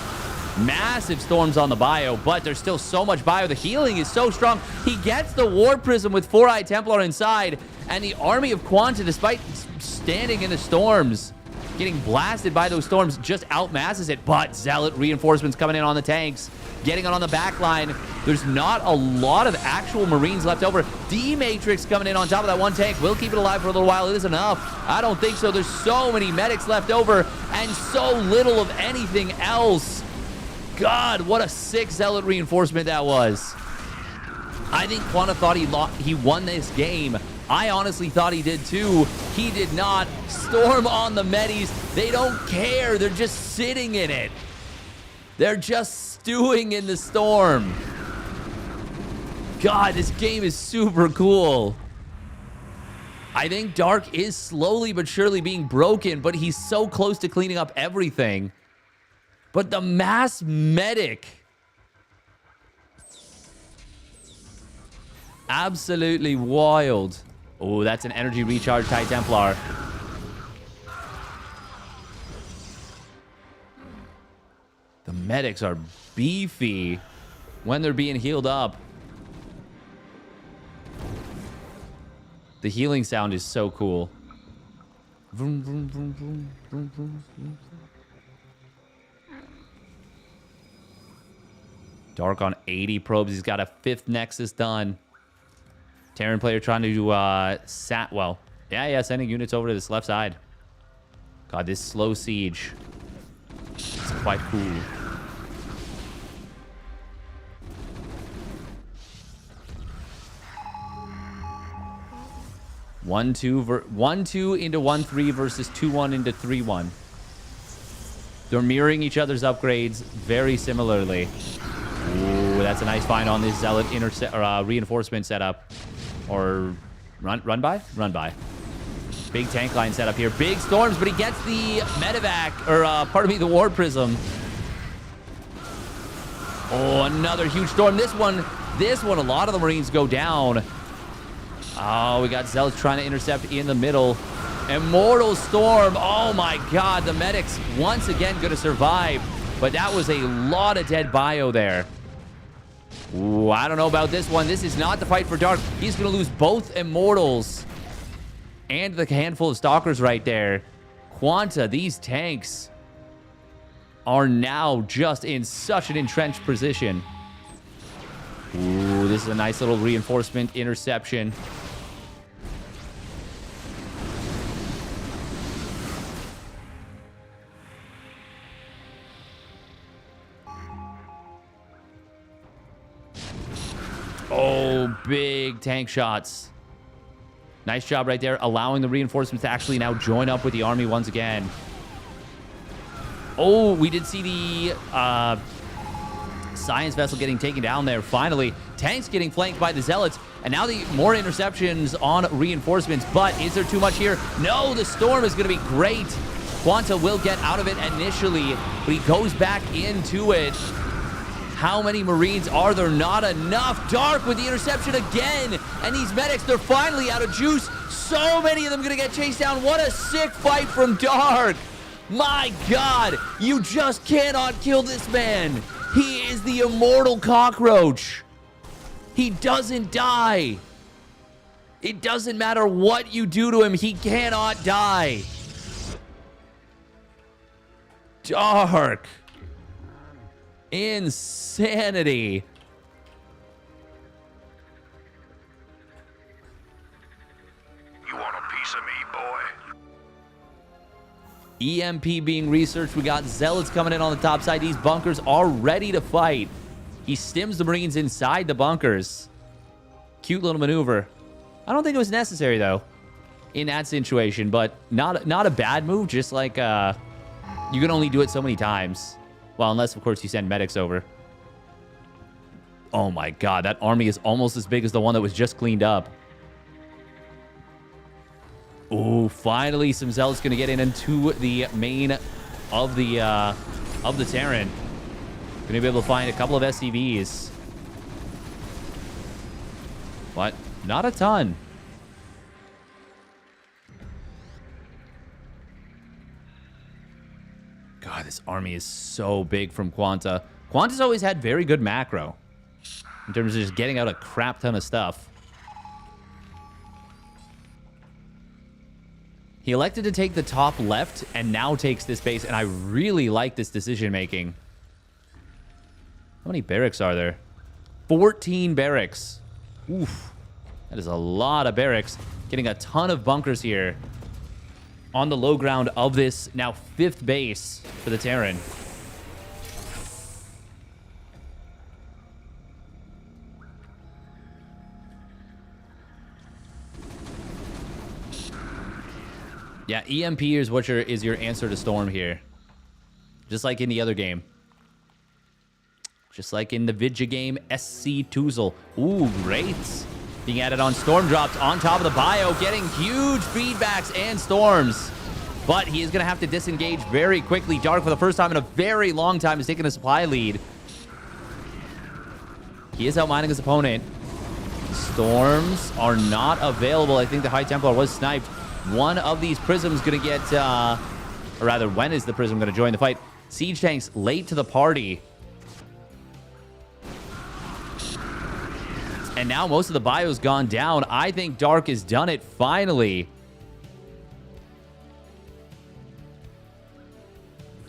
Massive storms on the bio, but there's still so much bio. The healing is so strong. He gets the War Prism with 4-Eye Templar inside, and the army of Quanta, despite standing in the storms, getting blasted by those storms, just outmasses it. But Zealot reinforcements coming in on the tanks, getting it on the back line. There's not a lot of actual Marines left over. D-Matrix coming in on top of that one tank. We'll keep it alive for a little while. It is enough. I don't think so. There's so many medics left over and so little of anything else. God, what a sick Zealot reinforcement that was. I think Quanta thought he won this game. I honestly thought he did too. He did not. Storm on the medis. They don't care. They're just sitting in it. They're just stewing in the storm. God, this game is super cool. I think Dark is slowly but surely being broken, but he's so close to cleaning up everything. But the mass medic. Absolutely wild. Oh, that's an energy recharge TIE Templar. The medics are beefy when they're being healed up. The healing sound is so cool. Vroom, vroom, vroom, vroom, vroom, vroom, vroom. Dark on 80 probes. He's got a 5th Nexus done. Terran player trying to do well. Yeah, sending units over to this left side. God, this slow siege. It's quite cool. One two into 1-3 versus 2-1 into 3-1. They're mirroring each other's upgrades very similarly. Ooh, that's a nice find on this Zealot reinforcement setup. Or run by? Run by. Big tank line setup here. Big storms, but he gets the medevac, or pardon me, the War Prism. Oh, another huge storm. This one, a lot of the Marines go down. Oh, we got Zealots trying to intercept in the middle. Immortal Storm. Oh my God, the medics once again going to survive. But that was a lot of dead bio there. Ooh, I don't know about this one. This is not the fight for Dark. He's going to lose both Immortals and the handful of Stalkers right there. Quanta, these tanks are now just in such an entrenched position. Ooh, this is a nice little reinforcement interception. Oh, big tank shots. Nice job right there, allowing the reinforcements to actually now join up with the army once again. Oh, we did see the science vessel getting taken down there. Finally, tanks getting flanked by the Zealots. And now the more interceptions on reinforcements. But is there too much here? No, the storm is going to be great. Quanta will get out of it initially, but he goes back into it. How many Marines are there? Not enough. Dark with the interception again. And these medics, they're finally out of juice. So many of them going to get chased down. What a sick fight from Dark. My God, you just cannot kill this man. He is the immortal cockroach. He doesn't die. It doesn't matter what you do to him. He cannot die. Dark. Insanity. You want a piece of me, boy? EMP being researched. We got Zealots coming in on the top side. These bunkers are ready to fight. He stims the Marines inside the bunkers. Cute little maneuver. I don't think it was necessary, though, in that situation, but not a bad move. Just like you can only do it so many times. Well, unless, of course, you send medics over. Oh, my God. That army is almost as big as the one that was just cleaned up. Oh, finally, some Zealots going to get into the main of the Terran. Going to be able to find a couple of SCVs. But not a ton. God, this army is so big from Quanta. Quanta's always had very good macro in terms of just getting out a crap ton of stuff. He elected to take the top left and now takes this base, and I really like this decision making. How many barracks are there? 14 barracks. Oof. That is a lot of barracks. Getting a ton of bunkers here on the low ground of this now 5th base for the Terran. Yeah, EMP is what is your answer to Storm here. Just like in the other game. Just like in the Vidya game, SC2. Ooh, Wraiths being added on Storm Drops on top of the bio, getting huge feedbacks and storms. But he is going to have to disengage very quickly. Dark, for the first time in a very long time, is taking a supply lead. He is outmining his opponent. Storms are not available. I think the High Templar was sniped. One of these prisms going to get, or rather, when is the prism going to join the fight? Siege tanks late to the party. And now most of the bio's gone down. I think Dark has done it finally.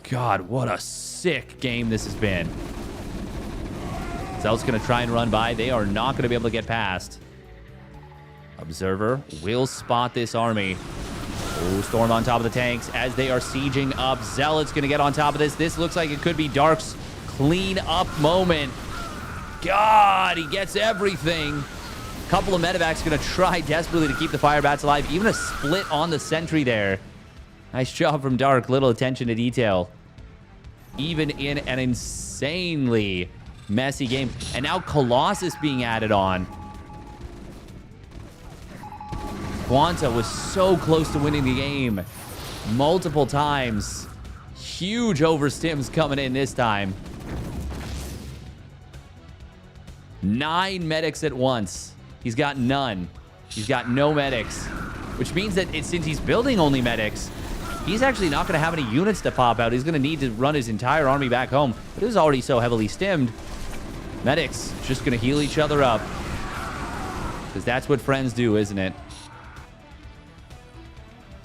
God, what a sick game this has been. Zelt's going to try and run by. They are not going to be able to get past. Observer will spot this army. Oh, Storm on top of the tanks as they are sieging up. Zealot's going to get on top of this. This looks like it could be Dark's clean up moment. God, he gets everything. Couple of medevacs going to try desperately to keep the fire bats alive. Even a split on the sentry there. Nice job from Dark. Little attention to detail. Even in an insanely messy game. And now Colossus being added on. Quanta was so close to winning the game multiple times. Huge overstims coming in this time. 9 medics at once. He's got none. He's got no medics. Which means that since he's building only medics, he's actually not going to have any units to pop out. He's going to need to run his entire army back home. But it is already so heavily stimmed. Medics just going to heal each other up. Because that's what friends do, isn't it?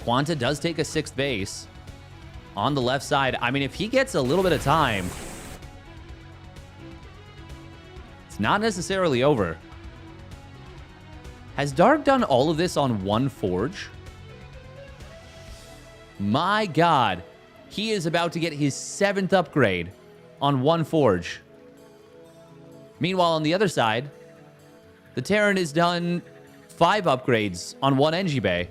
Quanta does take a 6th base on the left side. I mean, if he gets a little bit of time, it's not necessarily over. Has Dark done all of this on one forge? My God, he is about to get his 7th upgrade on one forge. Meanwhile, on the other side, the Terran has done 5 upgrades on one Engie Bay.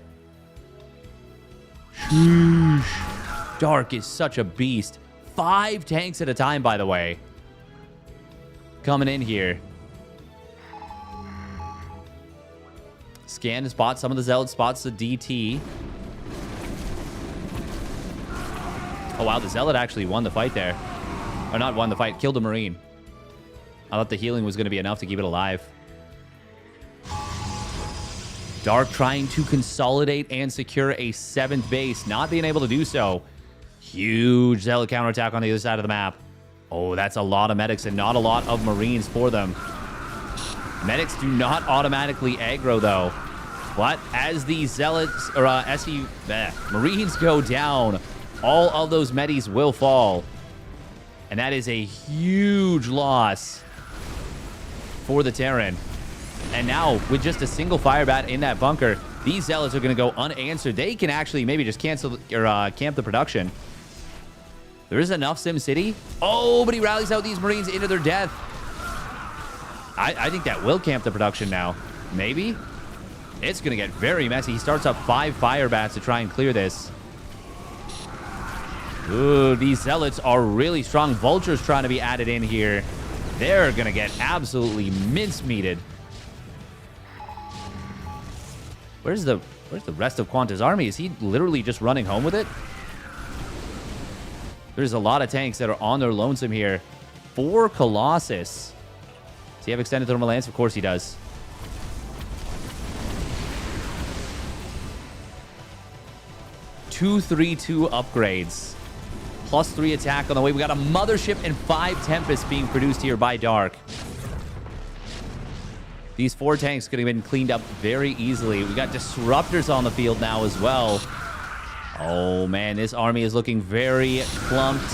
Sheesh. Dark is such a beast. 5 tanks at a time, by the way. Coming in here. Scan to spot some of the Zealot spots the DT. Oh, wow. The Zealot actually won the fight there. Or not won the fight. Killed a Marine. I thought the healing was going to be enough to keep it alive. Dark trying to consolidate and secure a 7th base. Not being able to do so. Huge Zealot counterattack on the other side of the map. Oh, that's a lot of medics and not a lot of Marines for them. Medics do not automatically aggro, though. But as the Zealots, or Marines go down, all of those medis will fall. And that is a huge loss for the Terran. And now, with just a single fire bat in that bunker, these Zealots are going to go unanswered. They can actually maybe just cancel or camp the production. There is enough SimCity. Oh, but he rallies out these Marines into their death. I think that will camp the production now. Maybe. It's going to get very messy. He starts up 5 fire bats to try and clear this. Ooh, these Zealots are really strong. Vultures trying to be added in here. They're going to get absolutely mincemeated. Where's the rest of Quanta's army? Is he literally just running home with it? There's a lot of tanks that are on their lonesome here. 4 Colossus. Does he have extended thermal lance? Of course he does. Two 3-2 upgrades. +3 attack on the way. We got a Mothership and 5 Tempests being produced here by Dark. These 4 tanks could have been cleaned up very easily. We got Disruptors on the field now as well. Oh, man, this army is looking very clumped.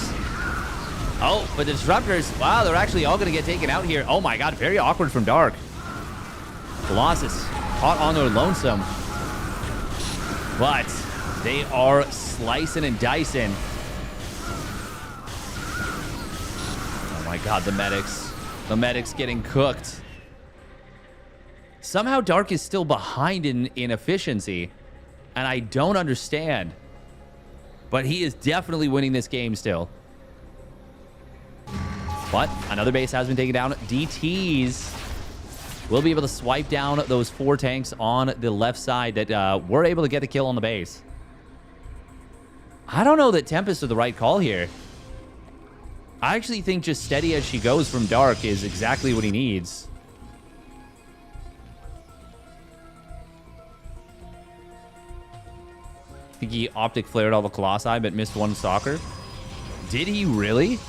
Oh, but the Disruptors, wow, they're actually all going to get taken out here. Oh, my God, very awkward from Dark. Colossus caught on their lonesome. But they are slicing and dicing. Oh, my God, the medics. The medics getting cooked. Somehow Dark is still behind in efficiency, and I don't understand. But he is definitely winning this game still. But another base has been taken down. DTs will be able to swipe down those 4 tanks on the left side that were able to get the kill on the base. I don't know that Tempest is the right call here. I actually think just steady as she goes from Dark is exactly what he needs. I think he optic flared all the Colossi but missed 1 Stalker. Did he really?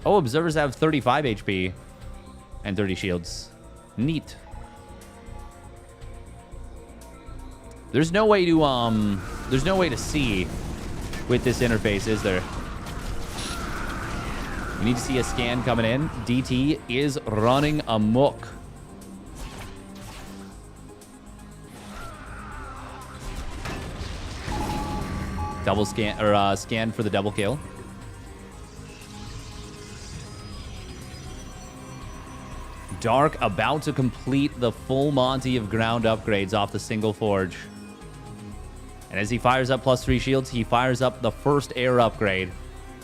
Oh, observers have 35 HP and 30 shields. Neat. There's no way to see with this interface, is there? We need to see a scan coming in. DT is running amok. Double scan, or scan for the double kill. Dark about to complete the full Monty of ground upgrades off the single forge. And as he fires up +3 shields, he fires up the first air upgrade.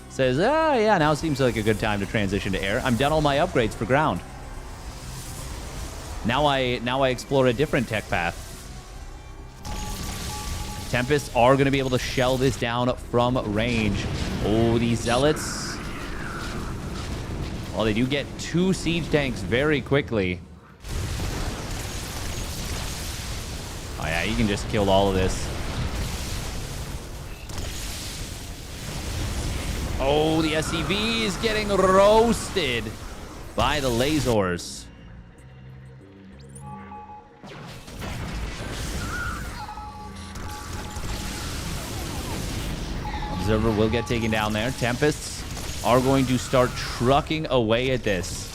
Says, yeah, now seems like a good time to transition to air. I'm done all my upgrades for ground. Now I explore a different tech path. Tempests are going to be able to shell this down from range. Oh, these Zealots. Well, they do get 2 siege tanks very quickly. Oh, yeah, you can just kill all of this. Oh, the SCV is getting roasted by the lasers. Observer will get taken down there. Tempests are going to start trucking away at this.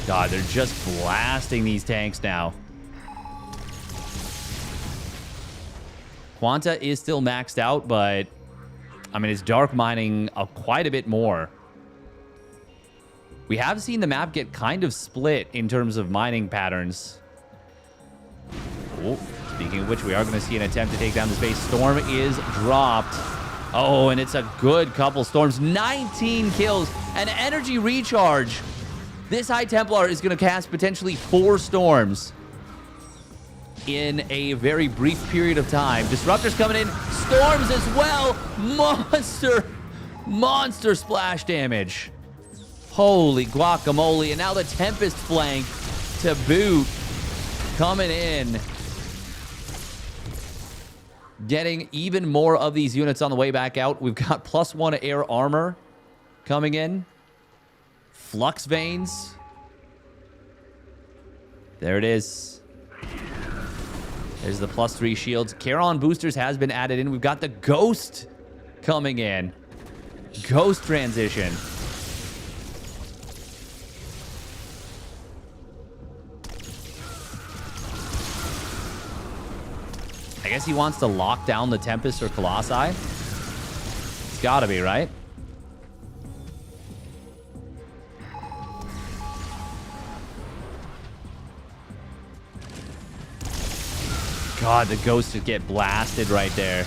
God, they're just blasting these tanks now. Quanta is still maxed out, but I mean, it's dark mining quite a bit more. We have seen the map get kind of split in terms of mining patterns. Oh, speaking of which, we are going to see an attempt to take down this base. Storm is dropped. Oh, and it's a good couple storms. 19 kills. An energy recharge. This High Templar is going to cast potentially 4 storms in a very brief period of time. Disruptors coming in. Storms as well. Monster splash damage. Holy guacamole. And now the Tempest flank to boot. Coming in. Getting even more of these units on the way back out. We've got +1 air armor coming in. Flux veins. There it is. There's the +3 shields. Charon boosters has been added in. We've got the Ghost coming in. Ghost transition. I guess he wants to lock down the Tempest or Colossi. It's gotta be, right? God, the Ghost would get blasted right there.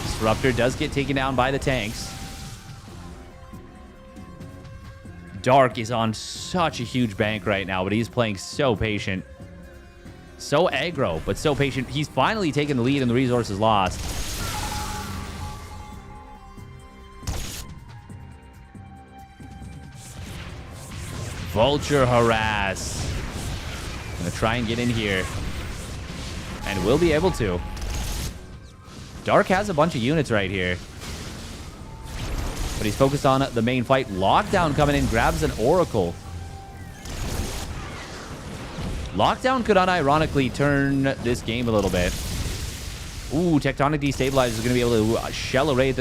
Disruptor does get taken down by the tanks. Dark is on such a huge bank right now, but he's playing so patient. So aggro, but so patient. He's finally taken the lead and the resources lost. Vulture harass. Gonna try and get in here. And will be able to. Dark has a bunch of units right here. But he's focused on the main fight. Lockdown coming in, grabs an Oracle. Lockdown could unironically turn this game a little bit. Ooh, Tectonic Destabilizer is going to be able to shell away at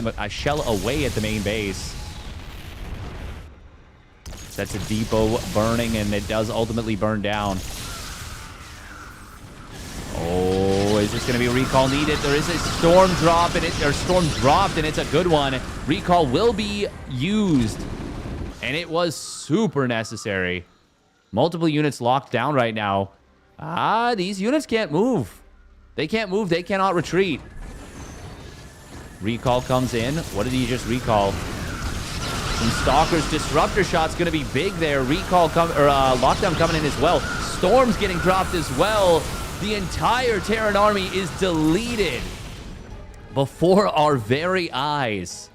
the main base. Sets a depot burning, and it does ultimately burn down. Oh, is this going to be a recall needed? There is a storm drop, and storm dropped, and it's a good one. Recall will be used, and it was super necessary. Multiple units locked down right now. These units can't move. They can't move. They cannot retreat. Recall comes in. What did he just recall? Some Stalkers. Disruptor shot's going to be big there. Recall lockdown coming in as well. Storm's getting dropped as well. The entire Terran army is deleted before our very eyes.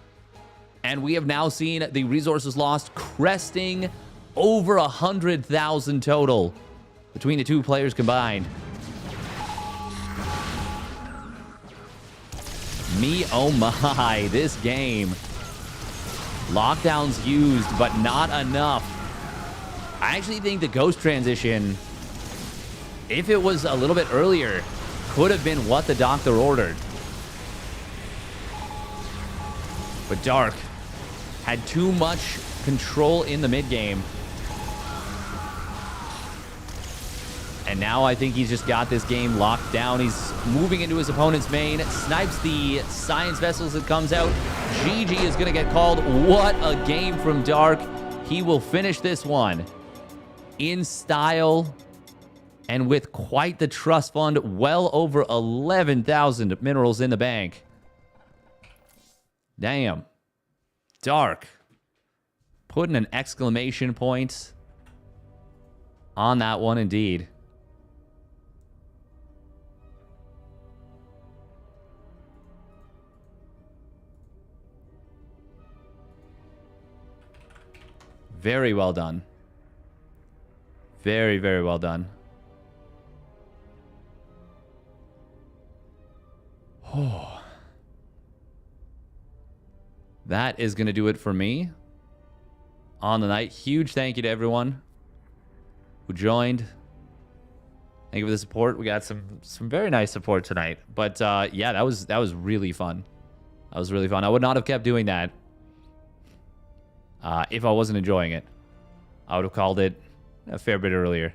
And we have now seen the resources lost cresting over 100,000 total between the two players combined. Me, oh my, this game. Lockdown's used, but not enough. I actually think the Ghost transition, if it was a little bit earlier, could have been what the Doctor ordered. But Dark had too much control in the mid-game. And now I think he's just got this game locked down. He's moving into his opponent's main. Snipes the Science Vessels that comes out. GG is going to get called. What a game from Dark. He will finish this one in style and with quite the trust fund. Well over 11,000 minerals in the bank. Damn. Dark. Putting an exclamation point on that one indeed. Very well done. Very, very well done. Oh. That is going to do it for me on the night. Huge thank you to everyone who joined. Thank you for the support. We got some very nice support tonight. But yeah, that was really fun. That was really fun. I would not have kept doing that if I wasn't enjoying it. I would have called it a fair bit earlier.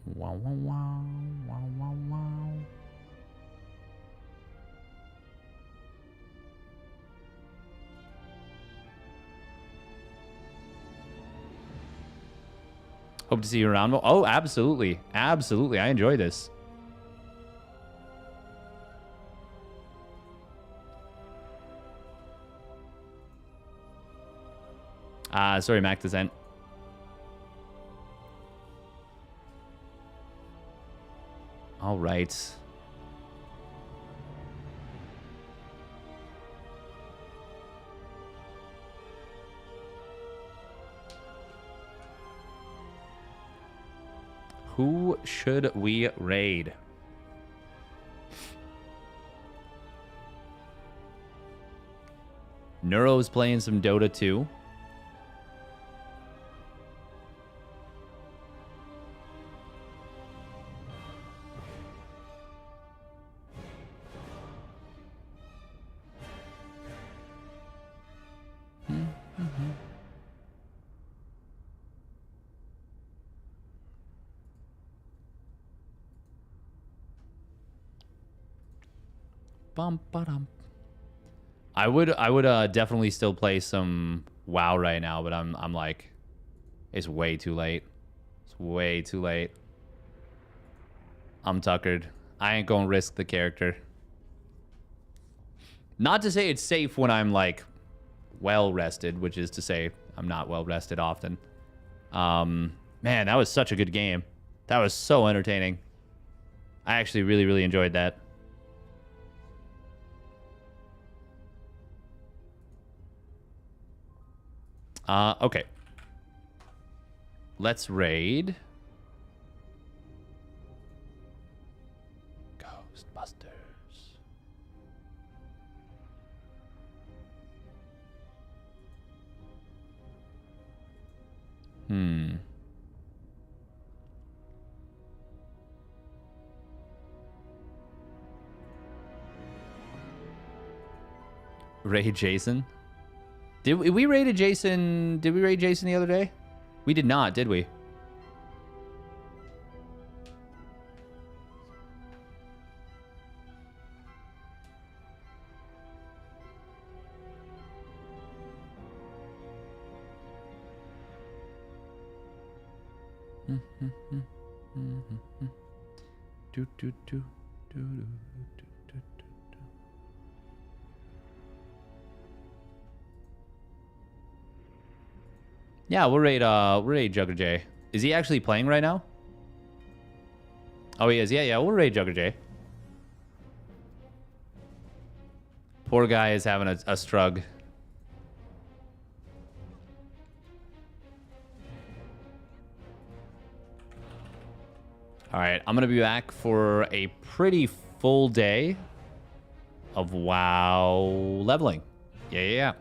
Wow, wow, wow, wow, wow, wow. Hope to see you around. Oh, absolutely. Absolutely. I enjoy this. Sorry, Mac Descent. All right. Who should we raid? Neuro's playing some Dota 2. I would definitely still play some WoW right now, but I'm like, it's way too late. It's way too late. I'm tuckered. I ain't gonna risk the character. Not to say it's safe when I'm like well rested, which is to say I'm not well rested often. Man, that was such a good game. That was so entertaining. I actually really enjoyed that. Okay. Let's raid. Ghostbusters. Raid Jason? Did we raid Jason? Did we raid Jason the other day? We did not, did we? Do, do, do, do, do, do. Yeah, we'll raid Jugger J. Is he actually playing right now? Oh, he is. Yeah, we'll raid Jugger J. Poor guy is having a strug. All right, I'm going to be back for a pretty full day of WoW leveling. Yeah.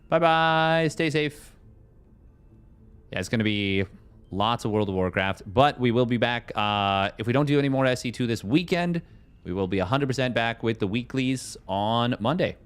Bye-bye. Stay safe. Yeah, it's going to be lots of World of Warcraft, but we will be back. If we don't do any more SC2 this weekend, we will be 100% back with the weeklies on Monday.